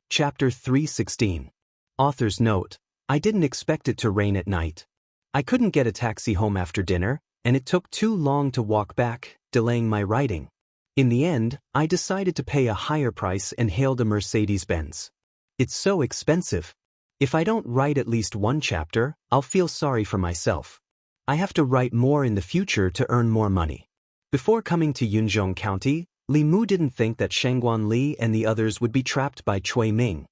Chapter 316. Author's note: I didn't expect it to rain at night. I couldn't get a taxi home after dinner, and it took too long to walk back, delaying my writing. In the end, I decided to pay a higher price and hailed a Mercedes-Benz. It's so expensive. If I don't write at least one chapter, I'll feel sorry for myself. I have to write more in the future to earn more money. Before coming to Yunzhong County, Li Mu didn't think that Shangguan Li and the others would be trapped by Cui Ming.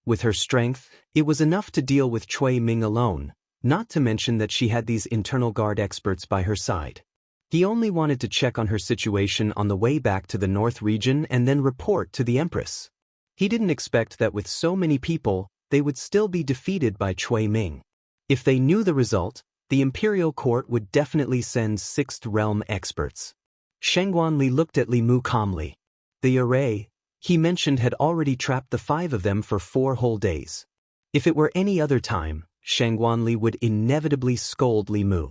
With her strength, it was enough to deal with Cui Ming alone, not to mention that she had these internal guard experts by her side. He only wanted to check on her situation on the way back to the North region and then report to the Empress. He didn't expect that with so many people, they would still be defeated by Cui Ming. If they knew the result, the Imperial Court would definitely send Sixth Realm experts. Shangguan Li looked at Li Mu calmly. The array he mentioned had already trapped the 5 of them for 4 whole days. If it were any other time, Shangguan Li would inevitably scold Li Mu.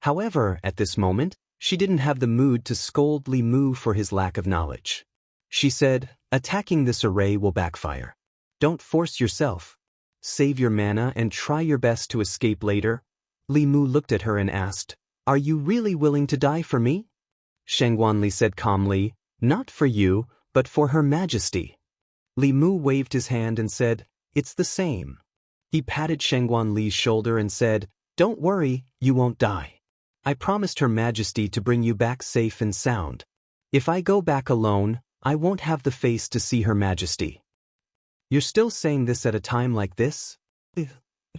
However, at this moment, she didn't have the mood to scold Li Mu for his lack of knowledge. She said, attacking this array will backfire. Don't force yourself. Save your mana and try your best to escape later. Li Mu looked at her and asked, are you really willing to die for me? Shangguan Li said calmly, not for you, but for Her Majesty. Li Mu waved his hand and said, it's the same. He patted Shangguan Li's shoulder and said, don't worry, you won't die. I promised Her Majesty to bring you back safe and sound. If I go back alone, I won't have the face to see Her Majesty. You're still saying this at a time like this?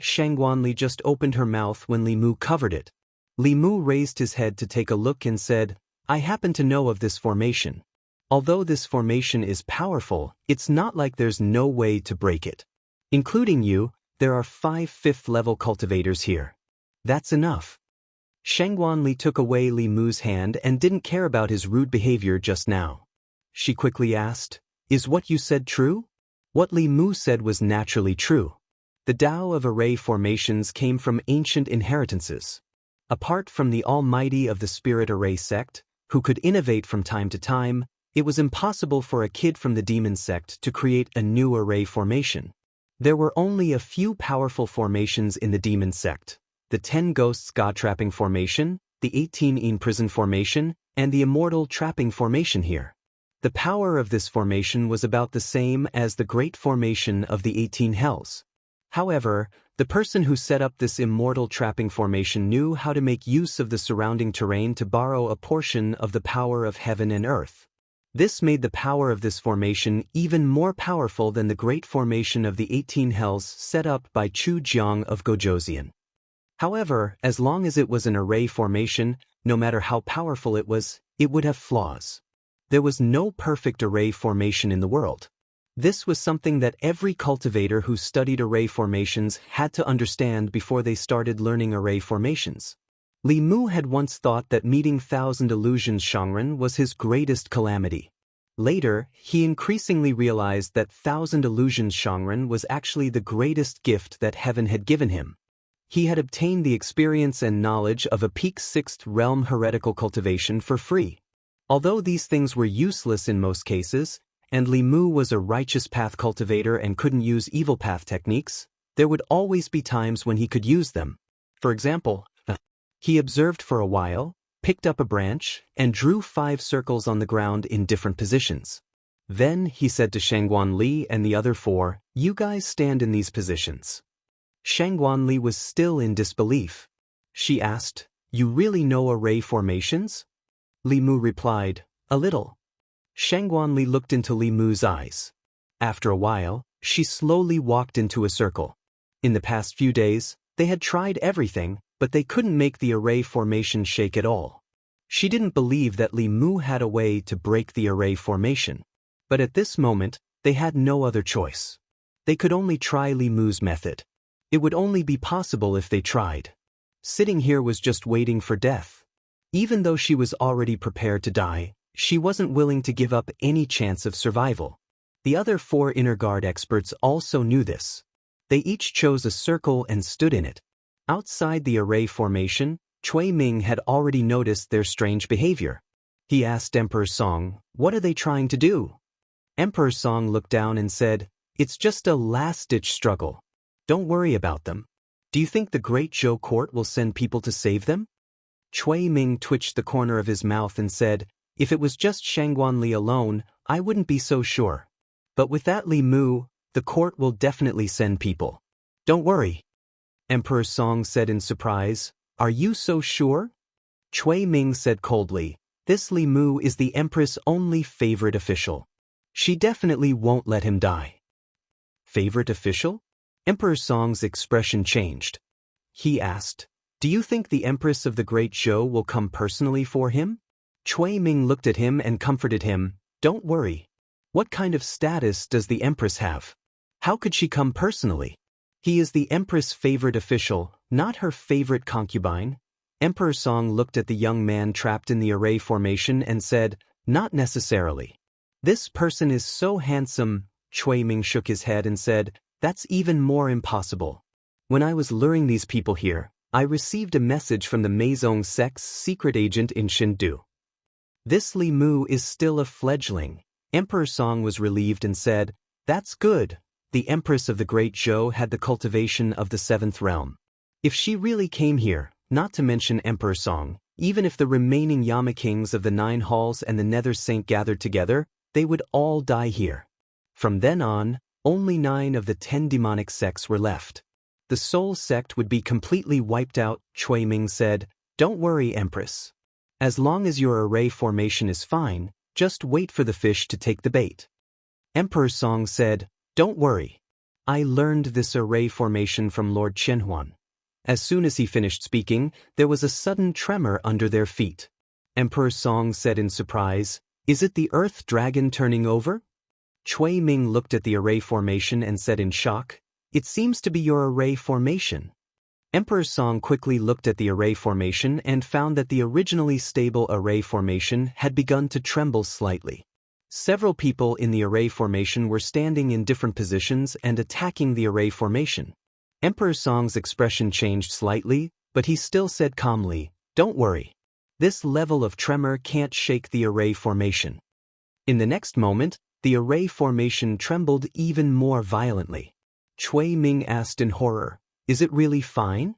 Shangguan Li just opened her mouth when Li Mu covered it. Li Mu raised his head to take a look and said, I happen to know of this formation. Although this formation is powerful, it's not like there's no way to break it. Including you, there are 5 5th-level cultivators here. That's enough. Shangguan Li took away Li Mu's hand and didn't care about his rude behavior just now. She quickly asked, is what you said true? What Li Mu said was naturally true. The Tao of array formations came from ancient inheritances. Apart from the Almighty of the Spirit Array sect, who could innovate from time to time, it was impossible for a kid from the Demon sect to create a new array formation. There were only a few powerful formations in the Demon sect: the 10 Ghosts God Trapping formation, the 18 In Prison formation, and the Immortal Trapping formation here. The power of this formation was about the same as the Great Formation of the 18 Hells. However, the person who set up this Immortal Trapping formation knew how to make use of the surrounding terrain to borrow a portion of the power of heaven and earth. This made the power of this formation even more powerful than the Great Formation of the 18 Hells set up by Chu Jiang of Gojoseon. However, as long as it was an array formation, no matter how powerful it would have flaws. There was no perfect array formation in the world. This was something that every cultivator who studied array formations had to understand before they started learning array formations. Li Mu had once thought that meeting Thousand Illusions Shangren was his greatest calamity. Later, he increasingly realized that Thousand Illusions Shangren was actually the greatest gift that heaven had given him. He had obtained the experience and knowledge of a peak 6th realm heretical cultivation for free. Although these things were useless in most cases, and Li Mu was a righteous path cultivator and couldn't use evil path techniques, there would always be times when he could use them. For example, he observed for a while, picked up a branch, and drew 5 circles on the ground in different positions. Then he said to Shangguan Li and the other 4, you guys stand in these positions. Shangguan Li was still in disbelief. She asked, you really know array formations? Li Mu replied, a little. Shangguan Li looked into Li Mu's eyes. After a while, she slowly walked into a circle. In the past few days, they had tried everything, but they couldn't make the array formation shake at all. She didn't believe that Li Mu had a way to break the array formation. But at this moment, they had no other choice. They could only try Li Mu's method. It would only be possible if they tried. Sitting here was just waiting for death. Even though she was already prepared to die, she wasn't willing to give up any chance of survival. The other 4 inner guard experts also knew this. They each chose a circle and stood in it. Outside the array formation, Cui Ming had already noticed their strange behavior. He asked Emperor Song, what are they trying to do? Emperor Song looked down and said, It's just a last-ditch struggle. Don't worry about them. Do you think the Great Zhou court will send people to save them? Cui Ming twitched the corner of his mouth and said, if it was just Shangguan Li alone, I wouldn't be so sure. But with that Li Mu, the court will definitely send people. Don't worry. Emperor Song said in surprise, are you so sure? Cui Ming said coldly, this Li Mu is the Empress' only favorite official. She definitely won't let him die. Favorite official? Emperor Song's expression changed. He asked, do you think the Empress of the Great Zhou will come personally for him? Cui Ming looked at him and comforted him, don't worry. What kind of status does the Empress have? How could she come personally? He is the Empress' favorite official, not her favorite concubine. Emperor Song looked at the young man trapped in the array formation and said, not necessarily. This person is so handsome. Cui Ming shook his head and said, that's even more impossible. When I was luring these people here, I received a message from the Meizong sect's secret agent in Chengdu. This Li Mu is still a fledgling. Emperor Song was relieved and said, that's good. The Empress of the Great Zhou had the cultivation of the seventh realm. If she really came here, not to mention Emperor Song, even if the remaining Yama kings of the 9 halls and the Nether Saint gathered together, they would all die here. From then on, only 9 of the 10 demonic sects were left. The Soul sect would be completely wiped out. Cui Ming said, don't worry, Empress. As long as your array formation is fine, just wait for the fish to take the bait. Emperor Song said, don't worry. I learned this array formation from Lord Qianhuan. As soon as he finished speaking, there was a sudden tremor under their feet. Emperor Song said in surprise, is it the Earth Dragon turning over? Cui Ming looked at the array formation and said in shock, it seems to be your array formation. Emperor Song quickly looked at the array formation and found that the originally stable array formation had begun to tremble slightly. Several people in the array formation were standing in different positions and attacking the array formation. Emperor Song's expression changed slightly, but he still said calmly, don't worry. This level of tremor can't shake the array formation. In the next moment, the array formation trembled even more violently. Cui Ming asked in horror, is it really fine?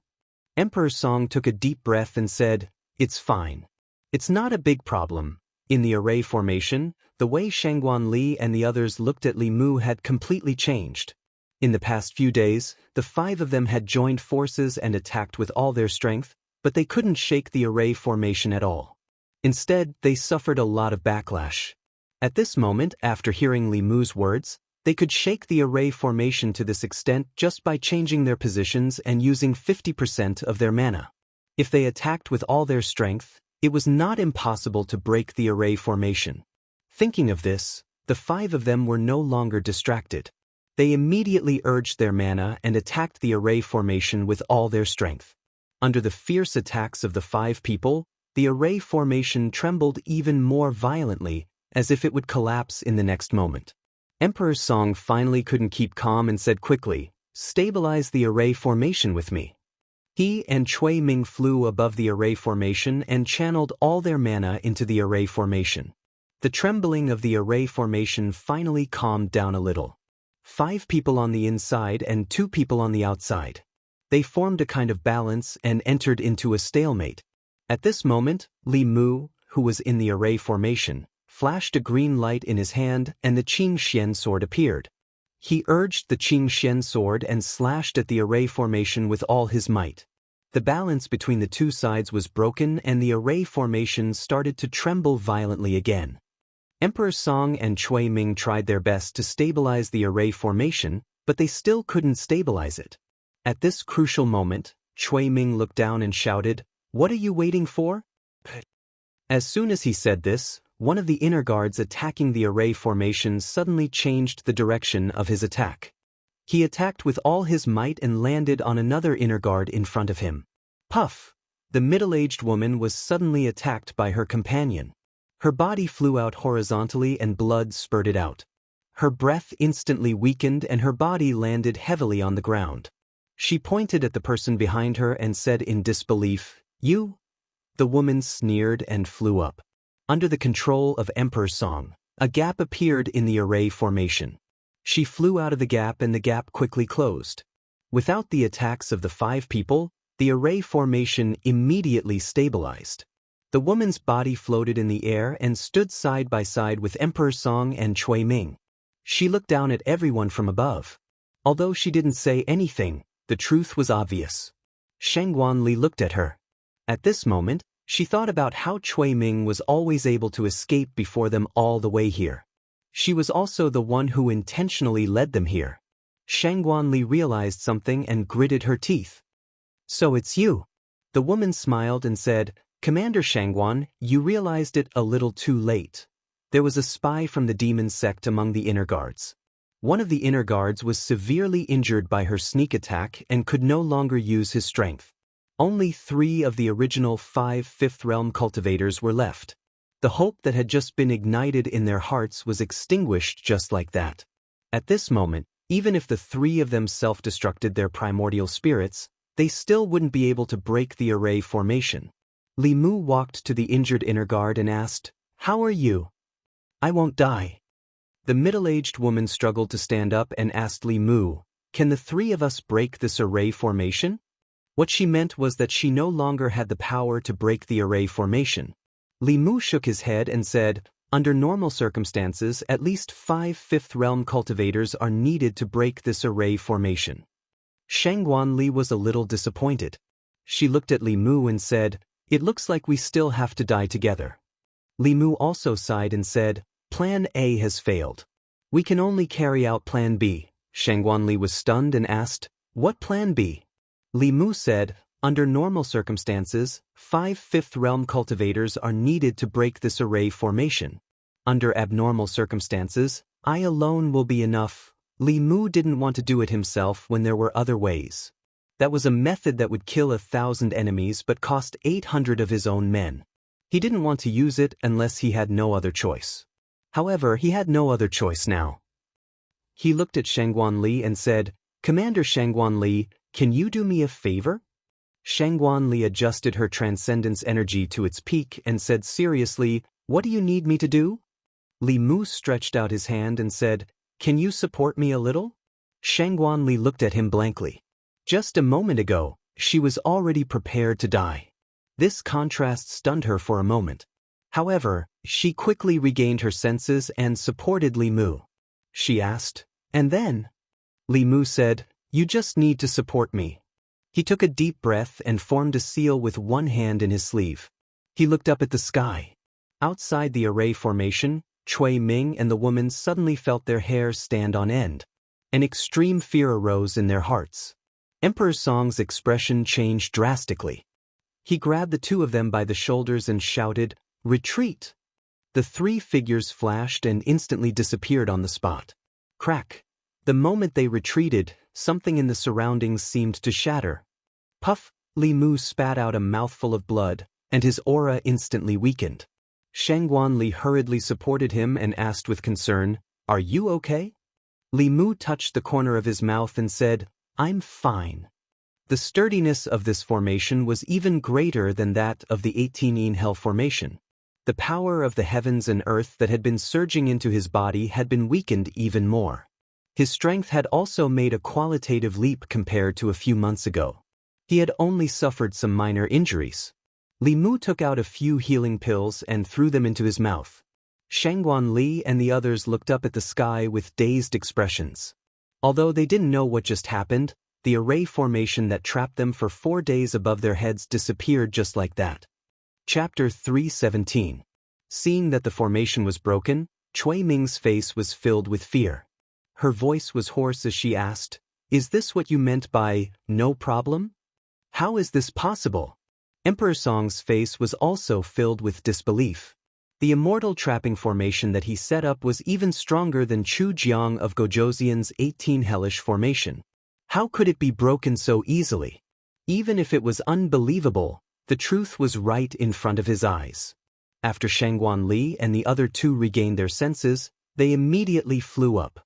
Emperor Song took a deep breath and said, it's fine. It's not a big problem. In the array formation, the way Shangguan Li and the others looked at Li Mu had completely changed. In the past few days, the 5 of them had joined forces and attacked with all their strength, but they couldn't shake the array formation at all. Instead, they suffered a lot of backlash. At this moment, after hearing Li Mu's words, they could shake the array formation to this extent just by changing their positions and using 50% of their mana. If they attacked with all their strength, it was not impossible to break the array formation. Thinking of this, the 5 of them were no longer distracted. They immediately urged their mana and attacked the array formation with all their strength. Under the fierce attacks of the 5 people, the array formation trembled even more violently, as if it would collapse in the next moment. Emperor Song finally couldn't keep calm and said quickly, stabilize the array formation with me. He and Cui Ming flew above the array formation and channeled all their mana into the array formation. The trembling of the array formation finally calmed down a little. 5 people on the inside and 2 people on the outside. They formed a kind of balance and entered into a stalemate. At this moment, Li Mu, who was in the array formation, flashed a green light in his hand and the Qingxian sword appeared. He urged the Qingxian sword and slashed at the array formation with all his might. The balance between the 2 sides was broken and the array formation started to tremble violently again. Emperor Song and Cui Ming tried their best to stabilize the array formation, but they still couldn't stabilize it. At this crucial moment, Cui Ming looked down and shouted, "What are you waiting for?" As soon as he said this, one of the inner guards attacking the array formation suddenly changed the direction of his attack. He attacked with all his might and landed on another inner guard in front of him. Puff! The middle-aged woman was suddenly attacked by her companion. Her body flew out horizontally and blood spurted out. Her breath instantly weakened and her body landed heavily on the ground. She pointed at the person behind her and said in disbelief, "You?" The woman sneered and flew up. Under the control of Emperor Song, a gap appeared in the array formation. She flew out of the gap and the gap quickly closed. Without the attacks of the 5 people, the array formation immediately stabilized. The woman's body floated in the air and stood side by side with Emperor Song and Cui Ming. She looked down at everyone from above. Although she didn't say anything, the truth was obvious. Sheng Guanli looked at her. At this moment, she thought about how Cui Ming was always able to escape before them all the way here. She was also the one who intentionally led them here. Sheng Guanli realized something and gritted her teeth. So it's you. The woman smiled and said, Commander Shangguan, you realized it a little too late. There was a spy from the demon sect among the inner guards. One of the inner guards was severely injured by her sneak attack and could no longer use his strength. Only 3 of the original 5 fifth realm cultivators were left. The hope that had just been ignited in their hearts was extinguished just like that. At this moment, even if the 3 of them self-destructed their primordial spirits, they still wouldn't be able to break the array formation. Li Mu walked to the injured inner guard and asked, How are you? I won't die. The middle-aged woman struggled to stand up and asked Li Mu, Can the 3 of us break this array formation? What she meant was that she no longer had the power to break the array formation. Li Mu shook his head and said, Under normal circumstances, at least 5 fifth realm cultivators are needed to break this array formation. Sheng Guanli was a little disappointed. She looked at Li Mu and said, It looks like we still have to die together. Li Mu also sighed and said, Plan A has failed. We can only carry out Plan B. Sheng Guanli was stunned and asked, What Plan B? Li Mu said, Under normal circumstances, 5 fifth realm cultivators are needed to break this array formation. Under abnormal circumstances, I alone will be enough. Li Mu didn't want to do it himself when there were other ways. That was a method that would kill 1,000 enemies but cost 800 of his own men. He didn't want to use it unless he had no other choice. However, he had no other choice now. He looked at Sheng Guanli and said, Commander Sheng Guanli, can you do me a favor? Sheng Guanli adjusted her transcendence energy to its peak and said seriously, What do you need me to do? Li Mu stretched out his hand and said, Can you support me a little? Sheng Guanli looked at him blankly. Just a moment ago, she was already prepared to die. This contrast stunned her for a moment. However, she quickly regained her senses and supported Li Mu. She asked, And then? Li Mu said, You just need to support me. He took a deep breath and formed a seal with one hand in his sleeve. He looked up at the sky. Outside the array formation, Cui Ming and the woman suddenly felt their hair stand on end. An extreme fear arose in their hearts. Emperor Song's expression changed drastically. He grabbed the 2 of them by the shoulders and shouted, Retreat! The 3 figures flashed and instantly disappeared on the spot. Crack! The moment they retreated, something in the surroundings seemed to shatter. Puff! Li Mu spat out a mouthful of blood, and his aura instantly weakened. Sheng Guanli hurriedly supported him and asked with concern, Are you okay? Li Mu touched the corner of his mouth and said, I'm fine. The sturdiness of this formation was even greater than that of the 18 Hell formation. The power of the heavens and earth that had been surging into his body had been weakened even more. His strength had also made a qualitative leap compared to a few months ago. He had only suffered some minor injuries. Li Mu took out a few healing pills and threw them into his mouth. Sheng Guanli and the others looked up at the sky with dazed expressions. Although they didn't know what just happened, the array formation that trapped them for 4 days above their heads disappeared just like that. Chapter 3:17. Seeing that the formation was broken, Cui Ming's face was filled with fear. Her voice was hoarse as she asked, Is this what you meant by, no problem? How is this possible? Emperor Song's face was also filled with disbelief. The immortal trapping formation that he set up was even stronger than Chu Jiang of Gojoseon's 18 hellish formation. How could it be broken so easily? Even if it was unbelievable, the truth was right in front of his eyes. After Sheng Guanli and the other 2 regained their senses, they immediately flew up.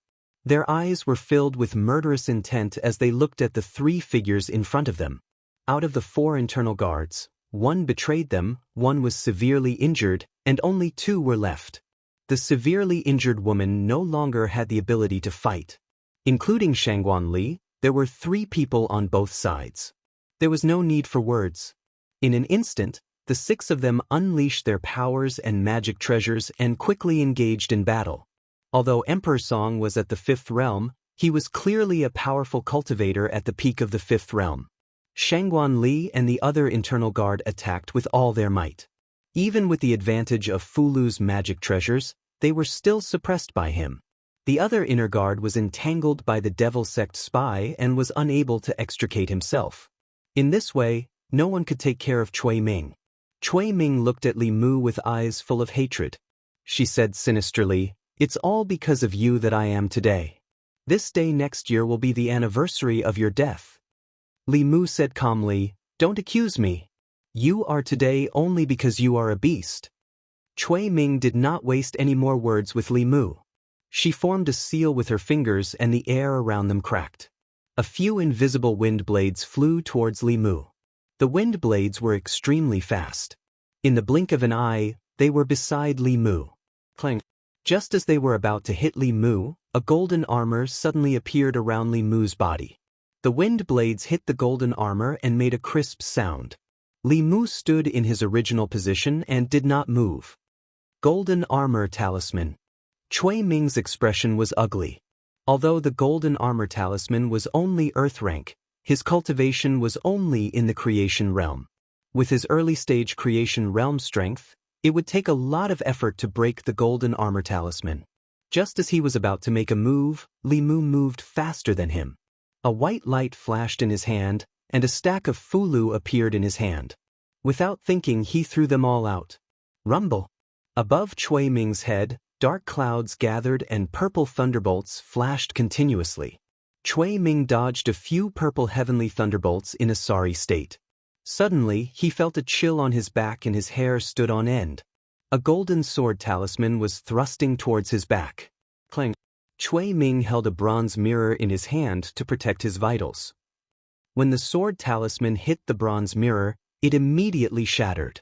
Their eyes were filled with murderous intent as they looked at the 3 figures in front of them. Out of the 4 internal guards, 1 betrayed them, 1 was severely injured, and only 2 were left. the severely injured woman no longer had the ability to fight. Including Shangguan Li, there were 3 people on both sides. There was no need for words. In an instant, the 6 of them unleashed their powers and magic treasures and quickly engaged in battle. Although Emperor Song was at the 5th realm, he was clearly a powerful cultivator at the peak of the 5th realm. Shangguan Li and the other internal guard attacked with all their might. Even with the advantage of Fulu's magic treasures, they were still suppressed by him. The other inner guard was entangled by the devil sect spy and was unable to extricate himself. In this way, no one could take care of Cui Ming. Cui Ming looked at Li Mu with eyes full of hatred. She said sinisterly, "It's all because of you that I am today. This day next year will be the anniversary of your death." Li Mu said calmly, "Don't accuse me. You are today only because you are a beast." Cui Ming did not waste any more words with Li Mu. She formed a seal with her fingers and the air around them cracked. A few invisible wind blades flew towards Li Mu. The wind blades were extremely fast. In the blink of an eye, they were beside Li Mu. Clang. Just as they were about to hit Li Mu, a golden armor suddenly appeared around Li Mu's body. The wind blades hit the golden armor and made a crisp sound. Li Mu stood in his original position and did not move. Golden armor talisman. Cui Ming's expression was ugly. Although the golden armor talisman was only earth rank, his cultivation was only in the creation realm. With his early-stage creation realm strength, it would take a lot of effort to break the golden armor talisman. Just as he was about to make a move, Li Mu moved faster than him. A white light flashed in his hand, and a stack of Fulu appeared in his hand. Without thinking, he threw them all out. Rumble. Above Cui Ming's head, dark clouds gathered and purple thunderbolts flashed continuously. Cui Ming dodged a few purple heavenly thunderbolts in a sorry state. Suddenly, he felt a chill on his back and his hair stood on end. A golden sword talisman was thrusting towards his back. Clang. Cui Ming held a bronze mirror in his hand to protect his vitals. When the sword talisman hit the bronze mirror, it immediately shattered.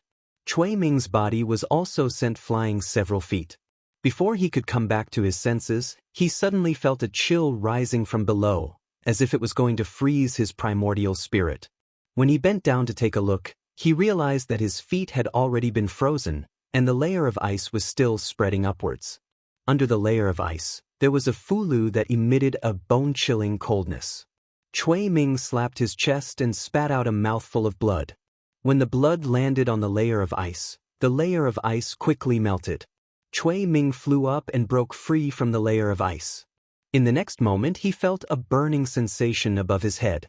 Cui Ming's body was also sent flying several feet. Before he could come back to his senses, he suddenly felt a chill rising from below, as if it was going to freeze his primordial spirit. When he bent down to take a look, he realized that his feet had already been frozen, and the layer of ice was still spreading upwards. Under the layer of ice, there was a Fulu that emitted a bone-chilling coldness. Cui Ming slapped his chest and spat out a mouthful of blood. When the blood landed on the layer of ice quickly melted. Cui Ming flew up and broke free from the layer of ice. In the next moment, he felt a burning sensation above his head.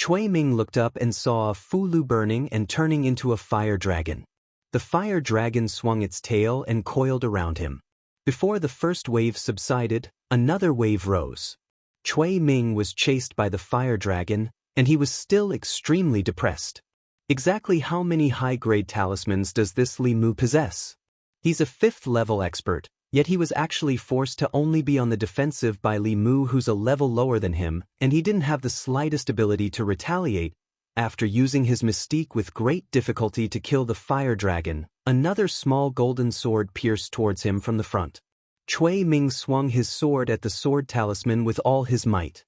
Cui Ming looked up and saw a Fulu burning and turning into a fire dragon. The fire dragon swung its tail and coiled around him. Before the first wave subsided, another wave rose. Cui Ming was chased by the fire dragon, and he was still extremely depressed. Exactly how many high-grade talismans does this Li Mu possess? He's a 5th-level expert, yet he was actually forced to only be on the defensive by Li Mu, who's a level lower than him, and he didn't have the slightest ability to retaliate. After using his mystique with great difficulty to kill the fire dragon, another small golden sword pierced towards him from the front. Cui Ming swung his sword at the sword talisman with all his might.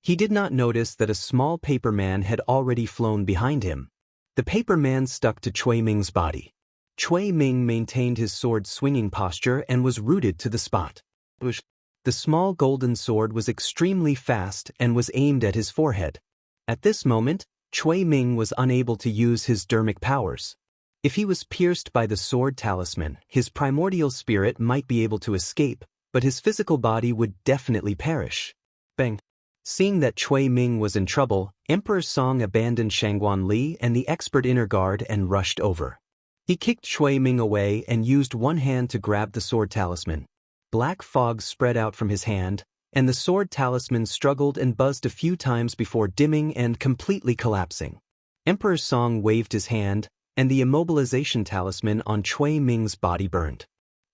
He did not notice that a small paper man had already flown behind him. The paper man stuck to Cui Ming's body. Cui Ming maintained his sword-swinging posture and was rooted to the spot. The small golden sword was extremely fast and was aimed at his forehead. At this moment, Cui Ming was unable to use his dermic powers. If he was pierced by the sword talisman, his primordial spirit might be able to escape, but his physical body would definitely perish. Bang! Seeing that Cui Ming was in trouble, Emperor Song abandoned Shangguan Li and the expert inner guard and rushed over. He kicked Cui Ming away and used one hand to grab the sword talisman. Black fog spread out from his hand, and the sword talisman struggled and buzzed a few times before dimming and completely collapsing. Emperor Song waved his hand, and the immobilization talisman on Cui Ming's body burned.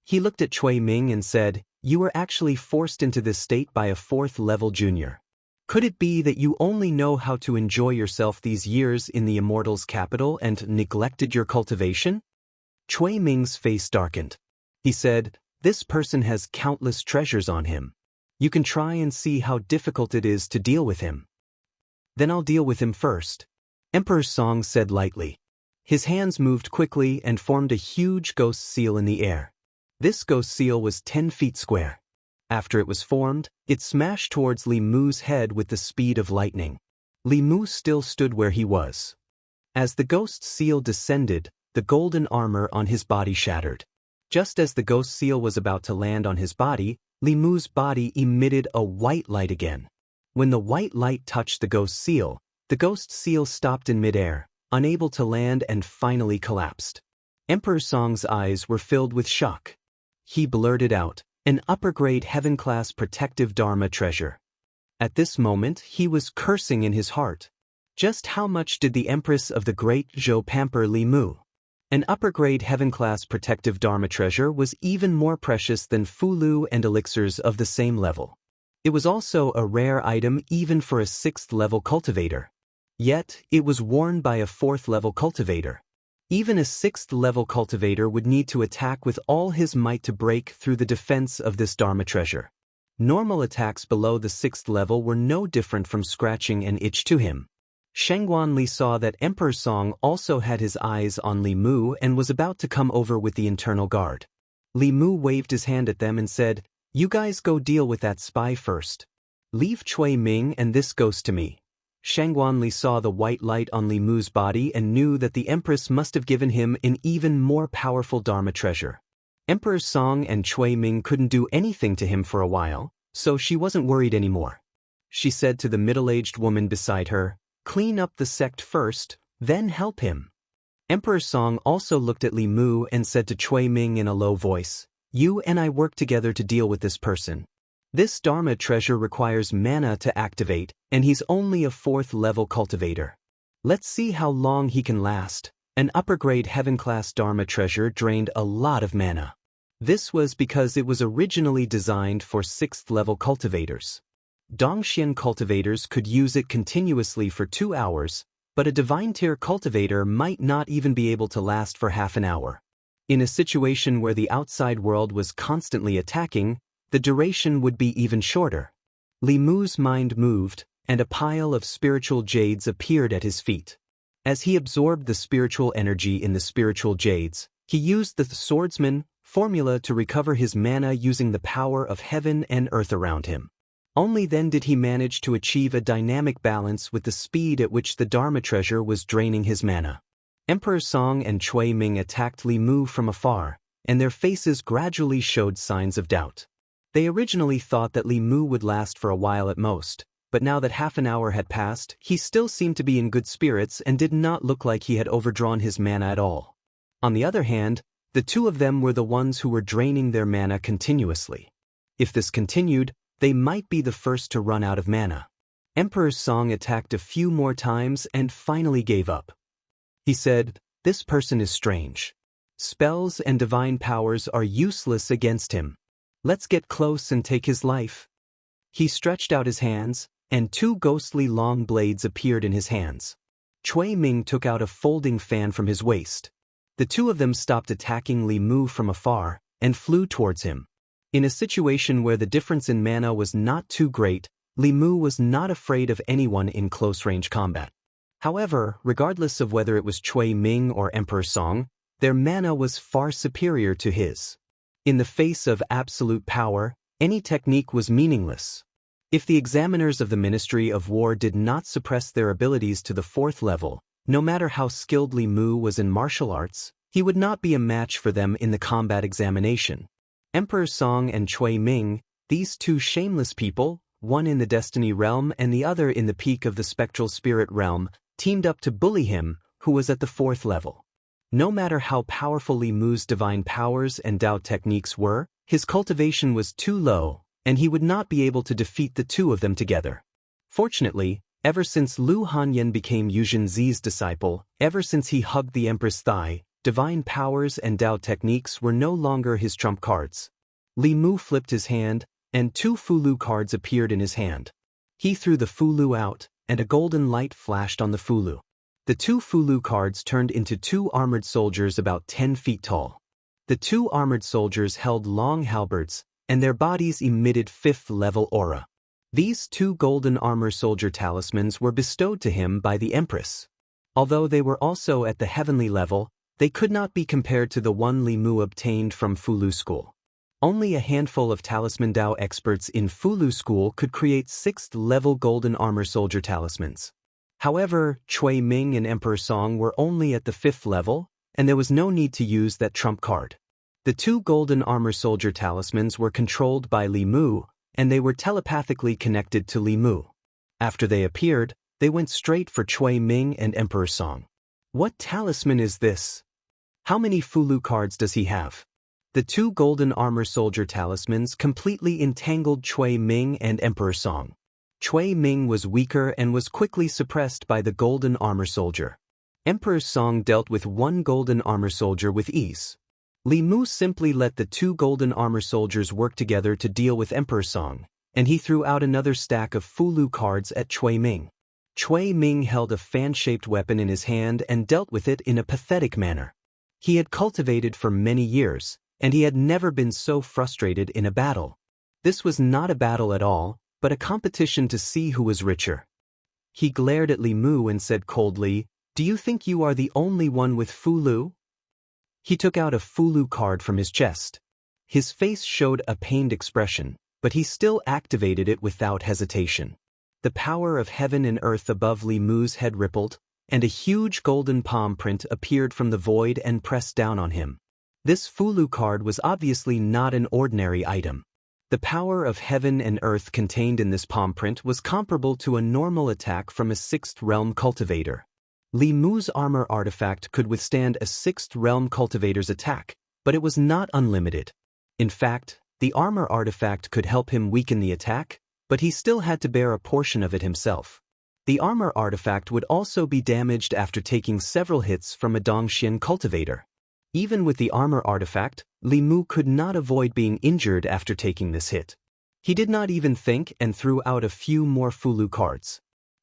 He looked at Cui Ming and said, "You were actually forced into this state by a 4th-level junior. Could it be that you only know how to enjoy yourself these years in the Immortal's capital and neglected your cultivation?" Cui Ming's face darkened. He said, This person has countless treasures on him. You can try and see how difficult it is to deal with him. Then I'll deal with him first, Emperor Song said lightly. His hands moved quickly and formed a huge ghost seal in the air. This ghost seal was 10 feet square. After it was formed, it smashed towards Li Mu's head with the speed of lightning. Li Mu still stood where he was. As the ghost seal descended, the golden armor on his body shattered. Just as the ghost seal was about to land on his body, Li Mu's body emitted a white light again. When the white light touched the ghost seal stopped in midair, unable to land and finally collapsed. Emperor Song's eyes were filled with shock. He blurted out, "An upper-grade heaven-class protective Dharma treasure." At this moment, he was cursing in his heart. Just how much did the Empress of the Great Zhou pamper Li Mu? An upper-grade heaven-class protective Dharma treasure was even more precious than Fulu and elixirs of the same level. It was also a rare item even for a 6th-level cultivator. Yet, it was worn by a 4th-level cultivator. Even a 6th-level cultivator would need to attack with all his might to break through the defense of this Dharma treasure. Normal attacks below the 6th level were no different from scratching an itch to him. Shangguanli saw that Emperor Song also had his eyes on Li Mu and was about to come over with the internal guard. Li Mu waved his hand at them and said, "You guys go deal with that spy first. Leave Cui Ming and this ghost to me." Shangguanli saw the white light on Li Mu's body and knew that the Empress must have given him an even more powerful Dharma treasure. Emperor Song and Cui Ming couldn't do anything to him for a while, so she wasn't worried anymore. She said to the middle-aged woman beside her, "Clean up the sect first, then help him." Emperor Song also looked at Li Mu and said to Cui Ming in a low voice, "You and I work together to deal with this person. This Dharma treasure requires mana to activate, and he's only a 4th-level cultivator. Let's see how long he can last." An upper-grade heaven-class Dharma treasure drained a lot of mana. This was because it was originally designed for 6th-level cultivators. Dongxian cultivators could use it continuously for 2 hours, but a divine-tier cultivator might not even be able to last for half an hour. In a situation where the outside world was constantly attacking, the duration would be even shorter. Li Mu's mind moved, and a pile of spiritual jades appeared at his feet. As he absorbed the spiritual energy in the spiritual jades, he used the swordsman formula to recover his mana using the power of heaven and earth around him. Only then did he manage to achieve a dynamic balance with the speed at which the Dharma treasure was draining his mana. Emperor Song and Cui Ming attacked Li Mu from afar, and their faces gradually showed signs of doubt. They originally thought that Li Mu would last for a while at most, but now that half an hour had passed, he still seemed to be in good spirits and did not look like he had overdrawn his mana at all. On the other hand, the two of them were the ones who were draining their mana continuously. If this continued, they might be the first to run out of mana. Emperor Song attacked a few more times and finally gave up. He said, "This person is strange. Spells and divine powers are useless against him. Let's get close and take his life." He stretched out his hands, and 2 ghostly long blades appeared in his hands. Cui Ming took out a folding fan from his waist. The two of them stopped attacking Li Mu from afar and flew towards him. In a situation where the difference in mana was not too great, Li Mu was not afraid of anyone in close-range combat. However, regardless of whether it was Cui Ming or Emperor Song, their mana was far superior to his. In the face of absolute power, any technique was meaningless. If the examiners of the Ministry of War did not suppress their abilities to the 4th level, no matter how skilled Li Mu was in martial arts, he would not be a match for them in the combat examination. Emperor Song and Cui Ming, these 2 shameless people, one in the Destiny realm and the other in the peak of the Spectral Spirit realm, teamed up to bully him, who was at the 4th level. No matter how powerful Li Mu's divine powers and Dao techniques were, his cultivation was too low, and he would not be able to defeat the 2 of them together. Fortunately, ever since Lu Hanyan became Yuzhen Zi's disciple, ever since he hugged the Empress' thigh, divine powers and Dao techniques were no longer his trump cards. Li Mu flipped his hand, and 2 Fulu cards appeared in his hand. He threw the Fulu out, and a golden light flashed on the Fulu. The 2 Fulu cards turned into 2 armored soldiers about 10 feet tall. The two armored soldiers held long halberds, and their bodies emitted 5th-level aura. These 2 golden armor soldier talismans were bestowed to him by the Empress. Although they were also at the heavenly level, they could not be compared to the one Li Mu obtained from Fulu School. Only a handful of Talisman Dao experts in Fulu School could create 6th-level golden armor soldier talismans. However, Cui Ming and Emperor Song were only at the 5th level, and there was no need to use that trump card. The 2 golden armor soldier talismans were controlled by Li Mu, and they were telepathically connected to Li Mu. After they appeared, they went straight for Cui Ming and Emperor Song. What talisman is this? How many Fulu cards does he have? The 2 golden armor soldier talismans completely entangled Cui Ming and Emperor Song. Cui Ming was weaker and was quickly suppressed by the golden armor soldier. Emperor Song dealt with 1 golden armor soldier with ease. Li Mu simply let the 2 golden armor soldiers work together to deal with Emperor Song, and he threw out another stack of Fulu cards at Cui Ming. Cui Ming held a fan-shaped weapon in his hand and dealt with it in a pathetic manner. He had cultivated for many years, and he had never been so frustrated in a battle. This was not a battle at all, but a competition to see who was richer. He glared at Li Mu and said coldly, "Do you think you are the only one with Fulu?" He took out a Fulu card from his chest. His face showed a pained expression, but he still activated it without hesitation. The power of heaven and earth above Li Mu's head rippled, and a huge golden palm print appeared from the void and pressed down on him. This Fulu card was obviously not an ordinary item. The power of heaven and earth contained in this palm print was comparable to a normal attack from a 6th realm cultivator. Li Mu's armor artifact could withstand a 6th realm cultivator's attack, but it was not unlimited. In fact, the armor artifact could help him weaken the attack, but he still had to bear a portion of it himself. The armor artifact would also be damaged after taking several hits from a Dongxian cultivator. Even with the armor artifact, Li Mu could not avoid being injured after taking this hit. He did not even think and threw out a few more Fulu cards.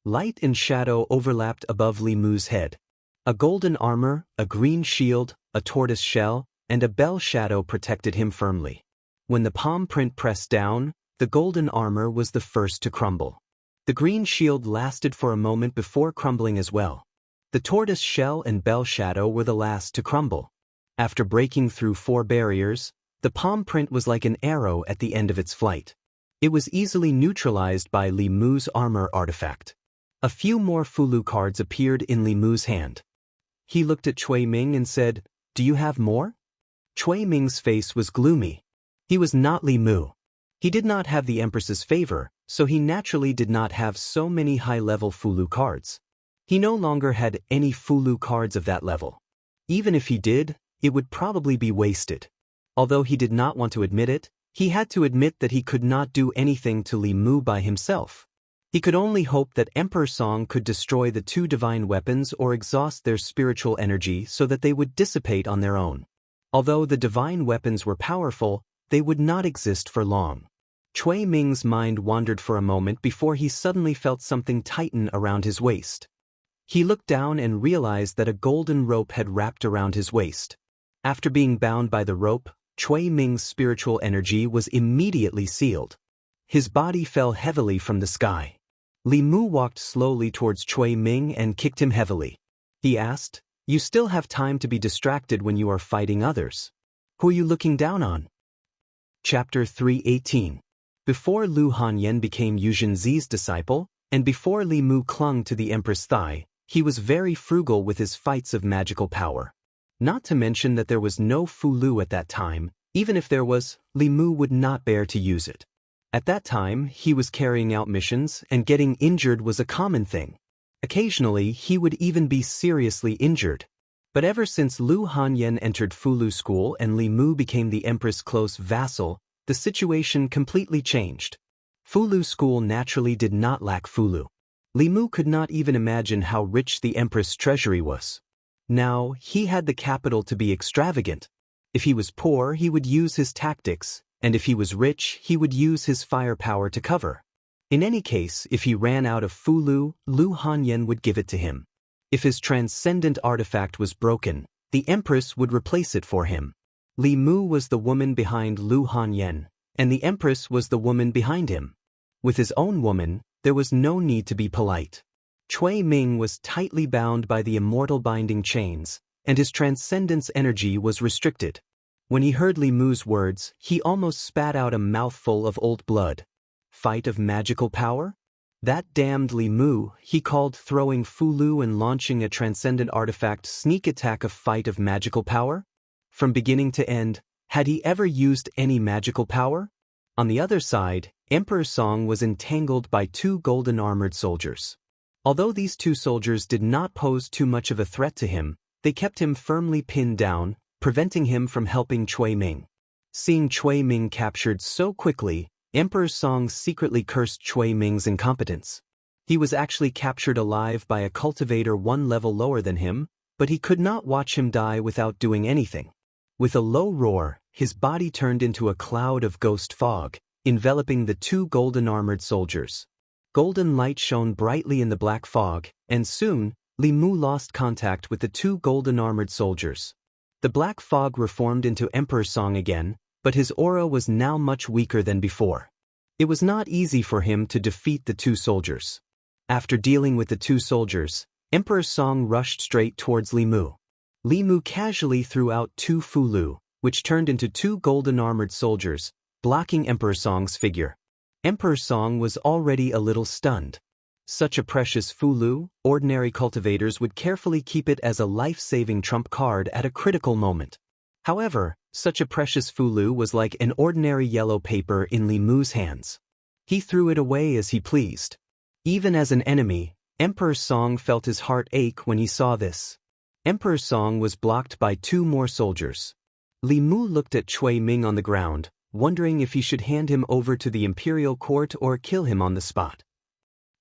Light and shadow overlapped above Li Mu's head. A golden armor, a green shield, a tortoise shell, and a bell shadow protected him firmly. When the palm print pressed down, the golden armor was the first to crumble. The green shield lasted for a moment before crumbling as well. The tortoise shell and bell shadow were the last to crumble. After breaking through 4 barriers, the palm print was like an arrow at the end of its flight. It was easily neutralized by Li Mu's armor artifact. A few more Fulu cards appeared in Li Mu's hand. He looked at Cui Ming and said, "Do you have more?" Cui Ming's face was gloomy. He was not Li Mu. He did not have the Empress's favor, so he naturally did not have so many high-level Fulu cards. He no longer had any Fulu cards of that level. Even if he did, it would probably be wasted. Although he did not want to admit it, he had to admit that he could not do anything to Li Mu by himself. He could only hope that Emperor Song could destroy the 2 divine weapons or exhaust their spiritual energy so that they would dissipate on their own. Although the divine weapons were powerful, they would not exist for long. Cui Ming's mind wandered for a moment before he suddenly felt something tighten around his waist. He looked down and realized that a golden rope had wrapped around his waist. After being bound by the rope, Cui Ming's spiritual energy was immediately sealed. His body fell heavily from the sky. Li Mu walked slowly towards Cui Ming and kicked him heavily. He asked, "You still have time to be distracted when you are fighting others. Who are you looking down on?" Chapter 318. Before Lu Hanyan became Yu Zhenzi's disciple, and before Li Mu clung to the Empress' thigh, he was very frugal with his fights of magical power. Not to mention that there was no Fulu at that time. Even if there was, Li Mu would not bear to use it. At that time, he was carrying out missions, and getting injured was a common thing. Occasionally, he would even be seriously injured. But ever since Lu Hanyan entered Fulu school and Li Mu became the Empress' close vassal, the situation completely changed. Fulu school naturally did not lack Fulu. Li Mu could not even imagine how rich the Empress' treasury was. Now, he had the capital to be extravagant. If he was poor, he would use his tactics, and if he was rich, he would use his firepower to cover. In any case, if he ran out of Fulu, Lu Hanyan would give it to him. If his transcendent artifact was broken, the Empress would replace it for him. Li Mu was the woman behind Lu Hanyan, and the Empress was the woman behind him. With his own woman, there was no need to be polite. Cui Ming was tightly bound by the immortal binding chains, and his transcendence energy was restricted. When he heard Li Mu's words, he almost spat out a mouthful of old blood. Fight of magical power? That damned Li Mu, he called throwing Fulu and launching a transcendent artifact sneak attack a fight of magical power? From beginning to end, had he ever used any magical power? On the other side, Emperor Song was entangled by two golden armored soldiers. Although these two soldiers did not pose too much of a threat to him, they kept him firmly pinned down, preventing him from helping Cui Ming. Seeing Cui Ming captured so quickly, Emperor Song secretly cursed Cui Ming's incompetence. He was actually captured alive by a cultivator one level lower than him, but he could not watch him die without doing anything. With a low roar, his body turned into a cloud of ghost fog, enveloping the two golden armored soldiers. Golden light shone brightly in the black fog, and soon, Li Mu lost contact with the two golden armored soldiers. The black fog reformed into Emperor Song again, but his aura was now much weaker than before. It was not easy for him to defeat the two soldiers. After dealing with the two soldiers, Emperor Song rushed straight towards Li Mu. Li Mu casually threw out two Fulu, which turned into two golden armored soldiers, blocking Emperor Song's figure. Emperor Song was already a little stunned. Such a precious Fulu, ordinary cultivators would carefully keep it as a life-saving trump card at a critical moment. However, such a precious Fulu was like an ordinary yellow paper in Li Mu's hands. He threw it away as he pleased. Even as an enemy, Emperor Song felt his heart ache when he saw this. Emperor Song was blocked by two more soldiers. Li Mu looked at Cui Ming on the ground, wondering if he should hand him over to the imperial court or kill him on the spot.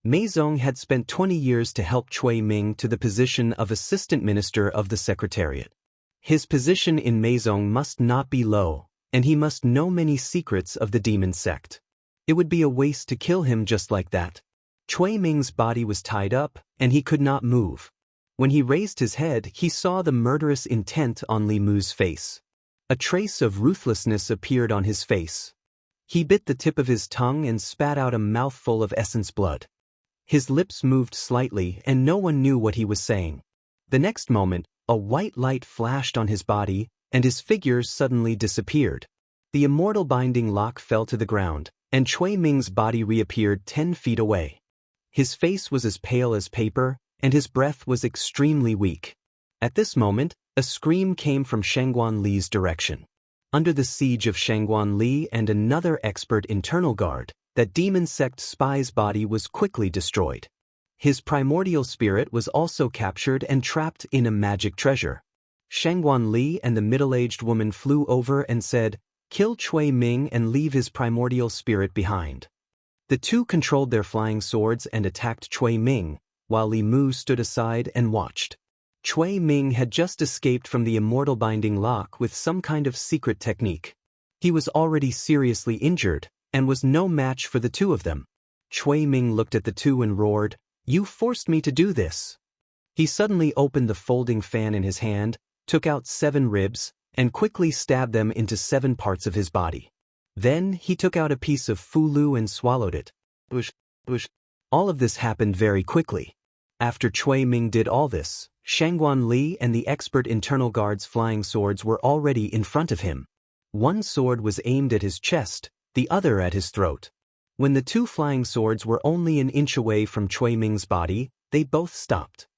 Meizong had spent 20 years to help Cui Ming to the position of assistant minister of the secretariat. His position in Meizong must not be low, and he must know many secrets of the demon sect. It would be a waste to kill him just like that. Cui Ming's body was tied up, and he could not move. When he raised his head, he saw the murderous intent on Li Mu's face. A trace of ruthlessness appeared on his face. He bit the tip of his tongue and spat out a mouthful of essence blood. His lips moved slightly and no one knew what he was saying. The next moment, a white light flashed on his body, and his figure suddenly disappeared. The immortal binding lock fell to the ground, and Cui Ming's body reappeared 10 feet away. His face was as pale as paper, and his breath was extremely weak. At this moment, a scream came from Shangguan Li's direction. Under the siege of Shangguan Li and another expert internal guard, that demon sect spy's body was quickly destroyed. His primordial spirit was also captured and trapped in a magic treasure. Shangguan Li and the middle-aged woman flew over and said, "Kill Cui Ming and leave his primordial spirit behind." The two controlled their flying swords and attacked Cui Ming, while Li Mu stood aside and watched. Cui Ming had just escaped from the immortal binding lock with some kind of secret technique. He was already seriously injured, and was no match for the two of them. Cui Ming looked at the two and roared, "You forced me to do this." He suddenly opened the folding fan in his hand, took out 7 ribs, and quickly stabbed them into 7 parts of his body. Then he took out a piece of Fulu and swallowed it. Bush, bush. All of this happened very quickly. After Cui Ming did all this, Shangguan Li and the expert internal guard's flying swords were already in front of him. One sword was aimed at his chest, the other at his throat. When the two flying swords were only an inch away from Cui Ming's body, they both stopped.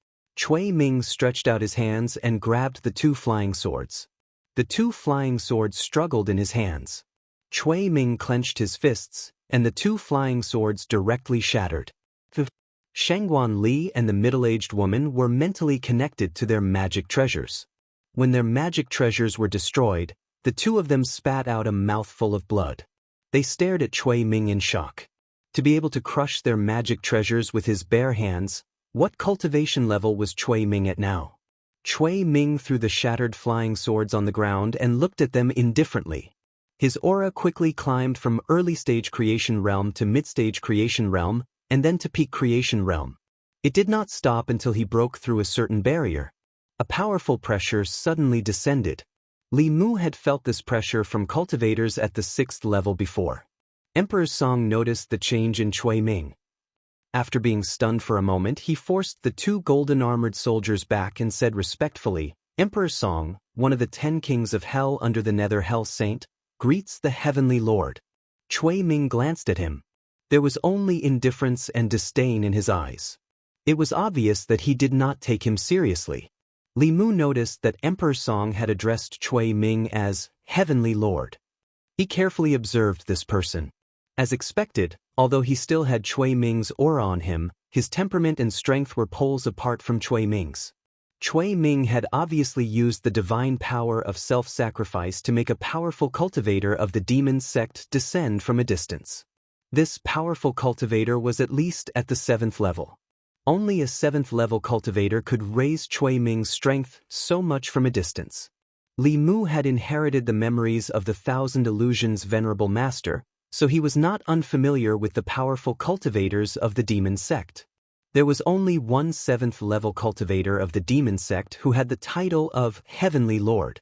Cui Ming stretched out his hands and grabbed the two flying swords. The two flying swords struggled in his hands. Cui Ming clenched his fists, and the two flying swords directly shattered. Shangguan Li and the middle-aged woman were mentally connected to their magic treasures. When their magic treasures were destroyed, the two of them spat out a mouthful of blood. They stared at Cui Ming in shock. To be able to crush their magic treasures with his bare hands, what cultivation level was Cui Ming at now? Cui Ming threw the shattered flying swords on the ground and looked at them indifferently. His aura quickly climbed from early-stage creation realm to mid-stage creation realm, and then to peak creation realm. It did not stop until he broke through a certain barrier. A powerful pressure suddenly descended. Li Mu had felt this pressure from cultivators at the 6th level before. Emperor Song noticed the change in Cui Ming. After being stunned for a moment, he forced the 2 golden-armored soldiers back and said respectfully, "Emperor Song, one of the 10 kings of hell under the Nether Hell Saint, greets the Heavenly Lord." Cui Ming glanced at him. There was only indifference and disdain in his eyes. It was obvious that he did not take him seriously. Li Mu noticed that Emperor Song had addressed Cui Ming as Heavenly Lord. He carefully observed this person. As expected, although he still had Cui Ming's aura on him, his temperament and strength were poles apart from Cui Ming's. Cui Ming had obviously used the divine power of self-sacrifice to make a powerful cultivator of the demon sect descend from a distance. This powerful cultivator was at least at the 7th level. Only a 7th level cultivator could raise Cui Ming's strength so much from a distance. Li Mu had inherited the memories of the 1,000 Illusions venerable master, so he was not unfamiliar with the powerful cultivators of the demon sect. There was only one 7th level cultivator of the demon sect who had the title of Heavenly Lord.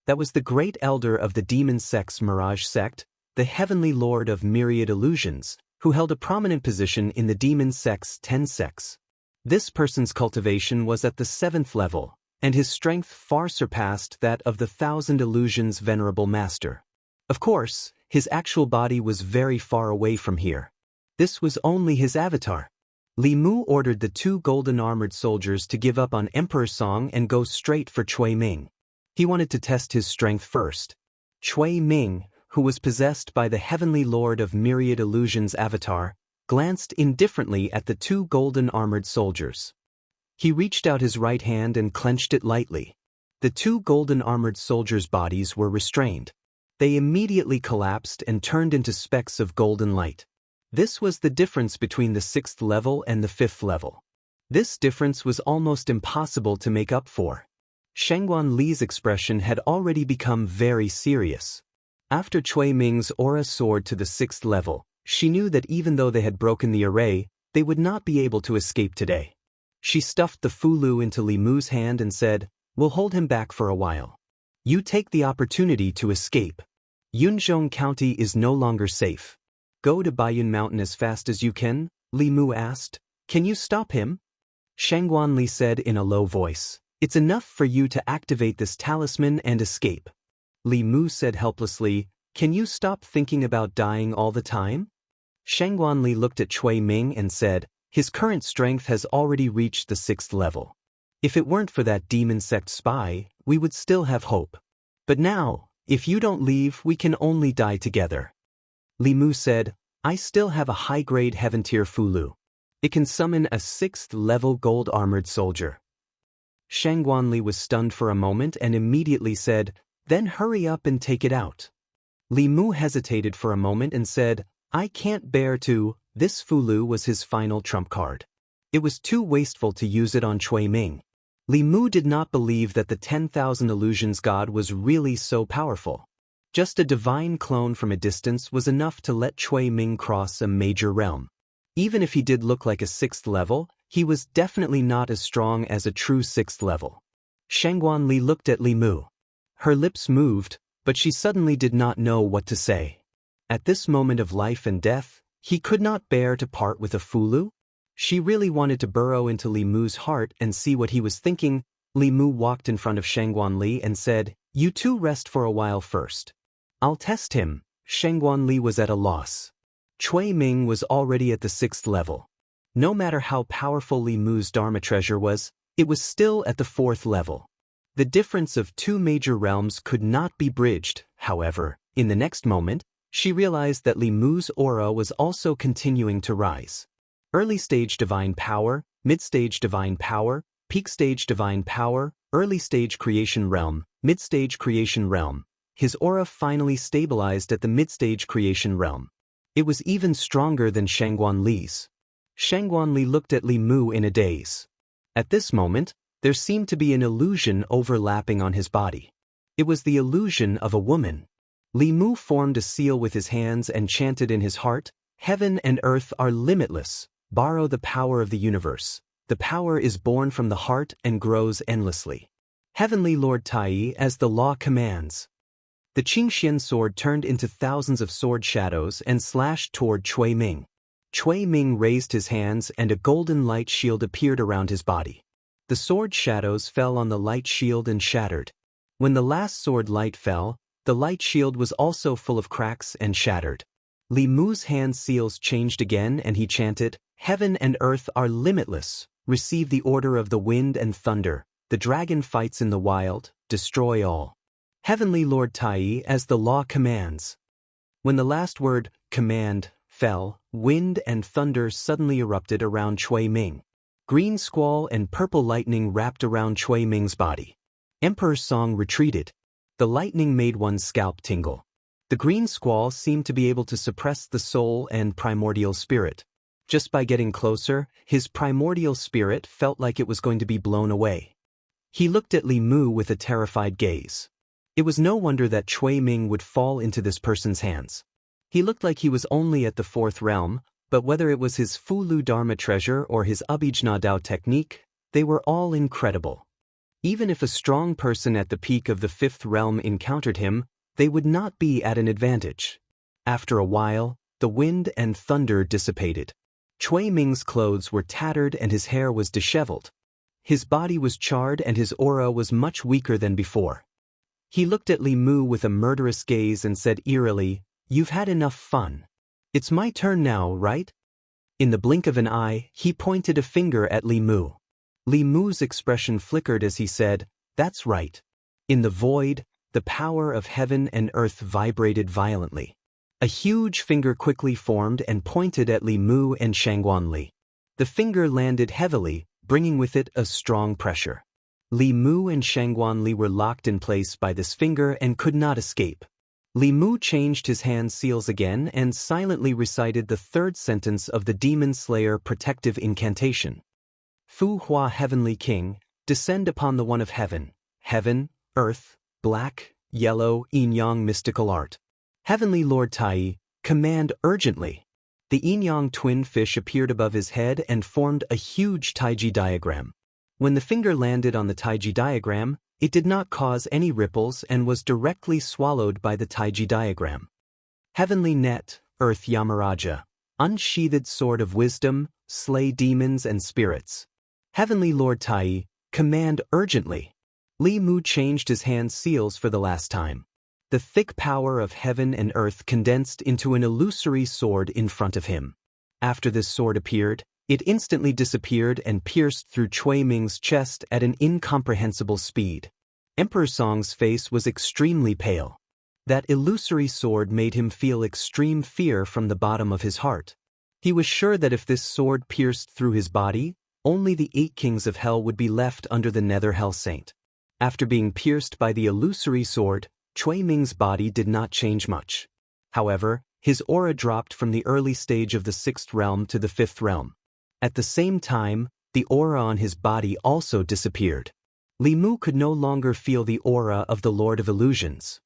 That was the great elder of the demon sect's Mirage sect, the Heavenly Lord of Myriad Illusions, who held a prominent position in the demon sect's 10 sects. This person's cultivation was at the 7th level, and his strength far surpassed that of the 1,000 Illusions venerable master. Of course, his actual body was very far away from here. This was only his avatar. Li Mu ordered the 2 golden-armored soldiers to give up on Emperor Song and go straight for Cui Ming. He wanted to test his strength first. Cui Ming, who was possessed by the Heavenly Lord of Myriad Illusions avatar, glanced indifferently at the 2 golden-armored soldiers. He reached out his right hand and clenched it lightly. The 2 golden-armored soldiers' bodies were restrained. They immediately collapsed and turned into specks of golden light. This was the difference between the 6th level and the 5th level. This difference was almost impossible to make up for. Shangguan Li's expression had already become very serious. After Cui Ming's aura soared to the 6th level, she knew that even though they had broken the array, they would not be able to escape today. She stuffed the fulu into Li Mu's hand and said, "We'll hold him back for a while. You take the opportunity to escape. Yunzhong County is no longer safe. Go to Baiyun Mountain as fast as you can," Li Mu asked. "Can you stop him?" Shangguan Li said in a low voice, "It's enough for you to activate this talisman and escape." Li Mu said helplessly, "Can you stop thinking about dying all the time?" Shangguan Li looked at Cui Ming and said, "His current strength has already reached the 6th level. If it weren't for that demon sect spy, we would still have hope. But now, if you don't leave, we can only die together." Li Mu said, "I still have a high-grade heaven-tier fulu. It can summon a 6th level gold-armored soldier." Shangguan Li was stunned for a moment and immediately said, "Then hurry up and take it out." Li Mu hesitated for a moment and said, "I can't bear to." This fulu was his final trump card. It was too wasteful to use it on Cui Ming. Li Mu did not believe that the 10,000 Illusions god was really so powerful. Just a divine clone from a distance was enough to let Cui Ming cross a major realm. Even if he did look like a 6th level, he was definitely not as strong as a true 6th level. Shangguan Li looked at Li Mu. Her lips moved, but she suddenly did not know what to say. At this moment of life and death, he could not bear to part with a fulu. She really wanted to burrow into Li Mu's heart and see what he was thinking. Li Mu walked in front of Shangguan Li and said, "You two rest for a while first. I'll test him." Shangguan Li was at a loss. Cui Ming was already at the 6th level. No matter how powerful Li Mu's Dharma treasure was, it was still at the 4th level. The difference of 2 major realms could not be bridged. However, in the next moment, she realized that Li Mu's aura was also continuing to rise. Early stage divine power, mid-stage divine power, peak stage divine power, early stage creation realm, mid-stage creation realm. His aura finally stabilized at the mid-stage creation realm. It was even stronger than Shangguan Li's. Shangguan Li looked at Li Mu in a daze. At this moment, there seemed to be an illusion overlapping on his body. It was the illusion of a woman. Li Mu formed a seal with his hands and chanted in his heart, "Heaven and earth are limitless. Borrow the power of the universe. The power is born from the heart and grows endlessly. Heavenly Lord Tai, as the law commands. The Qingxian sword turned into thousands of sword shadows and slashed toward Cui Ming. Cui Ming raised his hands and a golden light shield appeared around his body. The sword shadows fell on the light shield and shattered. When the last sword light fell, the light shield was also full of cracks and shattered. Li Mu's hand seals changed again and he chanted, "Heaven and earth are limitless. Receive the order of the wind and thunder. The dragon fights in the wild, destroy all. Heavenly Lord Tai, as the law commands." When the last word, command, fell, wind and thunder suddenly erupted around Cui Ming. Green squall and purple lightning wrapped around Cui Ming's body. Emperor Song retreated. The lightning made one's scalp tingle. The green squall seemed to be able to suppress the soul and primordial spirit. Just by getting closer, his primordial spirit felt like it was going to be blown away. He looked at Li Mu with a terrified gaze. It was no wonder that Cui Ming would fall into this person's hands. He looked like he was only at the fourth realm, but whether it was his Fulu Dharma treasure or his Abhijna Dao technique, they were all incredible. Even if a strong person at the peak of the fifth realm encountered him, they would not be at an advantage. After a while, the wind and thunder dissipated. Cui Ming's clothes were tattered and his hair was disheveled. His body was charred and his aura was much weaker than before. He looked at Li Mu with a murderous gaze and said eerily, "You've had enough fun. It's my turn now, right?" In the blink of an eye, he pointed a finger at Li Mu. Li Mu's expression flickered as he said, "That's right." In the void, the power of heaven and earth vibrated violently. A huge finger quickly formed and pointed at Li Mu and Shangguan Li. The finger landed heavily, bringing with it a strong pressure. Li Mu and Shangguan Li were locked in place by this finger and could not escape. Li Mu changed his hand seals again and silently recited the third sentence of the Demon Slayer protective incantation. "Fu Hua Heavenly King, descend upon the one of heaven, heaven, earth, black, yellow, yin-yang mystical art. Heavenly Lord Tai, command urgently." The yin-yang twin fish appeared above his head and formed a huge Taiji diagram. When the finger landed on the Taiji diagram, it did not cause any ripples and was directly swallowed by the Taiji diagram. Heavenly Net, Earth Yamaraja, unsheathed sword of wisdom, slay demons and spirits. Heavenly Lord Tai, command urgently. Li Mu changed his hand seals for the last time. The thick power of heaven and earth condensed into an illusory sword in front of him. After this sword appeared, it instantly disappeared and pierced through Cui Ming's chest at an incomprehensible speed. Emperor Song's face was extremely pale. That illusory sword made him feel extreme fear from the bottom of his heart. He was sure that if this sword pierced through his body, only the 8 kings of hell would be left under the Nether Hell Saint. After being pierced by the illusory sword, Cui Ming's body did not change much. However, his aura dropped from the early stage of the 6th realm to the 5th realm. At the same time, the aura on his body also disappeared. Li Mu could no longer feel the aura of the Lord of Illusions.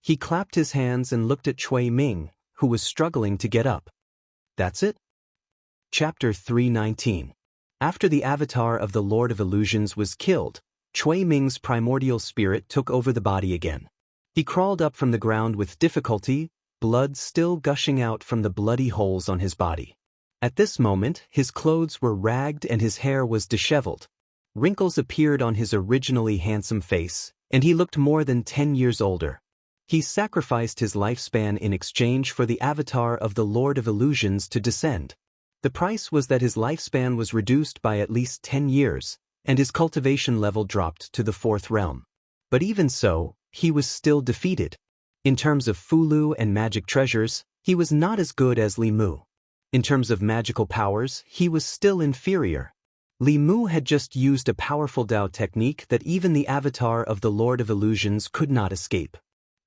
He clapped his hands and looked at Cui Ming, who was struggling to get up. That's it? Chapter 319. After the avatar of the Lord of Illusions was killed, Cui Ming's primordial spirit took over the body again. He crawled up from the ground with difficulty, blood still gushing out from the bloody holes on his body. At this moment, his clothes were ragged and his hair was disheveled. Wrinkles appeared on his originally handsome face, and he looked more than 10 years older. He sacrificed his lifespan in exchange for the avatar of the Lord of Illusions to descend. The price was that his lifespan was reduced by at least 10 years, and his cultivation level dropped to the 4th realm. But even so, he was still defeated. In terms of Fulu and magic treasures, he was not as good as Li Mu. In terms of magical powers, he was still inferior. Li Mu had just used a powerful Dao technique that even the avatar of the Lord of Illusions could not escape.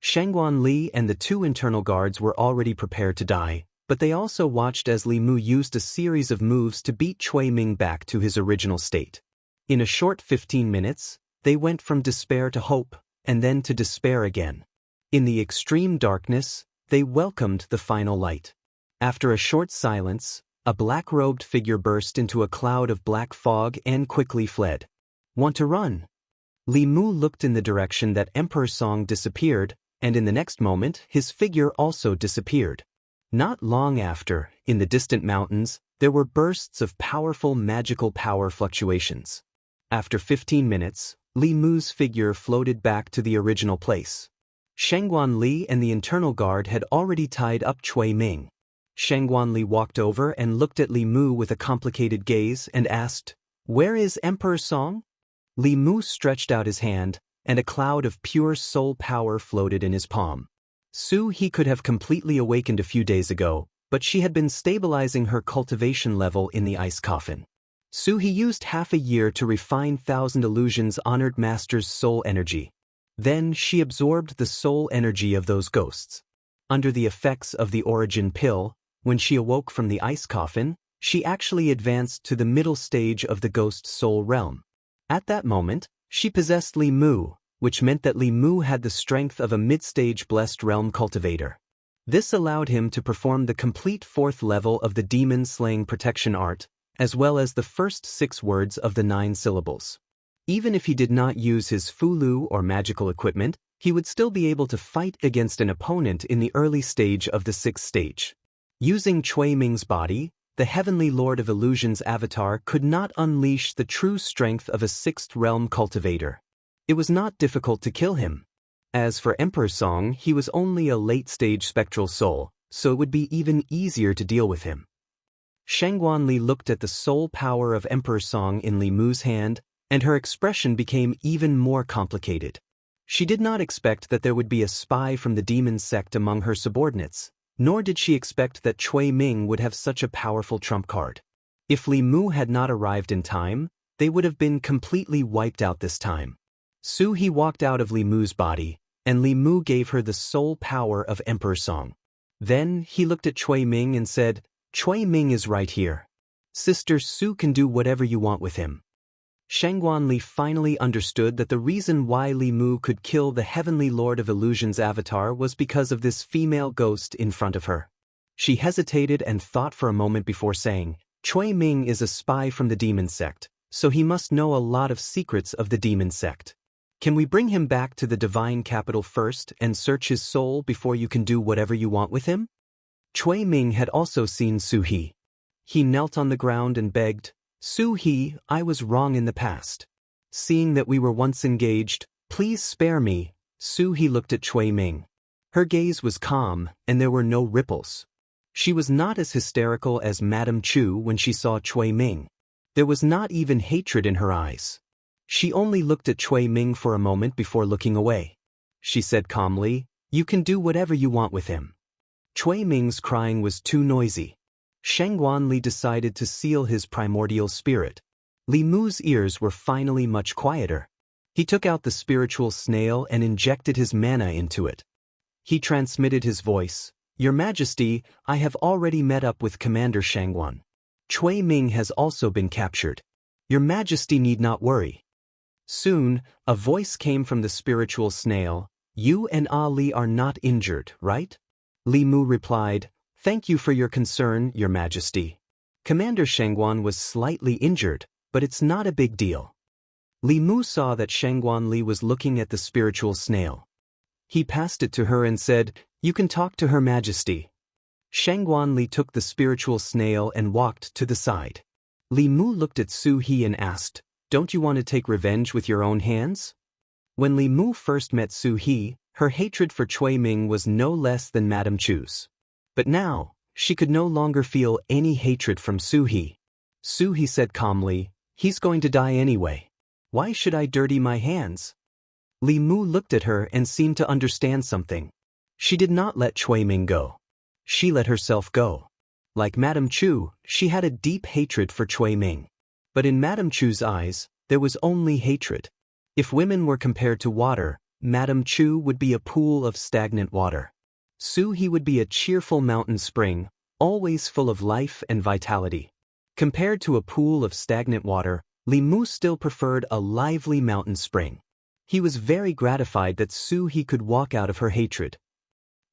Shangguan Li and the 2 internal guards were already prepared to die, but they also watched as Li Mu used a series of moves to beat Cui Ming back to his original state. In a short 15 minutes, they went from despair to hope, and then to despair again. In the extreme darkness, they welcomed the final light. After a short silence, a black-robed figure burst into a cloud of black fog and quickly fled. "Want to run?" Li Mu looked in the direction that Emperor Song disappeared, and in the next moment his figure also disappeared. Not long after, in the distant mountains, there were bursts of powerful magical power fluctuations. After 15 minutes, Li Mu's figure floated back to the original place. Shangguan Li and the internal guard had already tied up Cui Ming. Shangguan Li walked over and looked at Li Mu with a complicated gaze and asked, "Where is Emperor Song?" Li Mu stretched out his hand, and a cloud of pure soul power floated in his palm. Su He could have completely awakened a few days ago, but she had been stabilizing her cultivation level in the ice coffin. Su He used half a year to refine Thousand Illusions' honored master's soul energy. Then she absorbed the soul energy of those ghosts. Under the effects of the origin pill, when she awoke from the ice coffin, she actually advanced to the middle stage of the ghost soul realm. At that moment, she possessed Li Mu, which meant that Li Mu had the strength of a mid-stage blessed realm cultivator. This allowed him to perform the complete fourth level of the demon-slaying protection art, as well as the first 6 words of the 9 syllables. Even if he did not use his fulu or magical equipment, he would still be able to fight against an opponent in the early stage of the 6th stage. Using Cui Ming's body, the Heavenly Lord of Illusions avatar could not unleash the true strength of a 6th realm cultivator. It was not difficult to kill him. As for Emperor Song, he was only a late-stage spectral soul, so it would be even easier to deal with him. Shangguan Li looked at the soul power of Emperor Song in Li Mu's hand, and her expression became even more complicated. She did not expect that there would be a spy from the demon sect among her subordinates, nor did she expect that Cui Ming would have such a powerful trump card. If Li Mu had not arrived in time, they would have been completely wiped out this time. Su He walked out of Li Mu's body, and Li Mu gave her the soul power of Emperor Song. Then he looked at Cui Ming and said, "Cui Ming is right here. Sister Su can do whatever you want with him." Shangguan Li finally understood that the reason why Li Mu could kill the Heavenly Lord of Illusions avatar was because of this female ghost in front of her. She hesitated and thought for a moment before saying, "Cui Ming is a spy from the demon sect, so he must know a lot of secrets of the demon sect. Can we bring him back to the divine capital first and search his soul before you can do whatever you want with him?" Cui Ming had also seen Su He. He knelt on the ground and begged, "Su He, I was wrong in the past. Seeing that we were once engaged, please spare me." Su He looked at Cui Ming. Her gaze was calm, and there were no ripples. She was not as hysterical as Madame Chu when she saw Cui Ming. There was not even hatred in her eyes. She only looked at Cui Ming for a moment before looking away. She said calmly, "You can do whatever you want with him." Cui Ming's crying was too noisy. Shangguan Li decided to seal his primordial spirit. Li Mu's ears were finally much quieter. He took out the spiritual snail and injected his mana into it. He transmitted his voice, "Your Majesty, I have already met up with Commander Shangguan. Cui Ming has also been captured. Your Majesty need not worry." Soon, a voice came from the spiritual snail, "You and Ali are not injured, right?" Li Mu replied, "Thank you for your concern, Your Majesty. Commander Shangguan was slightly injured, but it's not a big deal." Li Mu saw that Shangguan Li was looking at the spiritual snail. He passed it to her and said, "You can talk to Her Majesty." Shangguan Li took the spiritual snail and walked to the side. Li Mu looked at Su He and asked, "Don't you want to take revenge with your own hands?" When Li Mu first met Su He, her hatred for Cui Ming was no less than Madame Chu's. But now, she could no longer feel any hatred from Su He. Su He said calmly, "He's going to die anyway. Why should I dirty my hands?" Li Mu looked at her and seemed to understand something. She did not let Cui Ming go. She let herself go. Like Madame Chu, she had a deep hatred for Cui Ming. But in Madame Chu's eyes, there was only hatred. If women were compared to water, Madame Chu would be a pool of stagnant water. Su He would be a cheerful mountain spring, always full of life and vitality. Compared to a pool of stagnant water, Li Mu still preferred a lively mountain spring. He was very gratified that Su He could walk out of her hatred.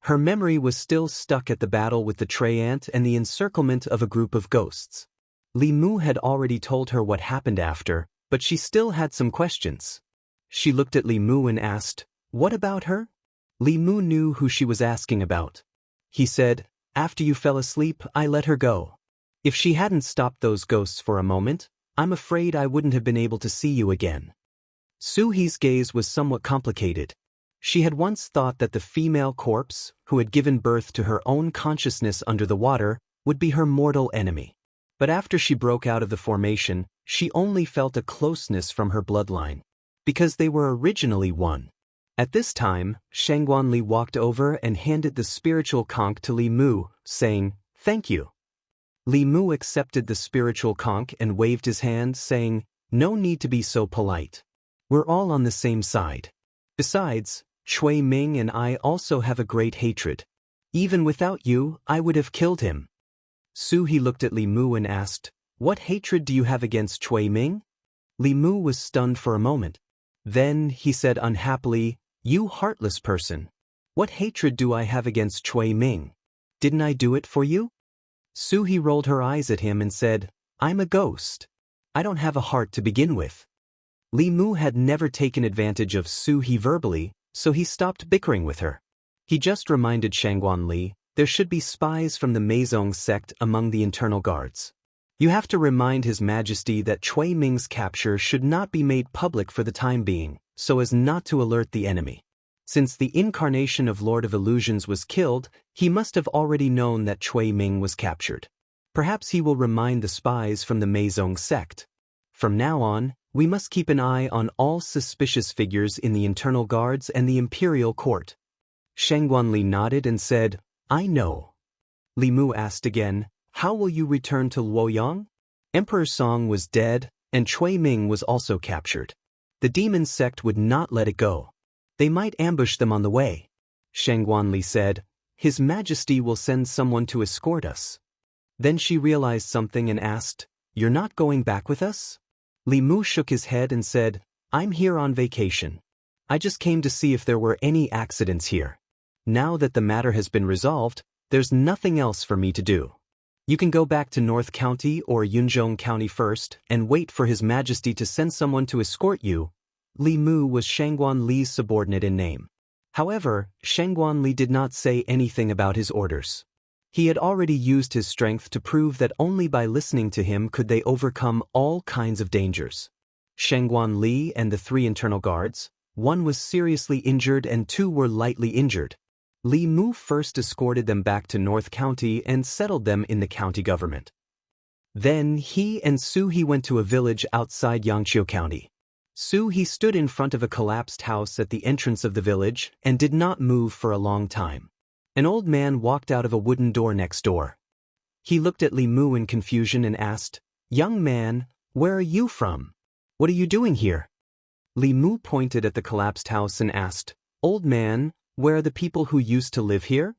Her memory was still stuck at the battle with the Treant and the encirclement of a group of ghosts. Li Mu had already told her what happened after, but she still had some questions. She looked at Li Mu and asked, "What about her?" Li Mu knew who she was asking about. He said, "After you fell asleep, I let her go. If she hadn't stopped those ghosts for a moment, I'm afraid I wouldn't have been able to see you again." Su He's gaze was somewhat complicated. She had once thought that the female corpse, who had given birth to her own consciousness under the water, would be her mortal enemy. But after she broke out of the formation, she only felt a closeness from her bloodline, because they were originally one. At this time, Shangguanli walked over and handed the spiritual conch to Li Mu, saying, "Thank you." Li Mu accepted the spiritual conch and waved his hand, saying, "No need to be so polite. We're all on the same side. Besides, Chui Ming and I also have a great hatred. Even without you, I would have killed him." Su He looked at Li Mu and asked, "What hatred do you have against Chui Ming?" Li Mu was stunned for a moment. Then he said unhappily, "You heartless person. What hatred do I have against Chui Ming? Didn't I do it for you?" Su He rolled her eyes at him and said, "I'm a ghost. I don't have a heart to begin with." Li Mu had never taken advantage of Su He verbally, so he stopped bickering with her. He just reminded Shangguanli, there should be spies from the Meizong sect among the internal guards. You have to remind His Majesty that Chui Ming's capture should not be made public for the time being, so as not to alert the enemy. Since the incarnation of Lord of Illusions was killed, he must have already known that Chui Ming was captured. Perhaps he will remind the spies from the Meizong sect. From now on, we must keep an eye on all suspicious figures in the internal guards and the imperial court. Shangguanli nodded and said, "I know." Li Mu asked again, "How will you return to Luoyang?" Emperor Song was dead, and Chui Ming was also captured. The demon sect would not let it go. They might ambush them on the way. Shangguanli said, "His Majesty will send someone to escort us." Then she realized something and asked, "You're not going back with us?" Li Mu shook his head and said, "I'm here on vacation. I just came to see if there were any accidents here. Now that the matter has been resolved, there's nothing else for me to do. You can go back to North County or Yunzhong County first and wait for His Majesty to send someone to escort you." Li Mu was Shangguanli's subordinate in name. However, Shangguanli did not say anything about his orders. He had already used his strength to prove that only by listening to him could they overcome all kinds of dangers. Shangguanli and the 3 internal guards, 1 was seriously injured and 2 were lightly injured. Li Mu first escorted them back to North County and settled them in the county government. Then he and Su He went to a village outside Xianxia County. Su He stood in front of a collapsed house at the entrance of the village and did not move for a long time. An old man walked out of a wooden door next door. He looked at Li Mu in confusion and asked, "Young man, where are you from? What are you doing here?" Li Mu pointed at the collapsed house and asked, "Old man, where are the people who used to live here?"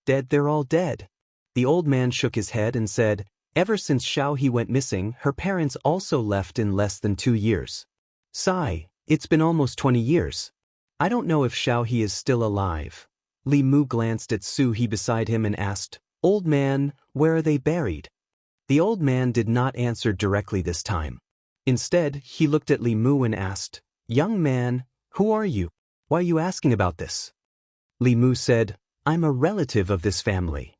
"Dead, they're all dead." The old man shook his head and said, "Ever since Xiao He went missing, her parents also left in less than 2 years. Sigh, it's been almost 20 years. I don't know if Xiao He is still alive." Li Mu glanced at Su He beside him and asked, "Old man, where are they buried?" The old man did not answer directly this time. Instead, he looked at Li Mu and asked, "Young man, who are you? Why are you asking about this?" Li Mu said, "I'm a relative of this family."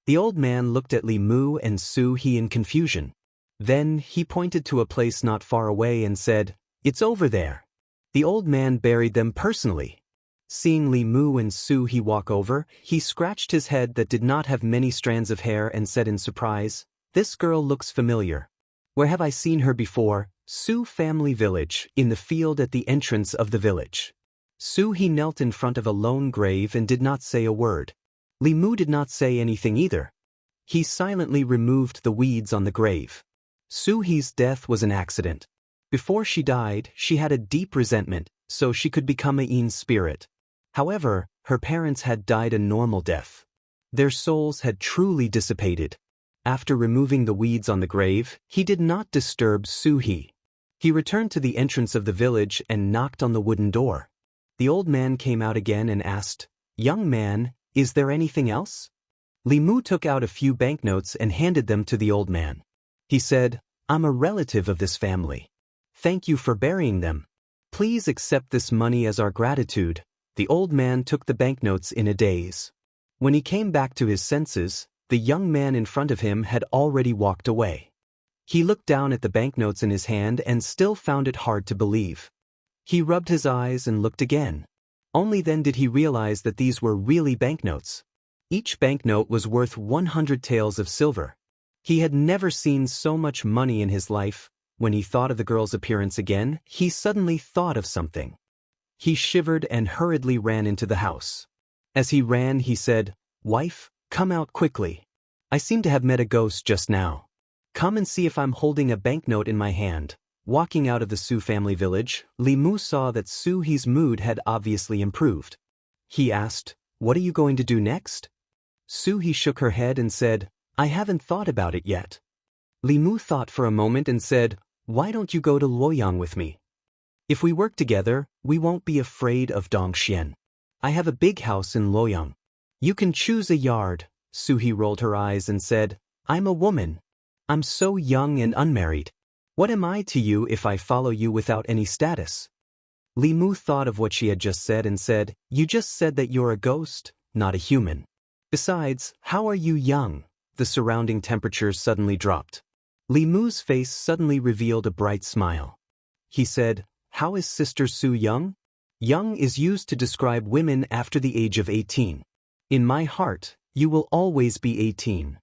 The old man looked at Li Mu and Su He in confusion. Then he pointed to a place not far away and said, "It's over there." The old man buried them personally. Seeing Li Mu and Su He walk over, he scratched his head that did not have many strands of hair and said in surprise, "This girl looks familiar. Where have I seen her before?" Su family village, in the field at the entrance of the village. Su He knelt in front of a lone grave and did not say a word. Li Mu did not say anything either. He silently removed the weeds on the grave. Su He's death was an accident. Before she died, she had a deep resentment, so she could become a Yin spirit. However, her parents had died a normal death. Their souls had truly dissipated. After removing the weeds on the grave, he did not disturb Su He. He returned to the entrance of the village and knocked on the wooden door. The old man came out again and asked, "Young man, is there anything else?" Li Mu took out a few banknotes and handed them to the old man. He said, "I'm a relative of this family. Thank you for burying them. Please accept this money as our gratitude." The old man took the banknotes in a daze. When he came back to his senses, the young man in front of him had already walked away. He looked down at the banknotes in his hand and still found it hard to believe. He rubbed his eyes and looked again. Only then did he realize that these were really banknotes. Each banknote was worth 100 taels of silver. He had never seen so much money in his life. When he thought of the girl's appearance again, he suddenly thought of something. He shivered and hurriedly ran into the house. As he ran, he said, "Wife, come out quickly. I seem to have met a ghost just now. Come and see if I'm holding a banknote in my hand." Walking out of the Su family village, Li Mu saw that Su He's mood had obviously improved. He asked, "What are you going to do next?" Su He shook her head and said, "I haven't thought about it yet." Li Mu thought for a moment and said, "Why don't you go to Luoyang with me? If we work together, we won't be afraid of Dongxian. I have a big house in Luoyang. You can choose a yard." Su He rolled her eyes and said, "I'm a woman. I'm so young and unmarried. What am I to you if I follow you without any status?" Li Mu thought of what she had just said and said, "You just said that you're a ghost, not a human. Besides, how are you young?" The surrounding temperature suddenly dropped. Li Mu's face suddenly revealed a bright smile. He said, "How is Sister Su young?" Young is used to describe women after the age of 18. In my heart, you will always be 18.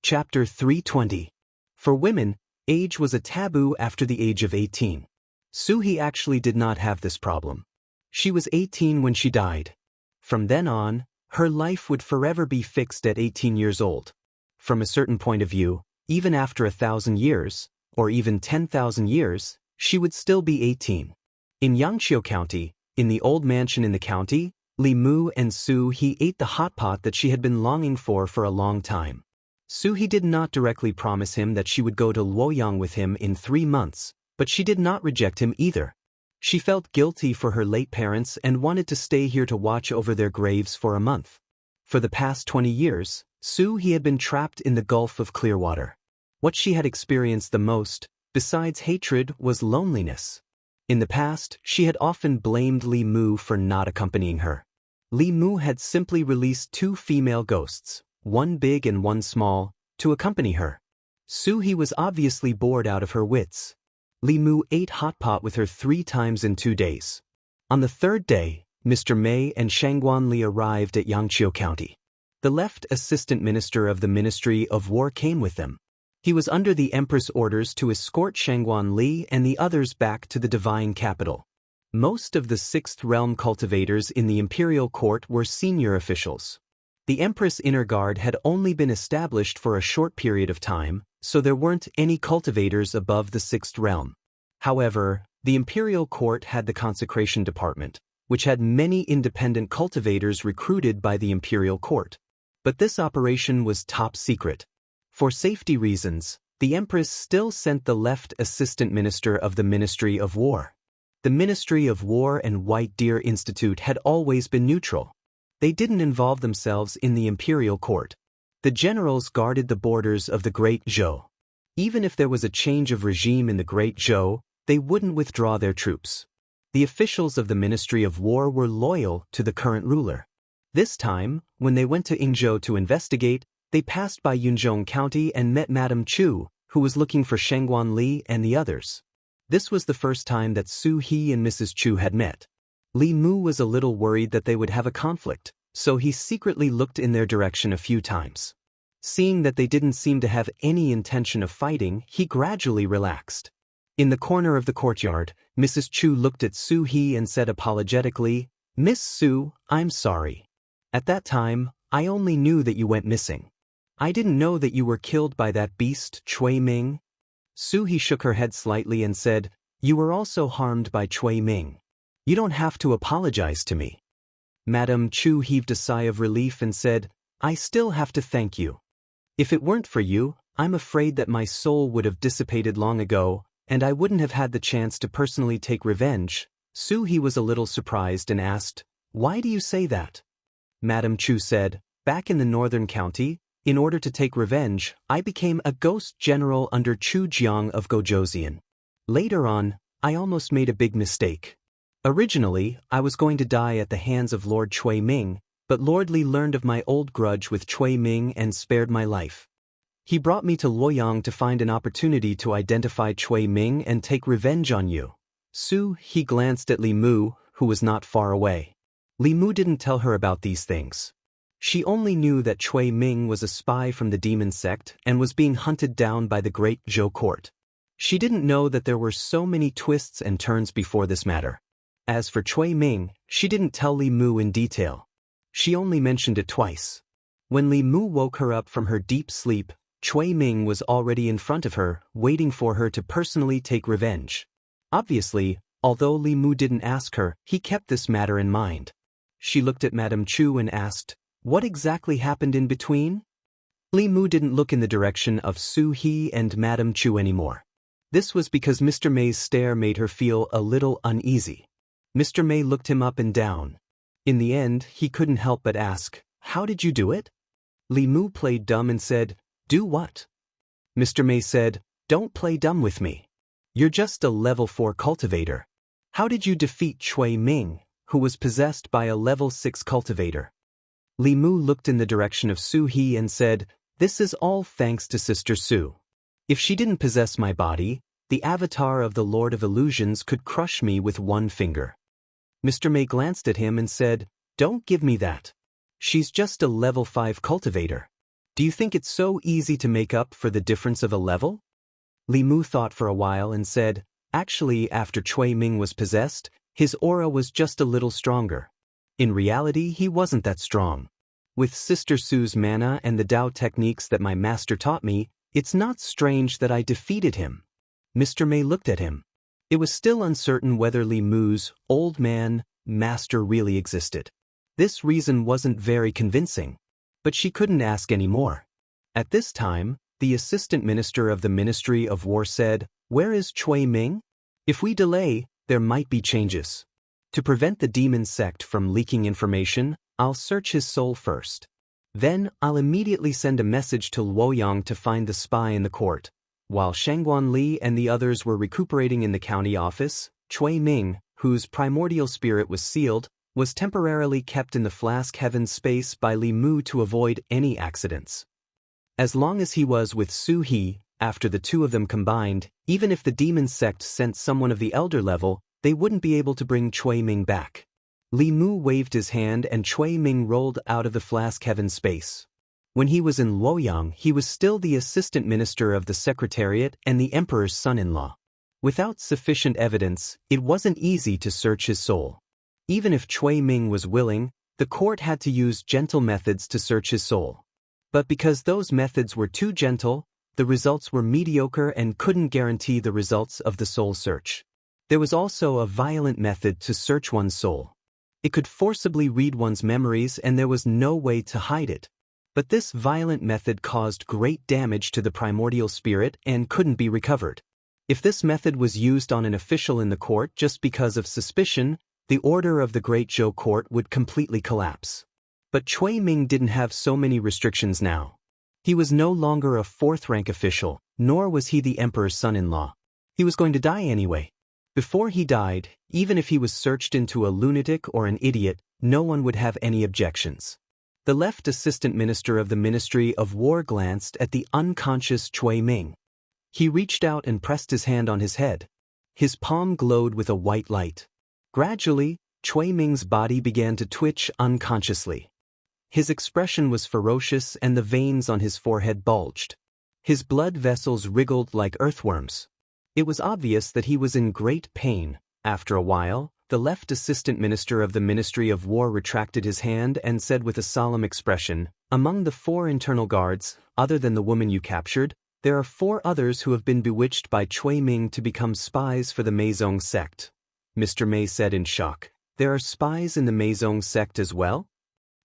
Chapter 320. For women, age was a taboo after the age of 18. Su He actually did not have this problem. She was 18 when she died. From then on, her life would forever be fixed at 18 years old. From a certain point of view, even after 1,000 years, or even 10,000 years, she would still be 18. In Xianxia County, in the old mansion in the county, Li Mu and Su He ate the hot pot that she had been longing for a long time. Su He did not directly promise him that she would go to Luoyang with him in 3 months, but she did not reject him either. She felt guilty for her late parents and wanted to stay here to watch over their graves for a month. For the past 20 years, Su He had been trapped in the Gulf of Clearwater. What she had experienced the most, besides hatred, was loneliness. In the past, she had often blamed Li Mu for not accompanying her. Li Mu had simply released 2 female ghosts, one big and one small, to accompany her. Su He was obviously bored out of her wits. Li Mu ate hot pot with her 3 times in 2 days. On the 3rd day, Mr. Mei and Shangguan Li arrived at Yangqiu County. The left assistant minister of the Ministry of War came with them. He was under the Empress' orders to escort Shangguan Li and the others back to the divine capital. Most of the 6th realm cultivators in the imperial court were senior officials. The Empress' inner guard had only been established for a short period of time, so there weren't any cultivators above the 6th realm. However, the imperial court had the consecration department, which had many independent cultivators recruited by the imperial court. But this operation was top secret. For safety reasons, the Empress still sent the left assistant minister of the Ministry of War. The Ministry of War and White Deer Institute had always been neutral. They didn't involve themselves in the imperial court. The generals guarded the borders of the Great Zhou. Even if there was a change of regime in the Great Zhou, they wouldn't withdraw their troops. The officials of the Ministry of War were loyal to the current ruler. This time, when they went to Yingzhou to investigate, they passed by Yunzhong County and met Madame Chu, who was looking for Shangguan Li and the others. This was the first time that Su He and Mrs. Chu had met. Li Mu was a little worried that they would have a conflict, so he secretly looked in their direction a few times. Seeing that they didn't seem to have any intention of fighting, he gradually relaxed. In the corner of the courtyard, Mrs. Chu looked at Su He and said apologetically, "Miss Su, I'm sorry. At that time, I only knew that you went missing. I didn't know that you were killed by that beast, Cui Ming." Su He shook her head slightly and said, "You were also harmed by Cui Ming. You don't have to apologize to me." Madame Chu heaved a sigh of relief and said, "I still have to thank you. If it weren't for you, I'm afraid that my soul would have dissipated long ago, and I wouldn't have had the chance to personally take revenge." Su He was a little surprised and asked, "Why do you say that?" Madame Chu said, "Back in the northern county, in order to take revenge, I became a ghost general under Chu Jiang of Gojosian. Later on, I almost made a big mistake. Originally, I was going to die at the hands of Lord Cui Ming, but Lord Li learned of my old grudge with Cui Ming and spared my life. He brought me to Luoyang to find an opportunity to identify Cui Ming and take revenge on you. He glanced at Li Mu, who was not far away. Li Mu didn't tell her about these things. She only knew that Cui Ming was a spy from the demon sect and was being hunted down by the great Zhou court. She didn't know that there were so many twists and turns before this matter. As for Cui Ming, she didn't tell Li Mu in detail. She only mentioned it twice. When Li Mu woke her up from her deep sleep, Cui Ming was already in front of her, waiting for her to personally take revenge. Obviously, although Li Mu didn't ask her, he kept this matter in mind. She looked at Madame Chu and asked, "What exactly happened in between?" Li Mu didn't look in the direction of Su He and Madame Chu anymore. This was because Mr. May's stare made her feel a little uneasy. Mr. May looked him up and down. In the end, he couldn't help but ask, "How did you do it?" Li Mu played dumb and said, "Do what?" Mr. May said, "Don't play dumb with me. You're just a level 4 cultivator. How did you defeat Cui Ming, who was possessed by a level 6 cultivator?" Li Mu looked in the direction of Su He and said, "This is all thanks to Sister Su. If she didn't possess my body, the avatar of the Lord of Illusions could crush me with one finger." Mr. May glanced at him and said, "Don't give me that. She's just a level 5 cultivator. Do you think it's so easy to make up for the difference of a level?" Li Mu thought for a while and said, "Actually, after Cui Ming was possessed, his aura was just a little stronger. In reality, he wasn't that strong. With Sister Su's mana and the Dao techniques that my master taught me, it's not strange that I defeated him." Mr. May looked at him. It was still uncertain whether Li Mu's old man master really existed. This reason wasn't very convincing, but she couldn't ask any more. At this time, the assistant minister of the Ministry of War said, "Where is Cui Ming? If we delay, there might be changes. To prevent the demon sect from leaking information, I'll search his soul first. Then I'll immediately send a message to Luoyang to find the spy in the court." While Shangguan Li and the others were recuperating in the county office, Cui Ming, whose primordial spirit was sealed, was temporarily kept in the flask heaven space by Li Mu to avoid any accidents. As long as he was with Su He, after the two of them combined, even if the demon sect sent someone of the elder level, they wouldn't be able to bring Cui Ming back. Li Mu waved his hand and Cui Ming rolled out of the flask heaven space. When he was in Luoyang, he was still the assistant minister of the secretariat and the emperor's son-in-law. Without sufficient evidence, it wasn't easy to search his soul. Even if Cui Ming was willing, the court had to use gentle methods to search his soul. But because those methods were too gentle, the results were mediocre and couldn't guarantee the results of the soul search. There was also a violent method to search one's soul. It could forcibly read one's memories and there was no way to hide it. But this violent method caused great damage to the primordial spirit and couldn't be recovered. If this method was used on an official in the court just because of suspicion, the order of the Great Zhou court would completely collapse. But Cui Ming didn't have so many restrictions now. He was no longer a 4th-rank official, nor was he the emperor's son-in-law. He was going to die anyway. Before he died, even if he was searched into a lunatic or an idiot, no one would have any objections. The left assistant minister of the Ministry of War glanced at the unconscious Cui Ming. He reached out and pressed his hand on his head. His palm glowed with a white light. Gradually, Cui Ming's body began to twitch unconsciously. His expression was ferocious and the veins on his forehead bulged. His blood vessels wriggled like earthworms. It was obvious that he was in great pain. After a while, the left assistant minister of the Ministry of War retracted his hand and said with a solemn expression, "Among the 4 internal guards, other than the woman you captured, there are 4 others who have been bewitched by Cui Ming to become spies for the Meizong sect." Mr. May said in shock, "There are spies in the Meizong sect as well?"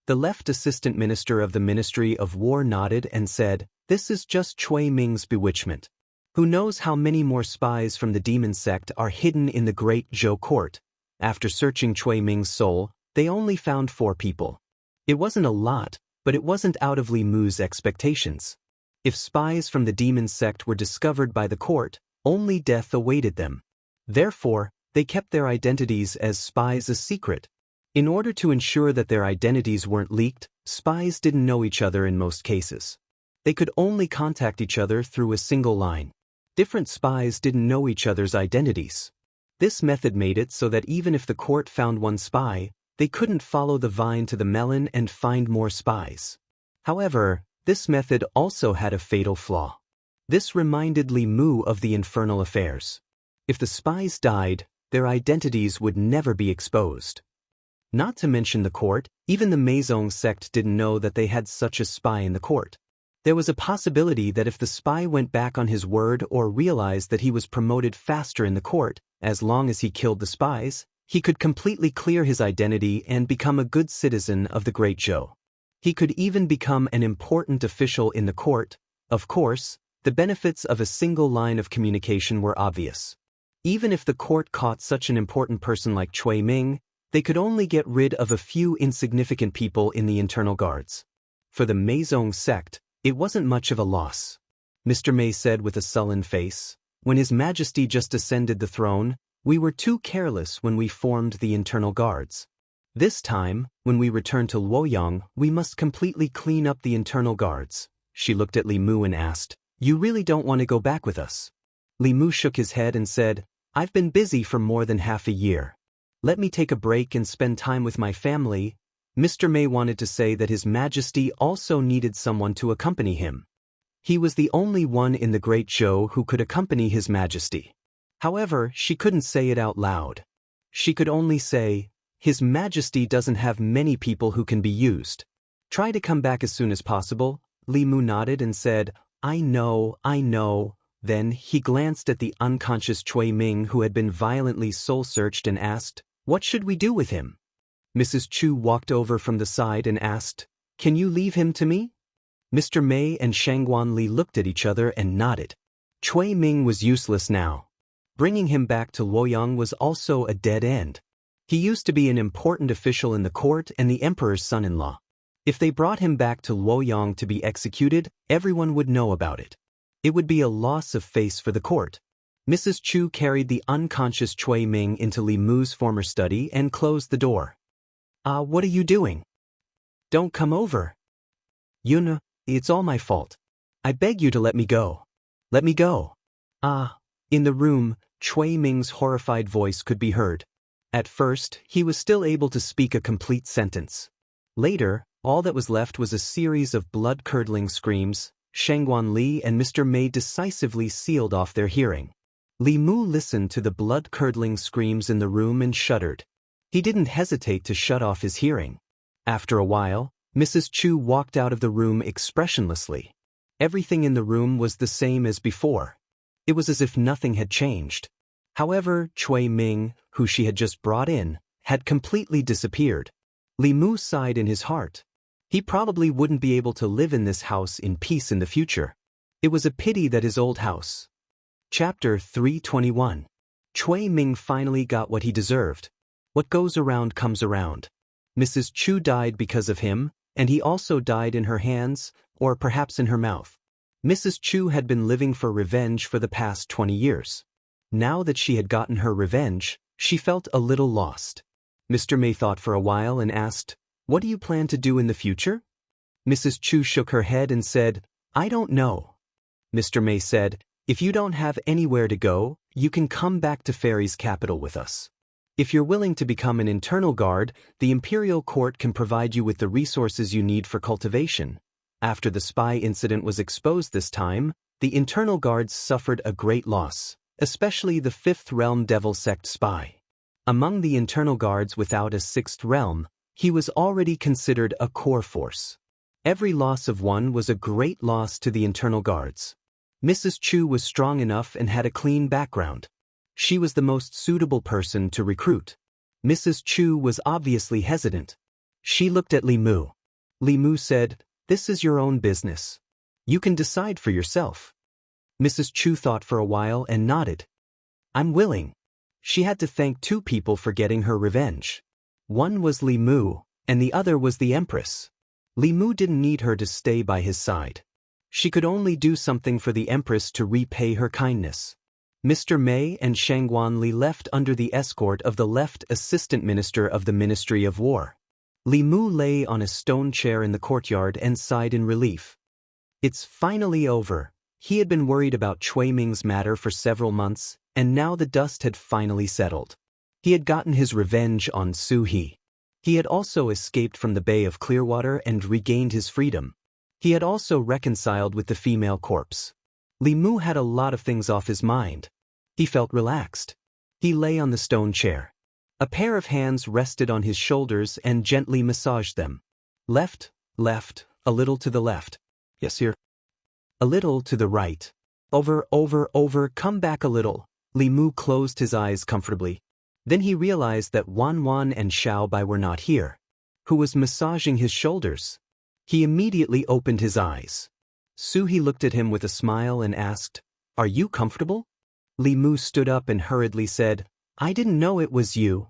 The left assistant minister of the Ministry of War nodded and said, "This is just Cui Ming's bewitchment. Who knows how many more spies from the demon sect are hidden in the Great Zhou court?" After searching Cui Ming's soul, they only found 4 people. It wasn't a lot, but it wasn't out of Li Mu's expectations. If spies from the demon sect were discovered by the court, only death awaited them. Therefore, they kept their identities as spies a secret. In order to ensure that their identities weren't leaked, spies didn't know each other in most cases. They could only contact each other through a single line. Different spies didn't know each other's identities. This method made it so that even if the court found one spy, they couldn't follow the vine to the melon and find more spies. However, this method also had a fatal flaw. This reminded Li Mu of the infernal affairs. If the spies died, their identities would never be exposed. Not to mention the court, even the Meizong sect didn't know that they had such a spy in the court. There was a possibility that if the spy went back on his word or realized that he was promoted faster in the court, as long as he killed the spies, he could completely clear his identity and become a good citizen of the Great Zhou. He could even become an important official in the court. Of course, the benefits of a single line of communication were obvious. Even if the court caught such an important person like Cui Ming, they could only get rid of a few insignificant people in the internal guards. For the Meizong sect, it wasn't much of a loss. Mr. Mei said with a sullen face, "When His Majesty just ascended the throne, we were too careless when we formed the internal guards. This time, when we return to Luoyang, we must completely clean up the internal guards." She looked at Li Mu and asked, "You really don't want to go back with us?" Li Mu shook his head and said, "I've been busy for more than half a year. Let me take a break and spend time with my family." Mr. Mei wanted to say that His Majesty also needed someone to accompany him. He was the only one in the Great Zhou who could accompany His Majesty. However, she couldn't say it out loud. She could only say, "His Majesty doesn't have many people who can be used. Try to come back as soon as possible." Li Mu nodded and said, I know. Then he glanced at the unconscious Cui Ming who had been violently soul-searched and asked, "What should we do with him?" Mrs. Chu walked over from the side and asked, "Can you leave him to me?" Mr. Mei and Shangguan Li looked at each other and nodded. Cui Ming was useless now. Bringing him back to Luoyang was also a dead end. He used to be an important official in the court and the emperor's son-in-law. If they brought him back to Luoyang to be executed, everyone would know about it. It would be a loss of face for the court. Mrs. Chu carried the unconscious Cui Ming into Li Mu's former study and closed the door. What are you doing? Don't come over." "Yuna, it's all my fault. I beg you to let me go. Let me go." In the room, Cui Ming's horrified voice could be heard. At first, he was still able to speak a complete sentence. Later, all that was left was a series of blood-curdling screams. Shangguan Li and Mr. Mei decisively sealed off their hearing. Li Mu listened to the blood-curdling screams in the room and shuddered. He didn't hesitate to shut off his hearing. After a while, Mrs. Chu walked out of the room expressionlessly. Everything in the room was the same as before. It was as if nothing had changed. However, Cui Ming, who she had just brought in, had completely disappeared. Li Mu sighed in his heart. He probably wouldn't be able to live in this house in peace in the future. It was a pity that his old house. Chapter 321. Cui Ming finally got what he deserved. What goes around comes around. Mrs. Chu died because of him, and he also died in her hands, or perhaps in her mouth. Mrs. Chu had been living for revenge for the past 20 years. Now that she had gotten her revenge, she felt a little lost. Mr. Mei thought for a while and asked, "What do you plan to do in the future?" Mrs. Chu shook her head and said, "I don't know." Mr. Mei said, "If you don't have anywhere to go, you can come back to Fairy's capital with us. If you're willing to become an internal guard, the Imperial Court can provide you with the resources you need for cultivation." After the spy incident was exposed this time, the internal guards suffered a great loss, especially the 5th Realm Devil Sect spy. Among the internal guards without a 6th realm, he was already considered a core force. Every loss of one was a great loss to the internal guards. Mrs. Chu was strong enough and had a clean background. She was the most suitable person to recruit. Mrs. Chu was obviously hesitant. She looked at Li Mu. Li Mu said, "This is your own business. You can decide for yourself." Mrs. Chu thought for a while and nodded. "I'm willing." She had to thank 2 people for getting her revenge. One was Li Mu, and the other was the Empress. Li Mu didn't need her to stay by his side. She could only do something for the Empress to repay her kindness. Mr. Mei and Shangguan Li left under the escort of the left assistant minister of the Ministry of War. Li Mu lay on a stone chair in the courtyard and sighed in relief. It's finally over. He had been worried about Cui Ming's matter for several months, and now the dust had finally settled. He had gotten his revenge on Su He. He had also escaped from the Bay of Clearwater and regained his freedom. He had also reconciled with the female corpse. Li Mu had a lot of things off his mind. He felt relaxed. He lay on the stone chair. A pair of hands rested on his shoulders and gently massaged them. Left, left, a little to the left. Yes, here. A little to the right. Over, come back a little. Li Mu closed his eyes comfortably. Then he realized that Wan Wan and Xiao Bai were not here. Who was massaging his shoulders? He immediately opened his eyes. Su He looked at him with a smile and asked, "Are you comfortable?" Li Mu stood up and hurriedly said, "I didn't know it was you."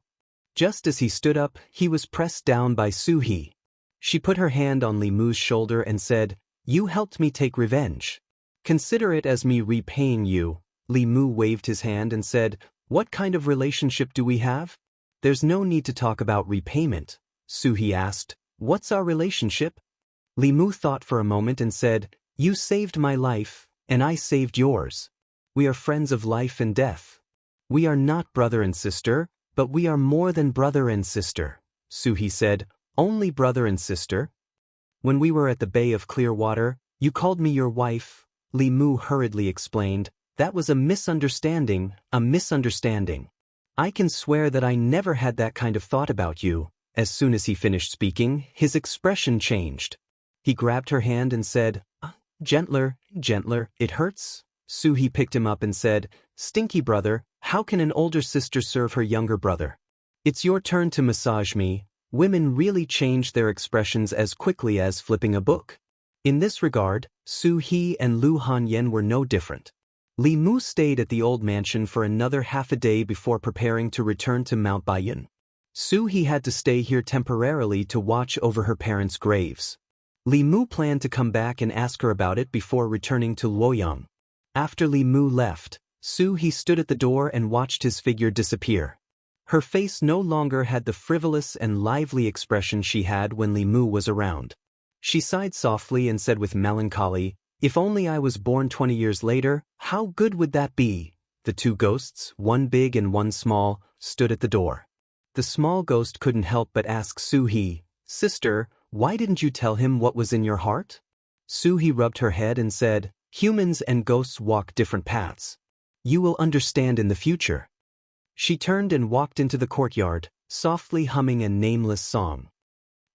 Just as he stood up, he was pressed down by Su He. She put her hand on Li Mu's shoulder and said, "You helped me take revenge. Consider it as me repaying you." Li Mu waved his hand and said, "What kind of relationship do we have?" "There's no need to talk about repayment," Su He asked. "What's our relationship?" Li Mu thought for a moment and said, "You saved my life, and I saved yours. We are friends of life and death. We are not brother and sister, but we are more than brother and sister." Su He said, "Only brother and sister?" "When we were at the Bay of Clearwater, you called me your wife," Li Mu hurriedly explained. "That was a misunderstanding, a misunderstanding. I can swear that I never had that kind of thought about you." As soon as he finished speaking, his expression changed. He grabbed her hand and said, "Gentler, gentler, it hurts." Su He picked him up and said, "Stinky brother, how can an older sister serve her younger brother? It's your turn to massage me." Women really change their expressions as quickly as flipping a book. In this regard, Su He and Lu Hanyan were no different. Li Mu stayed at the old mansion for another half a day before preparing to return to Mount Baiyun. Su He had to stay here temporarily to watch over her parents' graves. Li Mu planned to come back and ask her about it before returning to Luoyang. After Li Mu left, Su He stood at the door and watched his figure disappear. Her face no longer had the frivolous and lively expression she had when Li Mu was around. She sighed softly and said with melancholy, "If only I was born 20 years later, how good would that be?" The two ghosts, one big and one small, stood at the door. The small ghost couldn't help but ask Su He, "Sister, why didn't you tell him what was in your heart?" Su He rubbed her head and said, "Humans and ghosts walk different paths. You will understand in the future." She turned and walked into the courtyard, softly humming a nameless song.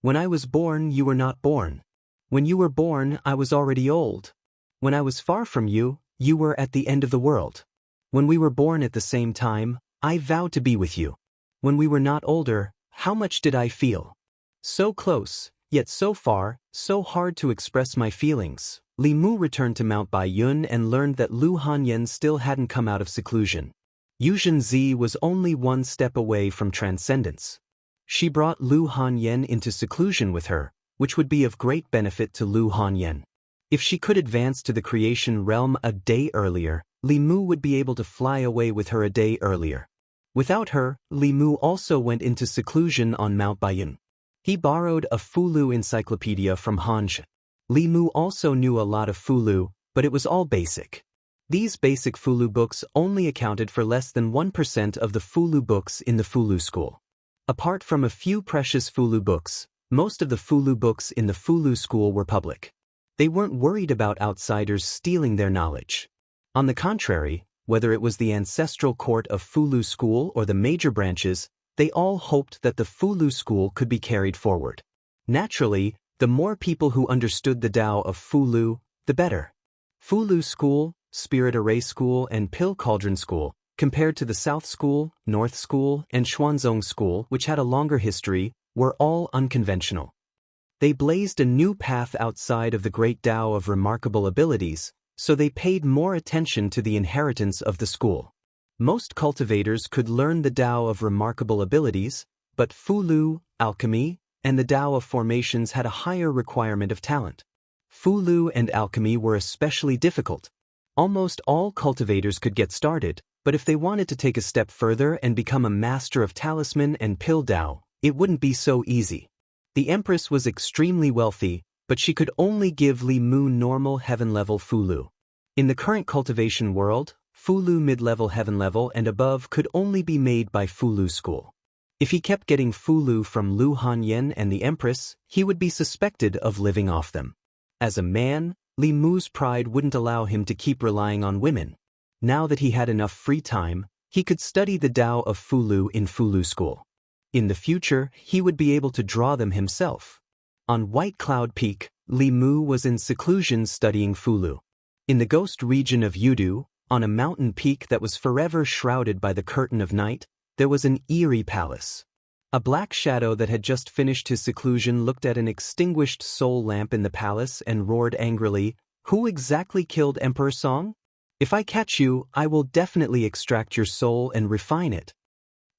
"When I was born, you were not born. When you were born, I was already old. When I was far from you, you were at the end of the world. When we were born at the same time, I vowed to be with you. When we were not older, how much did I feel? So close, yet so far, so hard to express my feelings." Li Mu returned to Mount Baiyun and learned that Lu Hanyan still hadn't come out of seclusion. Yuzhen Zi was only one step away from transcendence. She brought Lu Hanyan into seclusion with her, which would be of great benefit to Lu Hanyan. If she could advance to the creation realm a day earlier, Li Mu would be able to fly away with her a day earlier. Without her, Li Mu also went into seclusion on Mount Baiyun. He borrowed a Fulu encyclopedia from Hanshi. Li Mu also knew a lot of Fulu, but it was all basic. These basic Fulu books only accounted for less than 1% of the Fulu books in the Fulu school. Apart from a few precious Fulu books, most of the Fulu books in the Fulu school were public. They weren't worried about outsiders stealing their knowledge. On the contrary, whether it was the ancestral court of Fulu school or the major branches, they all hoped that the Fulu school could be carried forward. Naturally, the more people who understood the Tao of Fulu, the better. Fulu School, Spirit Array School and Pill Cauldron School, compared to the South School, North School, and Xuanzong School, which had a longer history, were all unconventional. They blazed a new path outside of the great Tao of remarkable abilities, so they paid more attention to the inheritance of the school. Most cultivators could learn the Tao of remarkable abilities, but Fulu, alchemy, and the Tao of formations had a higher requirement of talent. Fulu and alchemy were especially difficult. Almost all cultivators could get started, but if they wanted to take a step further and become a master of talisman and pill Dao, it wouldn't be so easy. The Empress was extremely wealthy, but she could only give Li Mu normal heaven-level Fulu. In the current cultivation world, Fulu mid-level heaven level and above could only be made by Fulu school. If he kept getting Fulu from Lu Hanyan and the Empress, he would be suspected of living off them. As a man, Li Mu's pride wouldn't allow him to keep relying on women. Now that he had enough free time, he could study the Tao of Fulu in Fulu school. In the future, he would be able to draw them himself. On White Cloud Peak, Li Mu was in seclusion studying Fulu. In the ghost region of Yudu, on a mountain peak that was forever shrouded by the curtain of night, there was an eerie palace. A black shadow that had just finished his seclusion looked at an extinguished soul lamp in the palace and roared angrily, "Who exactly killed Emperor Song? If I catch you, I will definitely extract your soul and refine it."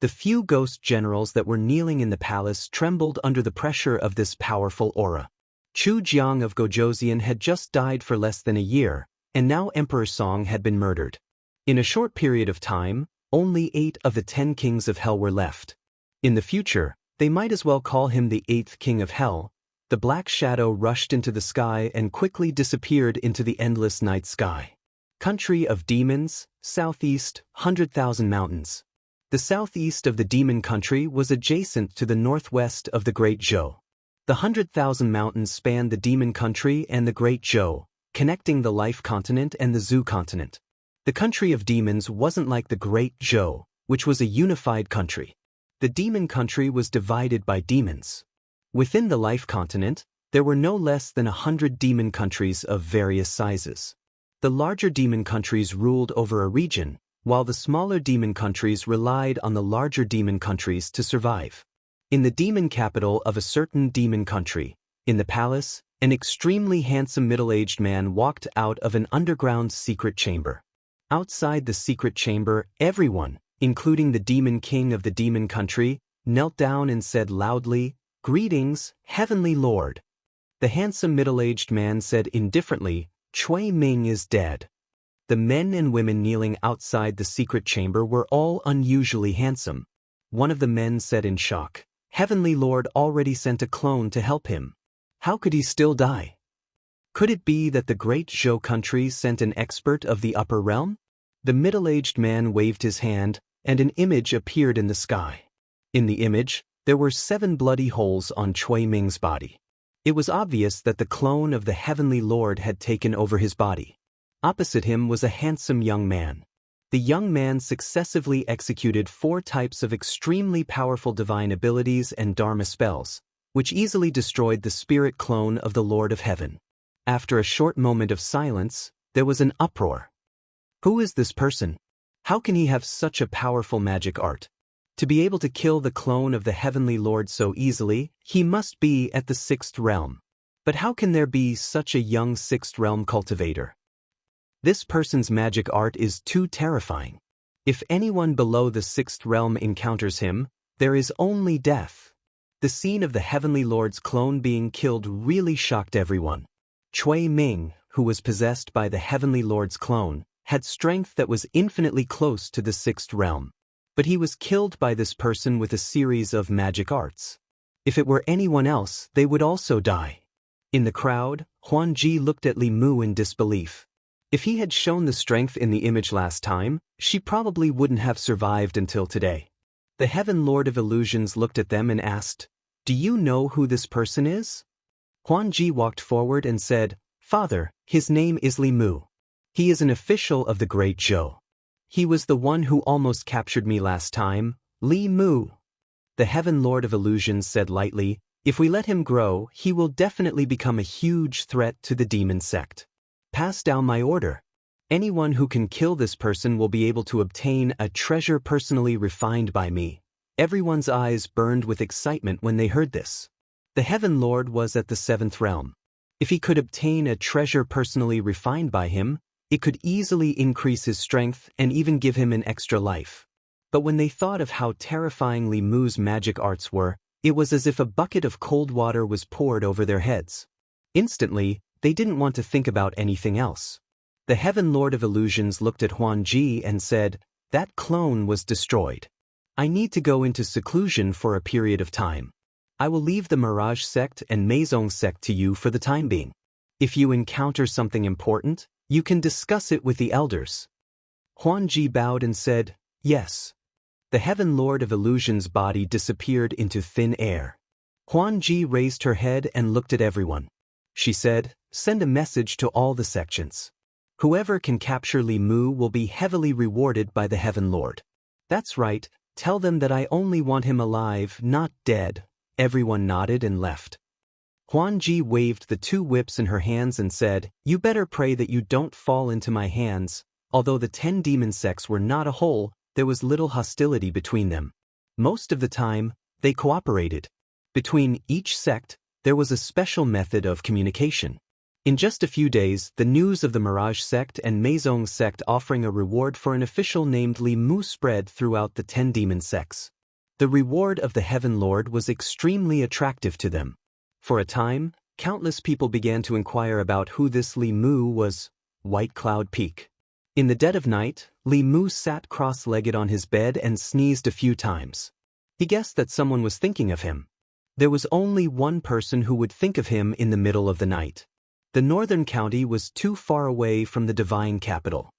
The few ghost generals that were kneeling in the palace trembled under the pressure of this powerful aura. Chu Jiang of Gojoseon had just died for less than a year, and now Emperor Song had been murdered. In a short period of time, only 8 of the 10 kings of hell were left. In the future, they might as well call him the 8th king of hell. The black shadow rushed into the sky and quickly disappeared into the endless night sky. Country of demons, southeast, 100,000 mountains. The southeast of the demon country was adjacent to the northwest of the Great Zhou. The 100,000 mountains spanned the demon country and the Great Zhou, connecting the life continent and the Zhu continent. The country of demons wasn't like the Great Zhou, which was a unified country. The demon country was divided by demons. Within the life continent, there were no less than 100 demon countries of various sizes. The larger demon countries ruled over a region, while the smaller demon countries relied on the larger demon countries to survive. In the demon capital of a certain demon country, in the palace, an extremely handsome middle-aged man walked out of an underground secret chamber. Outside the secret chamber, everyone, including the demon king of the demon country, knelt down and said loudly, "Greetings, heavenly lord." The handsome middle-aged man said indifferently, "Cui Ming is dead." The men and women kneeling outside the secret chamber were all unusually handsome. One of the men said in shock, "Heavenly Lord already sent a clone to help him. How could he still die? Could it be that the Great Zhou country sent an expert of the upper realm?" The middle-aged man waved his hand, and an image appeared in the sky. In the image, there were 7 bloody holes on Cui Ming's body. It was obvious that the clone of the Heavenly Lord had taken over his body. Opposite him was a handsome young man. The young man successively executed 4 types of extremely powerful divine abilities and Dharma spells, which easily destroyed the spirit clone of the Lord of Heaven. After a short moment of silence, there was an uproar. Who is this person? How can he have such a powerful magic art? To be able to kill the clone of the Heavenly Lord so easily, he must be at the 6th realm. But how can there be such a young 6th realm cultivator? This person's magic art is too terrifying. If anyone below the 6th realm encounters him, there is only death. The scene of the Heavenly Lord's clone being killed really shocked everyone. Cui Ming, who was possessed by the Heavenly Lord's clone, had strength that was infinitely close to the 6th realm. But he was killed by this person with a series of magic arts. If it were anyone else, they would also die. In the crowd, Huanji looked at Li Mu in disbelief. If he had shown the strength in the image last time, she probably wouldn't have survived until today. The Heaven Lord of Illusions looked at them and asked, "Do you know who this person is?" Huanji walked forward and said, "Father, his name is Li Mu. He is an official of the Great Zhou. He was the one who almost captured me last time, Li Mu." The Heaven Lord of Illusions said lightly, "If we let him grow, he will definitely become a huge threat to the demon sect. Pass down my order. Anyone who can kill this person will be able to obtain a treasure personally refined by me." Everyone's eyes burned with excitement when they heard this. The Heaven Lord was at the 7th realm. If he could obtain a treasure personally refined by him, it could easily increase his strength and even give him an extra life. But when they thought of how terrifying Li Mu's magic arts were, it was as if a bucket of cold water was poured over their heads. Instantly, they didn't want to think about anything else. The Heaven Lord of Illusions looked at Huanji and said, "That clone was destroyed. I need to go into seclusion for a period of time. I will leave the Mirage sect and Meizong sect to you for the time being. If you encounter something important, you can discuss it with the elders." Huanji bowed and said, "Yes." The Heaven Lord of Illusions' body disappeared into thin air. Huanji raised her head and looked at everyone. She said, "Send a message to all the sections. Whoever can capture Li Mu will be heavily rewarded by the Heaven Lord." "That's right, tell them that I only want him alive, not dead." Everyone nodded and left. Huanji waved the 2 whips in her hands and said, "You better pray that you don't fall into my hands." Although the 10 demon sects were not a whole, there was little hostility between them. Most of the time, they cooperated. Between each sect, there was a special method of communication. In just a few days, the news of the Mirage sect and Meizong sect offering a reward for an official named Li Mu spread throughout the 10 demon sects. The reward of the Heaven Lord was extremely attractive to them. For a time, countless people began to inquire about who this Li Mu was. White Cloud Peak. In the dead of night, Li Mu sat cross-legged on his bed and sneezed a few times. He guessed that someone was thinking of him. There was only one person who would think of him in the middle of the night. The northern county was too far away from the divine capital.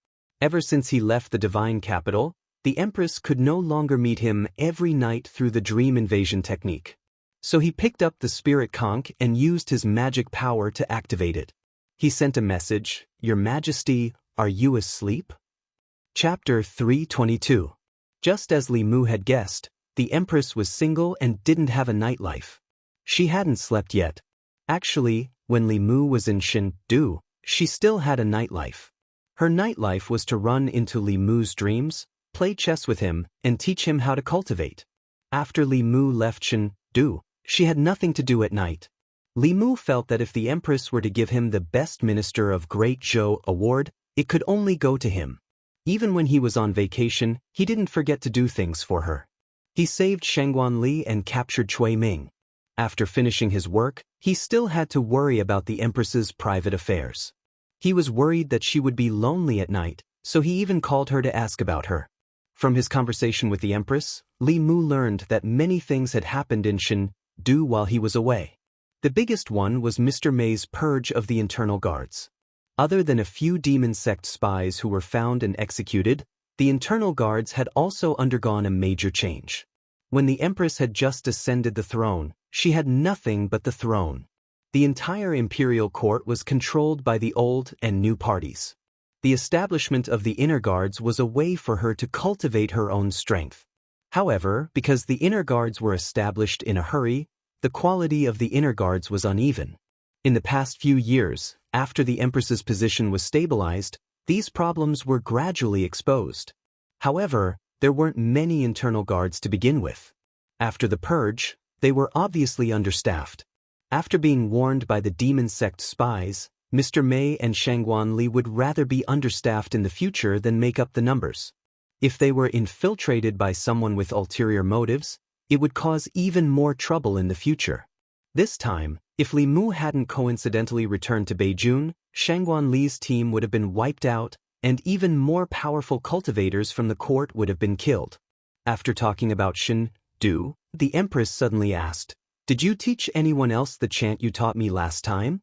Ever since he left the divine capital, the Empress could no longer meet him every night through the dream invasion technique. So he picked up the spirit conch and used his magic power to activate it. He sent a message, "Your Majesty, are you asleep?" Chapter 322. Just as Li Mu had guessed, the Empress was single and didn't have a nightlife. She hadn't slept yet. Actually, when Li Mu was in Shindu, she still had a nightlife. Her nightlife was to run into Li Mu's dreams, play chess with him, and teach him how to cultivate. After Li Mu left Shindu, she had nothing to do at night. Li Mu felt that if the Empress were to give him the Best Minister of Great Zhou award, it could only go to him. Even when he was on vacation, he didn't forget to do things for her. He saved Shangguan Li and captured Cui Ming. After finishing his work, he still had to worry about the Empress's private affairs. He was worried that she would be lonely at night, so he even called her to ask about her. From his conversation with the Empress, Li Mu learned that many things had happened in Shindu while he was away. The biggest one was Mr. May's purge of the internal guards. Other than a few demon sect spies who were found and executed, the internal guards had also undergone a major change. When the Empress had just ascended the throne, she had nothing but the throne. The entire imperial court was controlled by the old and new parties. The establishment of the inner guards was a way for her to cultivate her own strength. However, because the inner guards were established in a hurry, the quality of the inner guards was uneven. In the past few years, after the Empress's position was stabilized, these problems were gradually exposed. However, there weren't many internal guards to begin with. After the purge, they were obviously understaffed. After being warned by the demon sect spies, Mr. May and Shangguan Li would rather be understaffed in the future than make up the numbers. If they were infiltrated by someone with ulterior motives, it would cause even more trouble in the future. This time, if Li Mu hadn't coincidentally returned to Beijing, Shangguan Li's team would have been wiped out, and even more powerful cultivators from the court would have been killed. After talking about Shindu, the Empress suddenly asked, "Did you teach anyone else the chant you taught me last time?"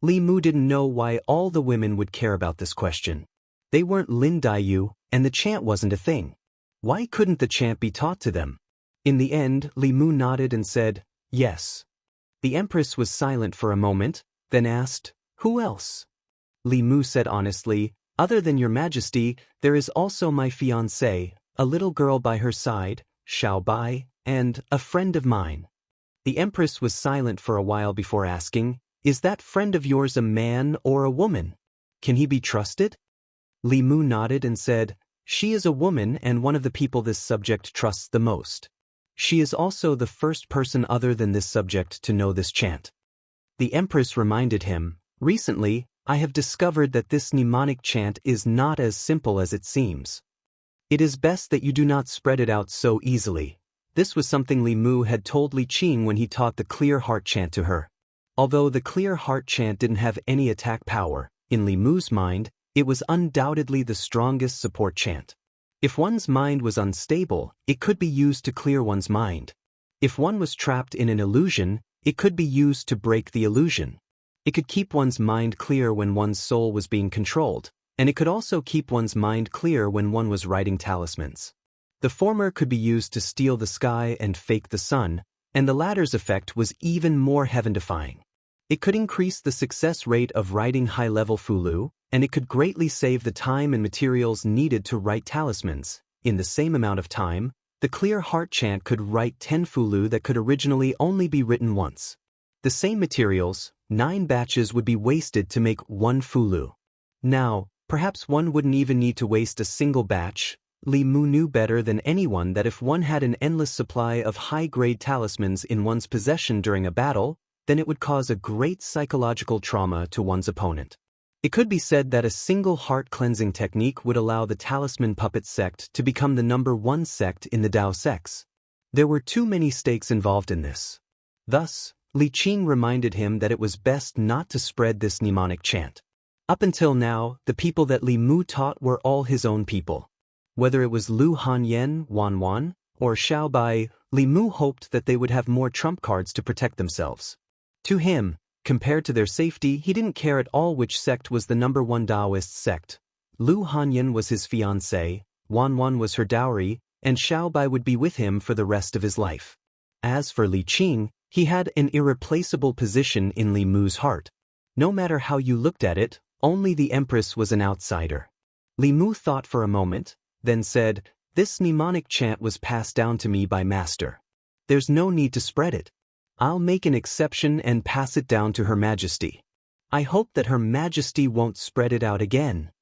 Li Mu didn't know why all the women would care about this question. They weren't Lin Daiyu, and the chant wasn't a thing. Why couldn't the chant be taught to them? In the end, Li Mu nodded and said, "Yes." The Empress was silent for a moment, then asked, "Who else?" Li Mu said honestly, "Other than your Majesty, there is also my fiancée, a little girl by her side, Xiao Bai, and a friend of mine." The Empress was silent for a while before asking, "Is that friend of yours a man or a woman? Can he be trusted?" Li Mu nodded and said, "She is a woman and one of the people this subject trusts the most. She is also the first person other than this subject to know this chant." The Empress reminded him, "Recently, I have discovered that this mnemonic chant is not as simple as it seems. It is best that you do not spread it out so easily." This was something Li Mu had told Li Qing when he taught the Clear Heart chant to her. Although the Clear Heart chant didn't have any attack power, In Li Mu's mind, it was undoubtedly the strongest support chant. If one's mind was unstable, it could be used to clear one's mind. If one was trapped in an illusion, it could be used to break the illusion. It could keep one's mind clear when one's soul was being controlled, and it could also keep one's mind clear when one was writing talismans. The former could be used to steal the sky and fake the sun, and the latter's effect was even more heaven-defying. It could increase the success rate of writing high-level fulu, and it could greatly save the time and materials needed to write talismans. In the same amount of time, the clear heart chant could write 10 fulu that could originally only be written once. The same materials, 9 batches would be wasted to make 1 fulu. Now, perhaps one wouldn't even need to waste a single batch. Li Mu knew better than anyone that if one had an endless supply of high-grade talismans in one's possession during a battle, then it would cause a great psychological trauma to one's opponent. It could be said that a single heart-cleansing technique would allow the Talisman Puppet sect to become the #1 sect in the Dao sects. There were too many stakes involved in this. Thus, Li Qing reminded him that it was best not to spread this mnemonic chant. Up until now, the people that Li Mu taught were all his own people. Whether it was Lu Hanyan, Wan Wan, or Xiao Bai, Li Mu hoped that they would have more trump cards to protect themselves. To him, compared to their safety, he didn't care at all which sect was the #1 Taoist sect. Lu Hanyan was his fiancée, Wan Wan was her dowry, and Xiao Bai would be with him for the rest of his life. As for Li Qing, he had an irreplaceable position in Li Mu's heart. No matter how you looked at it, only the Empress was an outsider. Li Mu thought for a moment, then said, "This mnemonic chant was passed down to me by Master. There's no need to spread it. I'll make an exception and pass it down to Her Majesty. I hope that Her Majesty won't spread it out again."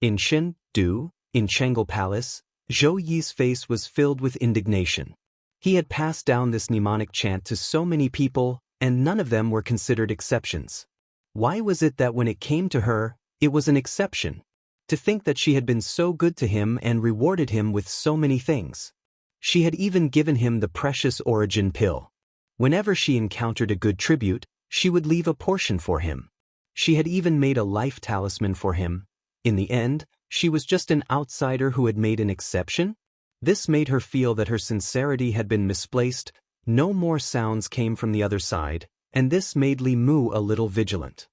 In Chengdu, in Chengdu Palace, Zhou Yi's face was filled with indignation. He had passed down this mnemonic chant to so many people, and none of them were considered exceptions. Why was it that when it came to her, it was an exception? To think that she had been so good to him and rewarded him with so many things. She had even given him the precious origin pill. Whenever she encountered a good tribute, she would leave a portion for him. She had even made a life talisman for him. In the end, she was just an outsider who had made an exception? This made her feel that her sincerity had been misplaced. No more sounds came from the other side, and this made Li Mu a little vigilant.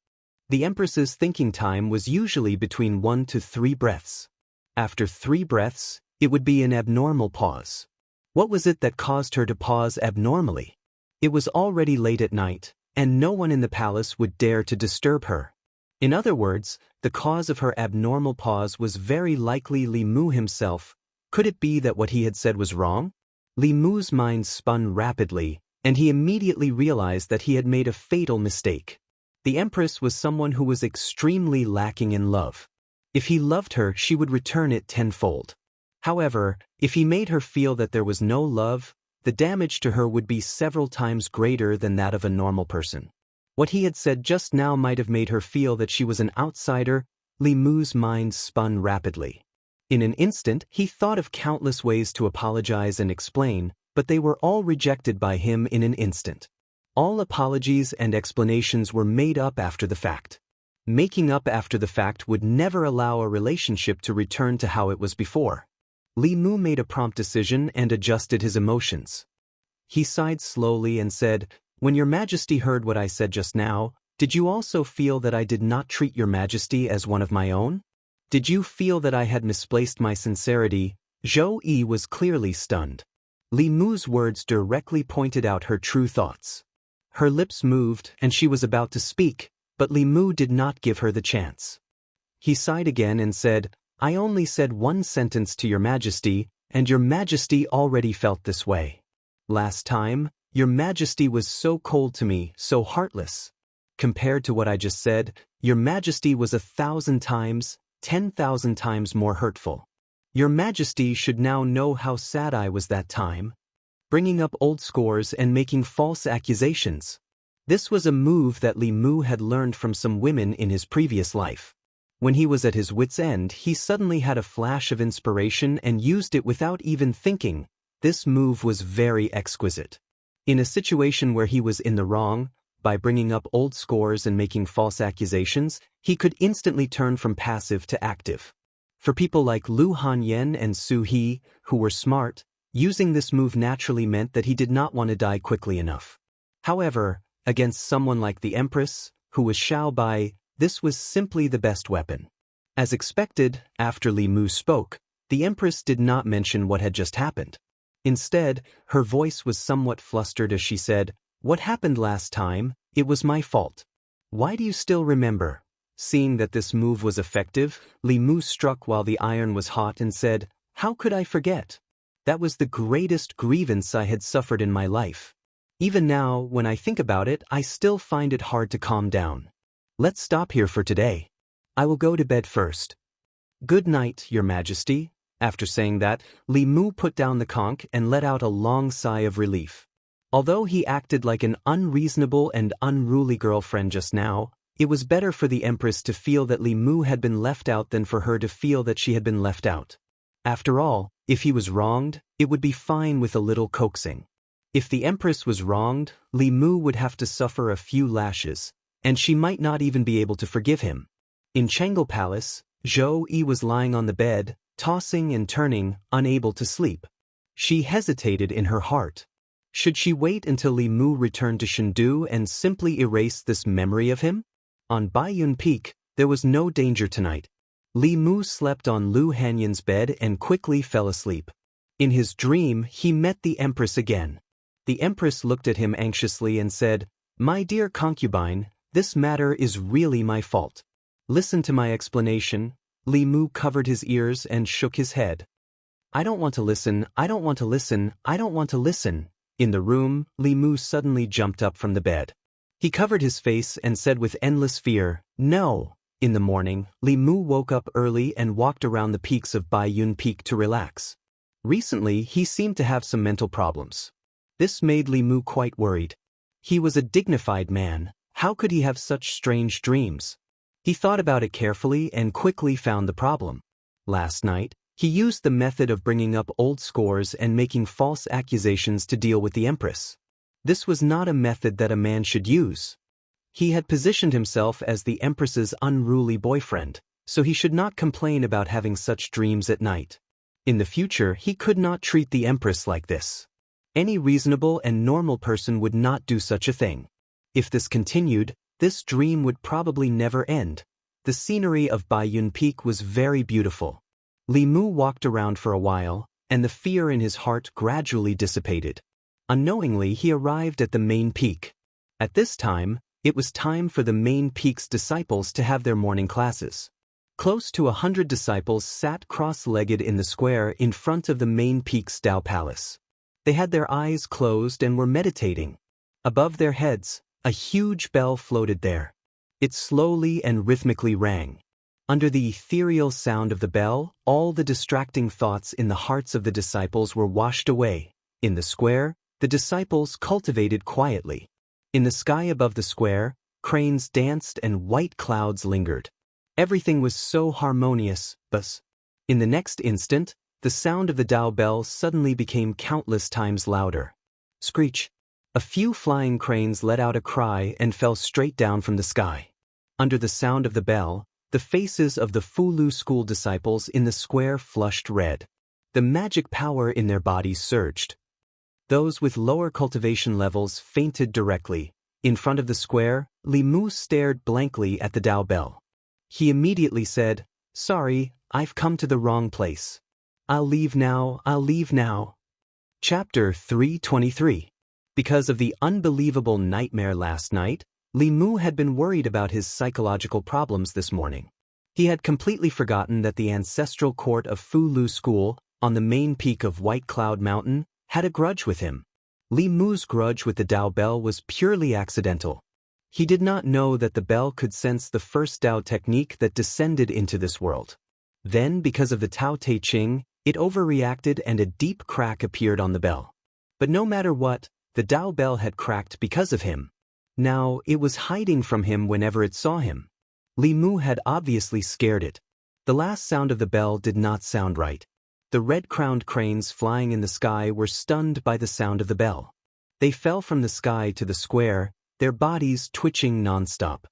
The Empress's thinking time was usually between 1 to 3 breaths. After 3 breaths, it would be an abnormal pause. What was it that caused her to pause abnormally? It was already late at night, and no one in the palace would dare to disturb her. In other words, the cause of her abnormal pause was very likely Li Mu himself. Could it be that what he had said was wrong? Li Mu's mind spun rapidly, and he immediately realized that he had made a fatal mistake. The Empress was someone who was extremely lacking in love. If he loved her, she would return it tenfold. However, if he made her feel that there was no love, the damage to her would be several times greater than that of a normal person. What he had said just now might have made her feel that she was an outsider. Li Mu's mind spun rapidly. In an instant, he thought of countless ways to apologize and explain, but they were all rejected by him in an instant. All apologies and explanations were made up after the fact. Making up after the fact would never allow a relationship to return to how it was before. Li Mu made a prompt decision and adjusted his emotions. He sighed slowly and said, "When Your Majesty heard what I said just now, did you also feel that I did not treat Your Majesty as one of my own? Did you feel that I had misplaced my sincerity?" Zhou Yi was clearly stunned. Li Mu's words directly pointed out her true thoughts. Her lips moved and she was about to speak, but Li Mu did not give her the chance. He sighed again and said, "I only said 1 sentence to Your Majesty, and Your Majesty already felt this way. Last time, Your Majesty was so cold to me, so heartless. Compared to what I just said, Your Majesty was 1,000 times, 10,000 times more hurtful. Your Majesty should now know how sad I was that time. Bringing up old scores and making false accusations." This was a move that Li Mu had learned from some women in his previous life. When he was at his wit's end, he suddenly had a flash of inspiration and used it without even thinking. This move was very exquisite. In a situation where he was in the wrong, by bringing up old scores and making false accusations, he could instantly turn from passive to active. For people like Lu Hanyan and Su He, who were smart, using this move naturally meant that he did not want to die quickly enough. However, against someone like the Empress, who was Xiao Bai, this was simply the best weapon. As expected, after Li Mu spoke, the Empress did not mention what had just happened. Instead, her voice was somewhat flustered as she said, "What happened last time? It was my fault. Why do you still remember?" Seeing that this move was effective, Li Mu struck while the iron was hot and said, "How could I forget? That was the greatest grievance I had suffered in my life. Even now, when I think about it, I still find it hard to calm down. Let's stop here for today. I will go to bed first." "Good night, Your Majesty." After saying that, Li Mu put down the conch and let out a long sigh of relief. Although he acted like an unreasonable and unruly girlfriend just now, it was better for the Empress to feel that Li Mu had been left out than for her to feel that she had been left out. After all, if he was wronged, it would be fine with a little coaxing. If the Empress was wronged, Li Mu would have to suffer a few lashes, and she might not even be able to forgive him. In Changel Palace, Zhou Yi was lying on the bed, tossing and turning, unable to sleep. She hesitated in her heart. Should she wait until Li Mu returned to Chengdu and simply erase this memory of him? On Baiyun Peak, there was no danger tonight. Li Mu slept on Lu Hanyan's bed and quickly fell asleep. In his dream, he met the Empress again. The Empress looked at him anxiously and said, "My dear concubine, this matter is really my fault. Listen to my explanation." Li Mu covered his ears and shook his head. "I don't want to listen, I don't want to listen, I don't want to listen." In the room, Li Mu suddenly jumped up from the bed. He covered his face and said with endless fear, "No." In the morning, Li Mu woke up early and walked around the peaks of Baiyun Peak to relax. Recently, he seemed to have some mental problems. This made Li Mu quite worried. He was a dignified man. How could he have such strange dreams? He thought about it carefully and quickly found the problem. Last night, he used the method of bringing up old scores and making false accusations to deal with the Empress. This was not a method that a man should use. He had positioned himself as the Empress's unruly boyfriend, so he should not complain about having such dreams at night. In the future, he could not treat the Empress like this. Any reasonable and normal person would not do such a thing. If this continued, this dream would probably never end. The scenery of Baiyun Peak was very beautiful. Li Mu walked around for a while, and the fear in his heart gradually dissipated. Unknowingly, he arrived at the main peak. At this time, it was time for the main peak's disciples to have their morning classes. Close to 100 disciples sat cross-legged in the square in front of the main peak's Dao Palace. They had their eyes closed and were meditating. Above their heads, a huge bell floated there. It slowly and rhythmically rang. Under the ethereal sound of the bell, all the distracting thoughts in the hearts of the disciples were washed away. In the square, the disciples cultivated quietly. In the sky above the square, cranes danced and white clouds lingered. Everything was so harmonious, but in the next instant, the sound of the Dao bell suddenly became countless times louder. Screech! A few flying cranes let out a cry and fell straight down from the sky. Under the sound of the bell, the faces of the Fulu school disciples in the square flushed red. The magic power in their bodies surged. Those with lower cultivation levels fainted directly. In front of the square, Li Mu stared blankly at the Dao bell. He immediately said, "Sorry, I've come to the wrong place. I'll leave now, I'll leave now." Chapter 323. Because of the unbelievable nightmare last night, Li Mu had been worried about his psychological problems this morning. He had completely forgotten that the ancestral court of Fulu School, on the main peak of White Cloud Mountain, had a grudge with him. Li Mu's grudge with the Dao bell was purely accidental. He did not know that the bell could sense the first Dao technique that descended into this world. Then, because of the Tao Te Ching, it overreacted and a deep crack appeared on the bell. But no matter what, the Dao bell had cracked because of him. Now, it was hiding from him whenever it saw him. Li Mu had obviously scared it. The last sound of the bell did not sound right. The red-crowned cranes flying in the sky were stunned by the sound of the bell. They fell from the sky to the square, their bodies twitching nonstop.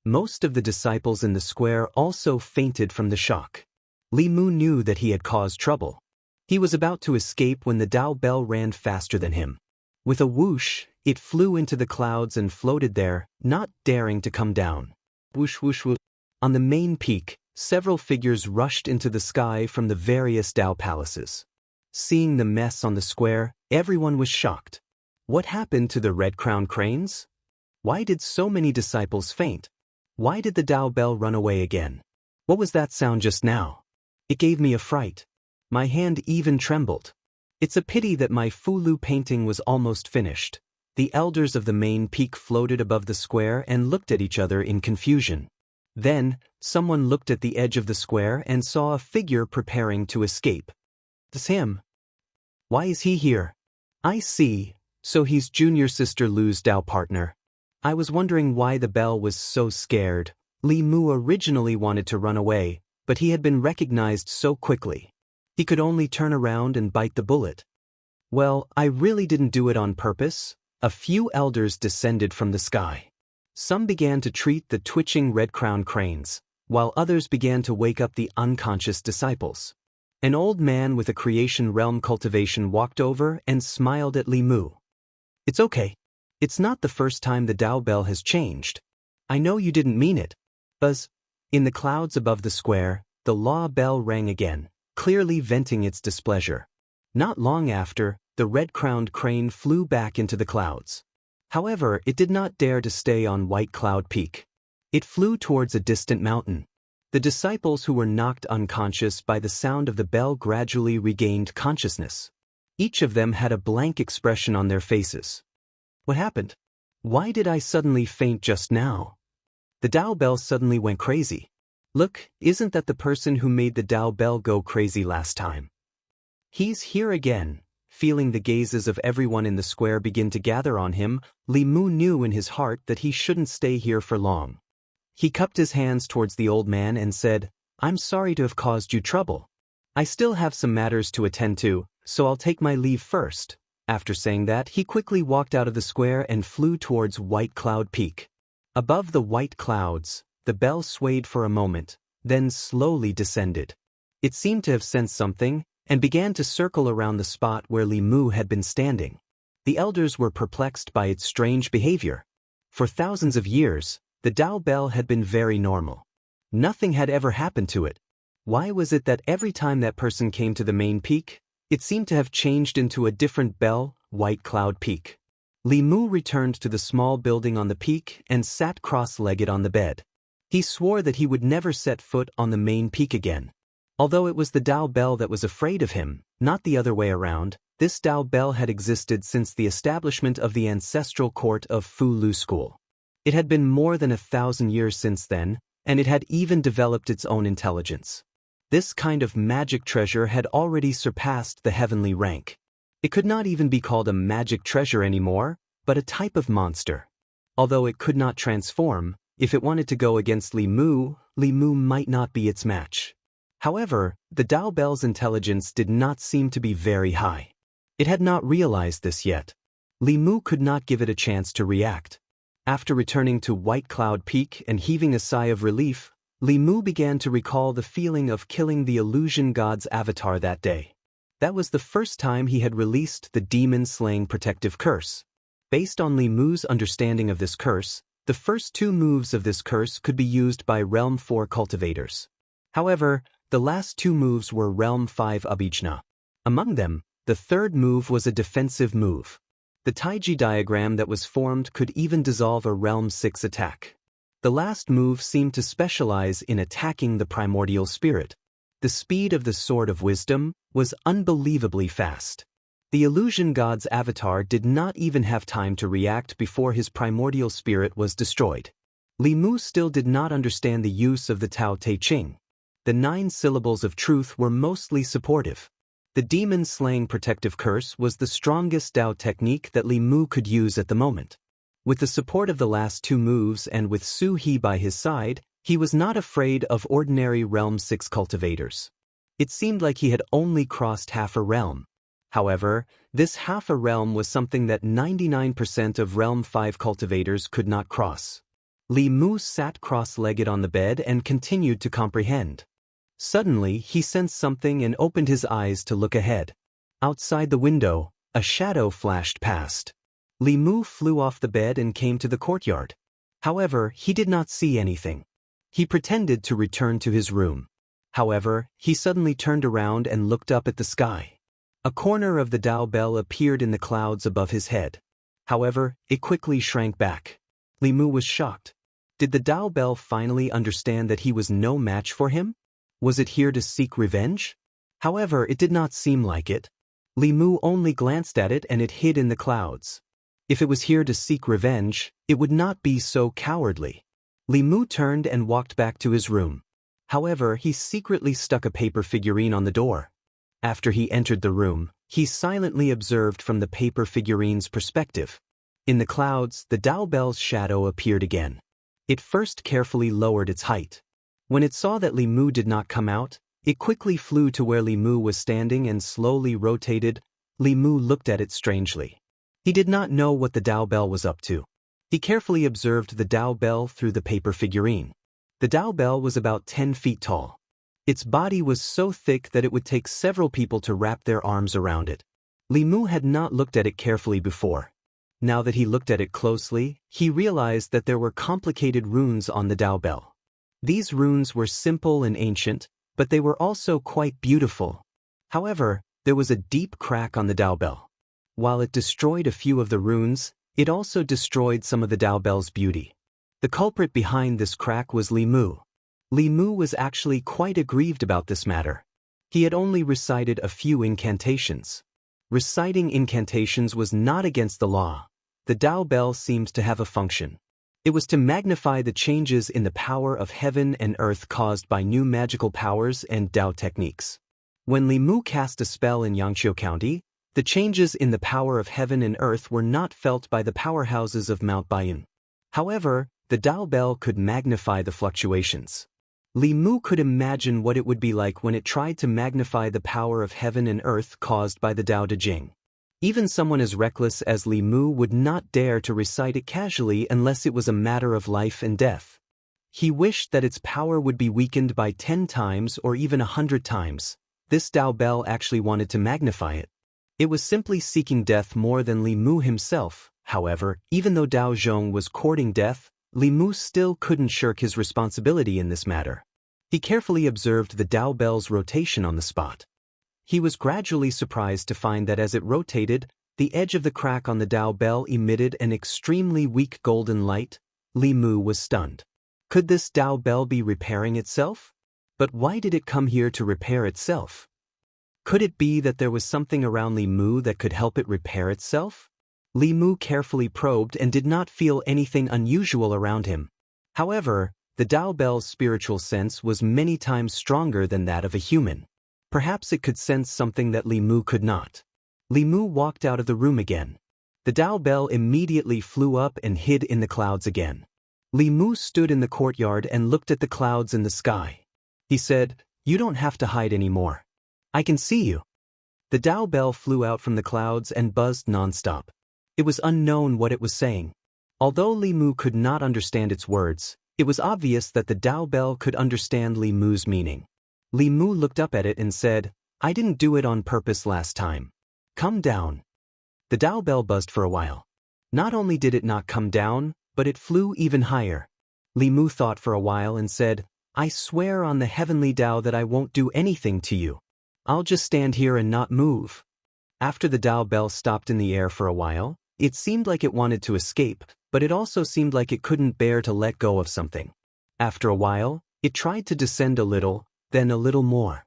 Most of the disciples in the square also fainted from the shock. Li Mu knew that he had caused trouble. He was about to escape when the Dao Bell ran faster than him. With a whoosh, it flew into the clouds and floated there, not daring to come down. Whoosh whoosh whoosh. On the main peak, several figures rushed into the sky from the various Dao palaces. Seeing the mess on the square, everyone was shocked. What happened to the red-crowned cranes? Why did so many disciples faint? Why did the Dao Bell run away again? What was that sound just now? It gave me a fright. My hand even trembled. It's a pity that my Fulu painting was almost finished. The elders of the main peak floated above the square and looked at each other in confusion. Then, someone looked at the edge of the square and saw a figure preparing to escape. It's him. Why is he here? I see, so he's junior sister Lu's Dao partner. I was wondering why the bell was so scared. Li Mu originally wanted to run away, but he had been recognized so quickly. He could only turn around and bite the bullet. Well, I really didn't do it on purpose. A few elders descended from the sky. Some began to treat the twitching red-crowned cranes, while others began to wake up the unconscious disciples. An old man with a creation realm cultivation walked over and smiled at Li Mu. It's okay. It's not the first time the Dao Bell has changed. I know you didn't mean it. Buzz. In the clouds above the square, the law bell rang again, clearly venting its displeasure. Not long after, the red-crowned crane flew back into the clouds. However, it did not dare to stay on White Cloud Peak. It flew towards a distant mountain. The disciples who were knocked unconscious by the sound of the bell gradually regained consciousness. Each of them had a blank expression on their faces. What happened? Why did I suddenly faint just now? The Dao Bell suddenly went crazy. Look, isn't that the person who made the Dao Bell go crazy last time? He's here again. Feeling the gazes of everyone in the square begin to gather on him, Li Mu knew in his heart that he shouldn't stay here for long. He cupped his hands towards the old man and said, I'm sorry to have caused you trouble. I still have some matters to attend to, so I'll take my leave first. After saying that, he quickly walked out of the square and flew towards White Cloud Peak. Above the white clouds, the bell swayed for a moment, then slowly descended. It seemed to have sensed something, and began to circle around the spot where Li Mu had been standing. The elders were perplexed by its strange behavior. For thousands of years, the Dao Bell had been very normal. Nothing had ever happened to it. Why was it that every time that person came to the main peak, it seemed to have changed into a different bell, White Cloud Peak? Li Mu returned to the small building on the peak and sat cross-legged on the bed. He swore that he would never set foot on the main peak again. Although it was the Dao Bell that was afraid of him, not the other way around, this Dao Bell had existed since the establishment of the ancestral court of Fu Lu School. It had been more than 1,000 years since then, and it had even developed its own intelligence. This kind of magic treasure had already surpassed the heavenly rank. It could not even be called a magic treasure anymore, but a type of monster. Although it could not transform, if it wanted to go against Li Mu might not be its match. However, the Dao Bell's intelligence did not seem to be very high. It had not realized this yet. Li Mu could not give it a chance to react. After returning to White Cloud Peak and heaving a sigh of relief, Li Mu began to recall the feeling of killing the illusion god's avatar that day. That was the first time he had released the demon-slaying protective curse. Based on Li Mu's understanding of this curse, the first 2 moves of this curse could be used by Realm 4 cultivators. However, the last 2 moves were Realm 5 Abhijna. Among them, the third move was a defensive move. The Taiji diagram that was formed could even dissolve a Realm 6 attack. The last move seemed to specialize in attacking the primordial spirit. The speed of the Sword of Wisdom was unbelievably fast. The illusion god's avatar did not even have time to react before his primordial spirit was destroyed. Li Mu still did not understand the use of the Tao Te Ching. The 9 syllables of truth were mostly supportive. The demon-slaying protective curse was the strongest Dao technique that Li Mu could use at the moment. With the support of the last 2 moves and with Su He by his side, he was not afraid of ordinary Realm 6 cultivators. It seemed like he had only crossed half a realm. However, this half a realm was something that 99% of Realm 5 cultivators could not cross. Li Mu sat cross-legged on the bed and continued to comprehend. Suddenly, he sensed something and opened his eyes to look ahead. Outside the window, a shadow flashed past. Li Mu flew off the bed and came to the courtyard. However, he did not see anything. He pretended to return to his room. However, he suddenly turned around and looked up at the sky. A corner of the Dao bell appeared in the clouds above his head. However, it quickly shrank back. Li Mu was shocked. Did the Dao bell finally understand that he was no match for him? Was it here to seek revenge? However, it did not seem like it. Li Mu only glanced at it and it hid in the clouds. If it was here to seek revenge, it would not be so cowardly. Li Mu turned and walked back to his room. However, he secretly stuck a paper figurine on the door. After he entered the room, he silently observed from the paper figurine's perspective. In the clouds, the Dao bell's shadow appeared again. It first carefully lowered its height. When it saw that Li Mu did not come out, it quickly flew to where Li Mu was standing and slowly rotated. Li Mu looked at it strangely. He did not know what the Dao bell was up to. He carefully observed the Dao bell through the paper figurine. The Dao bell was about 10 feet tall. Its body was so thick that it would take several people to wrap their arms around it. Li Mu had not looked at it carefully before. Now that he looked at it closely, he realized that there were complicated runes on the Dao bell. These runes were simple and ancient, but they were also quite beautiful. However, there was a deep crack on the Dao bell. While it destroyed a few of the runes, it also destroyed some of the Dao bell's beauty. The culprit behind this crack was Li Mu. Li Mu was actually quite aggrieved about this matter. He had only recited a few incantations. Reciting incantations was not against the law. The Dao bell seemed to have a function. It was to magnify the changes in the power of heaven and earth caused by new magical powers and Dao techniques. When Li Mu cast a spell in Xianxia County, the changes in the power of heaven and earth were not felt by the powerhouses of Mount Baiyun. However, the Dao bell could magnify the fluctuations. Li Mu could imagine what it would be like when it tried to magnify the power of heaven and earth caused by the Dao De Jing. Even someone as reckless as Li Mu would not dare to recite it casually unless it was a matter of life and death. He wished that its power would be weakened by 10 times or even 100 times. This Dao bell actually wanted to magnify it. It was simply seeking death more than Li Mu himself. However, even though Dao Zhong was courting death, Li Mu still couldn't shirk his responsibility in this matter. He carefully observed the Dao bell's rotation on the spot. He was gradually surprised to find that as it rotated, the edge of the crack on the Dao bell emitted an extremely weak golden light. Li Mu was stunned. Could this Dao bell be repairing itself? But why did it come here to repair itself? Could it be that there was something around Li Mu that could help it repair itself? Li Mu carefully probed and did not feel anything unusual around him. However, the Dao bell's spiritual sense was many times stronger than that of a human. Perhaps it could sense something that Li Mu could not. Li Mu walked out of the room again. The Dao bell immediately flew up and hid in the clouds again. Li Mu stood in the courtyard and looked at the clouds in the sky. He said, "You don't have to hide anymore. I can see you." The Dao bell flew out from the clouds and buzzed non-stop. It was unknown what it was saying. Although Li Mu could not understand its words, it was obvious that the Dao bell could understand Li Mu's meaning. Li Mu looked up at it and said, "I didn't do it on purpose last time. Come down." The Dao bell buzzed for a while. Not only did it not come down, but it flew even higher. Li Mu thought for a while and said, "I swear on the heavenly Dao that I won't do anything to you. I'll just stand here and not move." After the Dao bell stopped in the air for a while, it seemed like it wanted to escape, but it also seemed like it couldn't bear to let go of something. After a while, it tried to descend a little, then a little more.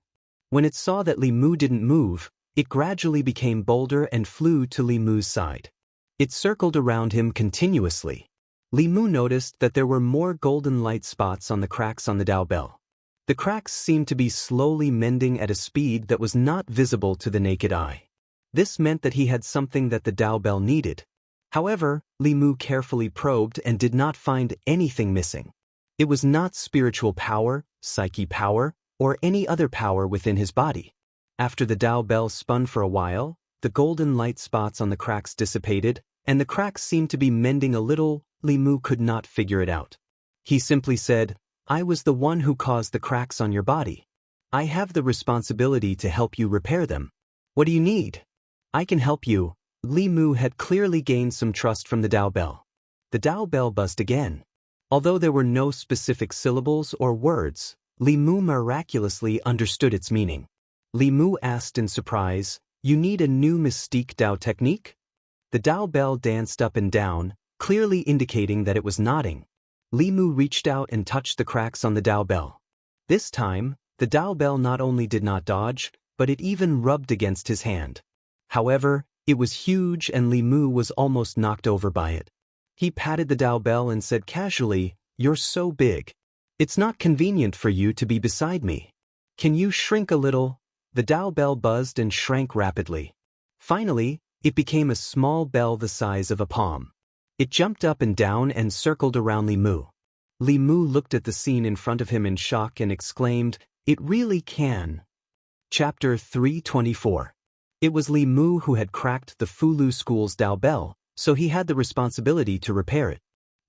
When it saw that Li Mu didn't move, it gradually became bolder and flew to Li Mu's side. It circled around him continuously. Li Mu noticed that there were more golden light spots on the cracks on the Dao bell. The cracks seemed to be slowly mending at a speed that was not visible to the naked eye. This meant that he had something that the Dao bell needed. However, Li Mu carefully probed and did not find anything missing. It was not spiritual power, psyche power, or any other power within his body. After the Dao bell spun for a while, the golden light spots on the cracks dissipated, and the cracks seemed to be mending a little. Li Mu could not figure it out. He simply said, "I was the one who caused the cracks on your body. I have the responsibility to help you repair them. What do you need? I can help you." Li Mu had clearly gained some trust from the Dao Bell. The Dao Bell buzzed again. Although there were no specific syllables or words, Li Mu miraculously understood its meaning. Li Mu asked in surprise, "You need a new Mystique Dao technique?" The Dao Bell danced up and down, clearly indicating that it was nodding. Li Mu reached out and touched the cracks on the Dao Bell. This time, the Dao Bell not only did not dodge, but it even rubbed against his hand. However, it was huge and Li Mu was almost knocked over by it. He patted the Dao Bell and said casually, "You're so big. It's not convenient for you to be beside me. Can you shrink a little?" The Dao Bell buzzed and shrank rapidly. Finally, it became a small bell the size of a palm. It jumped up and down and circled around Li Mu. Li Mu looked at the scene in front of him in shock and exclaimed, "It really can." Chapter 324. It was Li Mu who had cracked the Fulu School's Dao Bell, so he had the responsibility to repair it.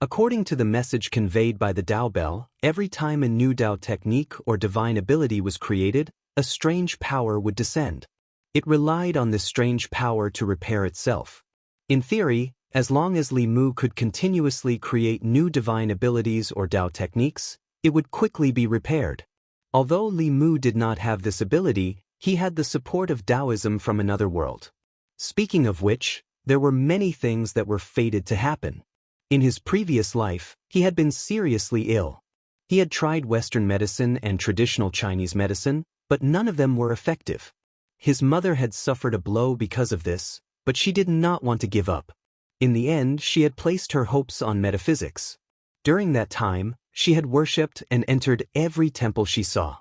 According to the message conveyed by the Dao Bell, every time a new Dao technique or divine ability was created, a strange power would descend. It relied on this strange power to repair itself. In theory, as long as Li Mu could continuously create new divine abilities or Dao techniques, it would quickly be repaired. Although Li Mu did not have this ability, he had the support of Taoism from another world. Speaking of which, there were many things that were fated to happen. In his previous life, he had been seriously ill. He had tried Western medicine and traditional Chinese medicine, but none of them were effective. His mother had suffered a blow because of this, but she did not want to give up. In the end, she had placed her hopes on metaphysics. During that time, she had worshipped and entered every temple she saw.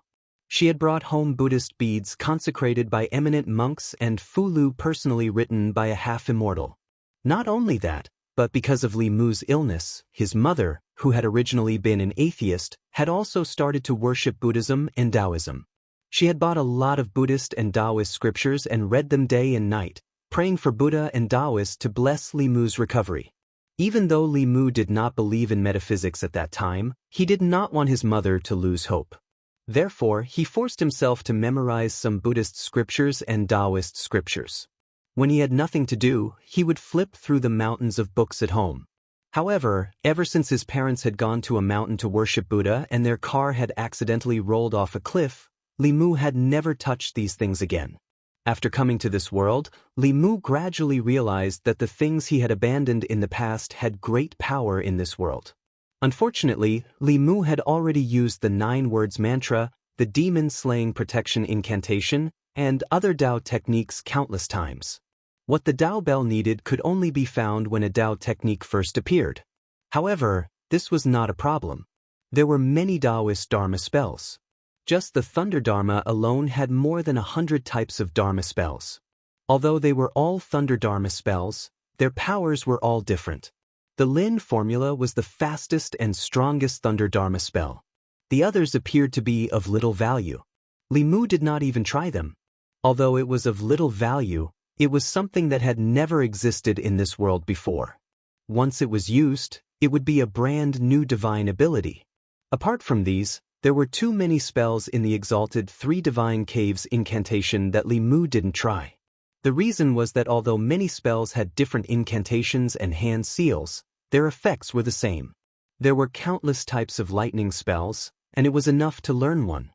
She had brought home Buddhist beads consecrated by eminent monks and Fulu personally written by a half-immortal. Not only that, but because of Li Mu's illness, his mother, who had originally been an atheist, had also started to worship Buddhism and Taoism. She had bought a lot of Buddhist and Taoist scriptures and read them day and night, praying for Buddha and Taoists to bless Li Mu's recovery. Even though Li Mu did not believe in metaphysics at that time, he did not want his mother to lose hope. Therefore, he forced himself to memorize some Buddhist scriptures and Taoist scriptures. When he had nothing to do, he would flip through the mountains of books at home. However, ever since his parents had gone to a mountain to worship Buddha and their car had accidentally rolled off a cliff, Li Mu had never touched these things again. After coming to this world, Li Mu gradually realized that the things he had abandoned in the past had great power in this world. Unfortunately, Li Mu had already used the 9 words mantra, the demon-slaying protection incantation, and other Dao techniques countless times. What the Dao Bell needed could only be found when a Dao technique first appeared. However, this was not a problem. There were many Taoist Dharma spells. Just the Thunder Dharma alone had more than 100 types of Dharma spells. Although they were all Thunder Dharma spells, their powers were all different. The Lin formula was the fastest and strongest Thunder Dharma spell. The others appeared to be of little value. Li Mu did not even try them. Although it was of little value, it was something that had never existed in this world before. Once it was used, it would be a brand new divine ability. Apart from these, there were too many spells in the exalted 3 divine caves incantation that Li Mu didn't try. The reason was that although many spells had different incantations and hand seals, their effects were the same. There were countless types of lightning spells, and it was enough to learn one.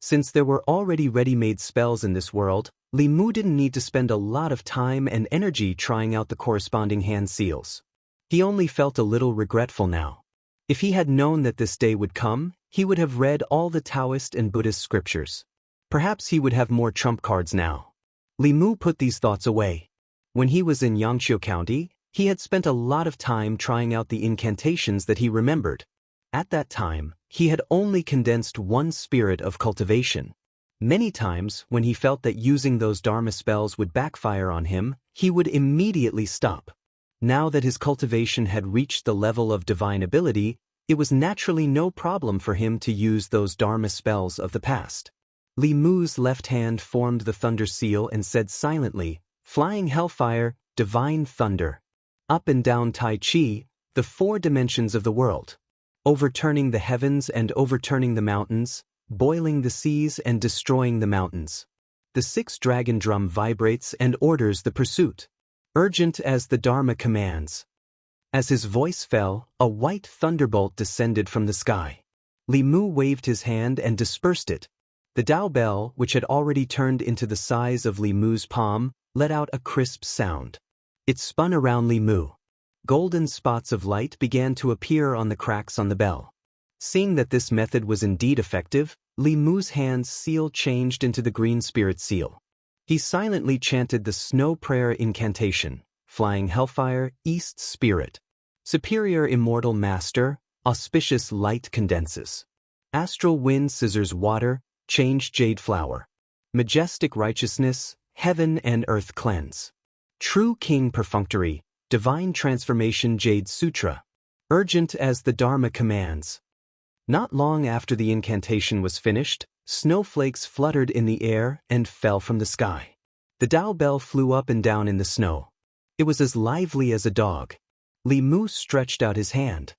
Since there were already ready-made spells in this world, Li Mu didn't need to spend a lot of time and energy trying out the corresponding hand seals. He only felt a little regretful now. If he had known that this day would come, he would have read all the Taoist and Buddhist scriptures. Perhaps he would have more trump cards now. Li Mu put these thoughts away. When he was in Xianxia County, he had spent a lot of time trying out the incantations that he remembered. At that time, he had only condensed 1 spirit of cultivation. Many times, when he felt that using those Dharma spells would backfire on him, he would immediately stop. Now that his cultivation had reached the level of divine ability, it was naturally no problem for him to use those Dharma spells of the past. Li Mu's left hand formed the thunder seal and said silently, Flying hellfire, divine thunder. Up and down Tai Chi, the four dimensions of the world. Overturning the heavens and overturning the mountains, boiling the seas and destroying the mountains. The sixth dragon drum vibrates and orders the pursuit. Urgent as the Dharma commands. As his voice fell, a white thunderbolt descended from the sky. Li Mu waved his hand and dispersed it. The Dao bell, which had already turned into the size of Li Mu's palm, let out a crisp sound. It spun around Li Mu. Golden spots of light began to appear on the cracks on the bell. Seeing that this method was indeed effective, Li Mu's hand's seal changed into the green spirit seal. He silently chanted the snow prayer incantation, Flying hellfire, East spirit. Superior immortal master, auspicious light condenses. Astral wind scissors water, change jade flower. Majestic righteousness, heaven and earth cleanse. True king perfunctory, divine transformation jade sutra. Urgent as the Dharma commands. Not long after the incantation was finished, snowflakes fluttered in the air and fell from the sky. The Dao bell flew up and down in the snow. It was as lively as a dog. Li Mu stretched out his hand.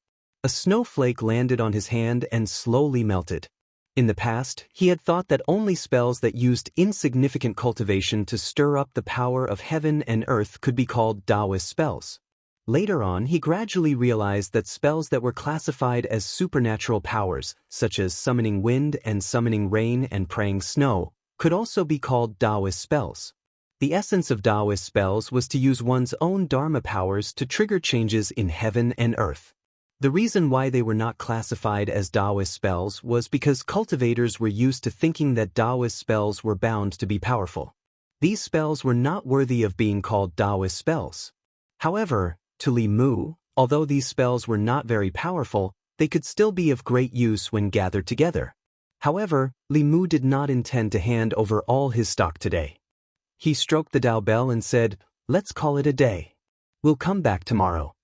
A snowflake landed on his hand and slowly melted. In the past, he had thought that only spells that used insignificant cultivation to stir up the power of heaven and earth could be called Taoist spells. Later on, he gradually realized that spells that were classified as supernatural powers, such as summoning wind and summoning rain and praying snow, could also be called Taoist spells. The essence of Taoist spells was to use one's own Dharma powers to trigger changes in heaven and earth. The reason why they were not classified as Taoist spells was because cultivators were used to thinking that Taoist spells were bound to be powerful. These spells were not worthy of being called Taoist spells. However, to Li Mu, although these spells were not very powerful, they could still be of great use when gathered together. However, Li Mu did not intend to hand over all his stock today. He stroked the Dao bell and said, "Let's call it a day. We'll come back tomorrow."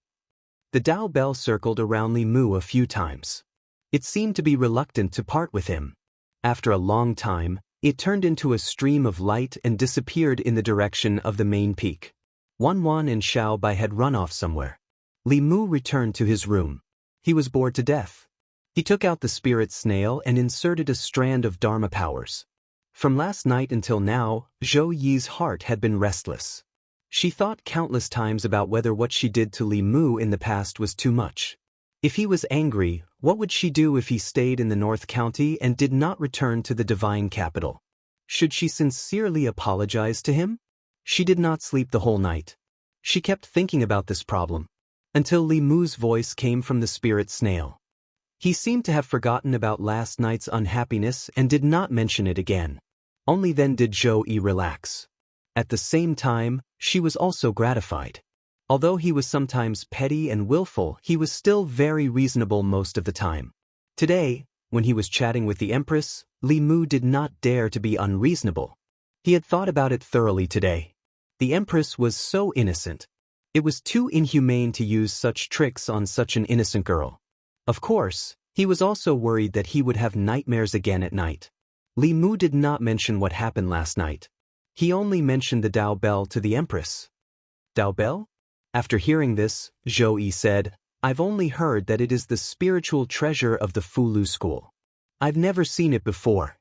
The Dao bell circled around Li Mu a few times. It seemed to be reluctant to part with him. After a long time, it turned into a stream of light and disappeared in the direction of the main peak. Wan and Xiao Bai had run off somewhere. Li Mu returned to his room. He was bored to death. He took out the spirit snail and inserted a strand of Dharma powers. From last night until now, Zhou Yi's heart had been restless. She thought countless times about whether what she did to Li Mu in the past was too much. If he was angry, what would she do if he stayed in the North County and did not return to the divine capital? Should she sincerely apologize to him? She did not sleep the whole night. She kept thinking about this problem, until Li Mu's voice came from the spirit snail. He seemed to have forgotten about last night's unhappiness and did not mention it again. Only then did Zhou Yi relax. At the same time, she was also gratified. Although he was sometimes petty and willful, he was still very reasonable most of the time. Today, when he was chatting with the Empress, Li Mu did not dare to be unreasonable. He had thought about it thoroughly today. The Empress was so innocent. It was too inhumane to use such tricks on such an innocent girl. Of course, he was also worried that he would have nightmares again at night. Li Mu did not mention what happened last night. He only mentioned the Dao bell to the Empress. Dao bell? After hearing this, Zhou Yi said, "I've only heard that it is the spiritual treasure of the Fulu school. I've never seen it before."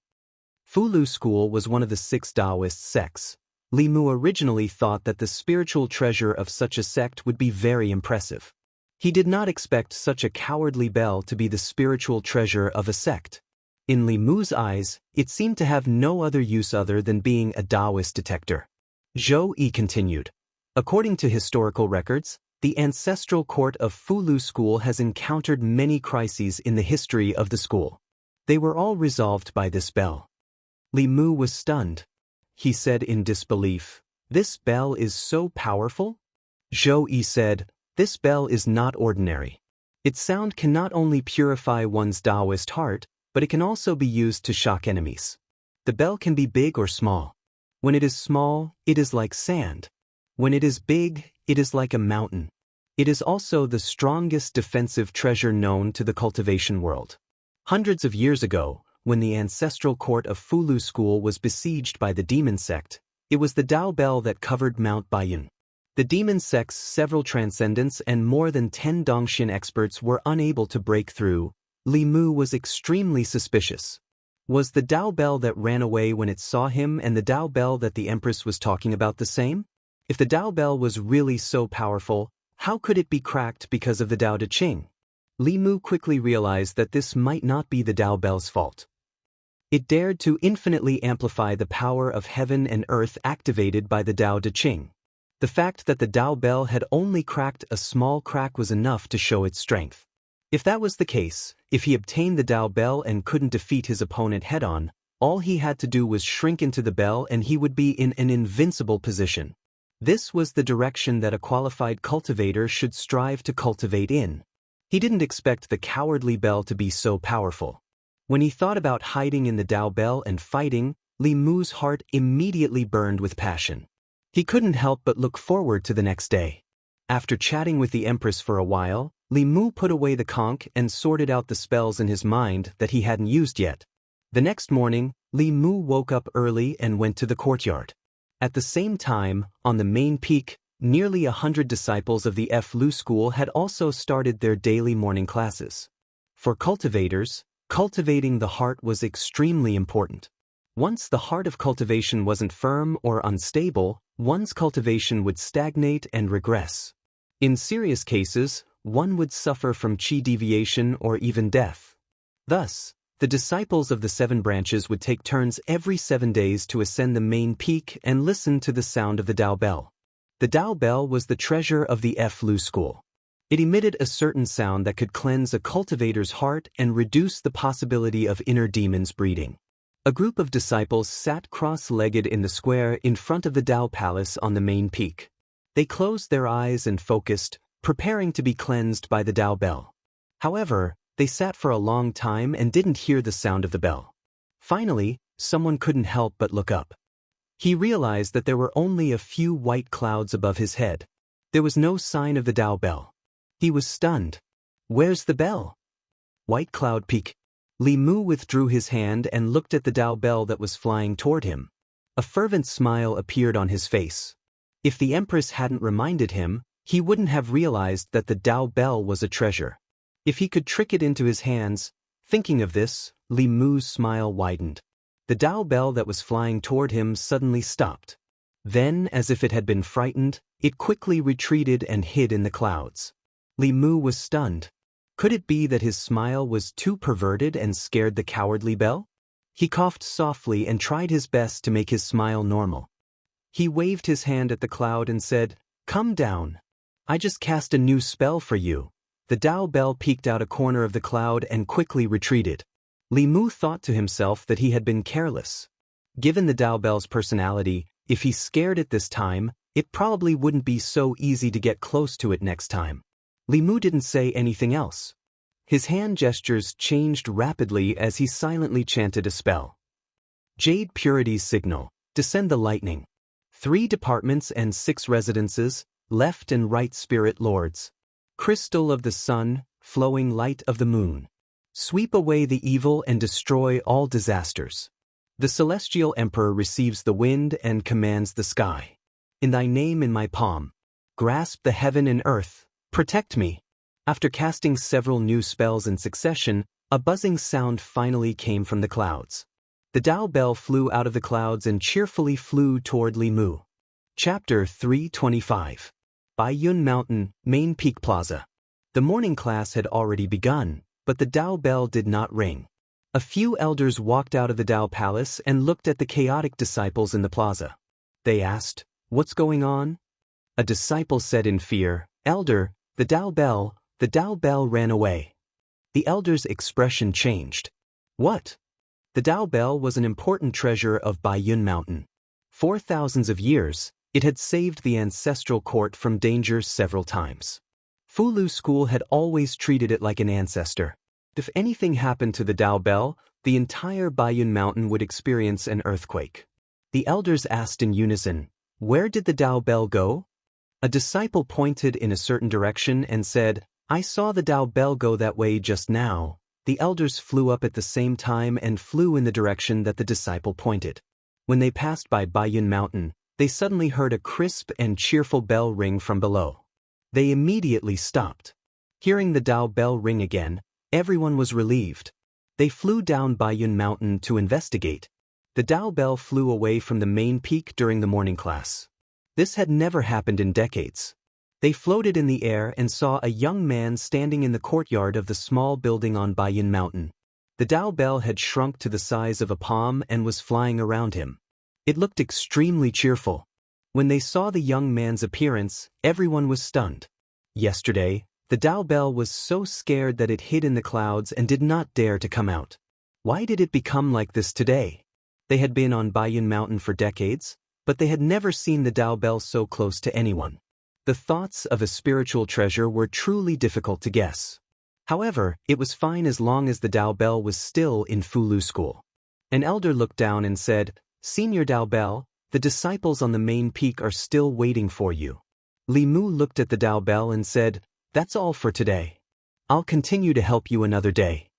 Fulu school was one of the 6 Taoist sects. Li Mu originally thought that the spiritual treasure of such a sect would be very impressive. He did not expect such a cowardly bell to be the spiritual treasure of a sect. In Li Mu's eyes, it seemed to have no other use other than being a Taoist detector. Zhou Yi continued. According to historical records, the ancestral court of Fulu school has encountered many crises in the history of the school. They were all resolved by this bell. Li Mu was stunned. He said in disbelief, "This bell is so powerful?" Zhou Yi said, "This bell is not ordinary. Its sound can not only purify one's Taoist heart, but it can also be used to shock enemies. The bell can be big or small. When it is small, it is like sand. When it is big, it is like a mountain. It is also the strongest defensive treasure known to the cultivation world." Hundreds of years ago, when the ancestral court of Fulu school was besieged by the demon sect, It was the Dao Bell that covered Mount Baiyun. The demon sects, several transcendents, and more than 10 Dongxian experts were unable to break through. Li Mu was extremely suspicious. Was the Dao Bell that ran away when it saw him and the Dao Bell that the Empress was talking about the same? If the Dao Bell was really so powerful, how could it be cracked because of the Dao De Ching? Li Mu quickly realized that this might not be the Dao Bell's fault. It dared to infinitely amplify the power of heaven and earth activated by the Dao De Ching. The fact that the Dao Bell had only cracked a small crack was enough to show its strength. If that was the case, if he obtained the Dao Bell and couldn't defeat his opponent head-on, all he had to do was shrink into the bell and he would be in an invincible position. This was the direction that a qualified cultivator should strive to cultivate in. He didn't expect the cowardly bell to be so powerful. When he thought about hiding in the Dao Bell and fighting, Li Mu's heart immediately burned with passion. He couldn't help but look forward to the next day. After chatting with the Empress for a while, Li Mu put away the conch and sorted out the spells in his mind that he hadn't used yet. The next morning, Li Mu woke up early and went to the courtyard. At the same time, on the main peak, nearly 100 disciples of the Fu school had also started their daily morning classes. For cultivators, cultivating the heart was extremely important. Once the heart of cultivation wasn't firm or unstable, one's cultivation would stagnate and regress. In serious cases, one would suffer from qi deviation or even death. Thus, the disciples of the 7 branches would take turns every 7 days to ascend the main peak and listen to the sound of the Dao Bell. The Dao Bell was the treasure of the Fu school. It emitted a certain sound that could cleanse a cultivator's heart and reduce the possibility of inner demons breeding. A group of disciples sat cross-legged in the square in front of the Dao Palace on the main peak. They closed their eyes and focused, preparing to be cleansed by the Dao Bell. However, they sat for a long time and didn't hear the sound of the bell. Finally, someone couldn't help but look up. He realized that there were only a few white clouds above his head. There was no sign of the Dao Bell. He was stunned. Where's the bell? White cloud peak. Li Mu withdrew his hand and looked at the Dao Bell that was flying toward him. A fervent smile appeared on his face. If the Empress hadn't reminded him, he wouldn't have realized that the Dao Bell was a treasure. If he could trick it into his hands, thinking of this, Li Mu's smile widened. The Dao Bell that was flying toward him suddenly stopped. Then, as if it had been frightened, it quickly retreated and hid in the clouds. Li Mu was stunned. Could it be that his smile was too perverted and scared the cowardly bell? He coughed softly and tried his best to make his smile normal. He waved his hand at the cloud and said, "Come down. I just cast a new spell for you." The Dao Bell peeked out a corner of the cloud and quickly retreated. Li Mu thought to himself that he had been careless. Given the Dao Bell's personality, if he scared it this time, it probably wouldn't be so easy to get close to it next time. Li Mu didn't say anything else. His hand gestures changed rapidly as he silently chanted a spell. Jade Purity's Signal, Descend the Lightning. 3 departments and 6 residences, left and right spirit lords. Crystal of the sun, flowing light of the moon. Sweep away the evil and destroy all disasters. The celestial emperor receives the wind and commands the sky. In thy name in my palm. Grasp the heaven and earth, protect me. After casting several new spells in succession, a buzzing sound finally came from the clouds. The Dao Bell flew out of the clouds and cheerfully flew toward Li Mu. Chapter 325. Baiyun Mountain, Main Peak Plaza. The morning class had already begun, but the Dao Bell did not ring. A few elders walked out of the Dao Palace and looked at the chaotic disciples in the plaza. They asked, "What's going on?" A disciple said in fear, "Elder, the Dao Bell ran away." The elder's expression changed. What? The Dao Bell was an important treasure of Baiyun Mountain. For thousands of years, it had saved the ancestral court from danger several times. Fulu School had always treated it like an ancestor. If anything happened to the Dao Bell, the entire Baiyun Mountain would experience an earthquake. The elders asked in unison, "Where did the Dao Bell go?" A disciple pointed in a certain direction and said, "I saw the Dao Bell go that way just now." The elders flew up at the same time and flew in the direction that the disciple pointed. When they passed by Baiyun Mountain, they suddenly heard a crisp and cheerful bell ring from below. They immediately stopped. Hearing the Dao bell ring again, everyone was relieved. They flew down Baiyun Mountain to investigate. The Dao bell flew away from the main peak during the morning class. This had never happened in decades. They floated in the air and saw a young man standing in the courtyard of the small building on Baiyun Mountain. The Dao bell had shrunk to the size of a palm and was flying around him. It looked extremely cheerful. When they saw the young man's appearance, everyone was stunned. Yesterday, the Dao bell was so scared that it hid in the clouds and did not dare to come out. Why did it become like this today? They had been on Baiyun Mountain for decades, but they had never seen the Dao bell so close to anyone. The thoughts of a spiritual treasure were truly difficult to guess. However, it was fine as long as the Dao bell was still in Fulu school. An elder looked down and said, "Senior Dao bell, the disciples on the main peak are still waiting for you." Li Mu looked at the Dao bell and said, "That's all for today. I'll continue to help you another day."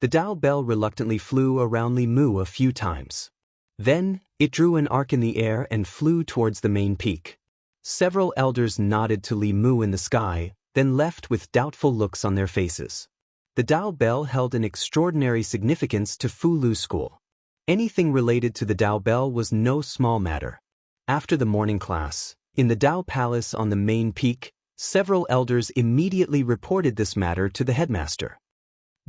The Dao bell reluctantly flew around Li Mu a few times. Then, it drew an arc in the air and flew towards the main peak. Several elders nodded to Li Mu in the sky, then left with doubtful looks on their faces. The Dao bell held an extraordinary significance to Fulu school. Anything related to the Dao bell was no small matter. After the morning class, in the Dao palace on the main peak, several elders immediately reported this matter to the headmaster.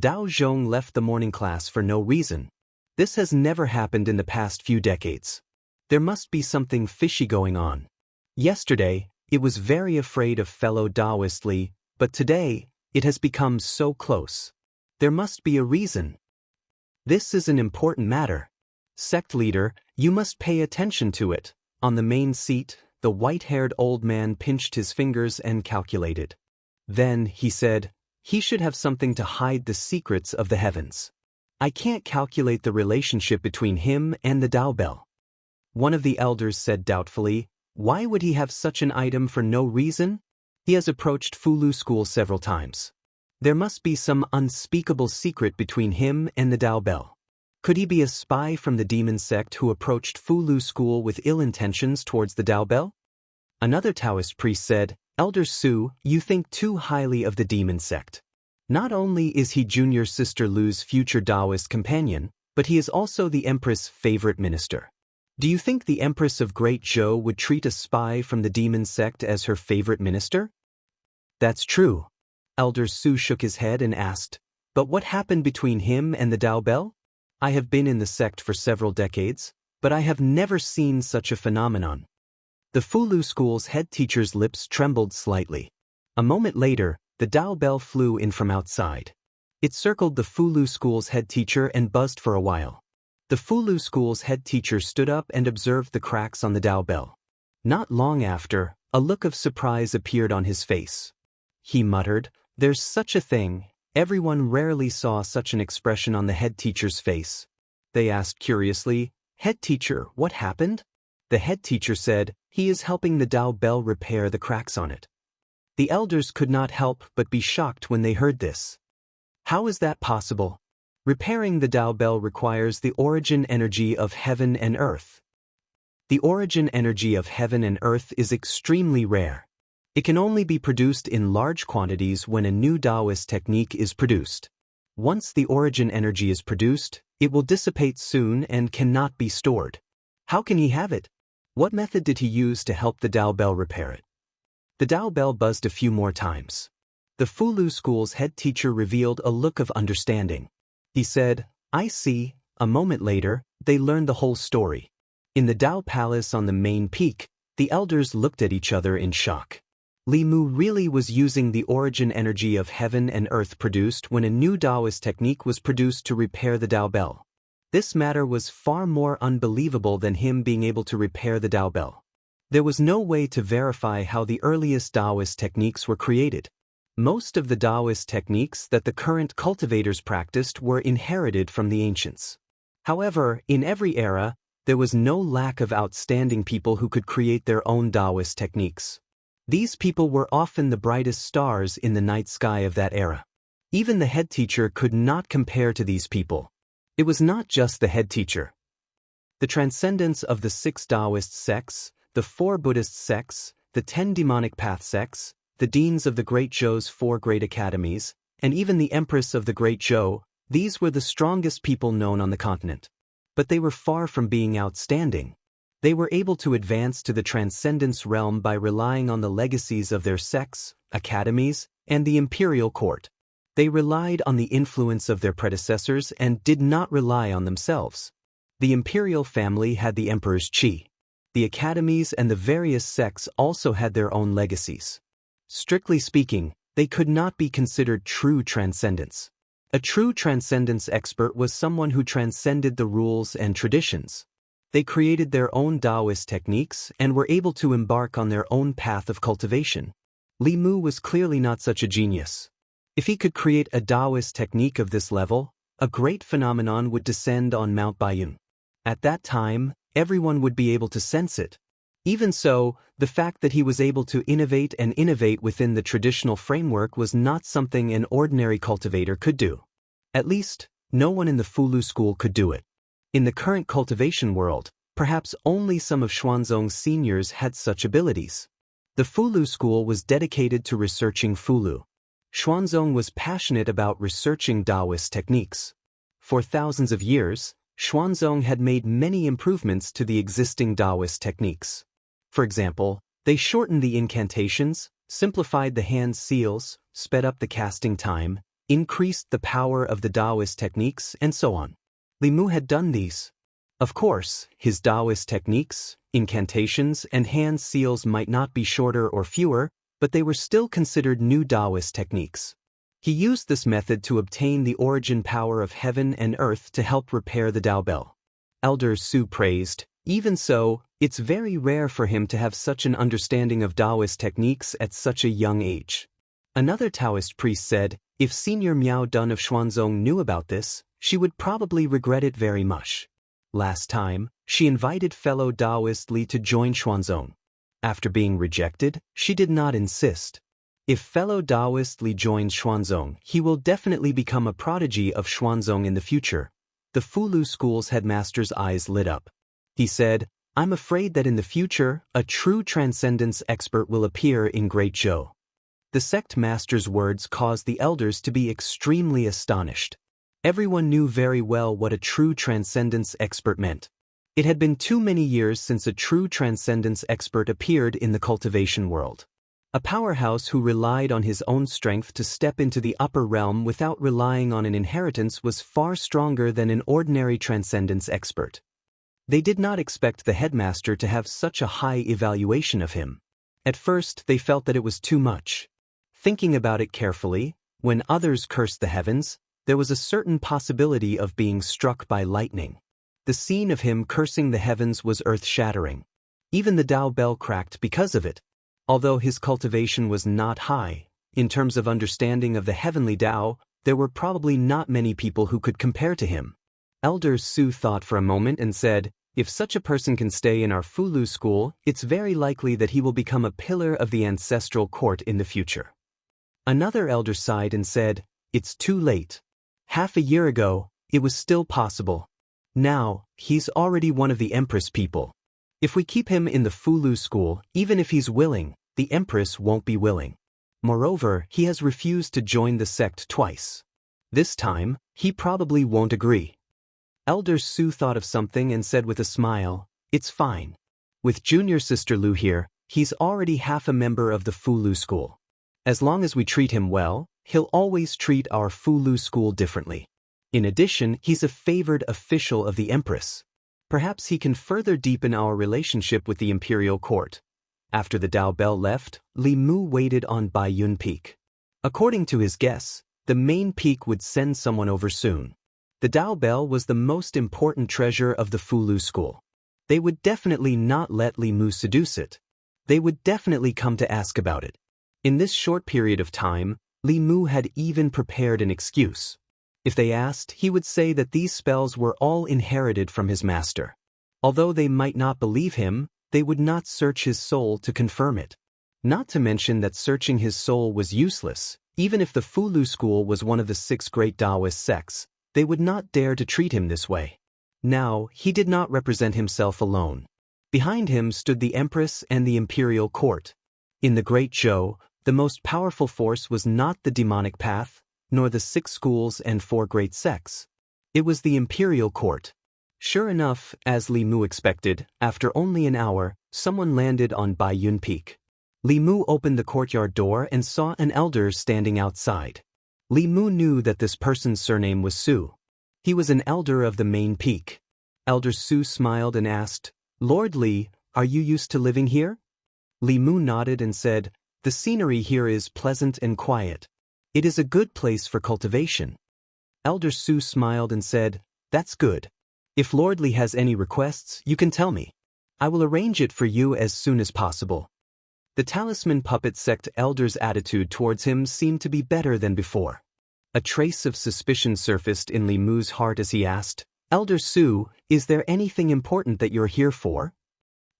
Dao Zhong left the morning class for no reason. This has never happened in the past few decades. There must be something fishy going on. Yesterday, it was very afraid of fellow Daoist Li, but today, it has become so close. There must be a reason. This is an important matter. Sect leader, you must pay attention to it. On the main seat, the white-haired old man pinched his fingers and calculated. Then, he said, he should have something to hide the secrets of the heavens. I can't calculate the relationship between him and the Dao bell. One of the elders said doubtfully, why would he have such an item for no reason? He has approached Fulu school several times. There must be some unspeakable secret between him and the Dao bell. Could he be a spy from the demon sect who approached Fulu school with ill intentions towards the Dao bell? Another Taoist priest said, Elder Su, you think too highly of the demon sect. Not only is he junior sister Lu's future Taoist companion, but he is also the Empress' favorite minister. Do you think the Empress of Great Zhou would treat a spy from the demon sect as her favorite minister? That's true. Elder Su shook his head and asked, but what happened between him and the Dao bell? I have been in the sect for several decades, but I have never seen such a phenomenon. The Fulu school's head teacher's lips trembled slightly. A moment later, the Dao bell flew in from outside. It circled the Fulu school's head teacher and buzzed for a while. The Fulu school's head teacher stood up and observed the cracks on the Dao bell. Not long after, a look of surprise appeared on his face. He muttered, "There's such a thing." Everyone rarely saw such an expression on the head teacher's face. They asked curiously, "Head teacher, what happened?" The head teacher said, "He is helping the Dao bell repair the cracks on it." The elders could not help but be shocked when they heard this. How is that possible? Repairing the Dao bell requires the origin energy of heaven and earth. The origin energy of heaven and earth is extremely rare. It can only be produced in large quantities when a new Taoist technique is produced. Once the origin energy is produced, it will dissipate soon and cannot be stored. How can he have it? What method did he use to help the Dao bell repair it? The Dao bell buzzed a few more times. The Fulu school's head teacher revealed a look of understanding. He said, "I see." A moment later, they learned the whole story. In the Dao palace on the main peak, the elders looked at each other in shock. Li Mu really was using the origin energy of heaven and earth produced when a new Taoist technique was produced to repair the Dao bell. This matter was far more unbelievable than him being able to repair the Dao bell. There was no way to verify how the earliest Taoist techniques were created. Most of the Taoist techniques that the current cultivators practiced were inherited from the ancients. However, in every era, there was no lack of outstanding people who could create their own Taoist techniques. These people were often the brightest stars in the night sky of that era. Even the head teacher could not compare to these people. It was not just the head teacher. The transcendence of the 6 Taoist sects, the 4 Buddhist sects, the 10 demonic path sects, the deans of the Great Zhou's 4 great academies, and even the empress of the Great Zhou. These were the strongest people known on the continent. But they were far from being outstanding. They were able to advance to the transcendence realm by relying on the legacies of their sects, academies, and the imperial court. They relied on the influence of their predecessors and did not rely on themselves. The imperial family had the emperor's qi. The academies and the various sects also had their own legacies. Strictly speaking, they could not be considered true transcendence. A true transcendence expert was someone who transcended the rules and traditions. They created their own Taoist techniques and were able to embark on their own path of cultivation. Li Mu was clearly not such a genius. If he could create a Taoist technique of this level, a great phenomenon would descend on Mount Baiyun. At that time, everyone would be able to sense it. Even so, the fact that he was able to innovate within the traditional framework was not something an ordinary cultivator could do. At least, no one in the Fulu school could do it. In the current cultivation world, perhaps only some of Xuanzong's seniors had such abilities. The Fulu school was dedicated to researching Fulu. Xuanzong was passionate about researching Taoist techniques. For thousands of years, Xuanzong had made many improvements to the existing Taoist techniques. For example, they shortened the incantations, simplified the hand seals, sped up the casting time, increased the power of the Taoist techniques, and so on. Li Mu had done these. Of course, his Taoist techniques, incantations, and hand seals might not be shorter or fewer, but they were still considered new Taoist techniques. He used this method to obtain the origin power of heaven and earth to help repair the Tao Bell. Elder Su praised, "Even so, it's very rare for him to have such an understanding of Taoist techniques at such a young age." Another Taoist priest said, "If Senior Miao Dun of Xuanzong knew about this, she would probably regret it very much." Last time, she invited fellow Taoist Li to join Xuanzong. After being rejected, she did not insist. If fellow Taoist Li joins Xuanzong, he will definitely become a prodigy of Xuanzong in the future. The Fulu school's headmaster's eyes lit up. He said, "I'm afraid that in the future, a true transcendence expert will appear in Great Zhou." The sect master's words caused the elders to be extremely astonished. Everyone knew very well what a true transcendence expert meant. It had been too many years since a true transcendence expert appeared in the cultivation world. A powerhouse who relied on his own strength to step into the upper realm without relying on an inheritance was far stronger than an ordinary transcendence expert. They did not expect the headmaster to have such a high evaluation of him. At first, they felt that it was too much. Thinking about it carefully, when others cursed the heavens, there was a certain possibility of being struck by lightning. The scene of him cursing the heavens was earth-shattering. Even the Tao Bell cracked because of it. Although his cultivation was not high, in terms of understanding of the heavenly Tao, there were probably not many people who could compare to him. Elder Su thought for a moment and said, "If such a person can stay in our Fulu school, it's very likely that he will become a pillar of the ancestral court in the future." Another elder sighed and said, "It's too late. Half a year ago, it was still possible. Now, he's already one of the Empress people. If we keep him in the Fulu school, even if he's willing, the Empress won't be willing. Moreover, he has refused to join the sect twice. This time, he probably won't agree." Elder Su thought of something and said with a smile, "It's fine. With junior sister Lu here, he's already half a member of the Fulu school. As long as we treat him well, he'll always treat our Fulu school differently. In addition, he's a favored official of the Empress. Perhaps he can further deepen our relationship with the imperial court." After the Tao Bell left, Li Mu waited on Baiyun Peak. According to his guess, the main peak would send someone over soon. The Tao Bell was the most important treasure of the Fulu school. They would definitely not let Li Mu seduce it. They would definitely come to ask about it. In this short period of time, Li Mu had even prepared an excuse. If they asked, he would say that these spells were all inherited from his master. Although they might not believe him, they would not search his soul to confirm it. Not to mention that searching his soul was useless. Even if the Fulu school was one of the 6 great Taoist sects, they would not dare to treat him this way. Now, he did not represent himself alone. Behind him stood the Empress and the Imperial Court. In the Great Zhou, the most powerful force was not the demonic path, nor the 6 schools and 4 great sects. It was the Imperial Court. Sure enough, as Li Mu expected, after only an hour, someone landed on Baiyun Peak. Li Mu opened the courtyard door and saw an elder standing outside. Li Mu knew that this person's surname was Su. He was an elder of the main peak. Elder Su smiled and asked, "Lord Li, are you used to living here?" Li Mu nodded and said, "The scenery here is pleasant and quiet. It is a good place for cultivation." Elder Su smiled and said, "That's good. If Lord Li has any requests, you can tell me. I will arrange it for you as soon as possible." The Talisman Puppet Sect elder's attitude towards him seemed to be better than before. A trace of suspicion surfaced in Li Mu's heart as he asked, "Elder Su, is there anything important that you're here for?"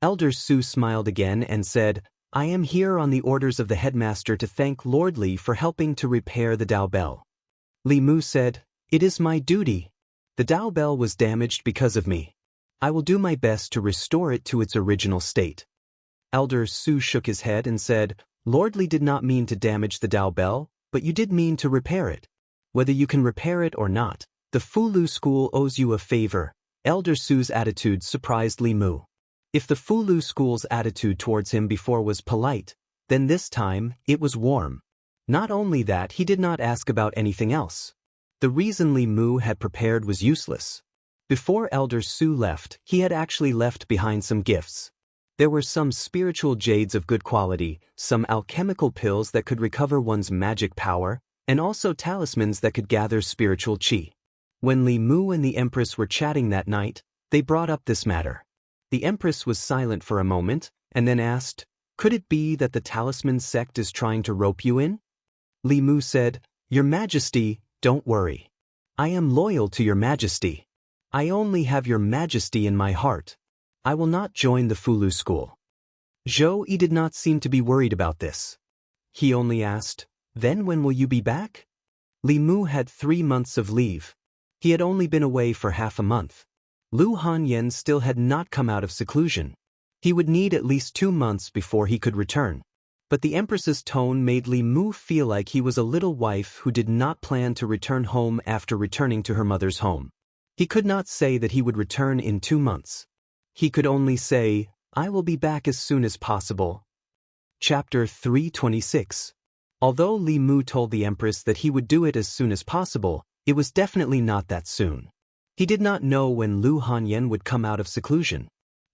Elder Su smiled again and said, "I am here on the orders of the headmaster to thank Lord Li for helping to repair the Dao Bell." Li Mu said, "It is my duty. The Dao Bell was damaged because of me. I will do my best to restore it to its original state." Elder Su shook his head and said, "Lord Li did not mean to damage the Dao Bell, but you did mean to repair it. Whether you can repair it or not, the Fulu School owes you a favor." Elder Su's attitude surprised Li Mu. If the Fulu School's attitude towards him before was polite, then this time it was warm. Not only that, he did not ask about anything else. The reason Li Mu had prepared was useless. Before Elder Su left, he had actually left behind some gifts. There were some spiritual jades of good quality, some alchemical pills that could recover one's magic power, and also talismans that could gather spiritual qi. When Li Mu and the Empress were chatting that night, they brought up this matter. The Empress was silent for a moment, and then asked, "Could it be that the Talisman sect is trying to rope you in?" Li Mu said, "Your Majesty, don't worry. I am loyal to your Majesty. I only have your Majesty in my heart. I will not join the Fulu School." Zhou Yi did not seem to be worried about this. He only asked, "Then when will you be back?" Li Mu had 3 months of leave. He had only been away for half a month. Lu Hanyan still had not come out of seclusion. He would need at least 2 months before he could return. But the Empress's tone made Li Mu feel like he was a little wife who did not plan to return home after returning to her mother's home. He could not say that he would return in 2 months. He could only say, "I will be back as soon as possible." Chapter 326. Although Li Mu told the Empress that he would do it as soon as possible, it was definitely not that soon. He did not know when Lu Hanyan would come out of seclusion.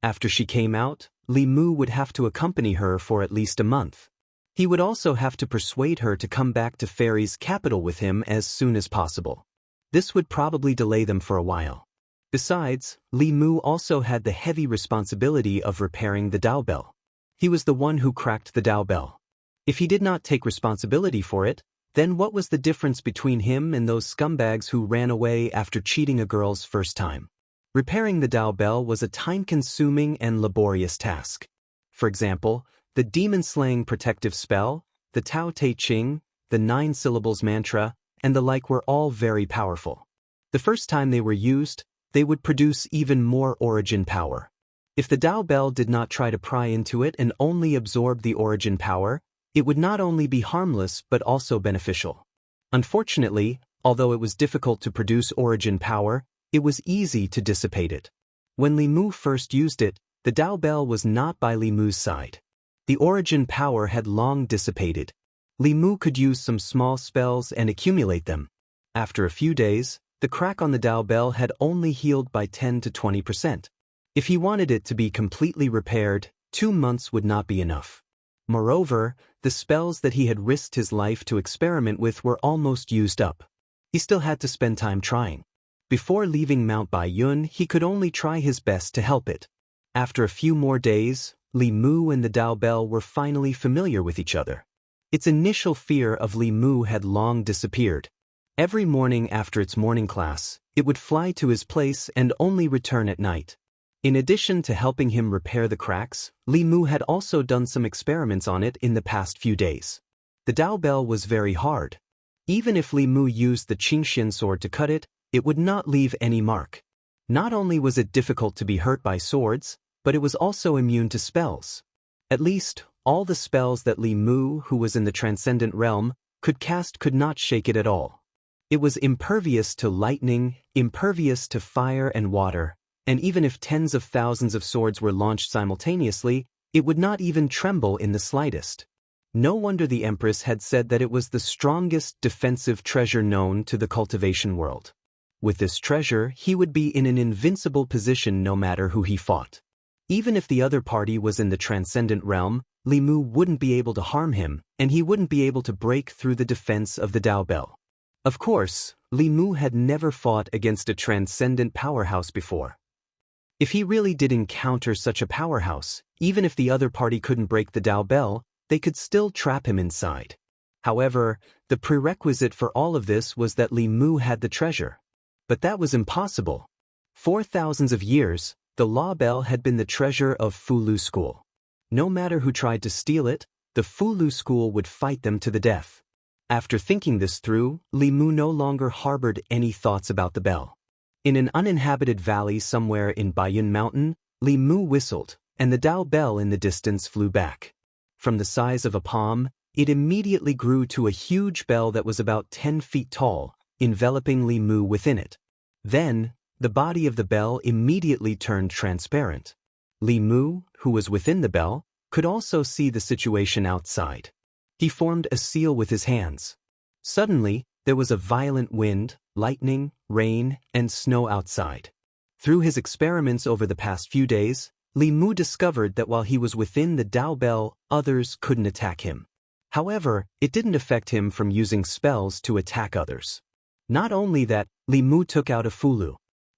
After she came out, Li Mu would have to accompany her for at least a month. He would also have to persuade her to come back to Fairy's capital with him as soon as possible. This would probably delay them for a while. Besides, Li Mu also had the heavy responsibility of repairing the Dao Bell. He was the one who cracked the Dao Bell. If he did not take responsibility for it, then what was the difference between him and those scumbags who ran away after cheating a girl's first time? Repairing the Dao Bell was a time-consuming and laborious task. For example, the demon-slaying protective spell, the Tao Te Ching, the 9 syllables mantra, and the like were all very powerful. The first time they were used, they would produce even more origin power. If the Dao Bell did not try to pry into it and only absorb the origin power, it would not only be harmless but also beneficial. Unfortunately, although it was difficult to produce origin power, it was easy to dissipate it. When Li Mu first used it, the Dao Bell was not by Li Mu's side. The origin power had long dissipated. Li Mu could use some small spells and accumulate them. After a few days, the crack on the Dao Bell had only healed by 10 to 20%. If he wanted it to be completely repaired, 2 months would not be enough. Moreover, the spells that he had risked his life to experiment with were almost used up. He still had to spend time trying. Before leaving Mount Baiyun, he could only try his best to help it. After a few more days, Li Mu and the Dao Bell were finally familiar with each other. Its initial fear of Li Mu had long disappeared. Every morning after its morning class, it would fly to his place and only return at night. In addition to helping him repair the cracks, Li Mu had also done some experiments on it in the past few days. The Dao Bell was very hard. Even if Li Mu used the Xianxia sword to cut it, it would not leave any mark. Not only was it difficult to be hurt by swords, but it was also immune to spells. At least, all the spells that Li Mu, who was in the transcendent realm, could cast could not shake it at all. It was impervious to lightning, impervious to fire and water, and even if tens of thousands of swords were launched simultaneously, it would not even tremble in the slightest. No wonder the Empress had said that it was the strongest defensive treasure known to the cultivation world. With this treasure, he would be in an invincible position no matter who he fought. Even if the other party was in the transcendent realm, Li Mu wouldn't be able to harm him, and he wouldn't be able to break through the defense of the Dao Bell. Of course, Li Mu had never fought against a transcendent powerhouse before. If he really did encounter such a powerhouse, even if the other party couldn't break the Dao Bell, they could still trap him inside. However, the prerequisite for all of this was that Li Mu had the treasure. But that was impossible. For thousands of years, the Law Bell had been the treasure of Fulu School. No matter who tried to steal it, the Fulu School would fight them to the death. After thinking this through, Li Mu no longer harbored any thoughts about the bell. In an uninhabited valley somewhere in Baiyun Mountain, Li Mu whistled, and the Dao Bell in the distance flew back. From the size of a palm, it immediately grew to a huge bell that was about 10 feet tall, enveloping Li Mu within it. Then, the body of the bell immediately turned transparent. Li Mu, who was within the bell, could also see the situation outside. He formed a seal with his hands. Suddenly, there was a violent wind, lightning, rain, and snow outside. Through his experiments over the past few days, Li Mu discovered that while he was within the Dao Bell, others couldn't attack him. However, it didn't affect him from using spells to attack others. Not only that, Li Mu took out a Fulu.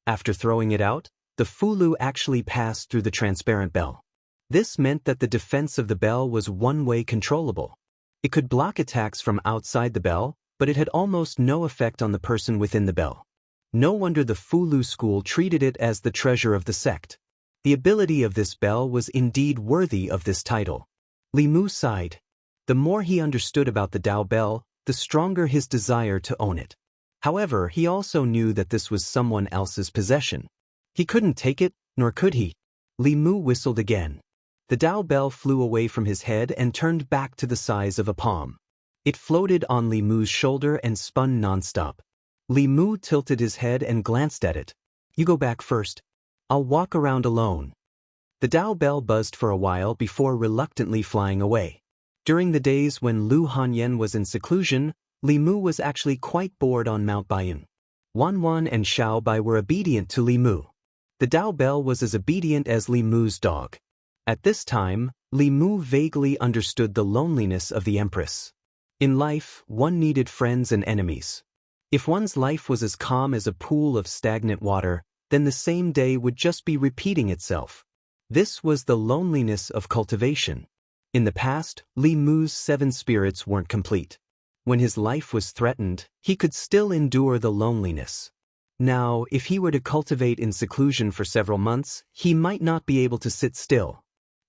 After throwing it out, the Fulu actually passed through the transparent bell. This meant that the defense of the bell was one-way controllable. It could block attacks from outside the bell, but it had almost no effect on the person within the bell. No wonder the Fulu school treated it as the treasure of the sect. The ability of this bell was indeed worthy of this title. Li Mu sighed. The more he understood about the Dao Bell, the stronger his desire to own it. However, he also knew that this was someone else's possession. He couldn't take it, nor could he. Li Mu whistled again. The Dao Bell flew away from his head and turned back to the size of a palm. It floated on Li Mu's shoulder and spun nonstop. Li Mu tilted his head and glanced at it. You go back first. I'll walk around alone. The Dao Bell buzzed for a while before reluctantly flying away. During the days when Lu Hanyan was in seclusion, Li Mu was actually quite bored on Mount Baiyun. Wan Wan and Xiao Bai were obedient to Li Mu. The Dao Bell was as obedient as Li Mu's dog. At this time, Li Mu vaguely understood the loneliness of the Empress. In life, one needed friends and enemies. If one's life was as calm as a pool of stagnant water, then the same day would just be repeating itself. This was the loneliness of cultivation. In the past, Li Mu's 7 spirits weren't complete. When his life was threatened, he could still endure the loneliness. Now, if he were to cultivate in seclusion for several months, he might not be able to sit still.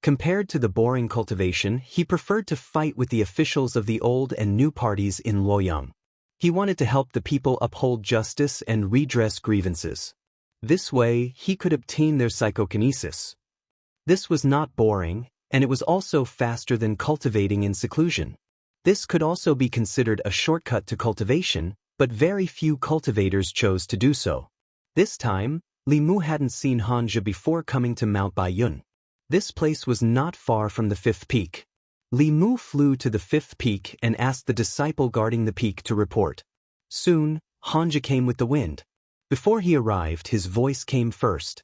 Compared to the boring cultivation, he preferred to fight with the officials of the old and new parties in Luoyang. He wanted to help the people uphold justice and redress grievances. This way, he could obtain their psychokinesis. This was not boring, and it was also faster than cultivating in seclusion. This could also be considered a shortcut to cultivation, but very few cultivators chose to do so. This time, Li Mu hadn't seen Xianxia before coming to Mount Baiyun. This place was not far from the 5th peak. Li Mu flew to the 5th peak and asked the disciple guarding the peak to report. Soon, Xianxia came with the wind. Before he arrived, his voice came first.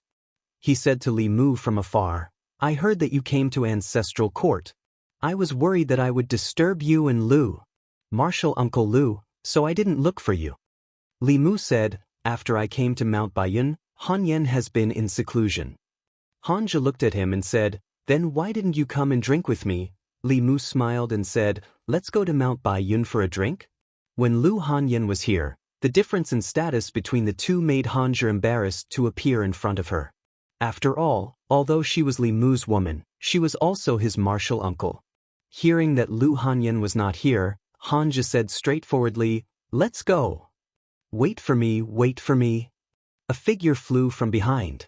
He said to Li Mu from afar, I heard that you came to Ancestral Court. I was worried that I would disturb you and Lu, Martial Uncle Lu, so I didn't look for you. Li Mu said, after I came to Mount Baiyun, Hanyan has been in seclusion. Xianxia looked at him and said, then why didn't you come and drink with me? Li Mu smiled and said, let's go to Mount Baiyun for a drink? When Lu Hanyan was here, the difference in status between the two made Xianxia embarrassed to appear in front of her. After all, although she was Li Mu's woman, she was also his martial uncle. Hearing that Lu Hanyan was not here, Xianxia said straightforwardly, let's go. Wait for me, wait for me. A figure flew from behind.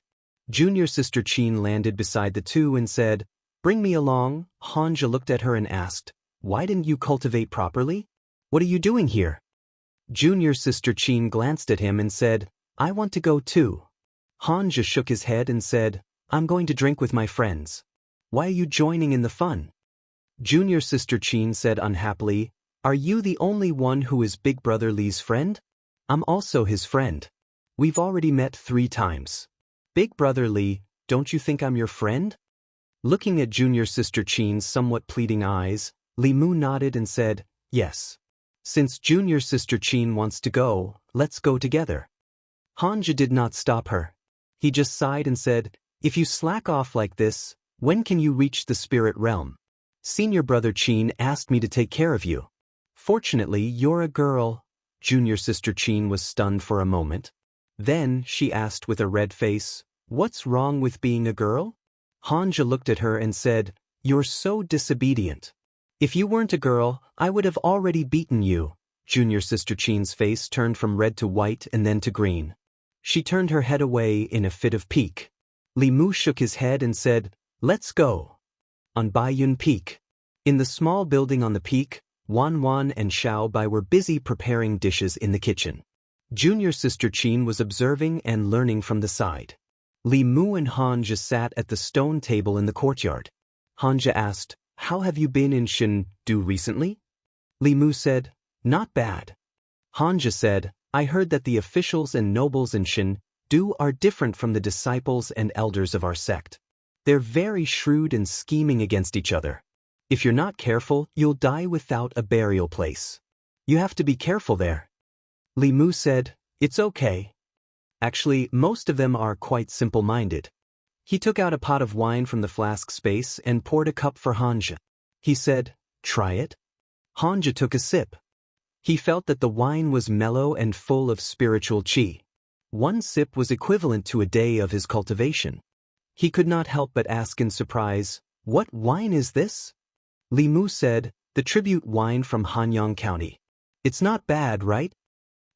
Junior sister Qin landed beside the two and said, "Bring me along." Hanja looked at her and asked, "Why didn't you cultivate properly? What are you doing here?" Junior sister Qin glanced at him and said, "I want to go too." Hanja shook his head and said, "I'm going to drink with my friends." "Why are you joining in the fun?" Junior sister Qin said unhappily, "Are you the only one who is Big Brother Li's friend? I'm also his friend. We've already met 3 times. Big Brother Li, don't you think I'm your friend?" Looking at Junior sister Qin's somewhat pleading eyes, Li Mu nodded and said, "Yes. Since Junior sister Qin wants to go, let's go together." Hanja did not stop her. He just sighed and said, "If you slack off like this, when can you reach the spirit realm? Senior brother Qin asked me to take care of you. Fortunately, you're a girl." Junior sister Qin was stunned for a moment. Then, she asked with a red face, "What's wrong with being a girl?" Hanja looked at her and said, "You're so disobedient. If you weren't a girl, I would have already beaten you." Junior sister Qin's face turned from red to white and then to green. She turned her head away in a fit of pique. Li Mu shook his head and said, "Let's go." On Baiyun Peak. In the small building on the peak, Wan Wan and Xiao Bai were busy preparing dishes in the kitchen. Junior sister Qin was observing and learning from the side. Li Mu and Hanja sat at the stone table in the courtyard. Hanja asked, "How have you been in Shindu recently?" Li Mu said, "Not bad." Hanja said, "I heard that the officials and nobles in Shindu are different from the disciples and elders of our sect. They're very shrewd and scheming against each other. If you're not careful, you'll die without a burial place. You have to be careful there." Li Mu said, "It's okay. Actually, most of them are quite simple-minded." He took out a pot of wine from the flask space and poured a cup for Hanja. He said, "Try it." Hanja took a sip. He felt that the wine was mellow and full of spiritual qi. 1 sip was equivalent to a day of his cultivation. He could not help but ask in surprise, "What wine is this?" Li Mu said, "The tribute wine from Hanyang County. It's not bad, right?"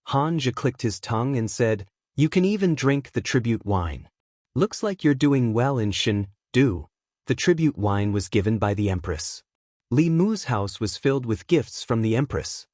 Hanja clicked his tongue and said, "You can even drink the tribute wine. Looks like you're doing well in Shindu." The tribute wine was given by the Empress. Li Mu's house was filled with gifts from the Empress.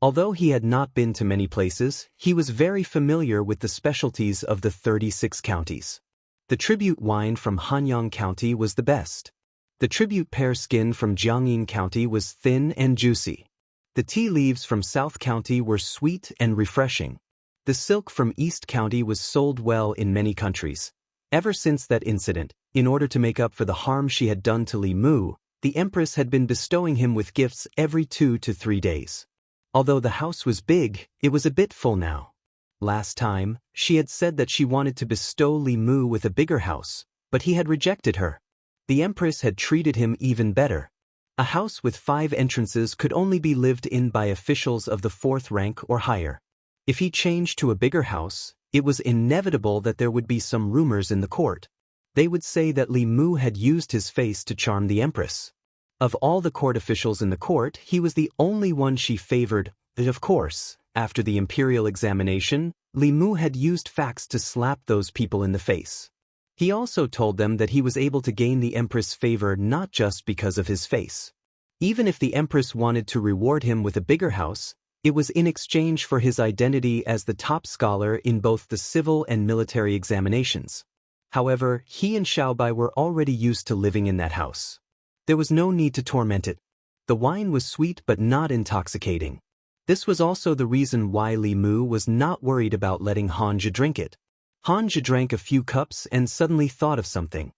Although he had not been to many places, he was very familiar with the specialties of the 36 counties. The tribute wine from Hanyang County was the best. The tribute pear skin from Jiangyin County was thin and juicy. The tea leaves from South County were sweet and refreshing. The silk from East County was sold well in many countries. Ever since that incident, in order to make up for the harm she had done to Li Mu, the Empress had been bestowing him with gifts every 2 to 3 days. Although the house was big, it was a bit full now. Last time, she had said that she wanted to bestow Li Mu with a bigger house, but he had rejected her. The Empress had treated him even better. A house with 5 entrances could only be lived in by officials of the 4th rank or higher. If he changed to a bigger house, it was inevitable that there would be some rumors in the court. They would say that Li Mu had used his face to charm the Empress. Of all the court officials in the court, he was the only one she favored, but of course, after the imperial examination, Li Mu had used facts to slap those people in the face. He also told them that he was able to gain the Empress' favor not just because of his face. Even if the Empress wanted to reward him with a bigger house, it was in exchange for his identity as the top scholar in both the civil and military examinations. However, he and Xiaobai were already used to living in that house. There was no need to torment it. The wine was sweet but not intoxicating. This was also the reason why Li Mu was not worried about letting Hanja drink it. Hanja drank a few cups and suddenly thought of something.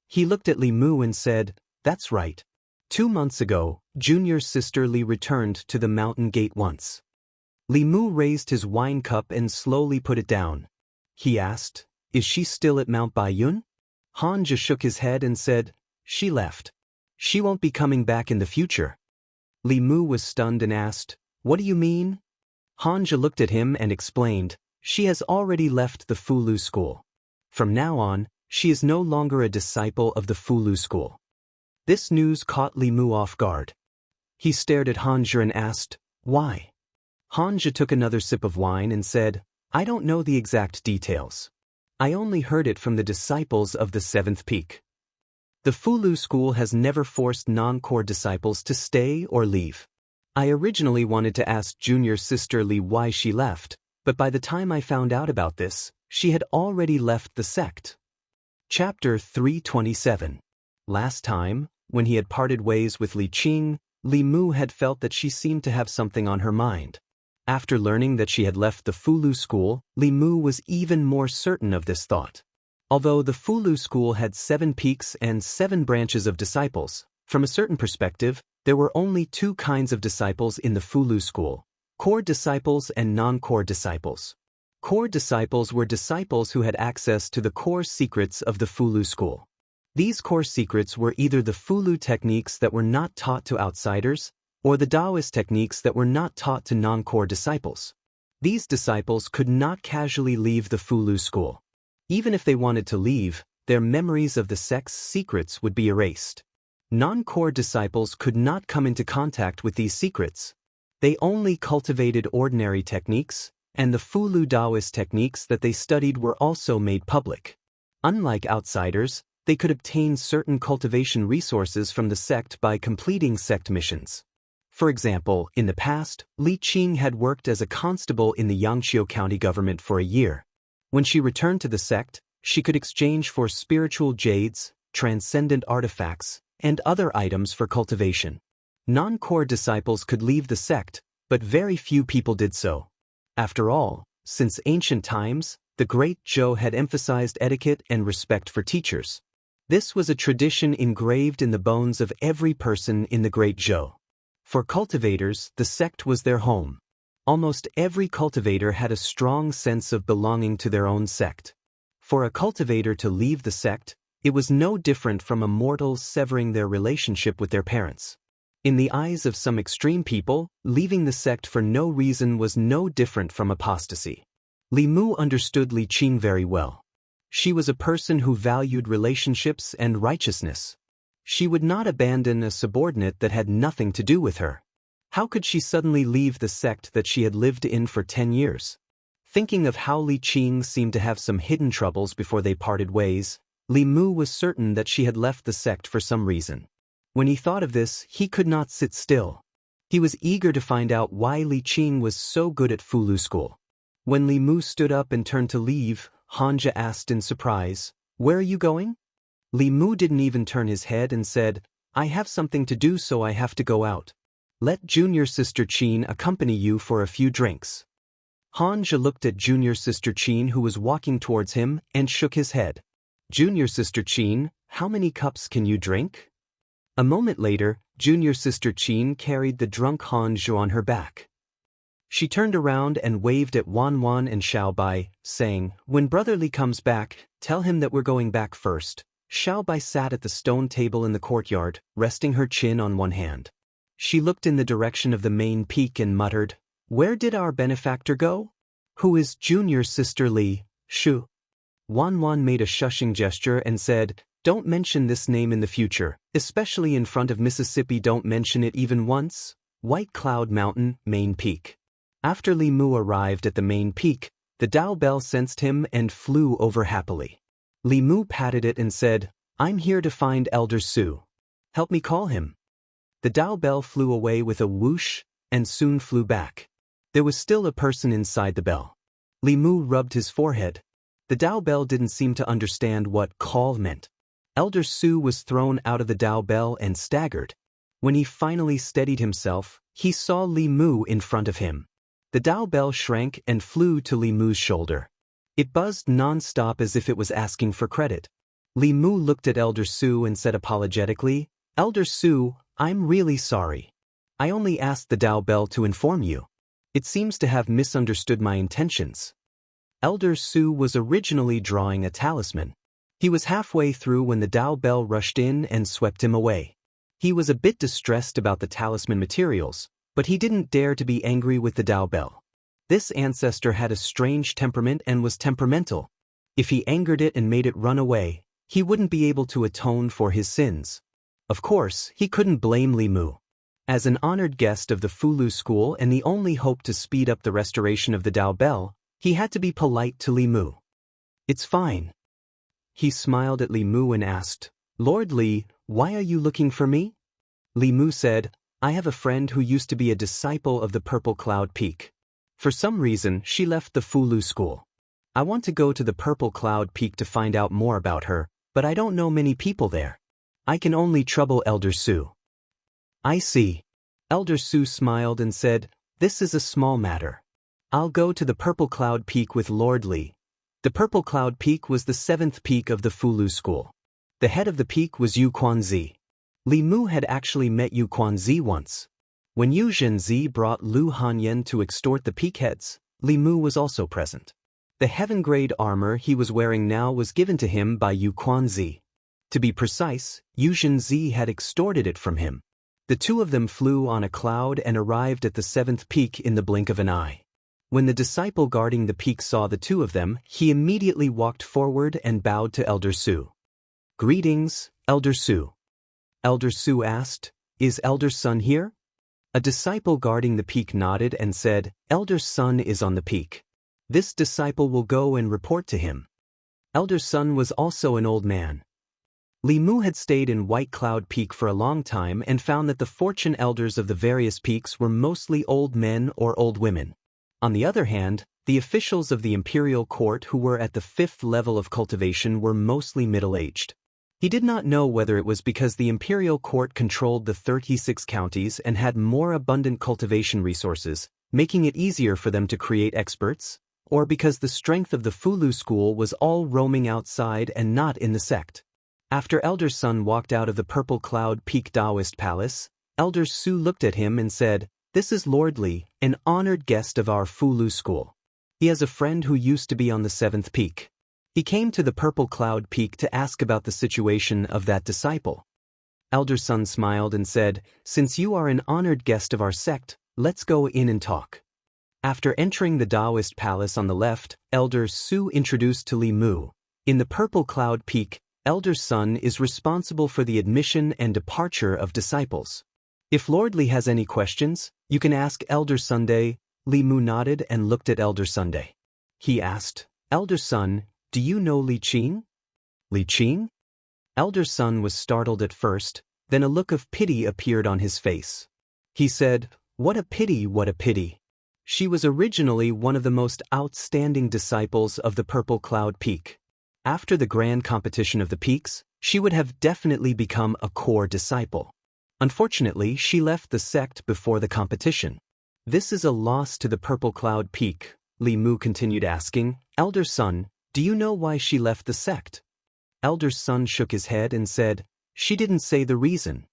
He looked at Li Mu and said, "That's right. 2 months ago, Junior's sister Li returned to the mountain gate once." Li Mu raised his wine cup and slowly put it down. He asked, "Is she still at Mount Baiyun?" Hanja shook his head and said, "She left. She won't be coming back in the future." Li Mu was stunned and asked, "What do you mean?" Hanja looked at him and explained, "She has already left the Fulu school. From now on, she is no longer a disciple of the Fulu school." This news caught Li Mu off guard. He stared at Hanja and asked, "Why?" Hanja took another sip of wine and said, "I don't know the exact details. I only heard it from the disciples of the seventh peak. The Fulu school has never forced non-core disciples to stay or leave. I originally wanted to ask junior sister Li why she left, but by the time I found out about this, she had already left the sect. Chapter 327. Last time, when he had parted ways with Li Qing, Li Mu had felt that she seemed to have something on her mind. After learning that she had left the Fulu school, Li Mu was even more certain of this thought. Although the Fulu school had 7 peaks and 7 branches of disciples, from a certain perspective, there were only 2 kinds of disciples in the Fulu school: core disciples and non-core disciples. Core disciples were disciples who had access to the core secrets of the Fulu school. These core secrets were either the Fulu techniques that were not taught to outsiders, or the Taoist techniques that were not taught to non-core disciples. These disciples could not casually leave the Fulu school. Even if they wanted to leave, their memories of the sect's secrets would be erased. Non-core disciples could not come into contact with these secrets. They only cultivated ordinary techniques, and the Fulu Taoist techniques that they studied were also made public. Unlike outsiders, they could obtain certain cultivation resources from the sect by completing sect missions. For example, in the past, Li Qing had worked as a constable in the Xianxia county government for a year. When she returned to the sect, she could exchange for spiritual jades, transcendent artifacts, and other items for cultivation. Non-core disciples could leave the sect, but very few people did so. After all, since ancient times, the great Zhou had emphasized etiquette and respect for teachers. This was a tradition engraved in the bones of every person in the great Zhou. For cultivators, the sect was their home. Almost every cultivator had a strong sense of belonging to their own sect. For a cultivator to leave the sect, it was no different from a mortal severing their relationship with their parents. In the eyes of some extreme people, leaving the sect for no reason was no different from apostasy. Li Mu understood Li Qing very well. She was a person who valued relationships and righteousness. She would not abandon a subordinate that had nothing to do with her. How could she suddenly leave the sect that she had lived in for 10 years? Thinking of how Li Qing seemed to have some hidden troubles before they parted ways, Li Mu was certain that she had left the sect for some reason. When he thought of this, he could not sit still. He was eager to find out why Li Qing was so good at Fulu school. When Li Mu stood up and turned to leave, Xianxia asked in surprise, "Where are you going?" Li Mu didn't even turn his head and said, "I have something to do, so I have to go out. Let junior sister Qin accompany you for a few drinks." Xianxia looked at junior sister Qin, who was walking towards him, and shook his head. "Junior sister Qin, how many cups can you drink?" A moment later, junior sister Qin carried the drunk Xianxia on her back. She turned around and waved at Wan Wan and Xiao Bai, saying, "When Brother Li comes back, tell him that we're going back first." Xiao Bai sat at the stone table in the courtyard, resting her chin on one hand. She looked in the direction of the main peak and muttered, "Where did our benefactor go? Who is junior sister Li? Shu?" Wan Wan made a shushing gesture and said, "Don't mention this name in the future, especially in front of Mississippi. Don't mention it even once." White Cloud Mountain, main peak. After Li Mu arrived at the main peak, the Dao Bell sensed him and flew over happily. Li Mu patted it and said, "I'm here to find Elder Su. Help me call him." The Dao Bell flew away with a whoosh and soon flew back. There was still a person inside the bell. Li Mu rubbed his forehead. The Dao Bell didn't seem to understand what call meant. Elder Su was thrown out of the Dao Bell and staggered. When he finally steadied himself, he saw Li Mu in front of him. The Dao Bell shrank and flew to Li Mu's shoulder. It buzzed non-stop as if it was asking for credit. Li Mu looked at Elder Su and said apologetically, "Elder Su, I'm really sorry. I only asked the Dao Bell to inform you. It seems to have misunderstood my intentions." Elder Su was originally drawing a talisman. He was halfway through when the Dao Bell rushed in and swept him away. He was a bit distressed about the talisman materials, but he didn't dare to be angry with the Dao Bell. This ancestor had a strange temperament and was temperamental. If he angered it and made it run away, he wouldn't be able to atone for his sins. Of course, he couldn't blame Li Mu. As an honored guest of the Fulu school and the only hope to speed up the restoration of the Dao Bell, he had to be polite to Li Mu. It's fine. He smiled at Li Mu and asked, Lord Li, why are you looking for me? Li Mu said, I have a friend who used to be a disciple of the Purple Cloud Peak. For some reason, she left the Fulu school. I want to go to the Purple Cloud Peak to find out more about her, but I don't know many people there. I can only trouble Elder Su. I see. Elder Su smiled and said, This is a small matter. I'll go to the Purple Cloud Peak with Lord Li. The Purple Cloud Peak was the 7th peak of the Fulu school. The head of the peak was Yu Quanzi. Li Mu had actually met Yu Quanzi once. When Yu Zhenzi brought Lu Hanyan to extort the peak heads, Li Mu was also present. The heaven-grade armor he was wearing now was given to him by Yu Quanzi. To be precise, Yu Zhenzi had extorted it from him. The two of them flew on a cloud and arrived at the 7th peak in the blink of an eye. When the disciple guarding the peak saw the two of them, he immediately walked forward and bowed to Elder Su. Greetings, Elder Su. Elder Su asked, Is Elder Sun here? A disciple guarding the peak nodded and said, Elder Sun is on the peak. This disciple will go and report to him. Elder Sun was also an old man. Li Mu had stayed in White Cloud Peak for a long time and found that the fortune elders of the various peaks were mostly old men or old women. On the other hand, the officials of the imperial court who were at the 5th level of cultivation were mostly middle-aged. He did not know whether it was because the imperial court controlled the 36 counties and had more abundant cultivation resources, making it easier for them to create experts, or because the strength of the Fulu school was all roaming outside and not in the sect. After Elder Sun walked out of the Purple Cloud Peak Taoist Palace, Elder Su looked at him and said, This is Lord Li, an honored guest of our Fulu school. He has a friend who used to be on the 7th peak. He came to the Purple Cloud Peak to ask about the situation of that disciple. Elder Sun smiled and said, Since you are an honored guest of our sect, let's go in and talk. After entering the Taoist Palace on the left, Elder Su introduced to Li Mu. In the Purple Cloud Peak, Elder Sun is responsible for the admission and departure of disciples. If Lord Li has any questions, you can ask Elder Sunday. Li Mu nodded and looked at Elder Sunday. He asked, Elder Sun, do you know Li Qing? Li Qing? Elder Sun was startled at first, then a look of pity appeared on his face. He said, What a pity, what a pity. She was originally one of the most outstanding disciples of the Purple Cloud Peak. After the grand competition of the peaks, she would have definitely become a core disciple. Unfortunately, she left the sect before the competition. This is a loss to the Purple Cloud Peak, Li Mu continued asking, Elder Sun, do you know why she left the sect? Elder Sun shook his head and said, She didn't say the reason.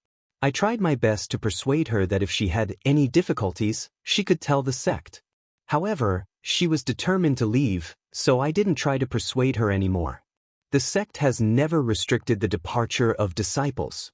I tried my best to persuade her that if she had any difficulties, she could tell the sect. However, she was determined to leave, so I didn't try to persuade her anymore. The sect has never restricted the departure of disciples.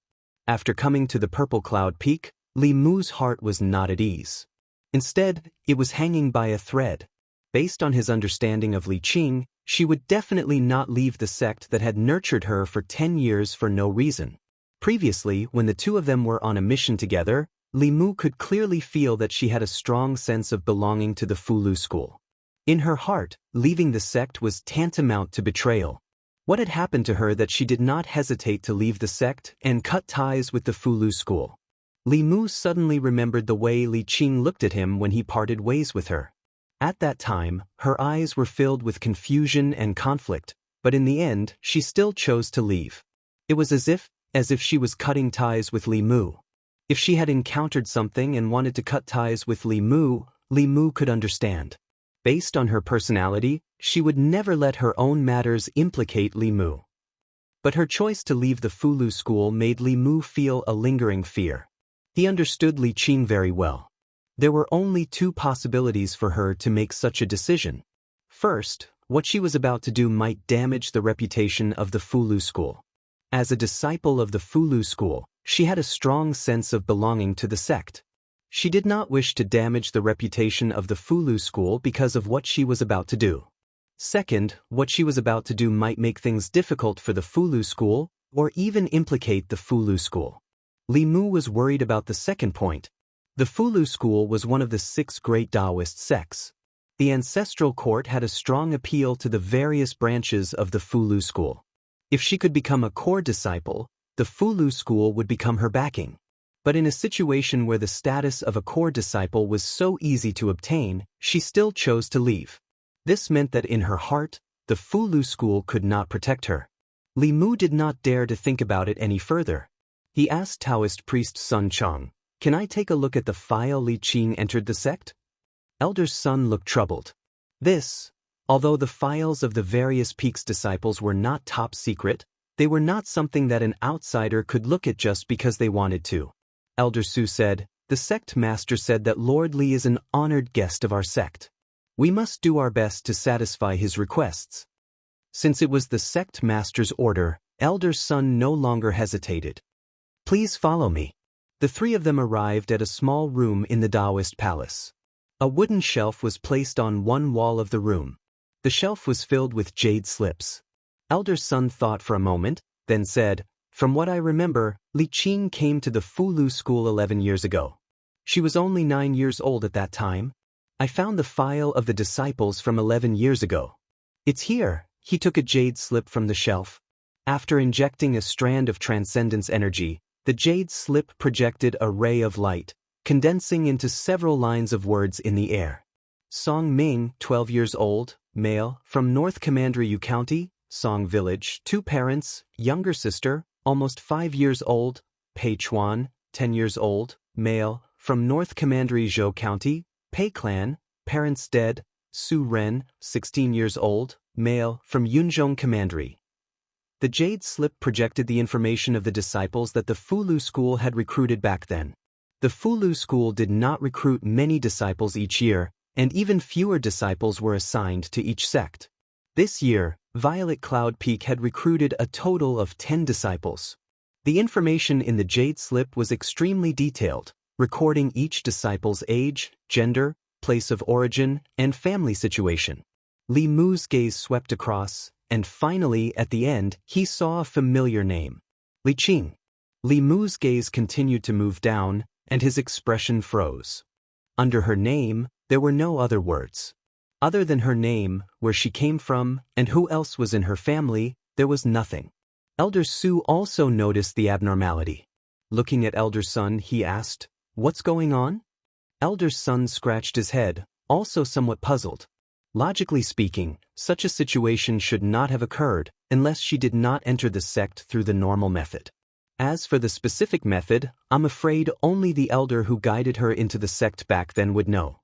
After coming to the Purple Cloud Peak, Li Mu's heart was not at ease. Instead, it was hanging by a thread. Based on his understanding of Li Qing, she would definitely not leave the sect that had nurtured her for 10 years for no reason. Previously, when the two of them were on a mission together, Li Mu could clearly feel that she had a strong sense of belonging to the Fulu school. In her heart, leaving the sect was tantamount to betrayal. What had happened to her that she did not hesitate to leave the sect and cut ties with the Fulu school? Li Mu suddenly remembered the way Li Qing looked at him when he parted ways with her. At that time, her eyes were filled with confusion and conflict, but in the end, she still chose to leave. It was as if she was cutting ties with Li Mu. If she had encountered something and wanted to cut ties with Li Mu could understand. Based on her personality, she would never let her own matters implicate Li Mu. But her choice to leave the Fulu school made Li Mu feel a lingering fear. He understood Li Qing very well. There were only two possibilities for her to make such a decision. First, what she was about to do might damage the reputation of the Fulu school. As a disciple of the Fulu school, she had a strong sense of belonging to the sect. She did not wish to damage the reputation of the Fulu school because of what she was about to do. Second, what she was about to do might make things difficult for the Fulu school, or even implicate the Fulu school. Li Mu was worried about the second point. The Fulu school was one of the 6 great Taoist sects. The ancestral court had a strong appeal to the various branches of the Fulu school. If she could become a core disciple, the Fulu school would become her backing. But in a situation where the status of a core disciple was so easy to obtain, she still chose to leave. This meant that in her heart, the Fulu school could not protect her. Li Mu did not dare to think about it any further. He asked Taoist priest Sun Chong, "Can I take a look at the file Li Qing entered the sect?" Elder Sun looked troubled. Although the files of the various peaks disciples were not top secret, they were not something that an outsider could look at just because they wanted to. Elder Su said, "The sect master said that Lord Li is an honored guest of our sect. We must do our best to satisfy his requests." Since it was the sect master's order, Elder Sun no longer hesitated. "Please follow me." The three of them arrived at a small room in the Taoist palace. A wooden shelf was placed on one wall of the room. The shelf was filled with jade slips. Elder Sun thought for a moment, then said, "From what I remember, Li Qing came to the Fulu school 11 years ago. She was only 9 years old at that time. I found the file of the disciples from 11 years ago. It's here." He took a jade slip from the shelf. After injecting a strand of transcendence energy, the jade slip projected a ray of light, condensing into several lines of words in the air. Song Ming, 12 years old, male, from North Commandery County, Song Village, 2 parents, younger sister, almost 5 years old, Pei Chuan, 10 years old, male, from North Commandery Zhou County, Pei Clan, parents dead, Su Ren, 16 years old, male, from Yunzhong Commandery. The jade slip projected the information of the disciples that the Fulu school had recruited back then. The Fulu school did not recruit many disciples each year, and even fewer disciples were assigned to each sect. This year, Violet Cloud Peak had recruited a total of 10 disciples. The information in the jade slip was extremely detailed, recording each disciple's age, gender, place of origin, and family situation. Li Mu's gaze swept across, and finally, at the end, he saw a familiar name. Li Qing. Li Mu's gaze continued to move down, and his expression froze. Under her name, there were no other words. Other than her name, where she came from, and who else was in her family, there was nothing. Elder Su also noticed the abnormality. Looking at Elder Sun, he asked, "What's going on?" Elder Sun scratched his head, also somewhat puzzled. Logically speaking, such a situation should not have occurred unless she did not enter the sect through the normal method. As for the specific method, I'm afraid only the elder who guided her into the sect back then would know.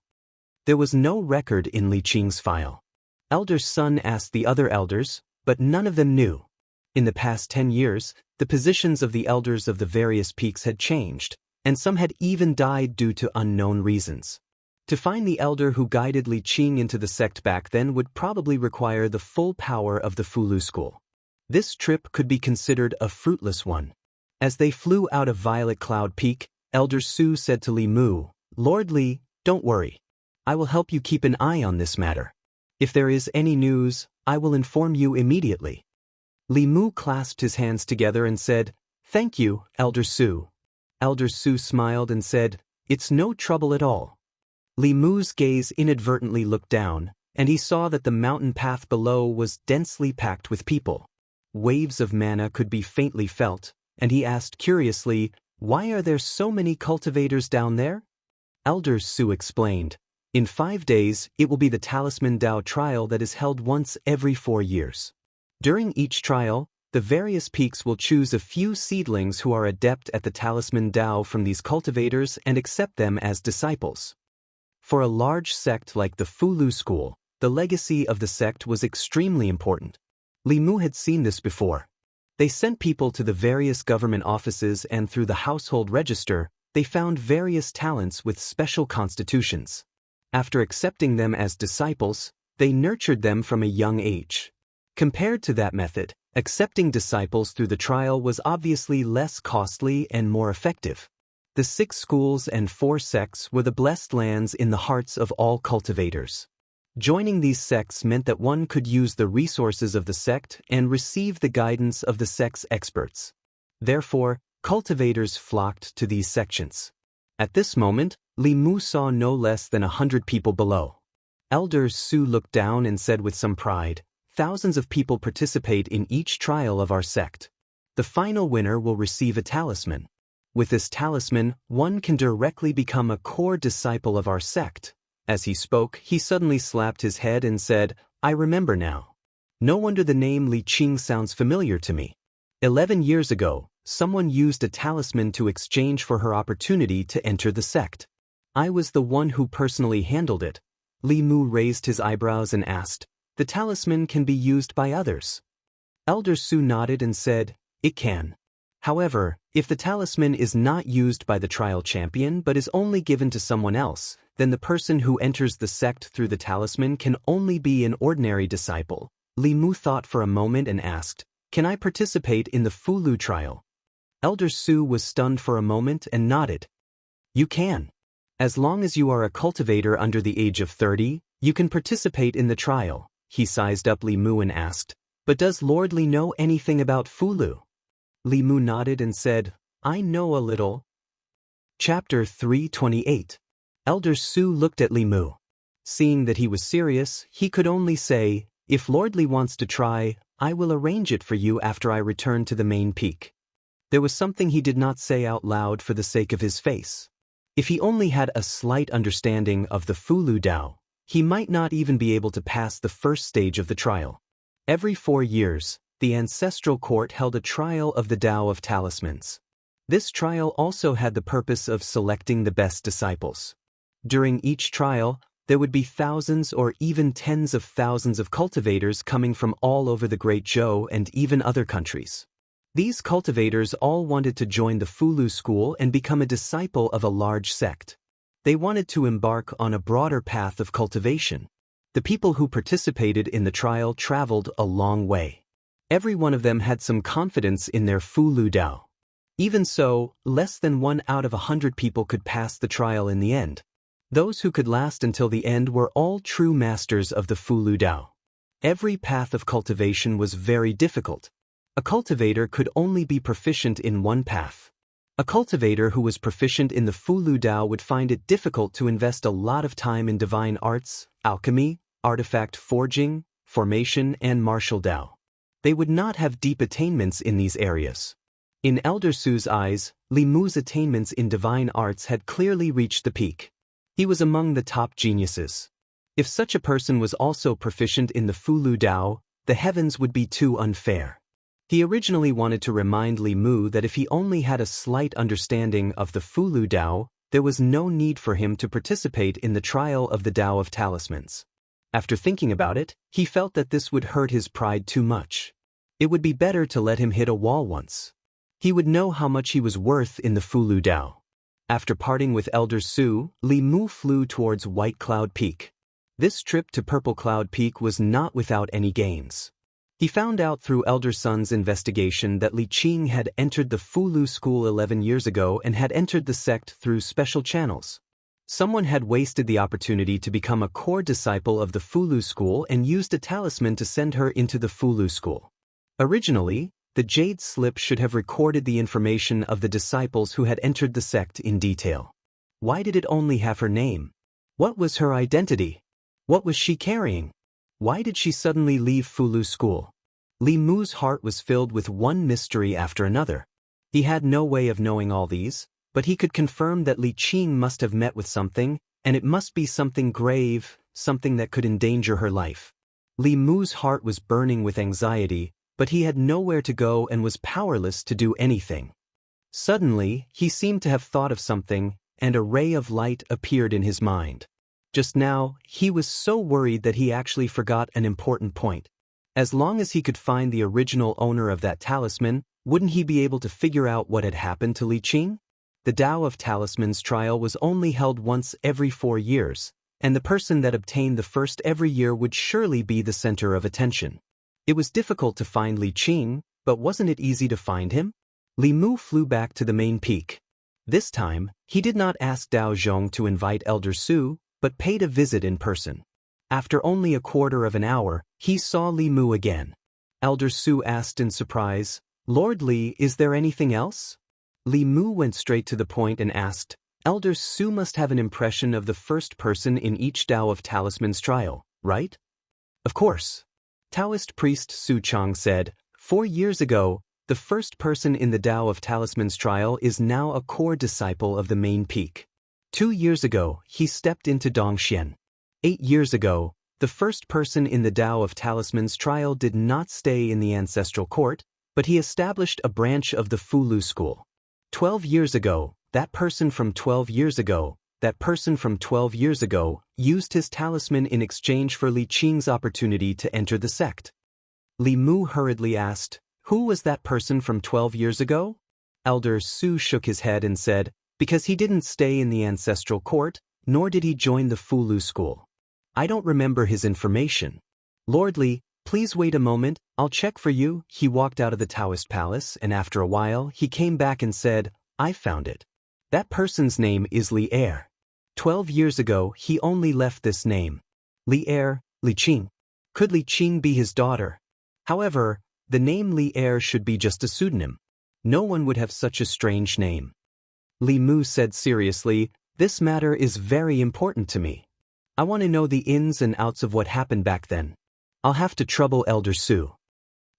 There was no record in Li Qing's file. Elder Sun asked the other elders, but none of them knew. In the past 10 years, the positions of the elders of the various peaks had changed, and some had even died due to unknown reasons. To find the elder who guided Li Qing into the sect back then would probably require the full power of the Fulu school. This trip could be considered a fruitless one. As they flew out of Violet Cloud Peak, Elder Su said to Li Mu, "Lord Li, don't worry. I will help you keep an eye on this matter. If there is any news, I will inform you immediately." Li Mu clasped his hands together and said, "Thank you, Elder Su." Elder Su smiled and said, "It's no trouble at all." Li Mu's gaze inadvertently looked down, and he saw that the mountain path below was densely packed with people. Waves of mana could be faintly felt, and he asked curiously, "Why are there so many cultivators down there?" Elder Su explained, "In 5 days, it will be the Talisman Dao trial that is held once every 4 years. During each trial, the various peaks will choose a few seedlings who are adept at the Talisman Dao from these cultivators and accept them as disciples. For a large sect like the Fulu school, the legacy of the sect was extremely important. Li Mu had seen this before. They sent people to the various government offices, and through the household register, they found various talents with special constitutions. After accepting them as disciples, they nurtured them from a young age. Compared to that method, accepting disciples through the trial was obviously less costly and more effective. The 6 schools and 4 sects were the blessed lands in the hearts of all cultivators. Joining these sects meant that one could use the resources of the sect and receive the guidance of the sect's experts. Therefore, cultivators flocked to these sections. At this moment, Li Mu saw no less than 100 people below. Elder Su looked down and said with some pride, "Thousands of people participate in each trial of our sect. The final winner will receive a talisman. With this talisman, one can directly become a core disciple of our sect." As he spoke, he suddenly slapped his head and said, "I remember now. No wonder the name Li Qing sounds familiar to me. 11 years ago, someone used a talisman to exchange for her opportunity to enter the sect. I was the one who personally handled it." Li Mu raised his eyebrows and asked, "The talisman can be used by others?" Elder Su nodded and said, "It can. However, if the talisman is not used by the trial champion but is only given to someone else, then the person who enters the sect through the talisman can only be an ordinary disciple." Li Mu thought for a moment and asked, "Can I participate in the Fulu trial?" Elder Su was stunned for a moment and nodded. "You can. As long as you are a cultivator under the age of 30, you can participate in the trial." He sized up Li Mu and asked, "But does Lord Li know anything about Fulu?" Li Mu nodded and said, "I know a little." Chapter 328. Elder Su looked at Li Mu. Seeing that he was serious, he could only say, "If Lord Li wants to try, I will arrange it for you after I return to the main peak." There was something he did not say out loud for the sake of his face. If he only had a slight understanding of the Fulu Dao, he might not even be able to pass the first stage of the trial. Every 4 years, the ancestral court held a trial of the Dao of Talismans. This trial also had the purpose of selecting the best disciples. During each trial, there would be thousands or even tens of thousands of cultivators coming from all over the Great Zhou and even other countries. These cultivators all wanted to join the Fulu school and become a disciple of a large sect. They wanted to embark on a broader path of cultivation. The people who participated in the trial traveled a long way. Every one of them had some confidence in their Fulu Dao. Even so, less than 1 out of 100 people could pass the trial in the end. Those who could last until the end were all true masters of the Fulu Dao. Every path of cultivation was very difficult. A cultivator could only be proficient in one path. A cultivator who was proficient in the Fulu Dao would find it difficult to invest a lot of time in divine arts, alchemy, artifact forging, formation, and martial Dao. They would not have deep attainments in these areas. In Elder Su's eyes, Li Mu's attainments in divine arts had clearly reached the peak. He was among the top geniuses. If such a person was also proficient in the Fulu Dao, the heavens would be too unfair. He originally wanted to remind Li Mu that if he only had a slight understanding of the Fulu Dao, there was no need for him to participate in the trial of the Dao of Talismans. After thinking about it, he felt that this would hurt his pride too much. It would be better to let him hit a wall once. He would know how much he was worth in the Fulu Dao. After parting with Elder Su, Li Mu flew towards White Cloud Peak. This trip to Purple Cloud Peak was not without any gains. He found out through Elder Sun's investigation that Li Qing had entered the Fulu school 11 years ago and had entered the sect through special channels. Someone had wasted the opportunity to become a core disciple of the Fulu school and used a talisman to send her into the Fulu school. Originally, the Jade Slip should have recorded the information of the disciples who had entered the sect in detail. Why did it only have her name? What was her identity? What was she carrying? Why did she suddenly leave Fulu school? Li Mu's heart was filled with one mystery after another. He had no way of knowing all these, but he could confirm that Li Qing must have met with something, and it must be something grave, something that could endanger her life. Li Mu's heart was burning with anxiety, but he had nowhere to go and was powerless to do anything. Suddenly, he seemed to have thought of something, and a ray of light appeared in his mind. Just now, he was so worried that he actually forgot an important point. As long as he could find the original owner of that talisman, wouldn't he be able to figure out what had happened to Li Qing? The Dao of Talismans trial was only held once every 4 years, and the person that obtained the first every year would surely be the center of attention. It was difficult to find Li Qing, but wasn't it easy to find him? Li Mu flew back to the main peak. This time, he did not ask Dao Zhong to invite Elder Su, but paid a visit in person. After only a quarter of an hour, he saw Li Mu again. Elder Su asked in surprise, "Lord Li, is there anything else?" Li Mu went straight to the point and asked, Elder Su must have an impression of the first person in each Tao of Talisman's trial, right? Of course. Taoist priest Su Chang said, 4 years ago, the first person in the Tao of Talisman's trial is now a core disciple of the main peak. 2 years ago, he stepped into Dongxian. 8 years ago, the first person in the Tao of Talisman's trial did not stay in the ancestral court, but he established a branch of the Fulu school. 12 years ago, that person from 12 years ago used his talisman in exchange for Li Qing's opportunity to enter the sect. Li Mu hurriedly asked, "Who was that person from 12 years ago?" Elder Su shook his head and said, "Because he didn't stay in the ancestral court, nor did he join the Fulu school. I don't remember his information." "Lord Li, please wait a moment, I'll check for you." He walked out of the Taoist palace, and after a while he came back and said, "I found it. That person's name is Li Er. 12 years ago he only left this name. Li Er, Li Qing. Could Li Qing be his daughter? However, the name Li Er should be just a pseudonym. No one would have such a strange name." Li Mu said seriously, "This matter is very important to me. I want to know the ins and outs of what happened back then. I'll have to trouble Elder Su."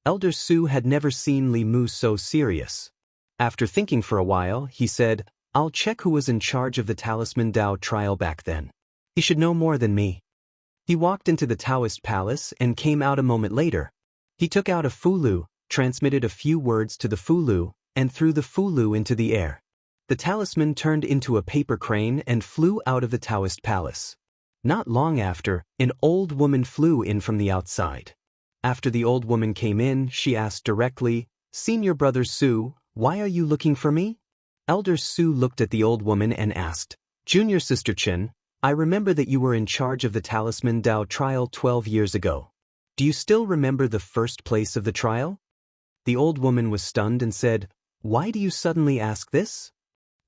Elder Su had never seen Li Mu so serious. After thinking for a while, he said, "I'll check who was in charge of the Talisman Dao trial back then. He should know more than me." He walked into the Taoist palace and came out a moment later. He took out a Fulu, transmitted a few words to the Fulu, and threw the Fulu into the air. The talisman turned into a paper crane and flew out of the Taoist palace. Not long after, an old woman flew in from the outside. After the old woman came in, she asked directly, "Senior Brother Su, why are you looking for me?" Elder Su looked at the old woman and asked, "Junior Sister Chen, I remember that you were in charge of the Talisman Dao trial 12 years ago. Do you still remember the first place of the trial?" The old woman was stunned and said, "Why do you suddenly ask this?"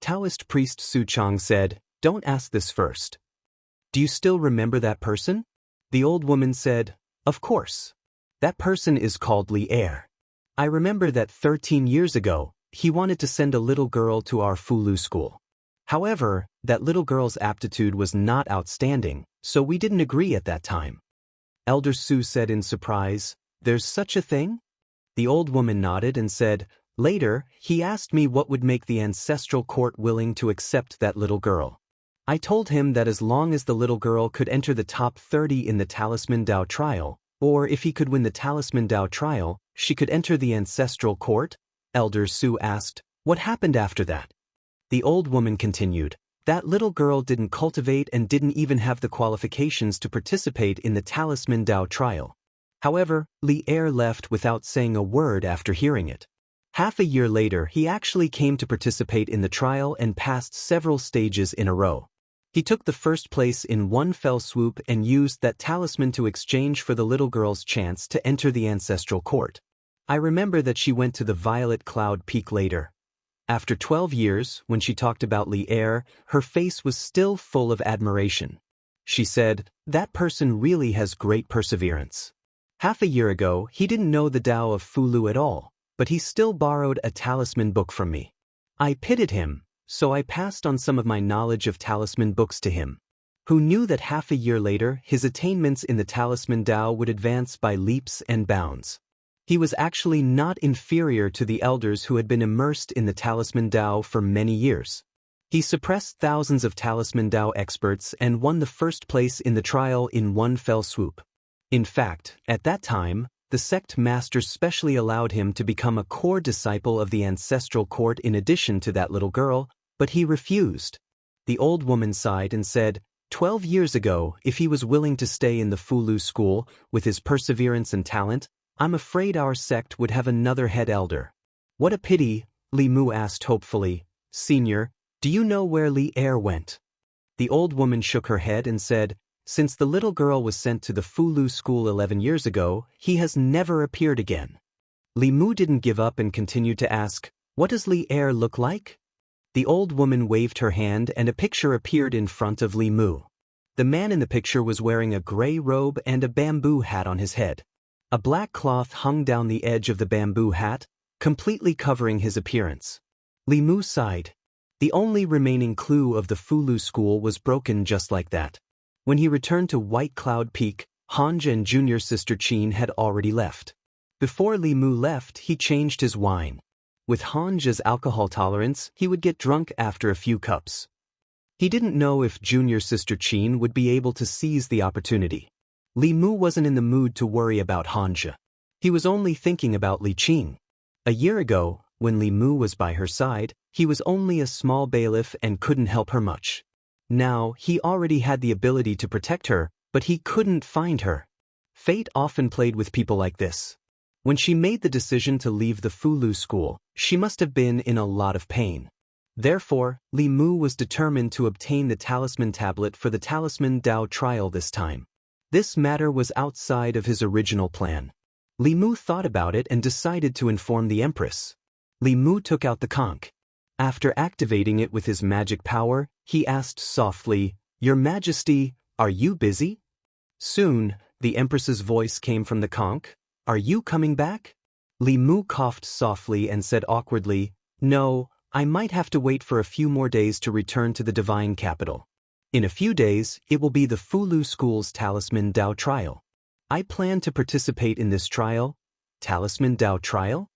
Taoist priest Su Chang said, "Don't ask this first. Do you still remember that person?" The old woman said, "Of course. That person is called Li Er. I remember that 13 years ago, he wanted to send a little girl to our Fulu school. However, that little girl's aptitude was not outstanding, so we didn't agree at that time." Elder Su said in surprise, "There's such a thing?" The old woman nodded and said, "Later, he asked me what would make the ancestral court willing to accept that little girl. I told him that as long as the little girl could enter the top 30 in the Talisman Dao trial, or if he could win the Talisman Dao trial, she could enter the ancestral court." Elder Su asked, "What happened after that?" The old woman continued, "That little girl didn't cultivate and didn't even have the qualifications to participate in the Talisman Dao trial. However, Li Er left without saying a word after hearing it. Half a year later, he actually came to participate in the trial and passed several stages in a row. He took the first place in one fell swoop and used that talisman to exchange for the little girl's chance to enter the ancestral court. I remember that she went to the Violet Cloud Peak later. After 12 years, when she talked about Li Er, her face was still full of admiration. She said, "That person really has great perseverance. Half a year ago, he didn't know the Tao of Fulu at all, but he still borrowed a talisman book from me. I pitied him, so I passed on some of my knowledge of talisman books to him. Who knew that half a year later, his attainments in the Talisman Dao would advance by leaps and bounds. He was actually not inferior to the elders who had been immersed in the Talisman Dao for many years. He suppressed thousands of Talisman Dao experts and won the first place in the trial in one fell swoop. In fact, at that time, the sect masters specially allowed him to become a core disciple of the ancestral court in addition to that little girl, but he refused." The old woman sighed and said, 12 years ago, if he was willing to stay in the Fulu school, with his perseverance and talent, I'm afraid our sect would have another head elder." "What a pity," Li Mu asked hopefully. "Senior, do you know where Li Er went?" The old woman shook her head and said, "Since the little girl was sent to the Fulu school 11 years ago, he has never appeared again." Li Mu didn't give up and continued to ask, "What does Li Er look like?" The old woman waved her hand and a picture appeared in front of Li Mu. The man in the picture was wearing a gray robe and a bamboo hat on his head. A black cloth hung down the edge of the bamboo hat, completely covering his appearance. Li Mu sighed. The only remaining clue of the Fulu school was broken just like that. When he returned to White Cloud Peak, Hanj and junior sister Qin had already left. Before Li Mu left, he changed his wine. With Hanj's alcohol tolerance, he would get drunk after a few cups. He didn't know if junior sister Qin would be able to seize the opportunity. Li Mu wasn't in the mood to worry about Hanjia. He was only thinking about Li Qing. A year ago, when Li Mu was by her side, he was only a small bailiff and couldn't help her much. Now, he already had the ability to protect her, but he couldn't find her. Fate often played with people like this. When she made the decision to leave the Fulu school, she must have been in a lot of pain. Therefore, Li Mu was determined to obtain the talisman tablet for the talisman Dao trial this time. This matter was outside of his original plan. Li Mu thought about it and decided to inform the Empress. Li Mu took out the conch. After activating it with his magic power, he asked softly, "Your Majesty, are you busy?" Soon, the Empress's voice came from the conch. "Are you coming back?" Li Mu coughed softly and said awkwardly, "No, I might have to wait for a few more days to return to the divine capital. In a few days, it will be the Fulu School's Talisman Dao trial. I plan to participate in this trial." Talisman Dao trial?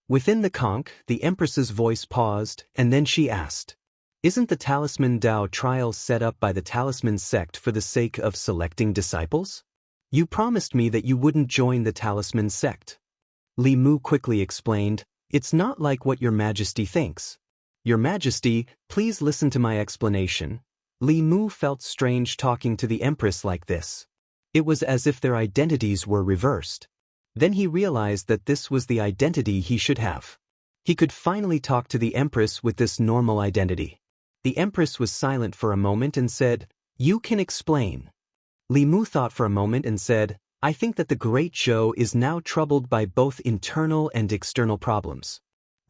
Within the conch, the Empress's voice paused, and then she asked, "Isn't the Talisman Dao trial set up by the Talisman sect for the sake of selecting disciples? You promised me that you wouldn't join the Talisman sect." Li Mu quickly explained, "It's not like what Your Majesty thinks. Your Majesty, please listen to my explanation." Li Mu felt strange talking to the Empress like this. It was as if their identities were reversed. Then he realized that this was the identity he should have. He could finally talk to the Empress with this normal identity. The Empress was silent for a moment and said, "You can explain." Li Mu thought for a moment and said, "I think that the Great Zhou is now troubled by both internal and external problems.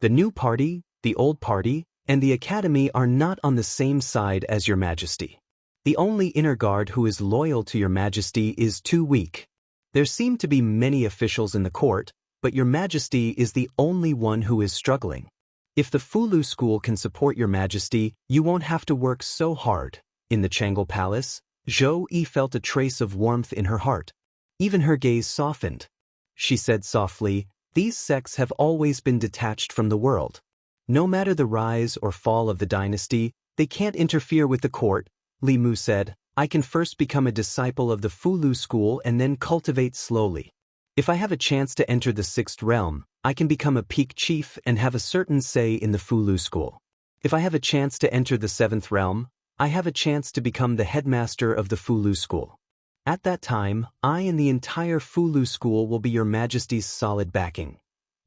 The new party, the old party, and the academy are not on the same side as Your Majesty. The only inner guard who is loyal to Your Majesty is too weak. There seem to be many officials in the court, but Your Majesty is the only one who is struggling. If the Fulu school can support Your Majesty, you won't have to work so hard." In the Changle Palace, Zhou Yi felt a trace of warmth in her heart. Even her gaze softened. She said softly, "These sects have always been detached from the world. No matter the rise or fall of the dynasty, they can't interfere with the court." Li Mu said, "I can first become a disciple of the Fulu school and then cultivate slowly. If I have a chance to enter the 6th realm, I can become a peak chief and have a certain say in the Fulu school. If I have a chance to enter the 7th realm, I have a chance to become the headmaster of the Fulu school. At that time, I and the entire Fulu school will be Your Majesty's solid backing."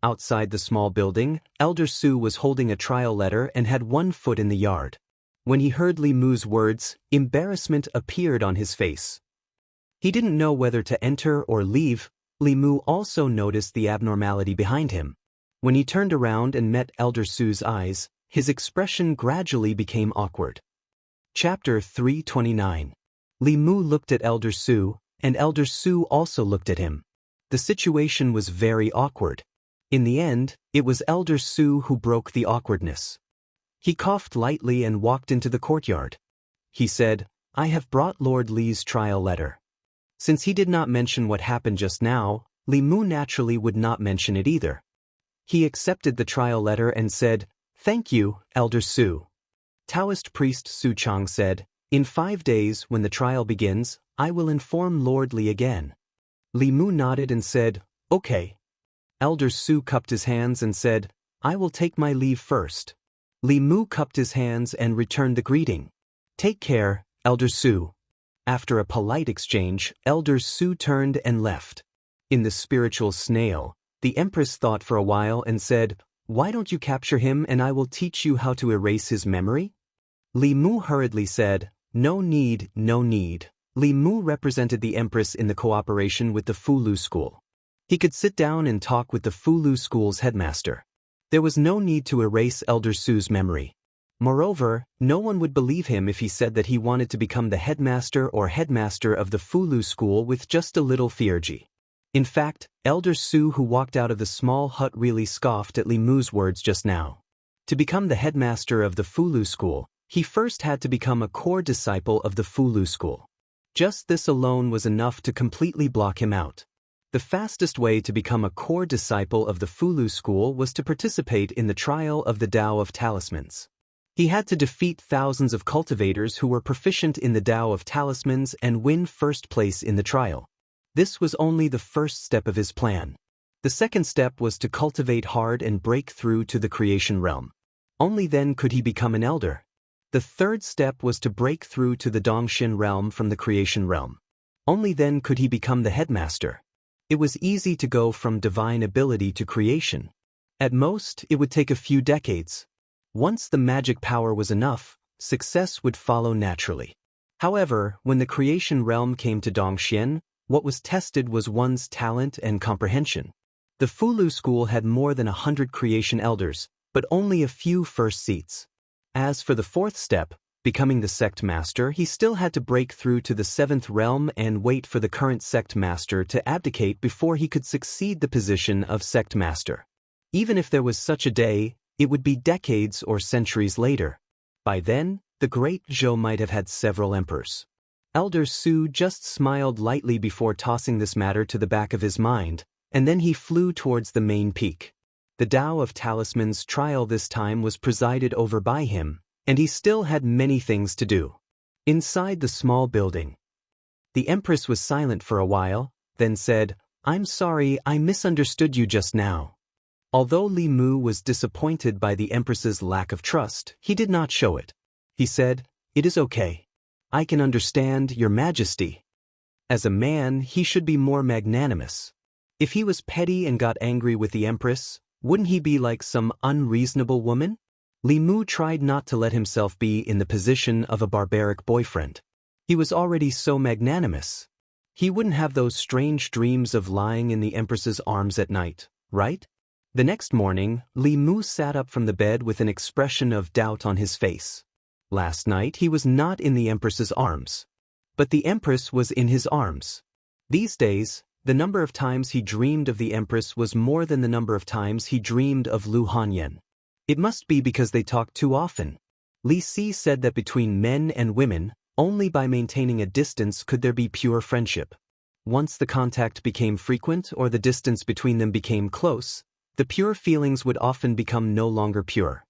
Outside the small building, Elder Su was holding a trial letter and had one foot in the yard. When he heard Li Mu's words, embarrassment appeared on his face. He didn't know whether to enter or leave. Li Mu also noticed the abnormality behind him. When he turned around and met Elder Su's eyes, his expression gradually became awkward. Chapter 329. Li Mu looked at Elder Su, and Elder Su also looked at him. The situation was very awkward. In the end, it was Elder Su who broke the awkwardness. He coughed lightly and walked into the courtyard. He said, "I have brought Lord Li's trial letter." Since he did not mention what happened just now, Li Mu naturally would not mention it either. He accepted the trial letter and said, "Thank you, Elder Su." Taoist priest Su Chang said, "In 5 days, when the trial begins, I will inform Lord Li again." Li Mu nodded and said, "Okay." Elder Su cupped his hands and said, "I will take my leave first." Li Mu cupped his hands and returned the greeting. "Take care, Elder Su." After a polite exchange, Elder Su turned and left. In the spiritual snail, the Empress thought for a while and said, "Why don't you capture him and I will teach you how to erase his memory?" Li Mu hurriedly said, "No need, no need." Li Mu represented the Empress in the cooperation with the Fulu school. He could sit down and talk with the Fulu school's headmaster. There was no need to erase Elder Su's memory. Moreover, no one would believe him if he said that he wanted to become the headmaster of the Fulu school with just a little theurgy. In fact, Elder Su, who walked out of the small hut, really scoffed at Li Mu's words just now. To become the headmaster of the Fulu school, he first had to become a core disciple of the Fulu school. Just this alone was enough to completely block him out. The fastest way to become a core disciple of the Fulu school was to participate in the trial of the Tao of Talismans. He had to defeat thousands of cultivators who were proficient in the Tao of Talismans and win first place in the trial. This was only the first step of his plan. The second step was to cultivate hard and break through to the creation realm. Only then could he become an elder. The third step was to break through to the Dongxin realm from the creation realm. Only then could he become the headmaster. It was easy to go from divine ability to creation. At most, it would take a few decades. Once the magic power was enough, success would follow naturally. However, when the creation realm came to Dongxian, what was tested was one's talent and comprehension. The Fulu school had more than 100 creation elders, but only a few first seats. As for the fourth step, becoming the sect master, he still had to break through to the seventh realm and wait for the current sect master to abdicate before he could succeed the position of sect master. Even if there was such a day, it would be decades or centuries later. By then, the great Zhou might have had several emperors. Elder Su just smiled lightly before tossing this matter to the back of his mind, and then he flew towards the main peak. The Tao of Talismans trial this time was presided over by him, and he still had many things to do. Inside the small building, the Empress was silent for a while, then said, "I'm sorry, I misunderstood you just now." Although Li Mu was disappointed by the Empress's lack of trust, he did not show it. He said, "It is okay. I can understand, Your Majesty." As a man, he should be more magnanimous. If he was petty and got angry with the Empress, wouldn't he be like some unreasonable woman? Li Mu tried not to let himself be in the position of a barbaric boyfriend. He was already so magnanimous. He wouldn't have those strange dreams of lying in the Empress's arms at night, right? The next morning, Li Mu sat up from the bed with an expression of doubt on his face. Last night he was not in the Empress's arms. But the Empress was in his arms. These days, the number of times he dreamed of the Empress was more than the number of times he dreamed of Lu Hanyan. It must be because they talked too often. Li Si said that between men and women, only by maintaining a distance could there be pure friendship. Once the contact became frequent or the distance between them became close, the pure feelings would often become no longer pure.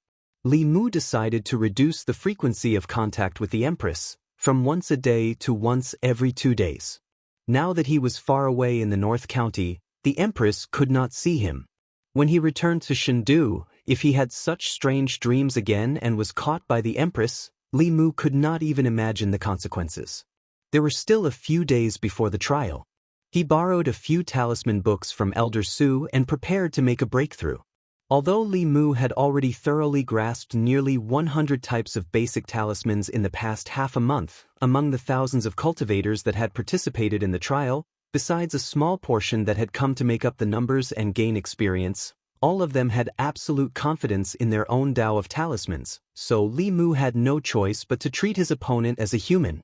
Li Mu decided to reduce the frequency of contact with the Empress, from once a day to once every 2 days. Now that he was far away in the North County, the Empress could not see him. When he returned to Chengdu, if he had such strange dreams again and was caught by the Empress, Li Mu could not even imagine the consequences. There were still a few days before the trial. He borrowed a few talisman books from Elder Su and prepared to make a breakthrough. Although Li Mu had already thoroughly grasped nearly 100 types of basic talismans in the past half a month, among the thousands of cultivators that had participated in the trial, besides a small portion that had come to make up the numbers and gain experience, all of them had absolute confidence in their own Tao of Talismans, so Li Mu had no choice but to treat his opponent as a human.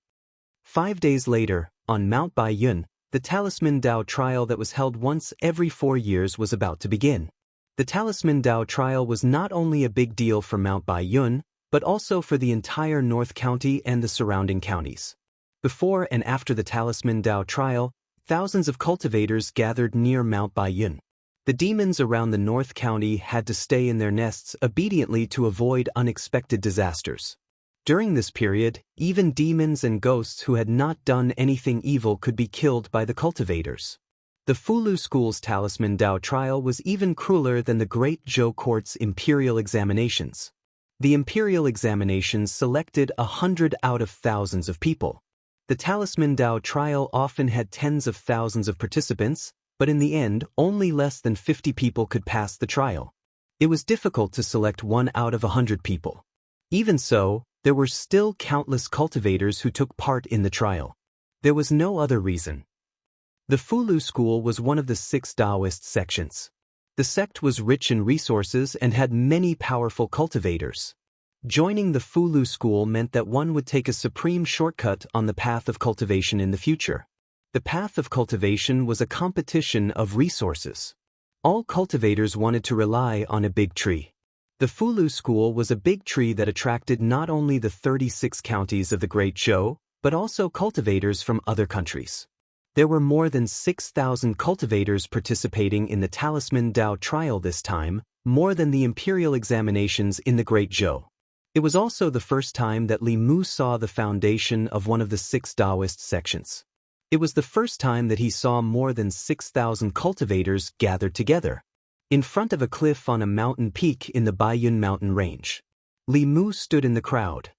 5 days later, on Mount Baiyun, the Talisman Tao trial that was held once every 4 years was about to begin. The Talisman Tao trial was not only a big deal for Mount Baiyun, but also for the entire North County and the surrounding counties. Before and after the Talisman Tao trial, thousands of cultivators gathered near Mount Baiyun. The demons around the North County had to stay in their nests obediently to avoid unexpected disasters. During this period, even demons and ghosts who had not done anything evil could be killed by the cultivators. The Fulu School's Talisman Tao trial was even crueler than the Great Zhou Court's imperial examinations. The imperial examinations selected 100 out of thousands of people. The Talisman Tao trial often had tens of thousands of participants, but in the end, only less than 50 people could pass the trial. It was difficult to select 1 out of 100 people. Even so, there were still countless cultivators who took part in the trial. There was no other reason. The Fulu school was one of the 6 Taoist sections. The sect was rich in resources and had many powerful cultivators. Joining the Fulu school meant that one would take a supreme shortcut on the path of cultivation in the future. The path of cultivation was a competition of resources. All cultivators wanted to rely on a big tree. The Fulu School was a big tree that attracted not only the 36 counties of the Great Zhou, but also cultivators from other countries. There were more than 6,000 cultivators participating in the Talisman Dao trial this time, more than the imperial examinations in the Great Zhou. It was also the first time that Li Mu saw the foundation of one of the 6 Taoist sections. It was the first time that he saw more than 6,000 cultivators gathered together in front of a cliff on a mountain peak in the Baiyun mountain range. Li Mu stood in the crowd.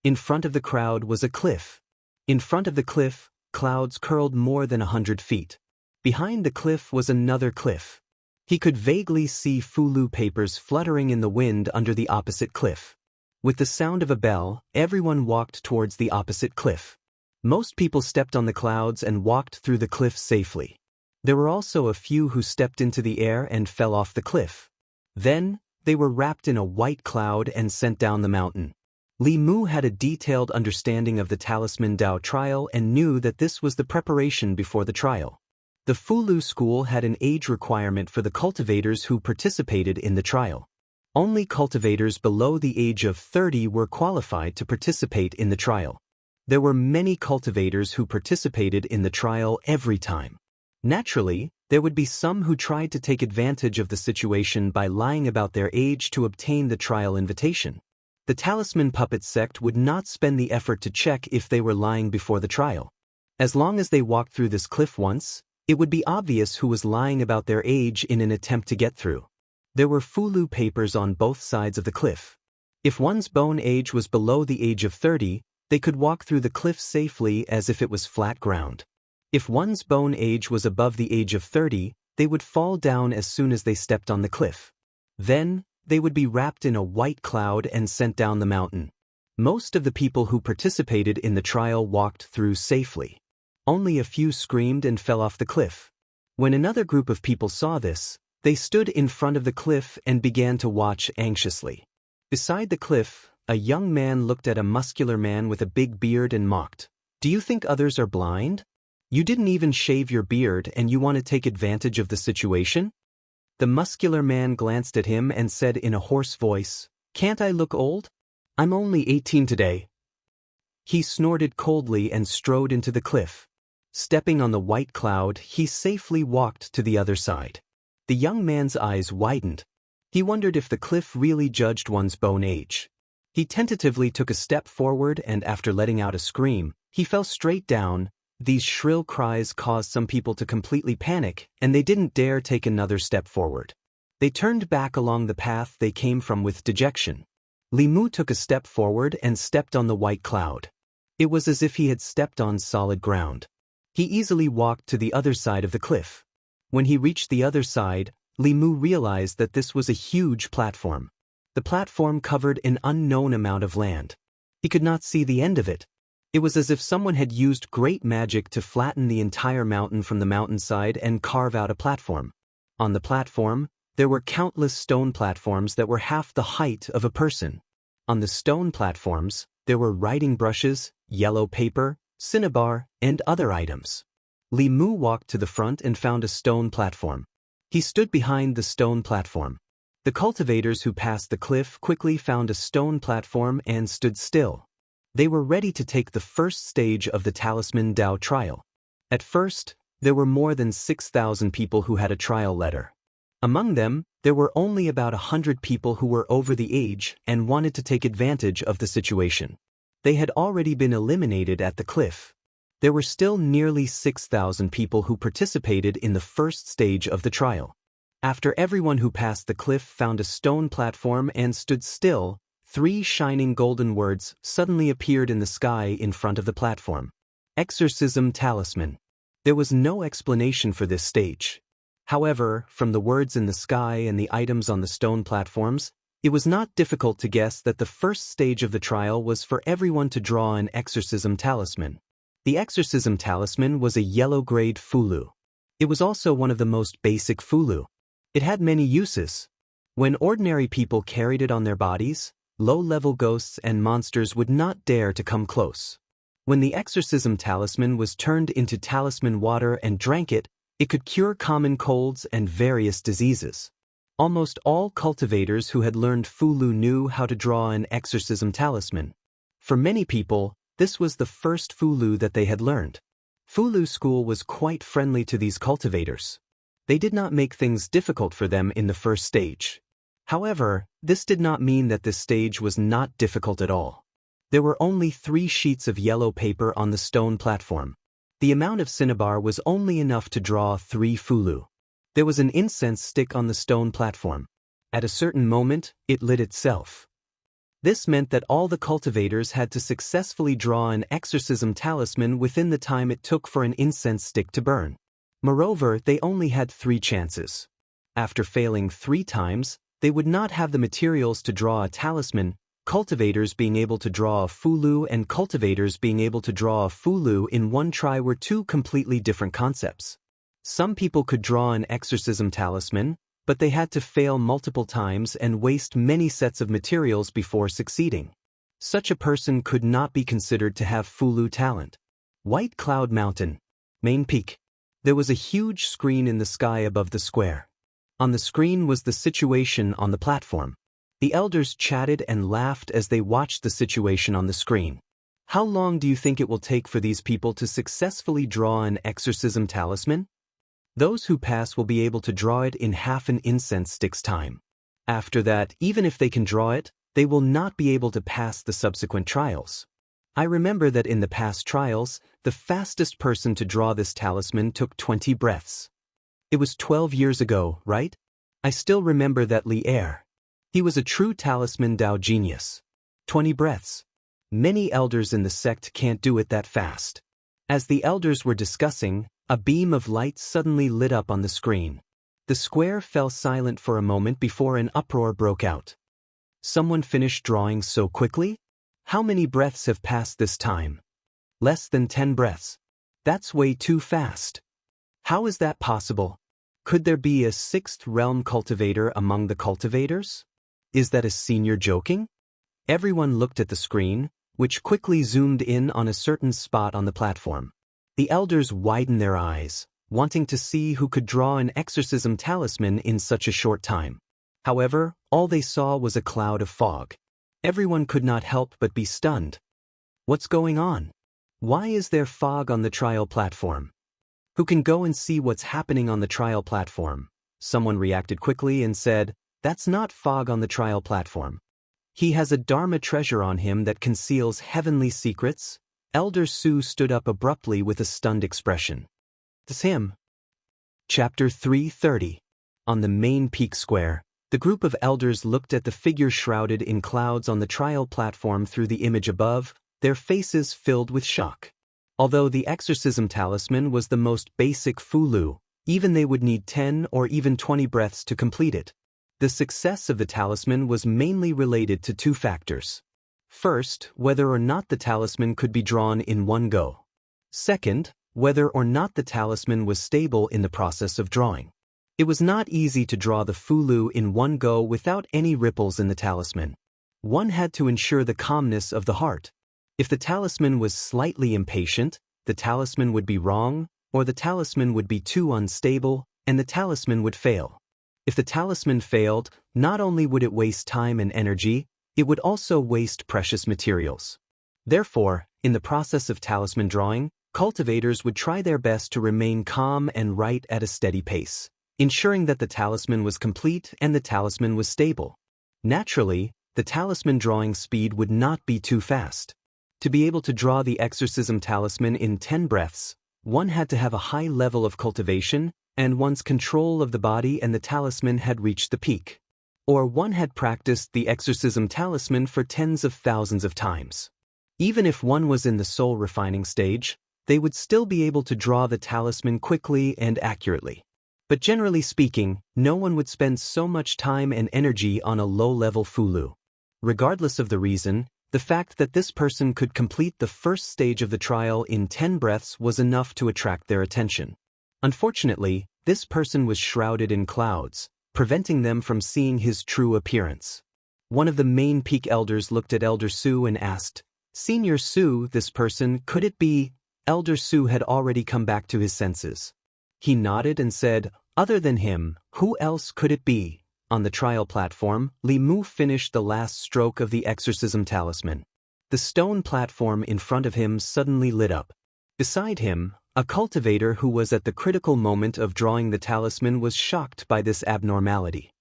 In front of the crowd was a cliff. In front of the cliff, clouds curled more than 100 feet. Behind the cliff was another cliff. He could vaguely see Fulu papers fluttering in the wind under the opposite cliff. With the sound of a bell, everyone walked towards the opposite cliff. Most people stepped on the clouds and walked through the cliff safely. There were also a few who stepped into the air and fell off the cliff. Then, they were wrapped in a white cloud and sent down the mountain. Li Mu had a detailed understanding of the Talisman Dao trial and knew that this was the preparation before the trial. The Fulu School had an age requirement for the cultivators who participated in the trial. Only cultivators below the age of 30 were qualified to participate in the trial. There were many cultivators who participated in the trial every time. Naturally, there would be some who tried to take advantage of the situation by lying about their age to obtain the trial invitation. The Talisman Puppet sect would not spend the effort to check if they were lying before the trial. As long as they walked through this cliff once, it would be obvious who was lying about their age in an attempt to get through. There were Fulu papers on both sides of the cliff. If one's bone age was below the age of 30, they could walk through the cliff safely as if it was flat ground. If one's bone age was above the age of 30, they would fall down as soon as they stepped on the cliff. Then, they would be wrapped in a white cloud and sent down the mountain. Most of the people who participated in the trial walked through safely. Only a few screamed and fell off the cliff. When another group of people saw this, they stood in front of the cliff and began to watch anxiously. Beside the cliff, a young man looked at a muscular man with a big beard and mocked. "Do you think others are blind? You didn't even shave your beard and you want to take advantage of the situation?" The muscular man glanced at him and said in a hoarse voice, "Can't I look old? I'm only 18 today." He snorted coldly and strode into the cliff. Stepping on the white cloud, he safely walked to the other side. The young man's eyes widened. He wondered if the cliff really judged one's bone age. He tentatively took a step forward and after letting out a scream, he fell straight down. These shrill cries caused some people to completely panic, and they didn't dare take another step forward. They turned back along the path they came from with dejection. Li Mu took a step forward and stepped on the white cloud. It was as if he had stepped on solid ground. He easily walked to the other side of the cliff. When he reached the other side, Li Mu realized that this was a huge platform. The platform covered an unknown amount of land. He could not see the end of it. It was as if someone had used great magic to flatten the entire mountain from the mountainside and carve out a platform. On the platform, there were countless stone platforms that were half the height of a person. On the stone platforms, there were writing brushes, yellow paper, cinnabar, and other items. Li Mu walked to the front and found a stone platform. He stood behind the stone platform. The cultivators who passed the cliff quickly found a stone platform and stood still. They were ready to take the first stage of the Talisman Dao trial. At first, there were more than 6,000 people who had a trial letter. Among them, there were only about 100 people who were over the age and wanted to take advantage of the situation. They had already been eliminated at the cliff. There were still nearly 6,000 people who participated in the first stage of the trial. After everyone who passed the cliff found a stone platform and stood still, 3 shining golden words suddenly appeared in the sky in front of the platform. Exorcism Talisman. There was no explanation for this stage. However, from the words in the sky and the items on the stone platforms, it was not difficult to guess that the first stage of the trial was for everyone to draw an exorcism talisman. The exorcism talisman was a yellow-grade fulu. It was also one of the most basic fulu. It had many uses. When ordinary people carried it on their bodies, low-level ghosts and monsters would not dare to come close. When the exorcism talisman was turned into talisman water and drank it, it could cure common colds and various diseases. Almost all cultivators who had learned Fulu knew how to draw an exorcism talisman. For many people, this was the first Fulu that they had learned. Fulu school was quite friendly to these cultivators. They did not make things difficult for them in the first stage. However, this did not mean that this stage was not difficult at all. There were only 3 sheets of yellow paper on the stone platform. The amount of cinnabar was only enough to draw 3 Fulu. There was an incense stick on the stone platform. At a certain moment, it lit itself. This meant that all the cultivators had to successfully draw an exorcism talisman within the time it took for an incense stick to burn. Moreover, they only had 3 chances. After failing 3 times, they would not have the materials to draw a talisman, cultivators being able to draw a Fulu and cultivators being able to draw a Fulu in one try were 2 completely different concepts. Some people could draw an exorcism talisman, but they had to fail multiple times and waste many sets of materials before succeeding. Such a person could not be considered to have Fulu talent. White Cloud Mountain. Main peak. There was a huge screen in the sky above the square. On the screen was the situation on the platform. The elders chatted and laughed as they watched the situation on the screen. How long do you think it will take for these people to successfully draw an exorcism talisman? Those who pass will be able to draw it in half an incense stick's time. After that, even if they can draw it, they will not be able to pass the subsequent trials. I remember that in the past trials, the fastest person to draw this talisman took 20 breaths. It was 12 years ago, right? I still remember that Li Er. He was a true talisman Dao genius. 20 breaths. Many elders in the sect can't do it that fast. As the elders were discussing, a beam of light suddenly lit up on the screen. The square fell silent for a moment before an uproar broke out. Someone finished drawing so quickly? How many breaths have passed this time? Less than 10 breaths. That's way too fast. How is that possible? Could there be a 6th realm cultivator among the cultivators? Is that a senior joking? Everyone looked at the screen, which quickly zoomed in on a certain spot on the platform. The elders widened their eyes, wanting to see who could draw an exorcism talisman in such a short time. However, all they saw was a cloud of fog. Everyone could not help but be stunned. What's going on? Why is there fog on the trial platform? Who can go and see what's happening on the trial platform? Someone reacted quickly and said, "That's not fog on the trial platform. He has a Dharma treasure on him that conceals heavenly secrets." Elder Su stood up abruptly with a stunned expression. It's him. Chapter 330. On the main peak square, the group of elders looked at the figure shrouded in clouds on the trial platform through the image above, their faces filled with shock. Although the exorcism talisman was the most basic Fulu, even they would need 10 or even 20 breaths to complete it. The success of the talisman was mainly related to 2 factors. First, whether or not the talisman could be drawn in one go. Second, whether or not the talisman was stable in the process of drawing. It was not easy to draw the Fulu in one go without any ripples in the talisman. One had to ensure the calmness of the heart. If the talisman was slightly impatient, the talisman would be wrong, or the talisman would be too unstable, and the talisman would fail. If the talisman failed, not only would it waste time and energy, it would also waste precious materials. Therefore, in the process of talisman drawing, cultivators would try their best to remain calm and write at a steady pace, ensuring that the talisman was complete and the talisman was stable. Naturally, the talisman drawing speed would not be too fast. To be able to draw the exorcism talisman in 10 breaths, one had to have a high level of cultivation, and one's control of the body and the talisman had reached the peak. Or one had practiced the exorcism talisman for tens of thousands of times. Even if one was in the soul refining stage, they would still be able to draw the talisman quickly and accurately. But generally speaking, no one would spend so much time and energy on a low-level Fulu. Regardless of the reason, the fact that this person could complete the first stage of the trial in 10 breaths was enough to attract their attention. Unfortunately, this person was shrouded in clouds, preventing them from seeing his true appearance. One of the main peak elders looked at Elder Su and asked, "Senior Su, this person, could it be?" Elder Su had already come back to his senses. He nodded and said, "Other than him, who else could it be?" On the trial platform, Li Mu finished the last stroke of the exorcism talisman. The stone platform in front of him suddenly lit up. Beside him, a cultivator who was at the critical moment of drawing the talisman was shocked by this abnormality.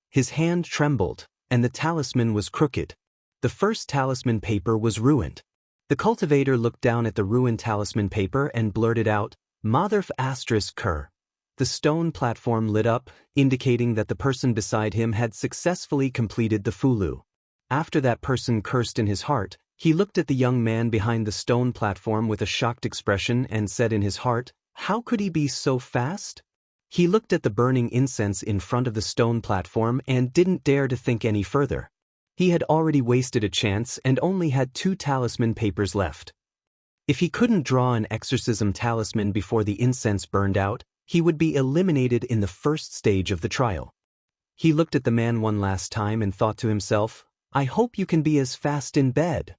His hand trembled, and the talisman was crooked. The first talisman paper was ruined. The cultivator looked down at the ruined talisman paper and blurted out, "Motherf asterisk cur." The stone platform lit up, indicating that the person beside him had successfully completed the fulu. After that person cursed in his heart, he looked at the young man behind the stone platform with a shocked expression and said in his heart, "How could he be so fast?" He looked at the burning incense in front of the stone platform and didn't dare to think any further. He had already wasted a chance and only had 2 talisman papers left. If he couldn't draw an exorcism talisman before the incense burned out, he would be eliminated in the first stage of the trial. He looked at the man one last time and thought to himself, "I hope you can be as fast in bed."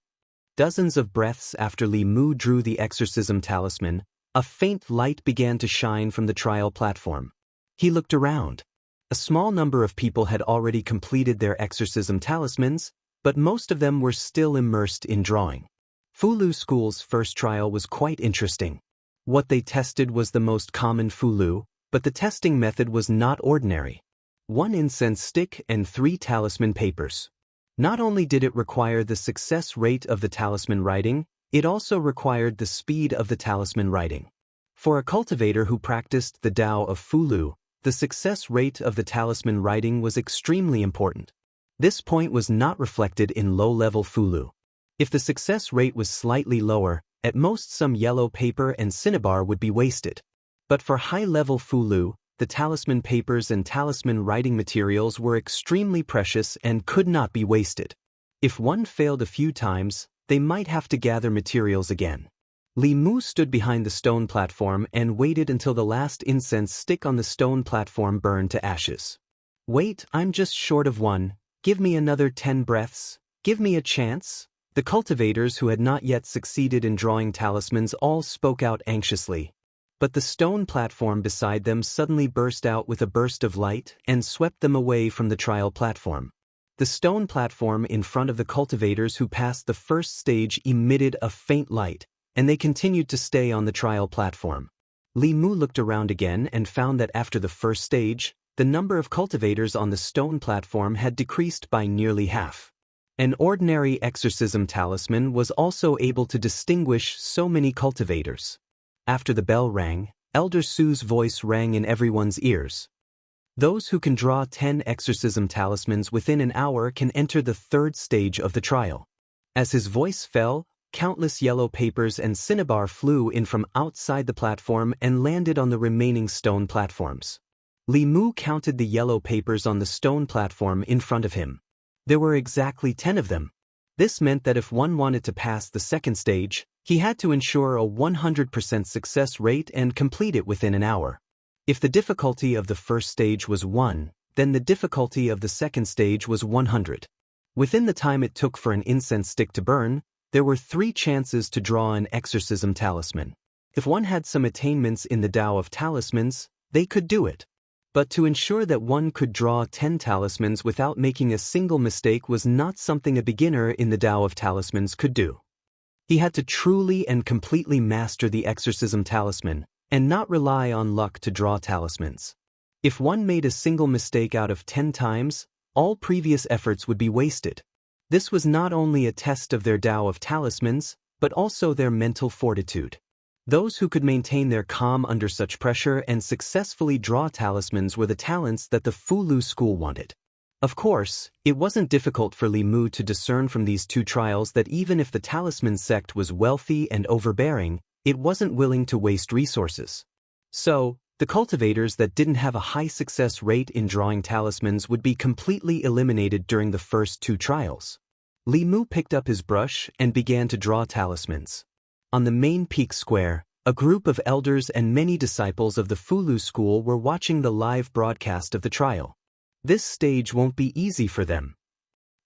Dozens of breaths after Li Mu drew the exorcism talisman, a faint light began to shine from the trial platform. He looked around. A small number of people had already completed their exorcism talismans, but most of them were still immersed in drawing. Fulu School's first trial was quite interesting. What they tested was the most common fulu, but the testing method was not ordinary. 1 incense stick and 3 talisman papers. Not only did it require the success rate of the talisman writing, it also required the speed of the talisman writing. For a cultivator who practiced the Tao of Fulu, the success rate of the talisman writing was extremely important. This point was not reflected in low-level Fulu. If the success rate was slightly lower, at most some yellow paper and cinnabar would be wasted. But for high-level Fulu, the talisman papers and talisman writing materials were extremely precious and could not be wasted. If one failed a few times, they might have to gather materials again. Li Mu stood behind the stone platform and waited until the last incense stick on the stone platform burned to ashes. "Wait, I'm just short of 1. Give me another 10 breaths. Give me a chance." The cultivators who had not yet succeeded in drawing talismans all spoke out anxiously. But the stone platform beside them suddenly burst out with a burst of light and swept them away from the trial platform. The stone platform in front of the cultivators who passed the first stage emitted a faint light, and they continued to stay on the trial platform. Li Mu looked around again and found that after the first stage, the number of cultivators on the stone platform had decreased by nearly half. An ordinary exorcism talisman was also able to distinguish so many cultivators. After the bell rang, Elder Su's voice rang in everyone's ears. Those who can draw 10 exorcism talismans within an hour can enter the 3rd stage of the trial. As his voice fell, countless yellow papers and cinnabar flew in from outside the platform and landed on the remaining stone platforms. Li Mu counted the yellow papers on the stone platform in front of him. There were exactly 10 of them. This meant that if one wanted to pass the 2nd stage, he had to ensure a 100% success rate and complete it within an hour. If the difficulty of the first stage was 1, then the difficulty of the second stage was 100. Within the time it took for an incense stick to burn, there were 3 chances to draw an exorcism talisman. If one had some attainments in the Tao of talismans, they could do it. But to ensure that one could draw 10 talismans without making a single mistake was not something a beginner in the Tao of talismans could do. He had to truly and completely master the exorcism talisman, and not rely on luck to draw talismans. If one made a single mistake out of 10 times, all previous efforts would be wasted. This was not only a test of their Tao of talismans, but also their mental fortitude. Those who could maintain their calm under such pressure and successfully draw talismans were the talents that the Fulu school wanted. Of course, it wasn't difficult for Li Mu to discern from these 2 trials that even if the talisman sect was wealthy and overbearing, it wasn't willing to waste resources. So, the cultivators that didn't have a high success rate in drawing talismans would be completely eliminated during the first 2 trials. Li Mu picked up his brush and began to draw talismans. On the main peak square, a group of elders and many disciples of the Fulu school were watching the live broadcast of the trial. This stage won't be easy for them.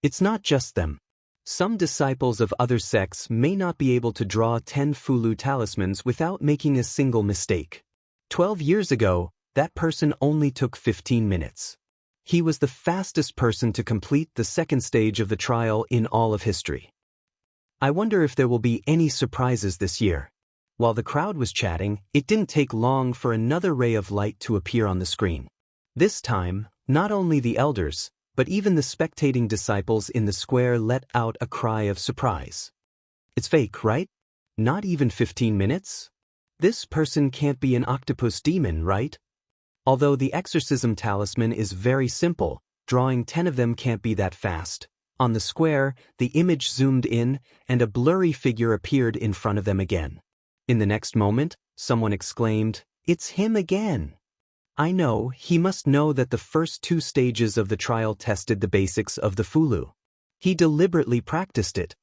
It's not just them. Some disciples of other sects may not be able to draw 10 Fulu talismans without making a single mistake. 12 years ago, that person only took 15 minutes. He was the fastest person to complete the second stage of the trial in all of history. I wonder if there will be any surprises this year. While the crowd was chatting, it didn't take long for another ray of light to appear on the screen. This time, not only the elders, but even the spectating disciples in the square let out a cry of surprise. It's fake, right? Not even 15 minutes? This person can't be an octopus demon, right? Although the exorcism talisman is very simple, drawing 10 of them can't be that fast. On the square, the image zoomed in, and a blurry figure appeared in front of them again. In the next moment, someone exclaimed, "It's him again!" I know, he must know that the first 2 stages of the trial tested the basics of the Fulu. He deliberately practiced it.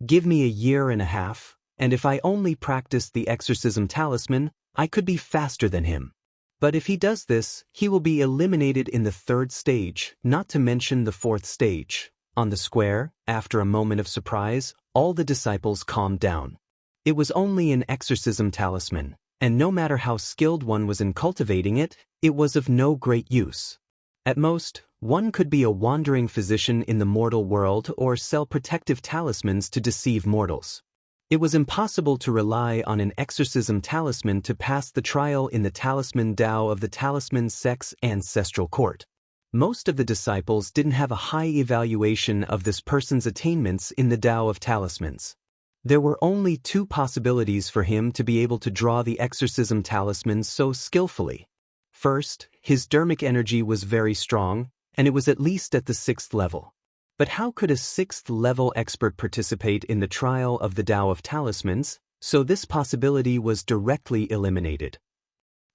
Give me a year and a half, and if I only practiced the exorcism talisman, I could be faster than him. But if he does this, he will be eliminated in the 3rd stage, not to mention the 4th stage. On the square, after a moment of surprise, all the disciples calmed down. It was only an exorcism talisman, and no matter how skilled one was in cultivating it, it was of no great use. At most, one could be a wandering physician in the mortal world or sell protective talismans to deceive mortals. It was impossible to rely on an exorcism talisman to pass the trial in the talisman Tao of the talisman sect's ancestral court. Most of the disciples didn't have a high evaluation of this person's attainments in the Tao of talismans. There were only 2 possibilities for him to be able to draw the exorcism talisman so skillfully. First, his dermic energy was very strong, and it was at least at the 6th level. But how could a 6th level expert participate in the trial of the Tao of talismans, so this possibility was directly eliminated.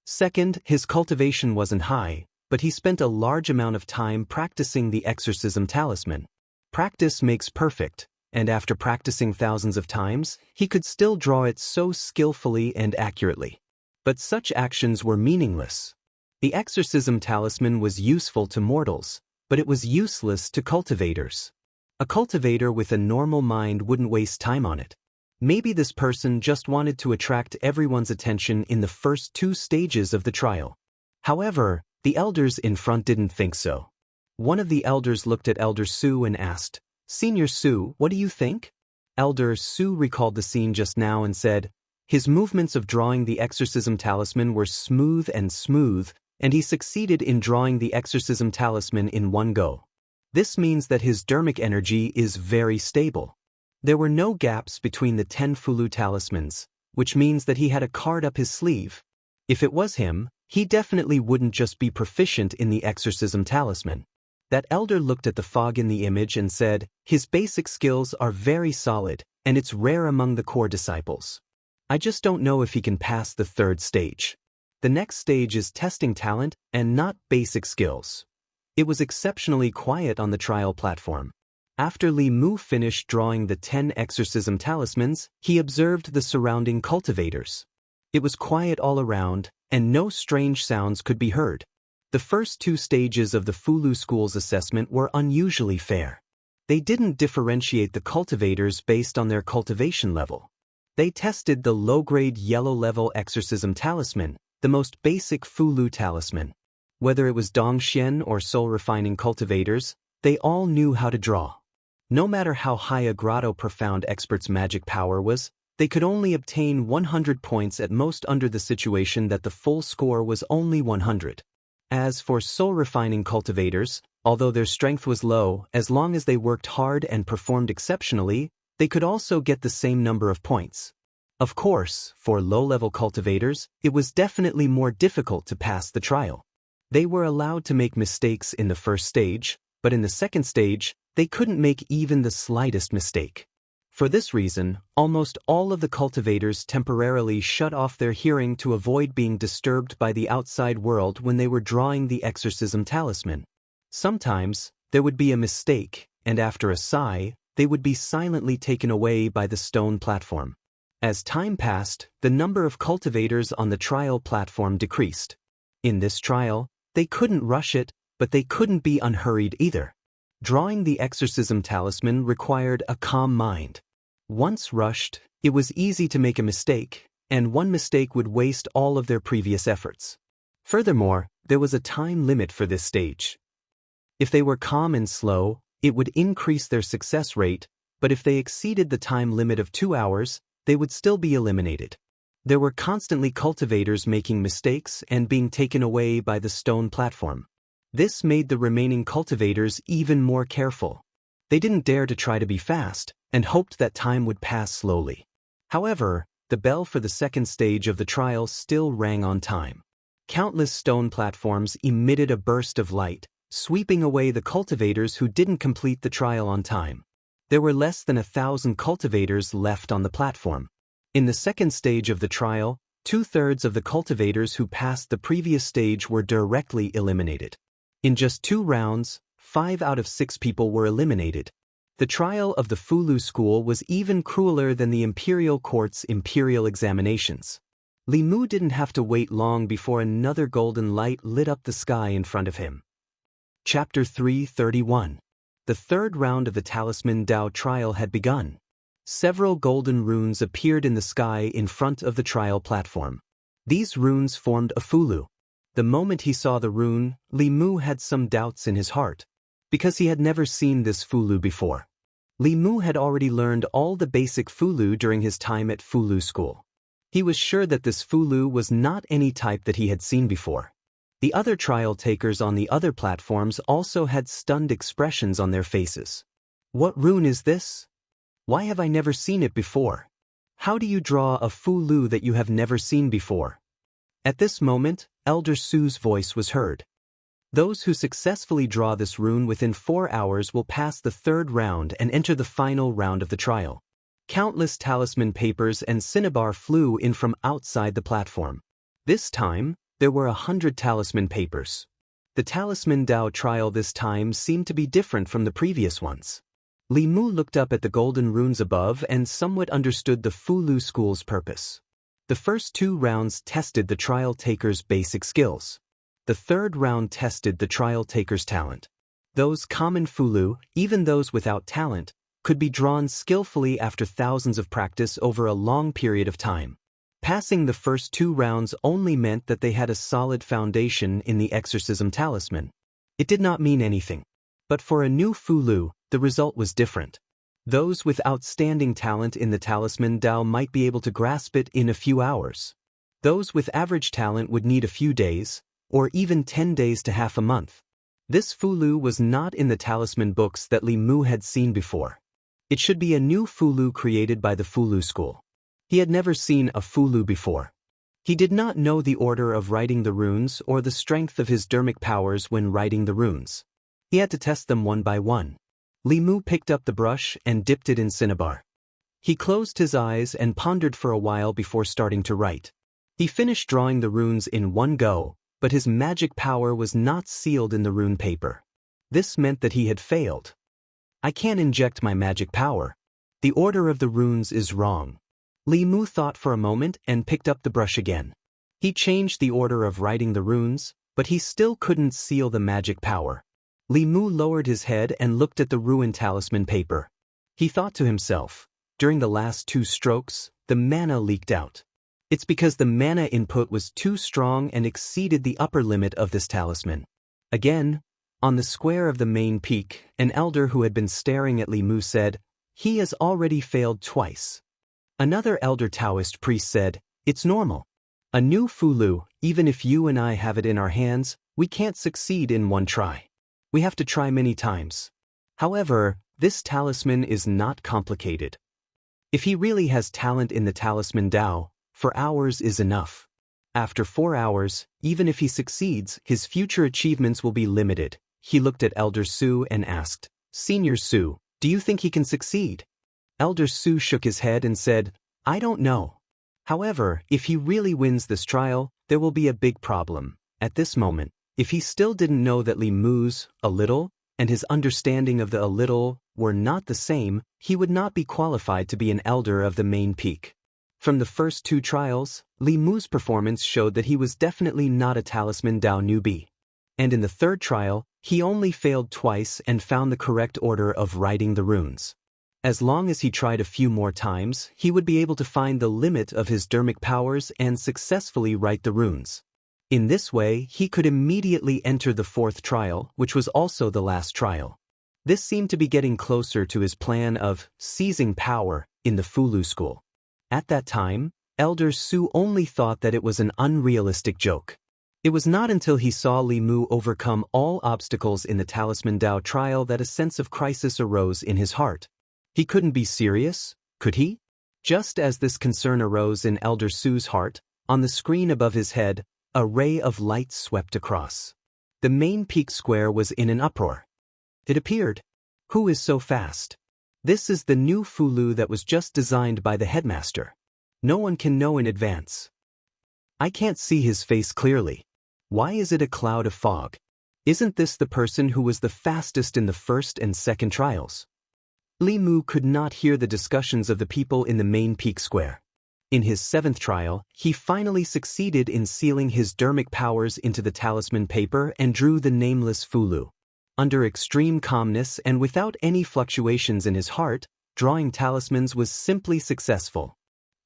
Second, his cultivation wasn't high, but he spent a large amount of time practicing the exorcism talisman. Practice makes perfect, and after practicing thousands of times, he could still draw it so skillfully and accurately. But such actions were meaningless. The exorcism talisman was useful to mortals, but it was useless to cultivators. A cultivator with a normal mind wouldn't waste time on it. Maybe this person just wanted to attract everyone's attention in the first 2 stages of the trial. However, the elders in front didn't think so. One of the elders looked at Elder Su and asked, "Senior Su, what do you think?" Elder Su recalled the scene just now and said, "His movements of drawing the exorcism talisman were smooth, and he succeeded in drawing the exorcism talisman in one go. This means that his dermic energy is very stable. There were no gaps between the 10 Fulu talismans, which means that he had a card up his sleeve. If it was him, he definitely wouldn't just be proficient in the exorcism talisman." That elder looked at the fog in the image and said, "His basic skills are very solid, and it's rare among the core disciples. I just don't know if he can pass the 3rd stage. The next stage is testing talent and not basic skills." It was exceptionally quiet on the trial platform. After Li Mu finished drawing the 10 exorcism talismans, he observed the surrounding cultivators. It was quiet all around, and no strange sounds could be heard. The first 2 stages of the Fulu School's assessment were unusually fair. They didn't differentiate the cultivators based on their cultivation level. They tested the low-grade yellow-level exorcism talisman, the most basic Fulu talisman. Whether it was Dongxian or soul-refining cultivators, they all knew how to draw. No matter how high a grotto profound expert's magic power was, they could only obtain 100 points at most under the situation that the full score was only 100. As for soul-refining cultivators, although their strength was low, as long as they worked hard and performed exceptionally, they could also get the same number of points. Of course, for low-level cultivators, it was definitely more difficult to pass the trial. They were allowed to make mistakes in the first stage, but in the second stage, they couldn't make even the slightest mistake. For this reason, almost all of the cultivators temporarily shut off their hearing to avoid being disturbed by the outside world when they were drawing the exorcism talisman. Sometimes, there would be a mistake, and after a sigh, they would be silently taken away by the stone platform. As time passed, the number of cultivators on the trial platform decreased. In this trial, they couldn't rush it, but they couldn't be unhurried either. Drawing the exorcism talisman required a calm mind. Once rushed, it was easy to make a mistake, and one mistake would waste all of their previous efforts. Furthermore, there was a time limit for this stage. If they were calm and slow, it would increase their success rate, but if they exceeded the time limit of 2 hours, they would still be eliminated. There were constantly cultivators making mistakes and being taken away by the stone platform. This made the remaining cultivators even more careful. They didn't dare to try to be fast, and hoped that time would pass slowly. However, the bell for the second stage of the trial still rang on time. Countless stone platforms emitted a burst of light, sweeping away the cultivators who didn't complete the trial on time. There were less than 1,000 cultivators left on the platform. In the second stage of the trial, 2/3 of the cultivators who passed the previous stage were directly eliminated. In just 2 rounds, 5 out of 6 people were eliminated. The trial of the Fulu school was even crueler than the Imperial Court's imperial examinations. Li Mu didn't have to wait long before another golden light lit up the sky in front of him. Chapter 331. The third round of the Talisman Dao trial had begun. Several golden runes appeared in the sky in front of the trial platform. These runes formed a Fulu. The moment he saw the rune, Li Mu had some doubts in his heart, because he had never seen this Fulu before. Li Mu had already learned all the basic Fulu during his time at Fulu school. He was sure that this Fulu was not any type that he had seen before. The other trial takers on the other platforms also had stunned expressions on their faces. What rune is this? Why have I never seen it before? How do you draw a Fulu that you have never seen before? At this moment, Elder Su's voice was heard. Those who successfully draw this rune within 4 hours will pass the third round and enter the final round of the trial. Countless talisman papers and cinnabar flew in from outside the platform. This time, there were 100 talisman papers. The Talisman Dao trial this time seemed to be different from the previous ones. Li Mu looked up at the golden runes above and somewhat understood the Fulu school's purpose. The first 2 rounds tested the trial taker's basic skills. The third round tested the trial taker's talent. Those common Fulu, even those without talent, could be drawn skillfully after thousands of practice over a long period of time. Passing the first 2 rounds only meant that they had a solid foundation in the exorcism talisman. It did not mean anything. But for a new Fulu, the result was different. Those with outstanding talent in the Talisman Dao might be able to grasp it in a few hours. Those with average talent would need a few days, or even 10 days to half a month. This Fulu was not in the talisman books that Li Mu had seen before. It should be a new Fulu created by the Fulu school. He had never seen a Fulu before. He did not know the order of writing the runes or the strength of his dermic powers when writing the runes. He had to test them one by one. Li Mu picked up the brush and dipped it in cinnabar. He closed his eyes and pondered for a while before starting to write. He finished drawing the runes in one go, but his magic power was not sealed in the rune paper. This meant that he had failed. I can't inject my magic power. The order of the runes is wrong. Li Mu thought for a moment and picked up the brush again. He changed the order of writing the runes, but he still couldn't seal the magic power. Li Mu lowered his head and looked at the ruined talisman paper. He thought to himself, during the last 2 strokes, the mana leaked out. It's because the mana input was too strong and exceeded the upper limit of this talisman. Again, on the square of the main peak, an elder who had been staring at Li Mu said, "He has already failed twice." Another elder Taoist priest said, "It's normal. A new Fulu, even if you and I have it in our hands, we can't succeed in one try. We have to try many times. However, this talisman is not complicated. If he really has talent in the Talisman Dao, 4 hours is enough. After 4 hours, even if he succeeds, his future achievements will be limited." He looked at Elder Su and asked, "Senior Su, do you think he can succeed?" Elder Su shook his head and said, "I don't know. However, if he really wins this trial, there will be a big problem." At this moment, if he still didn't know that Li Mu's a little and his understanding of the a little were not the same, he would not be qualified to be an elder of the main peak. From the first 2 trials, Li Mu's performance showed that he was definitely not a Talisman Dao newbie. And in the third trial, he only failed twice and found the correct order of writing the runes. As long as he tried a few more times, he would be able to find the limit of his dermic powers and successfully write the runes. In this way, he could immediately enter the fourth trial, which was also the last trial. This seemed to be getting closer to his plan of seizing power in the Fulu school. At that time, Elder Su only thought that it was an unrealistic joke. It was not until he saw Li Mu overcome all obstacles in the Talisman Dao trial that a sense of crisis arose in his heart. He couldn't be serious, could he? Just as this concern arose in Elder Su's heart, on the screen above his head, a ray of light swept across. The main peak square was in an uproar. It appeared. Who is so fast? This is the new Fulu that was just designed by the headmaster. No one can know in advance. I can't see his face clearly. Why is it a cloud of fog? Isn't this the person who was the fastest in the first and second trials? Li Mu could not hear the discussions of the people in the main peak square. In his seventh trial, he finally succeeded in sealing his dermic powers into the talisman paper and drew the nameless Fulu. Under extreme calmness and without any fluctuations in his heart, drawing talismans was simply successful.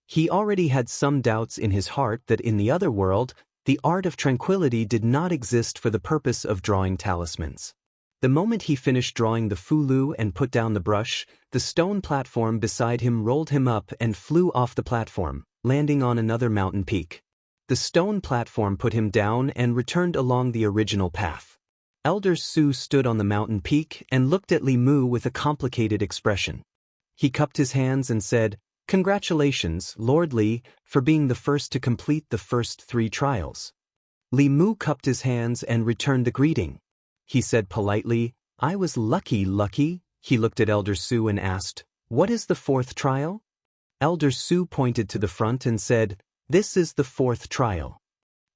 He already had some doubts in his heart that in the other world, the art of tranquility did not exist for the purpose of drawing talismans. The moment he finished drawing the Fulu and put down the brush, the stone platform beside him rolled him up and flew off the platform, landing on another mountain peak. The stone platform put him down and returned along the original path. Elder Su stood on the mountain peak and looked at Li Mu with a complicated expression. He cupped his hands and said, "Congratulations, Lord Li, for being the first to complete the first 3 trials." Li Mu cupped his hands and returned the greeting. He said politely, "I was lucky. He looked at Elder Su and asked, "What is the 4th trial?" Elder Su pointed to the front and said, "This is the 4th trial."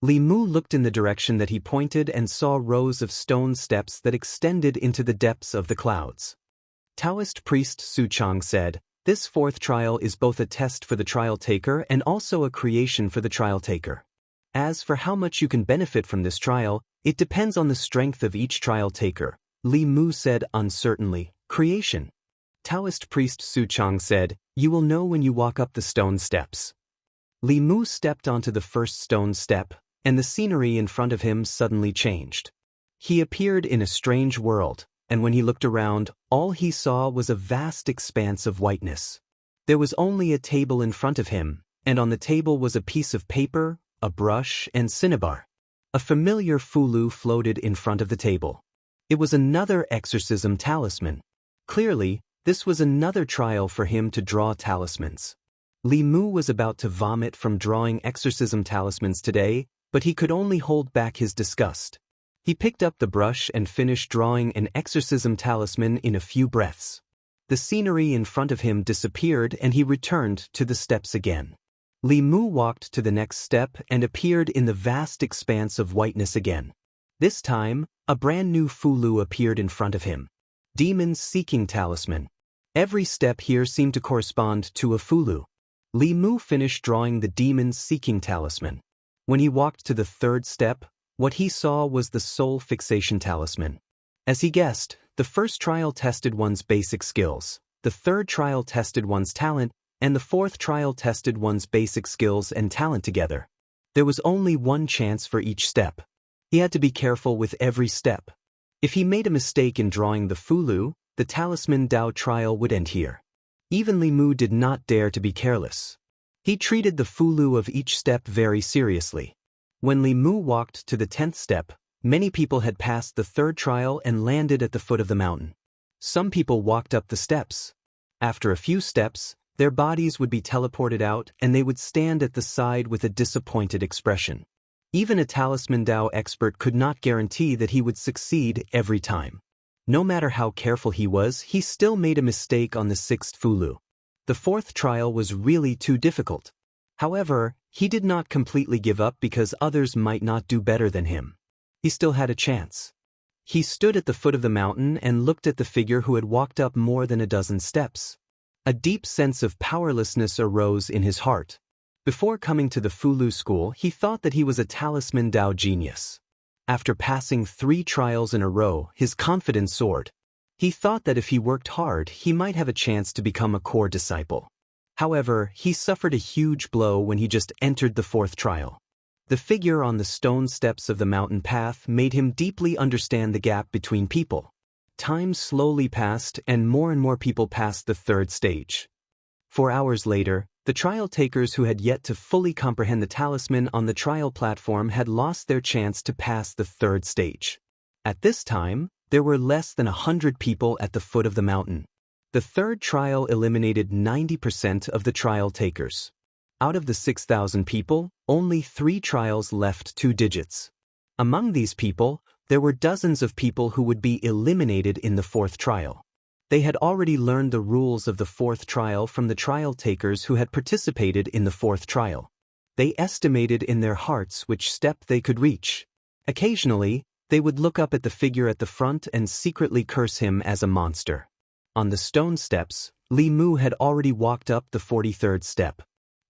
Li Mu looked in the direction that he pointed and saw rows of stone steps that extended into the depths of the clouds. Taoist priest Su Chang said, "This 4th trial is both a test for the trial taker and also a creation for the trial taker. As for how much you can benefit from this trial, it depends on the strength of each trial taker," Li Mu said uncertainly. "Creation." Taoist priest Su Chang said, "You will know when you walk up the stone steps." Li Mu stepped onto the first stone step, and the scenery in front of him suddenly changed. He appeared in a strange world, and when he looked around, all he saw was a vast expanse of whiteness. There was only a table in front of him, and on the table was a piece of paper, a brush, and cinnabar. A familiar Fulu floated in front of the table. It was another exorcism talisman. Clearly, this was another trial for him to draw talismans. Li Mu was about to vomit from drawing exorcism talismans today, but he could only hold back his disgust. He picked up the brush and finished drawing an exorcism talisman in a few breaths. The scenery in front of him disappeared and he returned to the steps again. Li Mu walked to the next step and appeared in the vast expanse of whiteness again. This time, a brand new Fulu appeared in front of him. Demons Seeking Talisman. Every step here seemed to correspond to a Fulu. Li Mu finished drawing the Demons Seeking Talisman. When he walked to the 3rd step, what he saw was the Soul Fixation Talisman. As he guessed, the first trial tested one's basic skills, the 3rd trial tested one's talent, and the 4th trial tested one's basic skills and talent together. There was only one chance for each step. He had to be careful with every step. If he made a mistake in drawing the Fulu, the Talisman Dao trial would end here. Even Li Mu did not dare to be careless. He treated the Fulu of each step very seriously. When Li Mu walked to the 10th step, many people had passed the 3rd trial and landed at the foot of the mountain. Some people walked up the steps. After a few steps, their bodies would be teleported out and they would stand at the side with a disappointed expression. Even a Talisman Dao expert could not guarantee that he would succeed every time. No matter how careful he was, he still made a mistake on the 6th Fulu. The 4th trial was really too difficult. However, he did not completely give up because others might not do better than him. He still had a chance. He stood at the foot of the mountain and looked at the figure who had walked up more than a dozen steps. A deep sense of powerlessness arose in his heart. Before coming to the Fulu school, he thought that he was a Talisman Dao genius. After passing 3 trials in a row, his confidence soared. He thought that if he worked hard, he might have a chance to become a core disciple. However, he suffered a huge blow when he just entered the 4th trial. The figure on the stone steps of the mountain path made him deeply understand the gap between people. Time slowly passed and more people passed the third stage. 4 hours later, the trial takers who had yet to fully comprehend the talisman on the trial platform had lost their chance to pass the third stage. At this time, there were less than 100 people at the foot of the mountain. The third trial eliminated 90% of the trial takers. Out of the 6,000 people, only 3 trials left 2 digits. Among these people, there were dozens of people who would be eliminated in the 4th trial. They had already learned the rules of the 4th trial from the trial takers who had participated in the 4th trial. They estimated in their hearts which step they could reach. Occasionally, they would look up at the figure at the front and secretly curse him as a monster. On the stone steps, Li Mu had already walked up the 43rd step.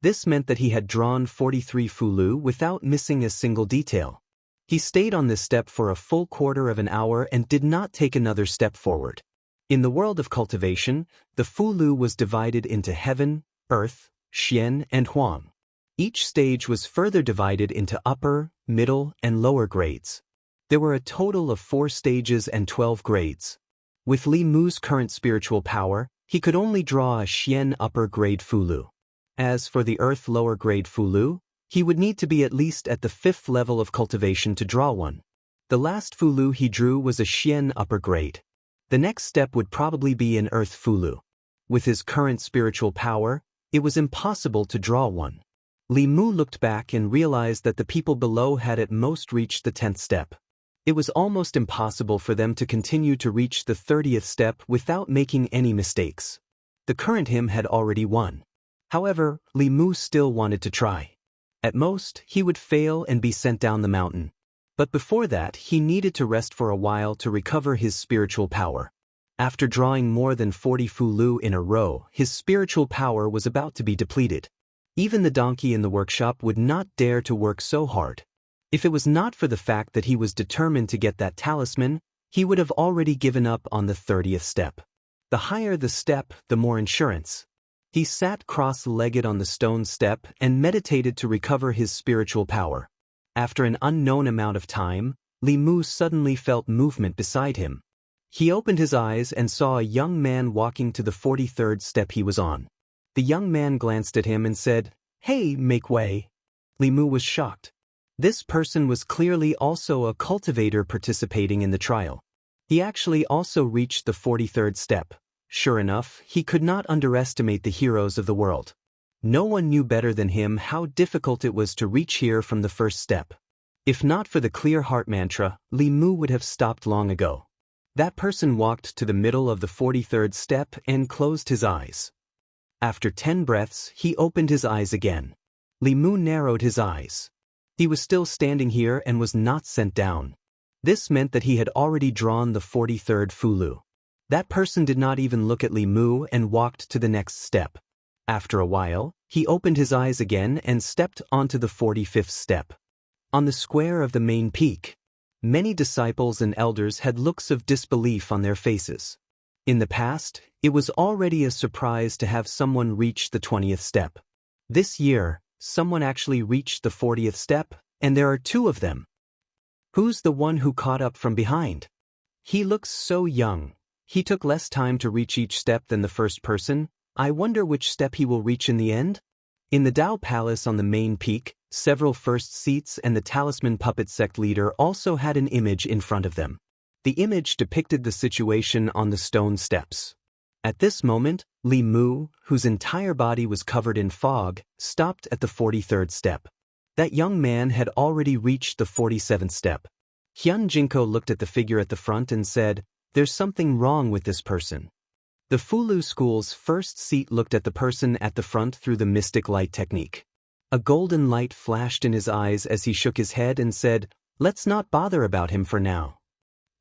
This meant that he had drawn 43 fulu without missing a single detail. He stayed on this step for a full quarter of an hour and did not take another step forward. In the world of cultivation, the fulu was divided into heaven, earth, xian, and huang. Each stage was further divided into upper, middle, and lower grades. There were a total of 4 stages and 12 grades. With Li Mu's current spiritual power, he could only draw a xian upper grade fulu. As for the earth lower grade fulu, he would need to be at least at the 5th level of cultivation to draw one. The last fulu he drew was a xian upper grade. The next step would probably be an earth fulu. With his current spiritual power, it was impossible to draw one. Li Mu looked back and realized that the people below had at most reached the 10th step. It was almost impossible for them to continue to reach the 30th step without making any mistakes. The current him had already won. However, Li Mu still wanted to try. At most, he would fail and be sent down the mountain. But before that, he needed to rest for a while to recover his spiritual power. After drawing more than 40 fulu in a row, his spiritual power was about to be depleted. Even the donkey in the workshop would not dare to work so hard. If it was not for the fact that he was determined to get that talisman, he would have already given up on the 30th step. The higher the step, the more insurance. He sat cross-legged on the stone step and meditated to recover his spiritual power. After an unknown amount of time, Li Mu suddenly felt movement beside him. He opened his eyes and saw a young man walking to the 43rd step he was on. The young man glanced at him and said, "Hey, make way." Li Mu was shocked. This person was clearly also a cultivator participating in the trial. He actually also reached the 43rd step. Sure enough, he could not underestimate the heroes of the world. No one knew better than him how difficult it was to reach here from the first step. If not for the clear heart mantra, Li Mu would have stopped long ago. That person walked to the middle of the 43rd step and closed his eyes. After 10 breaths, he opened his eyes again. Li Mu narrowed his eyes. He was still standing here and was not sent down. This meant that he had already drawn the 43rd fulu. That person did not even look at Li Mu and walked to the next step. After a while, he opened his eyes again and stepped onto the 45th step. On the square of the main peak, many disciples and elders had looks of disbelief on their faces. In the past, it was already a surprise to have someone reach the 20th step. This year, someone actually reached the 40th step, and there are 2 of them. Who's the one who caught up from behind? He looks so young. He took less time to reach each step than the first person. I wonder which step he will reach in the end? In the Dao Palace on the main peak, several first seats and the talisman puppet sect leader also had an image in front of them. The image depicted the situation on the stone steps. At this moment, Li Mu, whose entire body was covered in fog, stopped at the 43rd step. That young man had already reached the 47th step. Xianxia looked at the figure at the front and said, "There's something wrong with this person." The Fulu school's first seat looked at the person at the front through the mystic light technique. A golden light flashed in his eyes as he shook his head and said, "Let's not bother about him for now."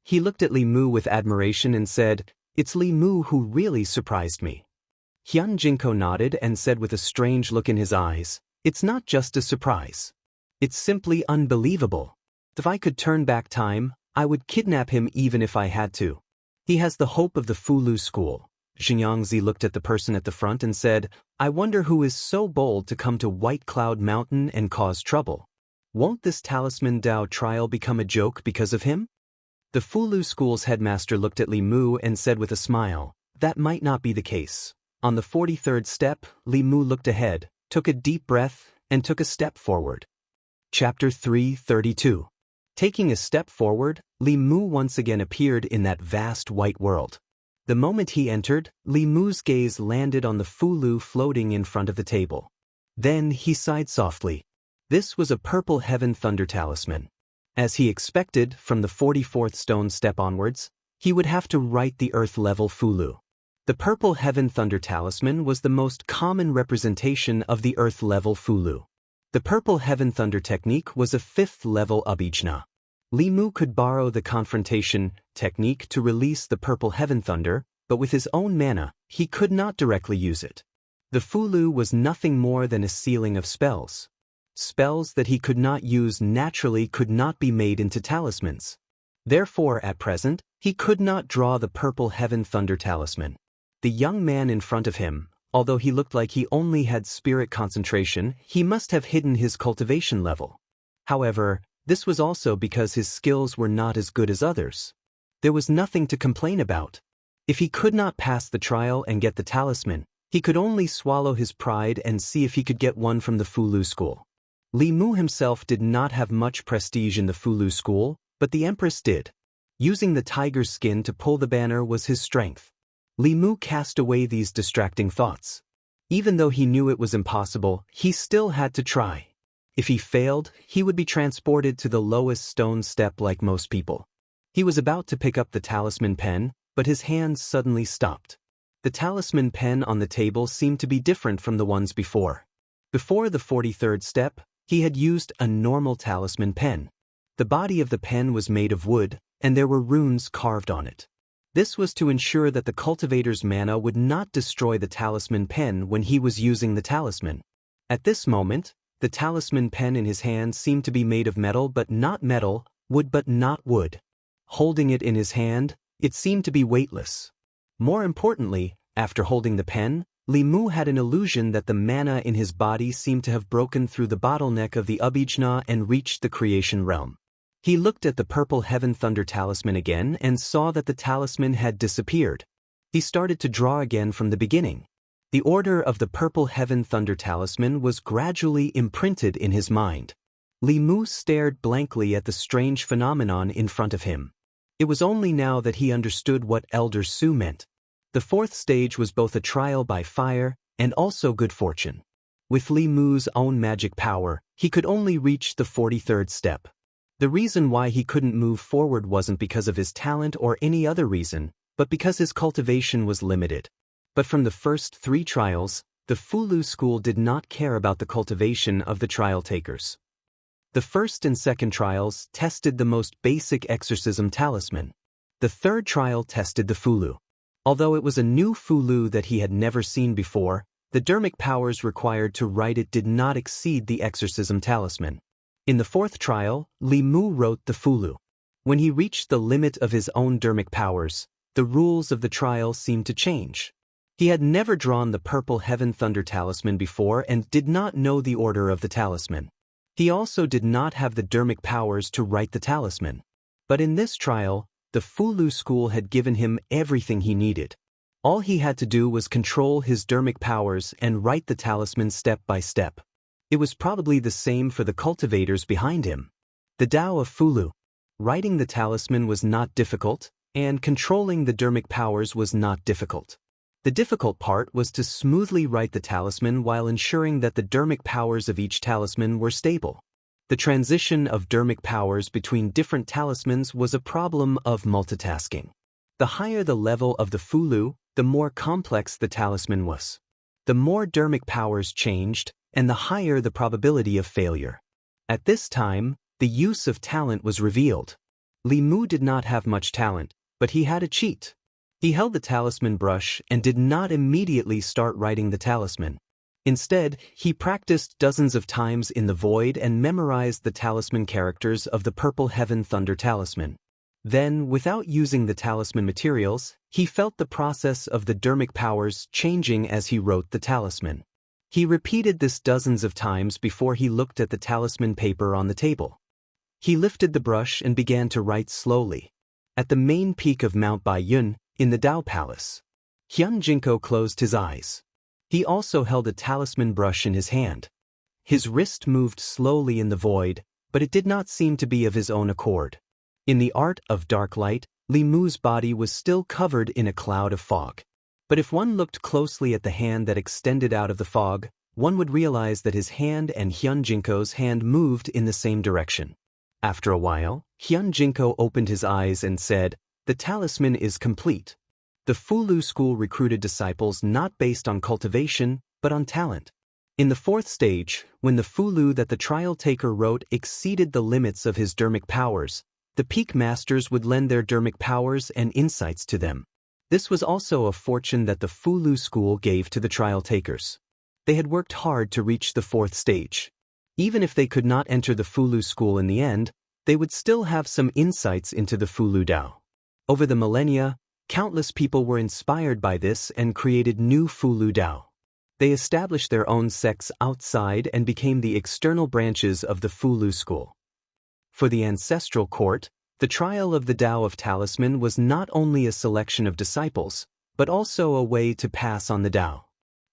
He looked at Li Mu with admiration and said, "It's Li Mu who really surprised me." Xianxia nodded and said with a strange look in his eyes, "It's not just a surprise. It's simply unbelievable. If I could turn back time, I would kidnap him even if I had to. He has the hope of the Fulu school." Xianxia looked at the person at the front and said, "I wonder who is so bold to come to White Cloud Mountain and cause trouble." Won't this talisman Dao trial become a joke because of him? The Fulu School's headmaster looked at Li Mu and said with a smile, that might not be the case. On the 43rd step, Li Mu looked ahead, took a deep breath, and took a step forward. Chapter 332. Taking a step forward, Li Mu once again appeared in that vast white world. The moment he entered, Li Mu's gaze landed on the Fulu floating in front of the table. Then he sighed softly. This was a purple heaven thunder talisman. As he expected, from the 44th stone step onwards, he would have to write the earth-level Fulu. The purple heaven thunder talisman was the most common representation of the earth-level Fulu. The purple heaven thunder technique was a 5th-level abhijna. Li Mu could borrow the confrontation technique to release the purple heaven thunder, but with his own mana, he could not directly use it. The Fulu was nothing more than a ceiling of spells. Spells that he could not use naturally could not be made into talismans. Therefore, at present, he could not draw the purple heaven thunder talisman. The young man in front of him, although he looked like he only had spirit concentration, he must have hidden his cultivation level. However, this was also because his skills were not as good as others. There was nothing to complain about. If he could not pass the trial and get the talisman, he could only swallow his pride and see if he could get one from the Fulu School. Li Mu himself did not have much prestige in the Fulu School, but the Empress did. Using the tiger's skin to pull the banner was his strength. Li Mu cast away these distracting thoughts. Even though he knew it was impossible, he still had to try. If he failed, he would be transported to the lowest stone step like most people. He was about to pick up the talisman pen, but his hands suddenly stopped. The talisman pen on the table seemed to be different from the ones before. Before the 43rd step, he had used a normal talisman pen. The body of the pen was made of wood, and there were runes carved on it. This was to ensure that the cultivator's mana would not destroy the talisman pen when he was using the talisman. At this moment, the talisman pen in his hand seemed to be made of metal but not metal, wood but not wood. Holding it in his hand, it seemed to be weightless. More importantly, after holding the pen, Li Mu had an illusion that the mana in his body seemed to have broken through the bottleneck of the abhijna and reached the creation realm. He looked at the purple heaven thunder talisman again and saw that the talisman had disappeared. He started to draw again from the beginning. The order of the purple heaven thunder talisman was gradually imprinted in his mind. Li Mu stared blankly at the strange phenomenon in front of him. It was only now that he understood what Elder Su meant. The 4th stage was both a trial by fire and also good fortune. With Li Mu's own magic power, he could only reach the 43rd step. The reason why he couldn't move forward wasn't because of his talent or any other reason, but because his cultivation was limited. But from the first 3 trials, the Fulu School did not care about the cultivation of the trial takers. The first and second trials tested the most basic exorcism talisman. The 3rd trial tested the Fulu. Although it was a new Fulu that he had never seen before, the dermic powers required to write it did not exceed the exorcism talisman. In the 4th trial, Li Mu wrote the Fulu. When he reached the limit of his own dermic powers, the rules of the trial seemed to change. He had never drawn the purple heaven thunder talisman before and did not know the order of the talisman. He also did not have the dermic powers to write the talisman. But in this trial, the Fulu School had given him everything he needed. All he had to do was control his dermic powers and write the talisman step by step. It was probably the same for the cultivators behind him. The Tao of Fulu. Writing the talisman was not difficult, and controlling the dermic powers was not difficult. The difficult part was to smoothly write the talisman while ensuring that the dermic powers of each talisman were stable. The transition of dermic powers between different talismans was a problem of multitasking. The higher the level of the Fulu, the more complex the talisman was. The more dermic powers changed, and the higher the probability of failure. At this time, the use of talent was revealed. Li Mu did not have much talent, but he had a cheat. He held the talisman brush and did not immediately start writing the talisman. Instead, he practiced dozens of times in the void and memorized the talisman characters of the purple heaven thunder talisman. Then, without using the talisman materials, he felt the process of the dermic powers changing as he wrote the talisman. He repeated this dozens of times before he looked at the talisman paper on the table. He lifted the brush and began to write slowly. At the main peak of Mount Baiyun, in the Dao Palace, Xianxia closed his eyes. He also held a talisman brush in his hand. His wrist moved slowly in the void, but it did not seem to be of his own accord. In the art of dark light, Li Mu's body was still covered in a cloud of fog. But if one looked closely at the hand that extended out of the fog, one would realize that his hand and Xianxin's hand moved in the same direction. After a while, Xianxia opened his eyes and said, "The talisman is complete." The Fulu school recruited disciples not based on cultivation, but on talent. In the fourth stage, when the Fulu that the trial taker wrote exceeded the limits of his dermic powers, the peak masters would lend their dermic powers and insights to them. This was also a fortune that the Fulu school gave to the trial takers. They had worked hard to reach the fourth stage. Even if they could not enter the Fulu school in the end, they would still have some insights into the Fulu Dao. Over the millennia, countless people were inspired by this and created new Fulu Dao. They established their own sects outside and became the external branches of the Fulu school. For the ancestral court, the trial of the Tao of Talisman was not only a selection of disciples, but also a way to pass on the Tao.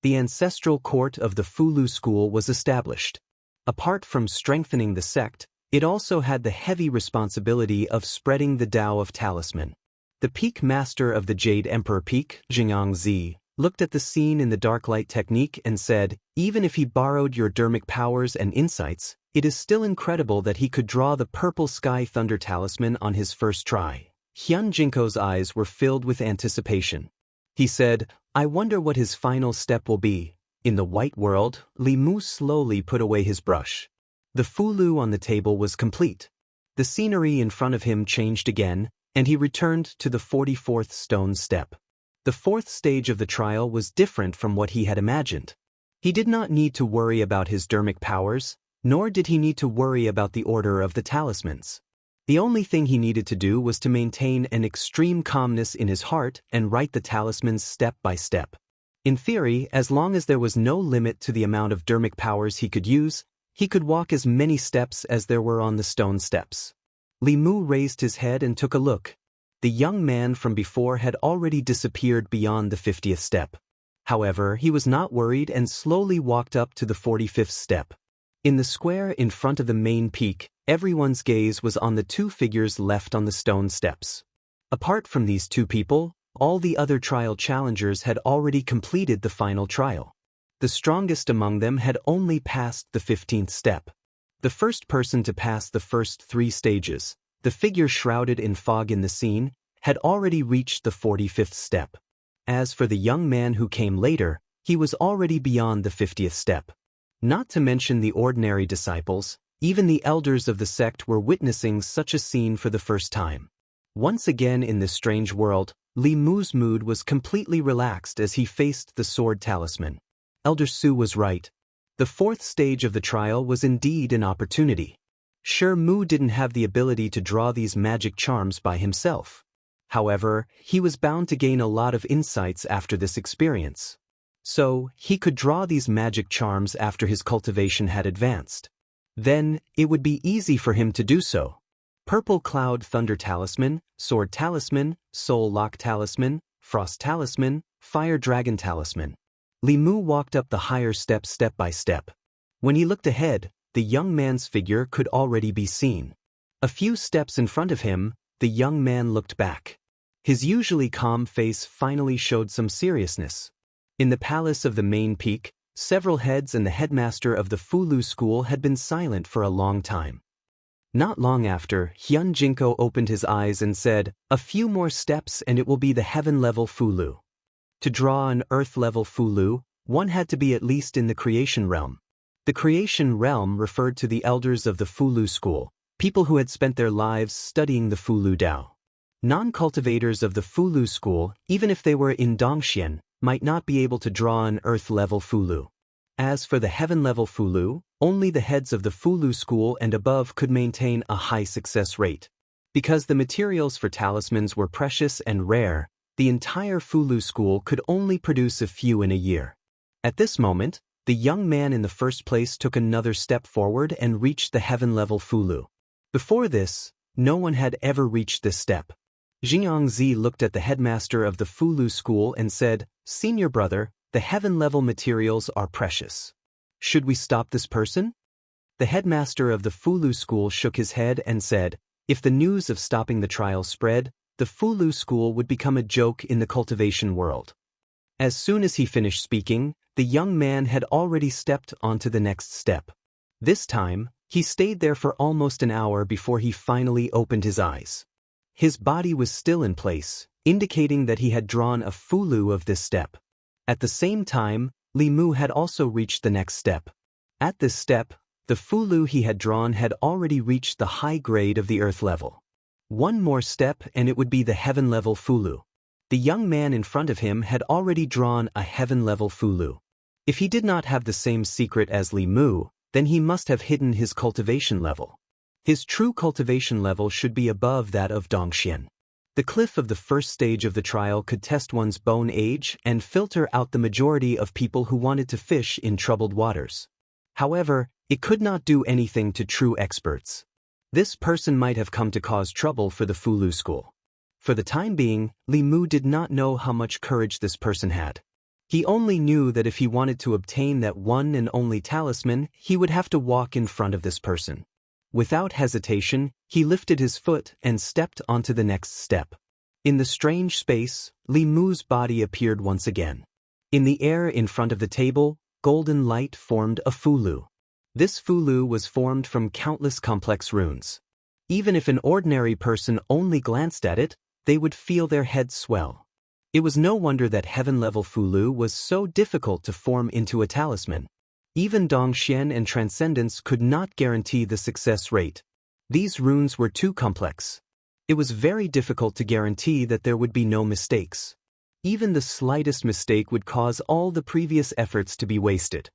The ancestral court of the Fulu school was established. Apart from strengthening the sect, it also had the heavy responsibility of spreading the Tao of Talisman. The peak master of the Jade Emperor Peak, Xianxia, looked at the scene in the dark light technique and said, "Even if he borrowed your dermic powers and insights, it is still incredible that he could draw the purple sky thunder talisman on his first try." Xianxin's eyes were filled with anticipation. He said, "I wonder what his final step will be." In the white world, Li Mu slowly put away his brush. The Fulu on the table was complete. The scenery in front of him changed again, and he returned to the 44th stone step. The fourth stage of the trial was different from what he had imagined. He did not need to worry about his dermic powers, nor did he need to worry about the order of the talismans. The only thing he needed to do was to maintain an extreme calmness in his heart and write the talismans step by step. In theory, as long as there was no limit to the amount of dermic powers he could use, he could walk as many steps as there were on the stone steps. Li Mu raised his head and took a look. The young man from before had already disappeared beyond the 50th step. However, he was not worried and slowly walked up to the 45th step. In the square in front of the main peak, everyone's gaze was on the two figures left on the stone steps. Apart from these two people, all the other trial challengers had already completed the final trial. The strongest among them had only passed the 15th step. The first person to pass the first 3 stages, the figure shrouded in fog in the scene, had already reached the 45th step. As for the young man who came later, he was already beyond the 50th step. Not to mention the ordinary disciples, even the elders of the sect were witnessing such a scene for the first time. Once again in this strange world, Li Mu's mood was completely relaxed as he faced the sword talisman. Elder Su was right. The fourth stage of the trial was indeed an opportunity. Sure, Mu didn't have the ability to draw these magic charms by himself. However, he was bound to gain a lot of insights after this experience. So, he could draw these magic charms after his cultivation had advanced. Then, it would be easy for him to do so. Purple Cloud Thunder Talisman, Sword Talisman, Soul Lock Talisman, Frost Talisman, Fire Dragon Talisman. Li Mu walked up the higher steps step by step. When he looked ahead, the young man's figure could already be seen. A few steps in front of him, the young man looked back. His usually calm face finally showed some seriousness. In the palace of the main peak, several heads and the headmaster of the Fulu school had been silent for a long time. Not long after, Xianxia opened his eyes and said, "A few more steps and it will be the heaven-level Fulu." To draw an earth-level Fulu, one had to be at least in the creation realm. The creation realm referred to the elders of the Fulu school, people who had spent their lives studying the Fulu Dao. Non-cultivators of the Fulu school, even if they were in Dongxian, might not be able to draw an earth-level Fulu. As for the heaven-level Fulu, only the heads of the Fulu school and above could maintain a high success rate. Because the materials for talismans were precious and rare, the entire Fulu school could only produce a few in a year. At this moment, the young man in the first place took another step forward and reached the heaven-level Fulu. Before this, no one had ever reached this step. Xianxia looked at the headmaster of the Fulu school and said, "Senior brother, the heaven-level materials are precious. Should we stop this person?" The headmaster of the Fulu school shook his head and said, "If the news of stopping the trial spread, the Fulu school would become a joke in the cultivation world." As soon as he finished speaking, the young man had already stepped onto the next step. This time, he stayed there for almost an hour before he finally opened his eyes. His body was still in place, indicating that he had drawn a Fulu of this step. At the same time, Li Mu had also reached the next step. At this step, the Fulu he had drawn had already reached the high grade of the earth level. One more step and it would be the heaven-level Fulu. The young man in front of him had already drawn a heaven-level Fulu. If he did not have the same secret as Li Mu, then he must have hidden his cultivation level. His true cultivation level should be above that of Dongxian. The cliff of the first stage of the trial could test one's bone age and filter out the majority of people who wanted to fish in troubled waters. However, it could not do anything to true experts. This person might have come to cause trouble for the Fulu school. For the time being, Li Mu did not know how much courage this person had. He only knew that if he wanted to obtain that one and only talisman, he would have to walk in front of this person. Without hesitation, he lifted his foot and stepped onto the next step. In the strange space, Li Mu's body appeared once again. In the air in front of the table, golden light formed a Fulu. This Fulu was formed from countless complex runes. Even if an ordinary person only glanced at it, they would feel their heads swell. It was no wonder that heaven-level Fulu was so difficult to form into a talisman. Even Dongxian and Transcendence could not guarantee the success rate. These runes were too complex. It was very difficult to guarantee that there would be no mistakes. Even the slightest mistake would cause all the previous efforts to be wasted.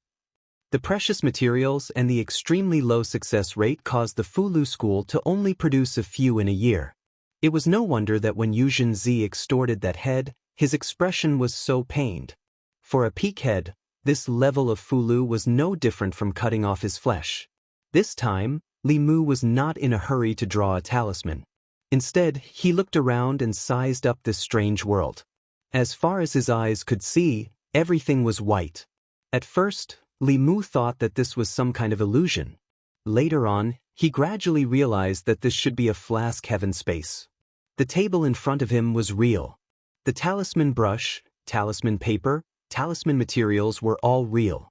The precious materials and the extremely low success rate caused the Fulu school to only produce a few in a year. It was no wonder that when Xianxia extorted that head, his expression was so pained. For a peak head, this level of Fulu was no different from cutting off his flesh. This time, Li Mu was not in a hurry to draw a talisman. Instead, he looked around and sized up this strange world. As far as his eyes could see, everything was white. At first, Li Mu thought that this was some kind of illusion. Later on, he gradually realized that this should be a flask heaven space. The table in front of him was real. The talisman brush, talisman paper, talisman materials were all real.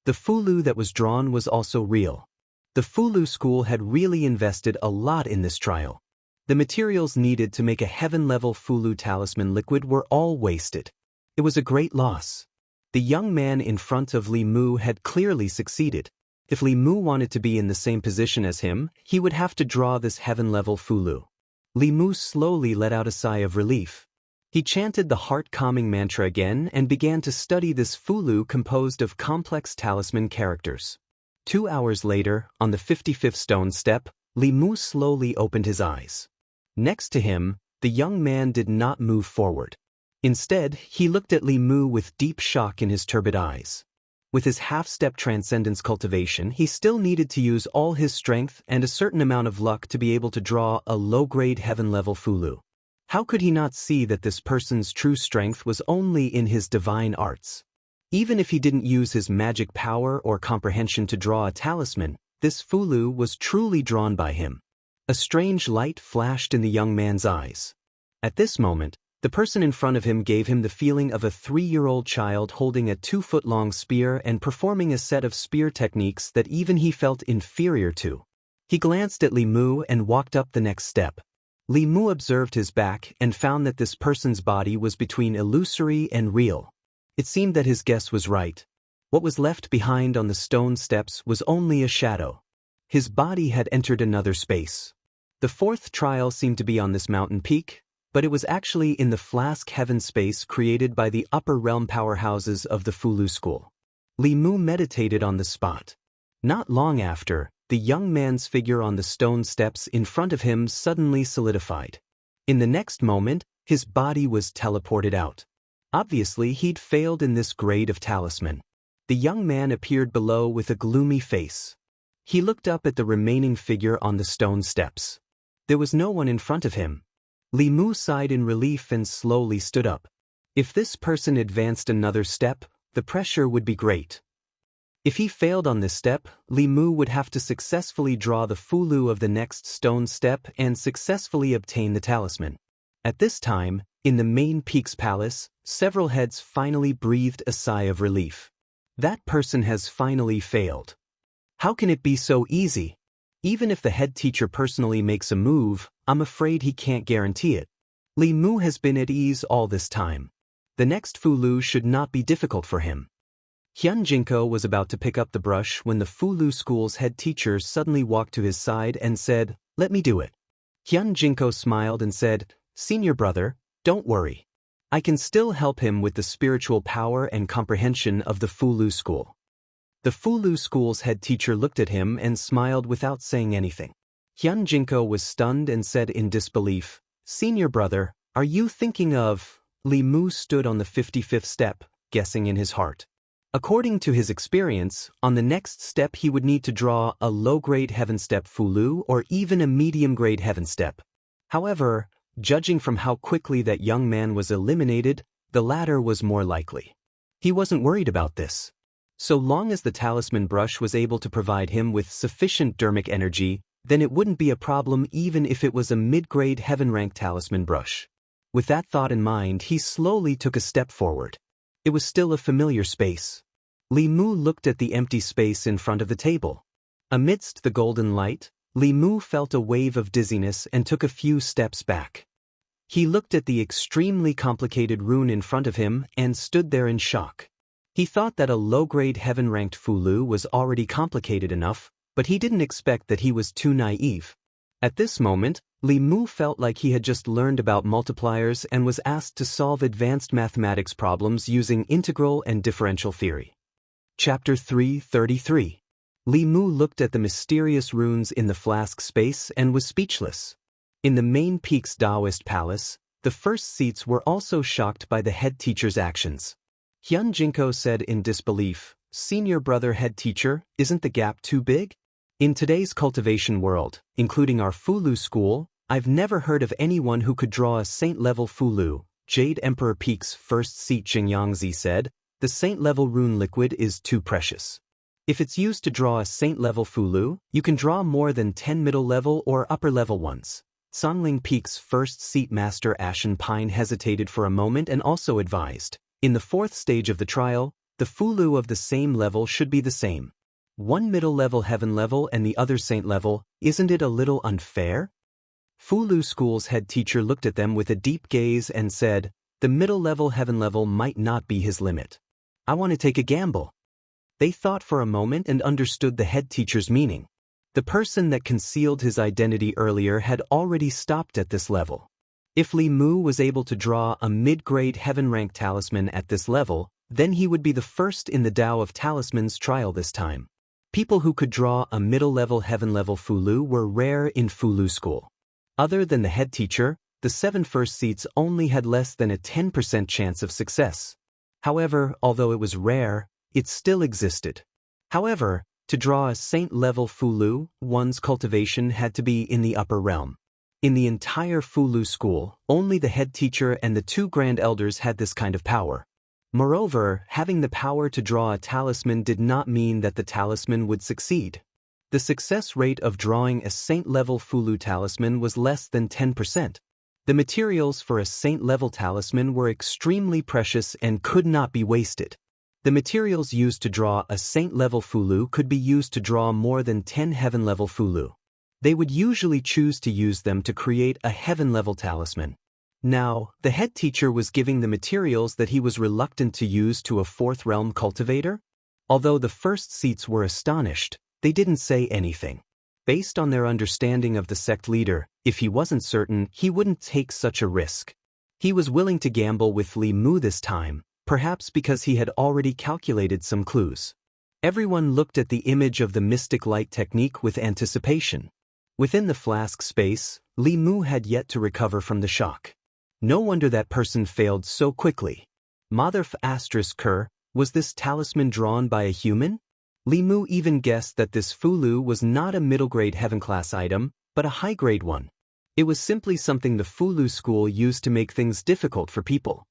The Fulu that was drawn was also real. The Fulu school had really invested a lot in this trial. The materials needed to make a heaven-level Fulu talisman liquid were all wasted. It was a great loss. The young man in front of Li Mu had clearly succeeded. If Li Mu wanted to be in the same position as him, he would have to draw this heaven-level Fulu. Li Mu slowly let out a sigh of relief. He chanted the heart-calming mantra again and began to study this Fulu composed of complex talisman characters. 2 hours later, on the 55th stone step, Li Mu slowly opened his eyes. Next to him, the young man did not move forward. Instead, he looked at Li Mu with deep shock in his turbid eyes. With his half-step transcendence cultivation, he still needed to use all his strength and a certain amount of luck to be able to draw a low-grade heaven-level Fulu. How could he not see that this person's true strength was only in his divine arts? Even if he didn't use his magic power or comprehension to draw a talisman, this Fulu was truly drawn by him. A strange light flashed in the young man's eyes. At this moment, the person in front of him gave him the feeling of a 3-year-old child holding a 2-foot-long spear and performing a set of spear techniques that even he felt inferior to. He glanced at Li Mu and walked up the next step. Li Mu observed his back and found that this person's body was between illusory and real. It seemed that his guess was right. What was left behind on the stone steps was only a shadow. His body had entered another space. The fourth trial seemed to be on this mountain peak, but it was actually in the flask heaven space created by the upper realm powerhouses of the Fulu school. Li Mu meditated on the spot. Not long after, the young man's figure on the stone steps in front of him suddenly solidified. In the next moment, his body was teleported out. Obviously, he'd failed in this grade of talisman. The young man appeared below with a gloomy face. He looked up at the remaining figure on the stone steps. There was no one in front of him. Li Mu sighed in relief and slowly stood up. If this person advanced another step, the pressure would be great. If he failed on this step, Li Mu would have to successfully draw the fulu of the next stone step and successfully obtain the talisman. At this time, in the main peak's palace, several heads finally breathed a sigh of relief. That person has finally failed. How can it be so easy? Even if the head teacher personally makes a move, I'm afraid he can't guarantee it. Li Mu has been at ease all this time. The next fulu should not be difficult for him. Xianxia was about to pick up the brush when the Fulu school's head teacher suddenly walked to his side and said, "Let me do it." Xianxia smiled and said, "Senior brother, don't worry. I can still help him with the spiritual power and comprehension of the Fulu school." The Fulu school's head teacher looked at him and smiled without saying anything. Xianxia was stunned and said in disbelief, "Senior brother, are you thinking of—" Li Mu stood on the 55th step, guessing in his heart. According to his experience, on the next step he would need to draw a low-grade heaven step fulu or even a medium-grade heaven step. However, judging from how quickly that young man was eliminated, the latter was more likely. He wasn't worried about this. So long as the talisman brush was able to provide him with sufficient dermic energy, then it wouldn't be a problem even if it was a mid-grade heaven-rank talisman brush. With that thought in mind, he slowly took a step forward. It was still a familiar space. Li Mu looked at the empty space in front of the table. Amidst the golden light, Li Mu felt a wave of dizziness and took a few steps back. He looked at the extremely complicated rune in front of him and stood there in shock. He thought that a low-grade heaven-ranked fulu was already complicated enough, but he didn't expect that he was too naive. At this moment, Li Mu felt like he had just learned about multipliers and was asked to solve advanced mathematics problems using integral and differential theory. Chapter 333. Li Mu looked at the mysterious runes in the flask space and was speechless. In the main peak's Taoist palace, the first seats were also shocked by the head teacher's actions. Xianxia said in disbelief, "Senior brother head teacher, isn't the gap too big? In today's cultivation world, including our Fulu school, I've never heard of anyone who could draw a saint-level Fulu." Jade Emperor Peak's first seat Xianxia said, "The saint-level rune liquid is too precious. If it's used to draw a saint-level Fulu, you can draw more than 10 middle-level or upper-level ones." Songling Peak's first seat Master Ashen Pine hesitated for a moment and also advised, "In the fourth stage of the trial, the Fulu of the same level should be the same. One middle-level heaven level and the other saint level, isn't it a little unfair?" Fulu school's head teacher looked at them with a deep gaze and said, "The middle-level heaven level might not be his limit. I want to take a gamble." They thought for a moment and understood the head teacher's meaning. The person that concealed his identity earlier had already stopped at this level. If Li Mu was able to draw a mid-grade heaven-ranked talisman at this level, then he would be the first in the Tao of Talismans trial this time. People who could draw a middle-level heaven-level Fulu were rare in Fulu school. Other than the head teacher, the 7 first seats only had less than a 10% chance of success. However, although it was rare, it still existed. However, to draw a saint-level Fulu, one's cultivation had to be in the upper realm. In the entire Fulu school, only the head teacher and the 2 grand elders had this kind of power. Moreover, having the power to draw a talisman did not mean that the talisman would succeed. The success rate of drawing a saint-level Fulu talisman was less than 10%. The materials for a saint-level talisman were extremely precious and could not be wasted. The materials used to draw a saint-level Fulu could be used to draw more than 10 heaven-level Fulu. They would usually choose to use them to create a heaven-level talisman. Now, the head teacher was giving the materials that he was reluctant to use to a 4th realm cultivator? Although the first seats were astonished, they didn't say anything. Based on their understanding of the sect leader, if he wasn't certain, he wouldn't take such a risk. He was willing to gamble with Li Mu this time, perhaps because he had already calculated some clues. Everyone looked at the image of the mystic light technique with anticipation. Within the flask space, Li Mu had yet to recover from the shock. No wonder that person failed so quickly. Mother F***Ker, Was this talisman drawn by a human? Li Mu even guessed that this Fulu was not a middle-grade heaven-class item, but a high-grade one. It was simply something the Fulu school used to make things difficult for people.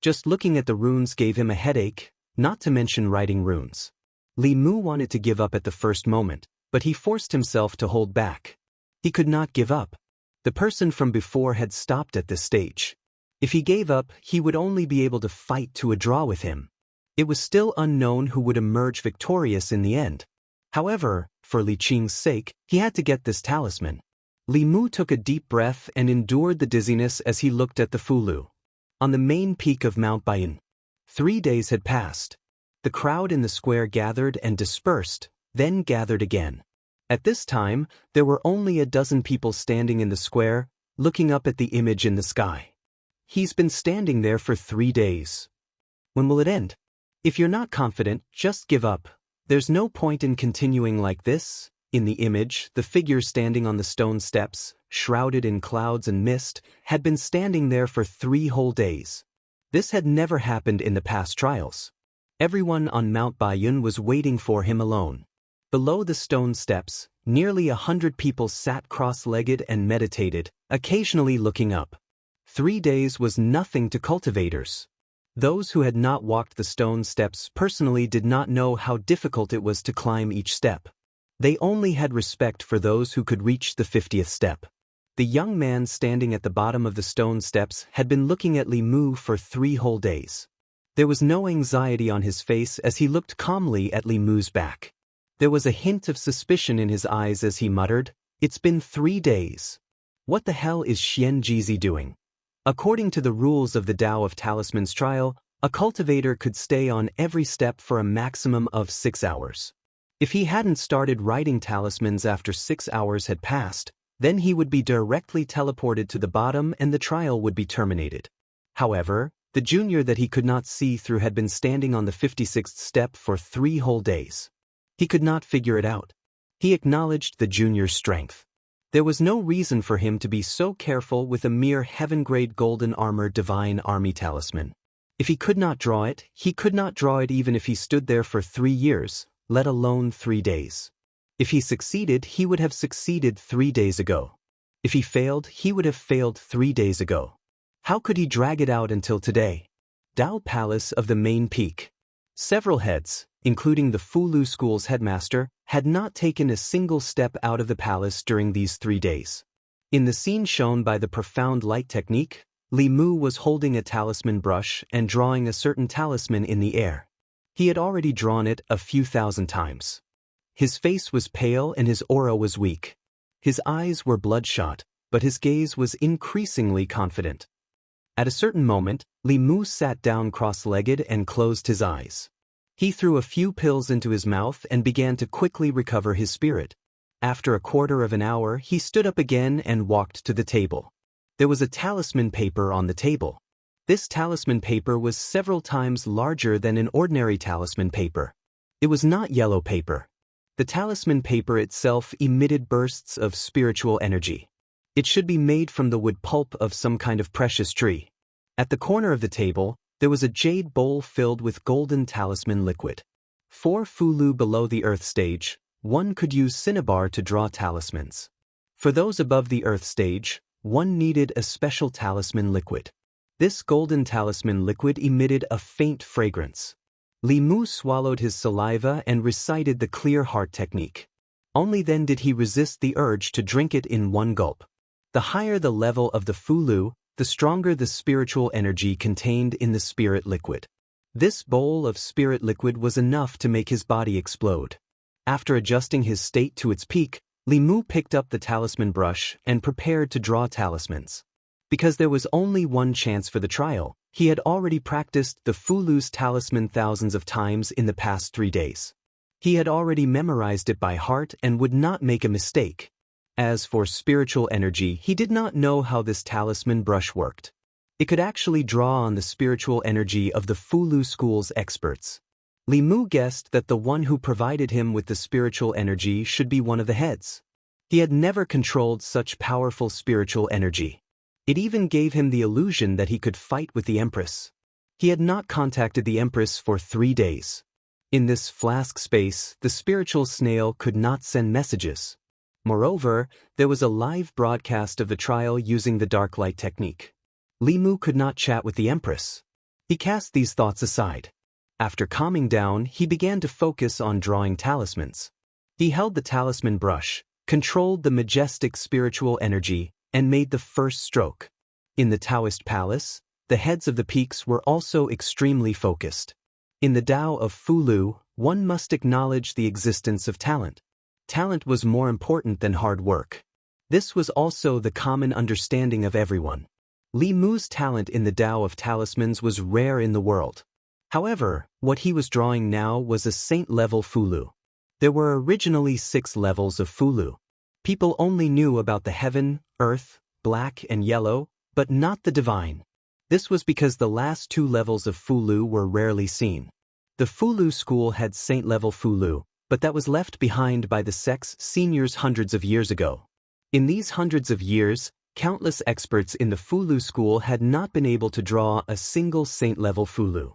Just looking at the runes gave him a headache, not to mention writing runes. Li Mu wanted to give up at the first moment, but he forced himself to hold back. He could not give up. The person from before had stopped at this stage. If he gave up, he would only be able to fight to a draw with him. It was still unknown who would emerge victorious in the end. However, for Li Qing's sake, he had to get this talisman. Li Mu took a deep breath and endured the dizziness as he looked at the Fulu. On the main peak of Mount Baiyun. 3 days had passed. The crowd in the square gathered and dispersed, then gathered again. At this time, there were only a dozen people standing in the square, looking up at the image in the sky. He's been standing there for 3 days. When will it end? If you're not confident, just give up. There's no point in continuing like this. In the image, the figure standing on the stone steps, shrouded in clouds and mist, had been standing there for 3 whole days. This had never happened in the past trials. Everyone on Mount Baiyun was waiting for him alone. Below the stone steps, nearly 100 people sat cross-legged and meditated, occasionally looking up. 3 days was nothing to cultivators. Those who had not walked the stone steps personally did not know how difficult it was to climb each step. They only had respect for those who could reach the 50th step. The young man standing at the bottom of the stone steps had been looking at Li Mu for 3 whole days. There was no anxiety on his face as he looked calmly at Li Mu's back. There was a hint of suspicion in his eyes as he muttered, "It's been 3 days. What the hell is Xianxia doing?" According to the rules of the Tao of Talismans trial, a cultivator could stay on every step for a maximum of 6 hours. If he hadn't started writing talismans after 6 hours had passed, then he would be directly teleported to the bottom and the trial would be terminated. However, the junior that he could not see through had been standing on the 56th step for 3 whole days. He could not figure it out. He acknowledged the junior's strength. There was no reason for him to be so careful with a mere heaven-grade golden armor divine army talisman. If he could not draw it, he could not draw it even if he stood there for 3 years, let alone 3 days. If he succeeded, he would have succeeded 3 days ago. If he failed, he would have failed 3 days ago. How could he drag it out until today? Tao Palace of the main peak. Several heads, including the Fulu School's headmaster, had not taken a single step out of the palace during these 3 days. In the scene shown by the profound light technique, Li Mu was holding a talisman brush and drawing a certain talisman in the air. He had already drawn it a few thousand times. His face was pale and his aura was weak. His eyes were bloodshot, but his gaze was increasingly confident. At a certain moment, Li Mu sat down cross-legged and closed his eyes. He threw a few pills into his mouth and began to quickly recover his spirit. After a quarter of an hour, he stood up again and walked to the table. There was a talisman paper on the table. This talisman paper was several times larger than an ordinary talisman paper. It was not yellow paper. The talisman paper itself emitted bursts of spiritual energy. It should be made from the wood pulp of some kind of precious tree. At the corner of the table, there was a jade bowl filled with golden talisman liquid. 4 Fulu below the earth stage, 1 could use cinnabar to draw talismans. For those above the earth stage, 1 needed a special talisman liquid. This golden talisman liquid emitted a faint fragrance. Li Mu swallowed his saliva and recited the clear heart technique. Only then did he resist the urge to drink it in 1 gulp. The higher the level of the Fulu, the stronger the spiritual energy contained in the spirit liquid. This bowl of spirit liquid was enough to make his body explode. After adjusting his state to its peak, Li Mu picked up the talisman brush and prepared to draw talismans. Because there was only 1 chance for the trial, he had already practiced the Fulu's talisman thousands of times in the past 3 days. He had already memorized it by heart and would not make a mistake. As for spiritual energy, he did not know how this talisman brush worked. It could actually draw on the spiritual energy of the Fulu School's experts. Li Mu guessed that the one who provided him with the spiritual energy should be one of the heads. He had never controlled such powerful spiritual energy. It even gave him the illusion that he could fight with the Empress. He had not contacted the Empress for 3 days. In this flask space, the spiritual snail could not send messages. Moreover, there was a live broadcast of the trial using the dark light technique. Li Mu could not chat with the Empress. He cast these thoughts aside. After calming down, he began to focus on drawing talismans. He held the talisman brush, controlled the majestic spiritual energy, and made the first stroke. In the Taoist palace, the heads of the peaks were also extremely focused. In the Tao of Fulu, one must acknowledge the existence of talent. Talent was more important than hard work. This was also the common understanding of everyone. Li Mu's talent in the Tao of talismans was rare in the world. However, what he was drawing now was a saint-level Fulu. There were originally 6 levels of Fulu. People only knew about the heaven, earth, black and yellow, but not the divine. This was because the last 2 levels of Fulu were rarely seen. The Fulu school had saint-level Fulu, but that was left behind by the sects' seniors hundreds of years ago. In these hundreds of years, countless experts in the Fulu school had not been able to draw a single saint-level Fulu.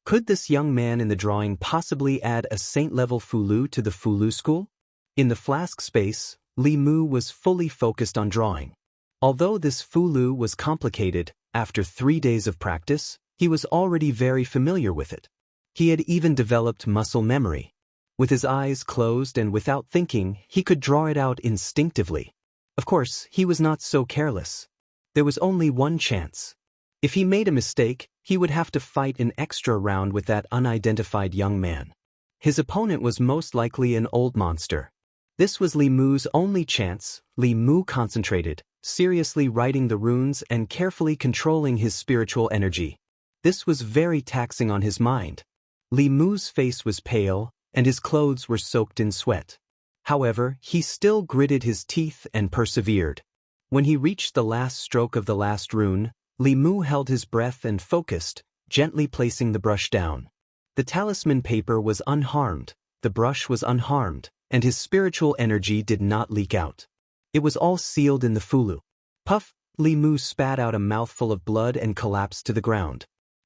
Could this young man in the drawing possibly add a saint-level Fulu to the Fulu school? In the flask space, Li Mu was fully focused on drawing. Although this Fulu was complicated, after 3 days of practice, he was already very familiar with it. He had even developed muscle memory. With his eyes closed and without thinking, he could draw it out instinctively. Of course, he was not so careless. There was only one chance. If he made a mistake, he would have to fight an extra round with that unidentified young man. His opponent was most likely an old monster. This was Li Mu's only chance. Li Mu concentrated, seriously writing the runes and carefully controlling his spiritual energy. This was very taxing on his mind. Li Mu's face was pale, and his clothes were soaked in sweat. However, he still gritted his teeth and persevered. When he reached the last stroke of the last rune, Li Mu held his breath and focused, gently placing the brush down. The talisman paper was unharmed, the brush was unharmed, and his spiritual energy did not leak out. It was all sealed in the Fulu. Puff! Li Mu spat out a mouthful of blood and collapsed to the ground.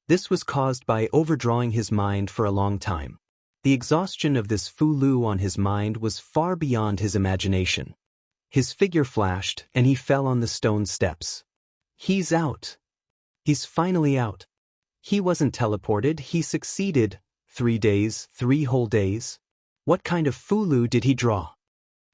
This was caused by overdrawing his mind for a long time. The exhaustion of this Fulu on his mind was far beyond his imagination. His figure flashed, and he fell on the stone steps. He's out. He's finally out. He wasn't teleported, he succeeded. 3 days, 3 whole days. What kind of Fulu did he draw?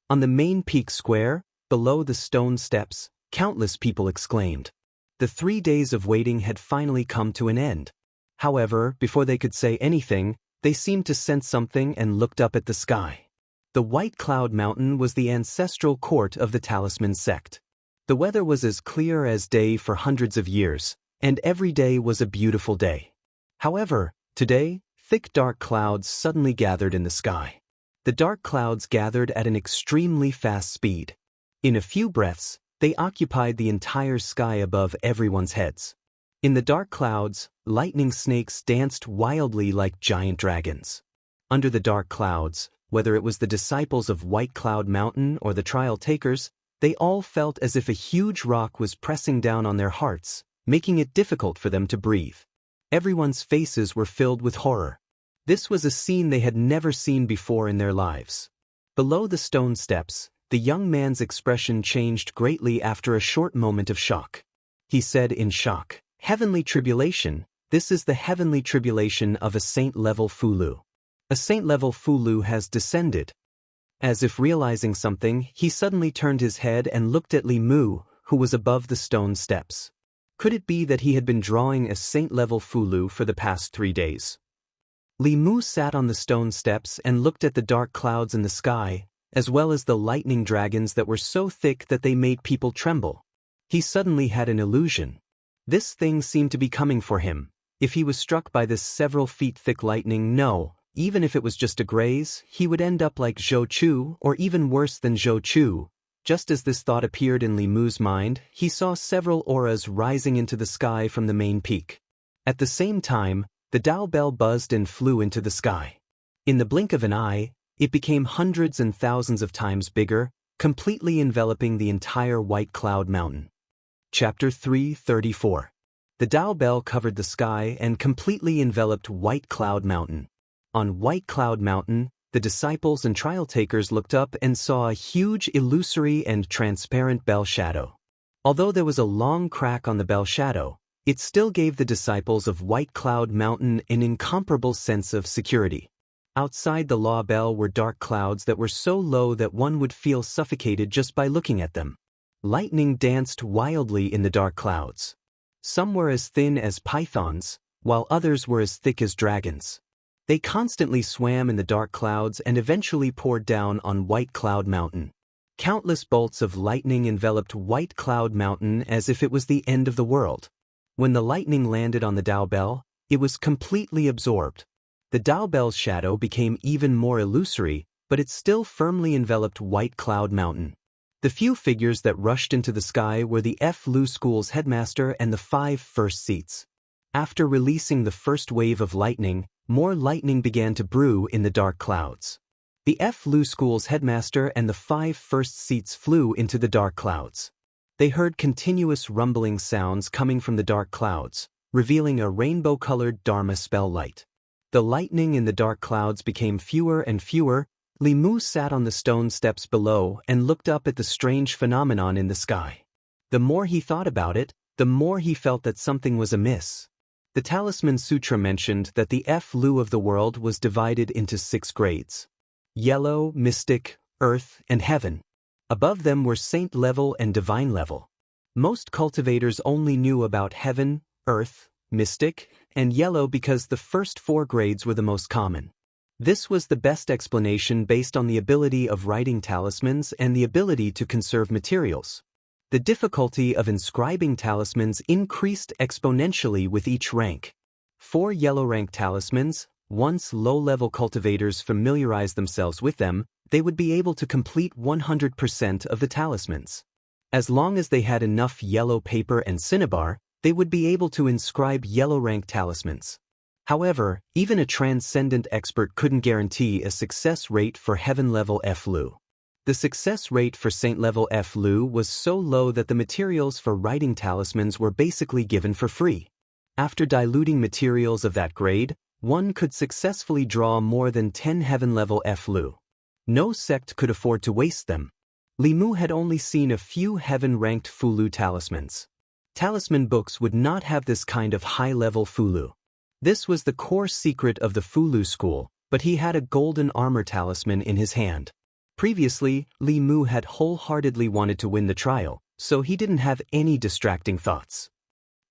On the main peak square, below the stone steps, countless people exclaimed. The 3 days of waiting had finally come to an end. However, before they could say anything, they seemed to sense something and looked up at the sky. The White Cloud Mountain was the ancestral court of the Talisman sect. The weather was as clear as day for hundreds of years, and every day was a beautiful day. However, today, thick dark clouds suddenly gathered in the sky. The dark clouds gathered at an extremely fast speed. In a few breaths, they occupied the entire sky above everyone's heads. In the dark clouds, lightning snakes danced wildly like giant dragons. Under the dark clouds, whether it was the disciples of White Cloud Mountain or the trial takers, they all felt as if a huge rock was pressing down on their hearts, making it difficult for them to breathe. Everyone's faces were filled with horror. This was a scene they had never seen before in their lives. Below the stone steps, the young man's expression changed greatly after a short moment of shock. He said in shock, "Heavenly tribulation, this is the heavenly tribulation of a saint-level Fulu. A saint-level Fulu has descended." As if realizing something, he suddenly turned his head and looked at Li Mu, who was above the stone steps. Could it be that he had been drawing a saint-level Fulu for the past 3 days? Li Mu sat on the stone steps and looked at the dark clouds in the sky, as well as the lightning dragons that were so thick that they made people tremble. He suddenly had an illusion. This thing seemed to be coming for him. If he was struck by this several feet thick lightning, no, even if it was just a graze, he would end up like Zhou Chu, or even worse than Zhou Chu. Just as this thought appeared in Li Mu's mind, he saw several auras rising into the sky from the main peak. At the same time, the Tao bell buzzed and flew into the sky. In the blink of an eye, it became hundreds and thousands of times bigger, completely enveloping the entire White Cloud Mountain. Chapter 334. The Tao Bell covered the sky and completely enveloped White Cloud Mountain. On White Cloud Mountain, the disciples and trial takers looked up and saw a huge illusory and transparent bell shadow. Although there was a long crack on the bell shadow, it still gave the disciples of White Cloud Mountain an incomparable sense of security. Outside the law bell were dark clouds that were so low that one would feel suffocated just by looking at them. Lightning danced wildly in the dark clouds. Some were as thin as pythons, while others were as thick as dragons. They constantly swam in the dark clouds and eventually poured down on White Cloud Mountain. Countless bolts of lightning enveloped White Cloud Mountain as if it was the end of the world. When the lightning landed on the Tao Bell, it was completely absorbed. The Tao Bell's shadow became even more illusory, but it still firmly enveloped White Cloud Mountain. The few figures that rushed into the sky were the Lu School's headmaster and the 5 first seats. After releasing the first wave of lightning, more lightning began to brew in the dark clouds. The Lu School's headmaster and the 5 first seats flew into the dark clouds. They heard continuous rumbling sounds coming from the dark clouds, revealing a rainbow-colored Dharma spell light. The lightning in the dark clouds became fewer and fewer. Li Mu sat on the stone steps below and looked up at the strange phenomenon in the sky. The more he thought about it, the more he felt that something was amiss. The Talisman Sutra mentioned that the Lu of the world was divided into 6 grades: Yellow, Mystic, Earth, and Heaven. Above them were Saint level and Divine level. Most cultivators only knew about Heaven, Earth, Mystic, and Yellow because the first 4 grades were the most common. This was the best explanation based on the ability of writing talismans and the ability to conserve materials. The difficulty of inscribing talismans increased exponentially with each rank. 4 yellow rank talismans, once low-level cultivators familiarized themselves with them, they would be able to complete 100% of the talismans. As long as they had enough yellow paper and cinnabar, they would be able to inscribe yellow-rank talismans. However, even a transcendent expert couldn't guarantee a success rate for Heaven-level Lu. The success rate for Saint-level Lu was so low that the materials for writing talismans were basically given for free. After diluting materials of that grade, one could successfully draw more than 10 Heaven-level Lu. No sect could afford to waste them. Li Mu had only seen a few Heaven-ranked Fulu talismans. Talisman books would not have this kind of high-level Fulu. This was the core secret of the Fulu school, but he had a golden armor talisman in his hand. Previously, Li Mu had wholeheartedly wanted to win the trial, so he didn't have any distracting thoughts.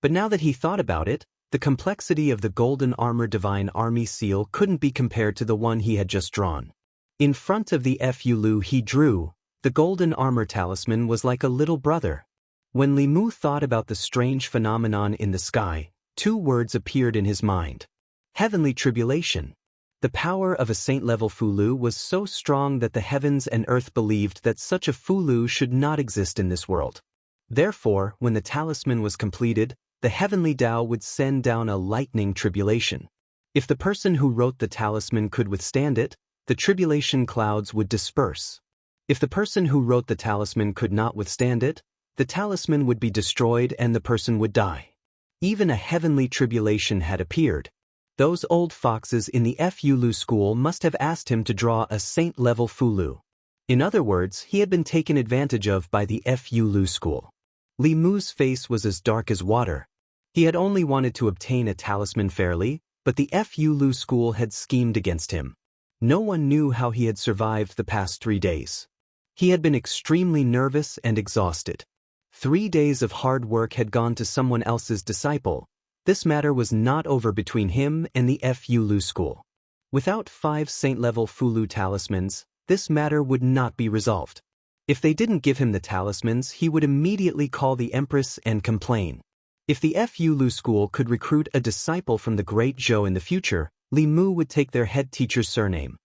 But now that he thought about it, the complexity of the golden armor divine army seal couldn't be compared to the one he had just drawn. In front of the Fulu he drew, the golden armor talisman was like a little brother. When Li Mu thought about the strange phenomenon in the sky, 2 words appeared in his mind. Heavenly tribulation. The power of a saint-level Fulu was so strong that the heavens and earth believed that such a Fulu should not exist in this world. Therefore, when the talisman was completed, the heavenly Tao would send down a lightning tribulation. If the person who wrote the talisman could withstand it, the tribulation clouds would disperse. If the person who wrote the talisman could not withstand it, the talisman would be destroyed and the person would die. Even a heavenly tribulation had appeared. Those old foxes in the Fulu school must have asked him to draw a saint-level Fulu. In other words, he had been taken advantage of by the Fulu school. Li Mu's face was as dark as water. He had only wanted to obtain a talisman fairly, but the Fulu school had schemed against him. No one knew how he had survived the past 3 days. He had been extremely nervous and exhausted. 3 days of hard work had gone to someone else's disciple. This matter was not over between him and the Fulu school. Without 5 saint-level Fulu talismans, this matter would not be resolved. If they didn't give him the talismans, he would immediately call the Empress and complain. If the Fulu school could recruit a disciple from the Great Zhou in the future, Li Mu would take their head teacher's surname.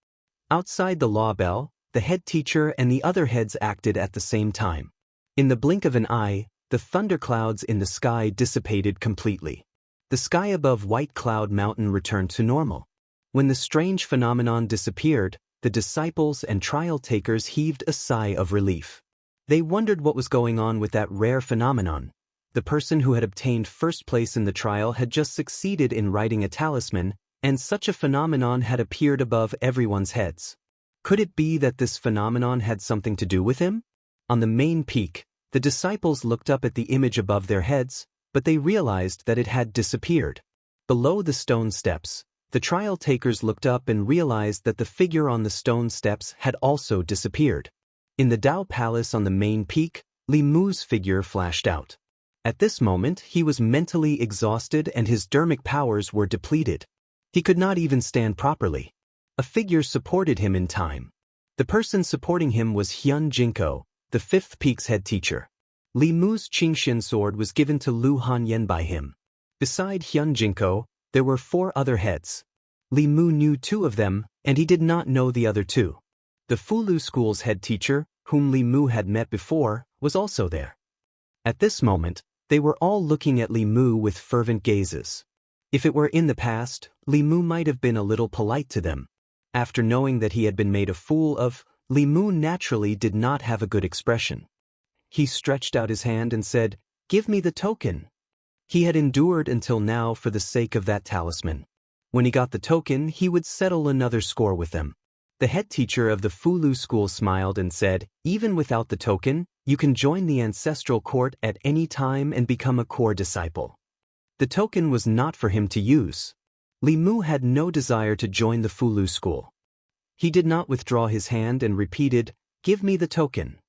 Outside the law bell, the head teacher and the other heads acted at the same time. In the blink of an eye, the thunderclouds in the sky dissipated completely. The sky above White Cloud Mountain returned to normal. When the strange phenomenon disappeared, the disciples and trial takers heaved a sigh of relief. They wondered what was going on with that rare phenomenon. The person who had obtained first place in the trial had just succeeded in writing a talisman, and such a phenomenon had appeared above everyone's heads. Could it be that this phenomenon had something to do with him? On the main peak, the disciples looked up at the image above their heads, but they realized that it had disappeared. Below the stone steps, the trial takers looked up and realized that the figure on the stone steps had also disappeared. In the Dao Palace on the main peak, Li Mu's figure flashed out. At this moment, he was mentally exhausted and his dermic powers were depleted. He could not even stand properly. A figure supported him in time. The person supporting him was Xianxia, the fifth peak's head teacher. Li Mu's Qingxian sword was given to Lu Hanyan by him. Beside Xianxia, there were 4 other heads. Li Mu knew 2 of them, and he did not know the other 2. The Fulu school's head teacher, whom Li Mu had met before, was also there. At this moment, they were all looking at Li Mu with fervent gazes. If it were in the past, Li Mu might have been a little polite to them. After knowing that he had been made a fool of, Li Mu naturally did not have a good expression. He stretched out his hand and said, "Give me the token." He had endured until now for the sake of that talisman. When he got the token, he would settle another score with them. The head teacher of the Fulu school smiled and said, "Even without the token, you can join the ancestral court at any time and become a core disciple." The token was not for him to use. Li Mu had no desire to join the Fulu school. He did not withdraw his hand and repeated, "Give me the token."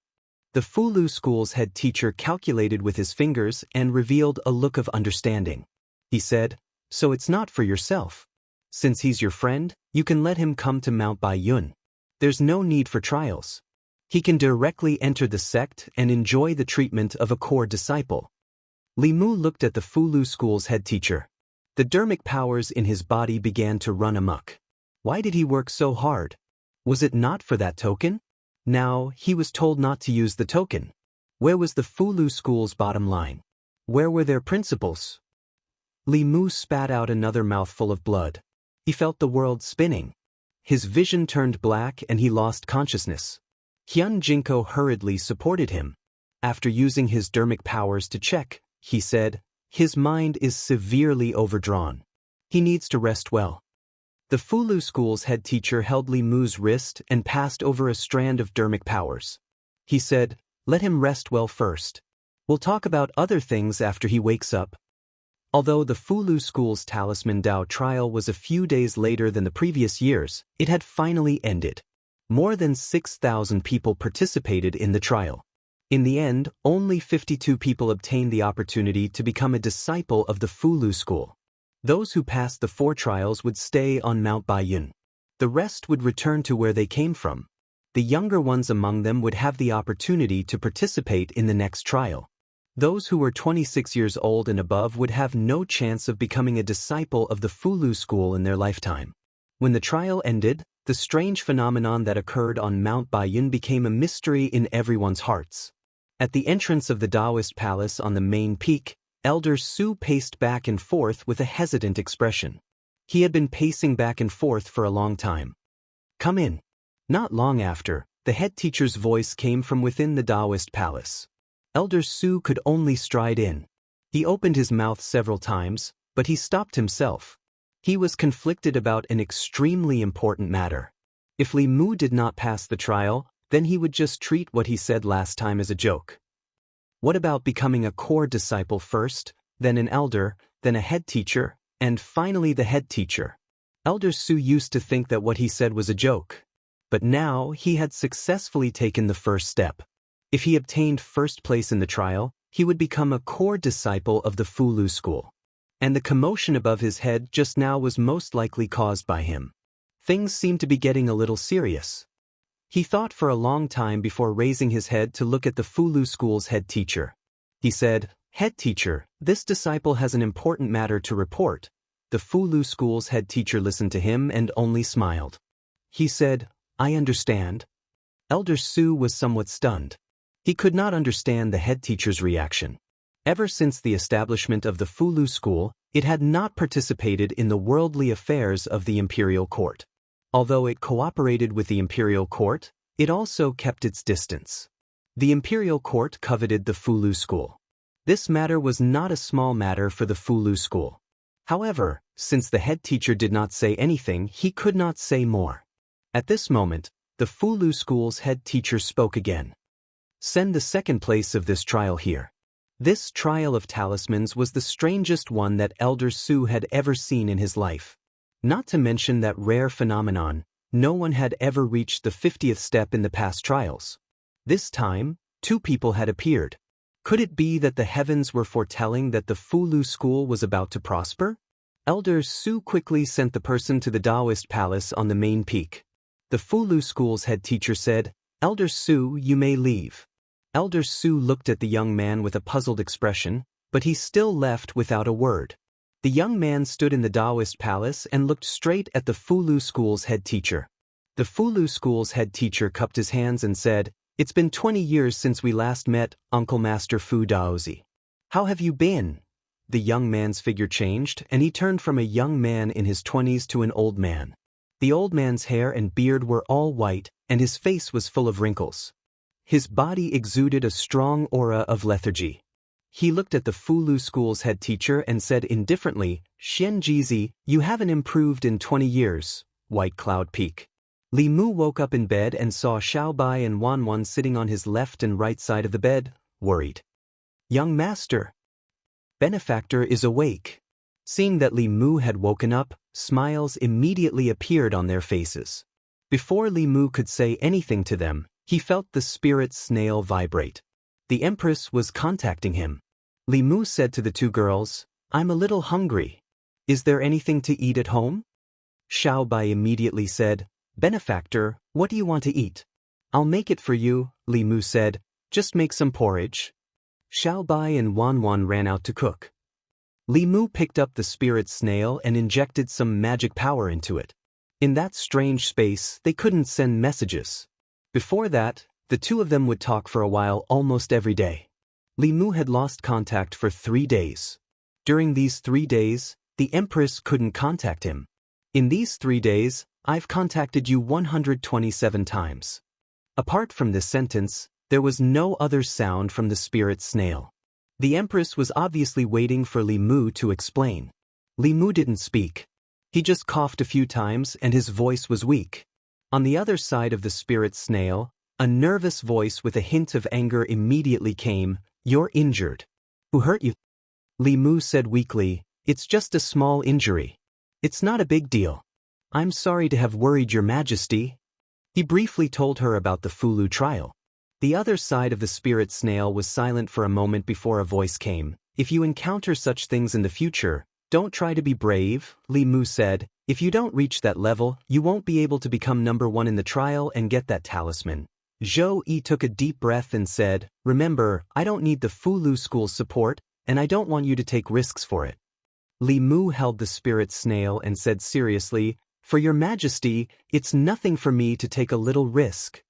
The Fulu school's head teacher calculated with his fingers and revealed a look of understanding. He said, "So it's not for yourself. Since he's your friend, you can let him come to Mount Baiyun. There's no need for trials. He can directly enter the sect and enjoy the treatment of a core disciple." Li Mu looked at the Fulu school's head teacher. The dermic powers in his body began to run amok. Why did he work so hard? Was it not for that token? Now, he was told not to use the token. Where was the Fulu school's bottom line? Where were their principles? Li Mu spat out another mouthful of blood. He felt the world spinning. His vision turned black and he lost consciousness. Xianxia hurriedly supported him. After using his dermic powers to check, he said, "His mind is severely overdrawn. He needs to rest well." The Fulu school's head teacher held Li Mu's wrist and passed over a strand of dermic powers. He said, "Let him rest well first. We'll talk about other things after he wakes up." Although the Fulu school's Talisman Dao trial was a few days later than the previous years, it had finally ended. More than 6,000 people participated in the trial. In the end, only 52 people obtained the opportunity to become a disciple of the Fulu school. Those who passed the 4 trials would stay on Mount Baiyun. The rest would return to where they came from. The younger ones among them would have the opportunity to participate in the next trial. Those who were 26 years old and above would have no chance of becoming a disciple of the Fulu school in their lifetime. When the trial ended, the strange phenomenon that occurred on Mount Baiyun became a mystery in everyone's hearts. At the entrance of the Taoist palace on the main peak, Elder Su paced back and forth with a hesitant expression. He had been pacing back and forth for a long time. "Come in." Not long after, the head teacher's voice came from within the Taoist palace. Elder Su could only stride in. He opened his mouth several times, but he stopped himself. He was conflicted about an extremely important matter. If Li Mu did not pass the trial, then he would just treat what he said last time as a joke. What about becoming a core disciple first, then an elder, then a head teacher, and finally the head teacher? Elder Su used to think that what he said was a joke. But now he had successfully taken the first step. If he obtained first place in the trial, he would become a core disciple of the Fulu school. And the commotion above his head just now was most likely caused by him. Things seemed to be getting a little serious. He thought for a long time before raising his head to look at the Fulu school's head teacher. He said, "Head teacher, this disciple has an important matter to report." The Fulu school's head teacher listened to him and only smiled. He said, "I understand." Elder Su was somewhat stunned. He could not understand the head teacher's reaction. Ever since the establishment of the Fulu school, it had not participated in the worldly affairs of the imperial court. Although it cooperated with the imperial court, it also kept its distance. The imperial court coveted the Fulu school. This matter was not a small matter for the Fulu school. However, since the head teacher did not say anything, he could not say more. At this moment, the Fulu school's head teacher spoke again. Send the second place of this trial here. This trial of talismans was the strangest one that Elder Su had ever seen in his life. Not to mention that rare phenomenon, no one had ever reached the 50th step in the past trials. This time, 2 people had appeared. Could it be that the heavens were foretelling that the Fulu school was about to prosper? Elder Su quickly sent the person to the Taoist palace on the main peak. The Fulu school's head teacher said, "Elder Su, you may leave." Elder Su looked at the young man with a puzzled expression, but he still left without a word. The young man stood in the Taoist palace and looked straight at the Fulu school's head teacher. The Fulu school's head teacher cupped his hands and said, "It's been 20 years since we last met, Uncle Master Fu Daozi. How have you been?" The young man's figure changed, and he turned from a young man in his 20s to an old man. The old man's hair and beard were all white, and his face was full of wrinkles. His body exuded a strong aura of lethargy. He looked at the Fulu school's head teacher and said indifferently, "Xianxia, you haven't improved in 20 years, White Cloud Peak." Li Mu woke up in bed and saw Xiaobai and Wanwan sitting on his left and right side of the bed, worried. "Young master, benefactor is awake." Seeing that Li Mu had woken up, smiles immediately appeared on their faces. Before Li Mu could say anything to them, he felt the spirit snail vibrate. The Empress was contacting him. Li Mu said to the 2 girls, "I'm a little hungry. Is there anything to eat at home?" Xiaobai immediately said, "Benefactor, what do you want to eat?" "I'll make it for you," Li Mu said. "Just make some porridge." Xiaobai and Wanwan ran out to cook. Li Mu picked up the spirit snail and injected some magic power into it. In that strange space, they couldn't send messages. Before that, the 2 of them would talk for a while almost every day. Li Mu had lost contact for 3 days. During these 3 days, the Empress couldn't contact him. "In these 3 days, I've contacted you 127 times." Apart from this sentence, there was no other sound from the spirit snail. The Empress was obviously waiting for Li Mu to explain. Li Mu didn't speak. He just coughed a few times and his voice was weak. On the other side of the spirit snail, a nervous voice with a hint of anger immediately came, "You're injured." "Who hurt you?" Li Mu said weakly, "It's just a small injury. It's not a big deal. I'm sorry to have worried your majesty." He briefly told her about the Fulu trial. The other side of the spirit snail was silent for a moment before a voice came. "If you encounter such things in the future, don't try to be brave," Li Mu said. "If you don't reach that level, you won't be able to become number 1 in the trial and get that talisman." Zhou Yi took a deep breath and said, "Remember, I don't need the Fulu school's support, and I don't want you to take risks for it." Li Mu held the spirit snail and said seriously, "For your majesty, it's nothing for me to take a little risk."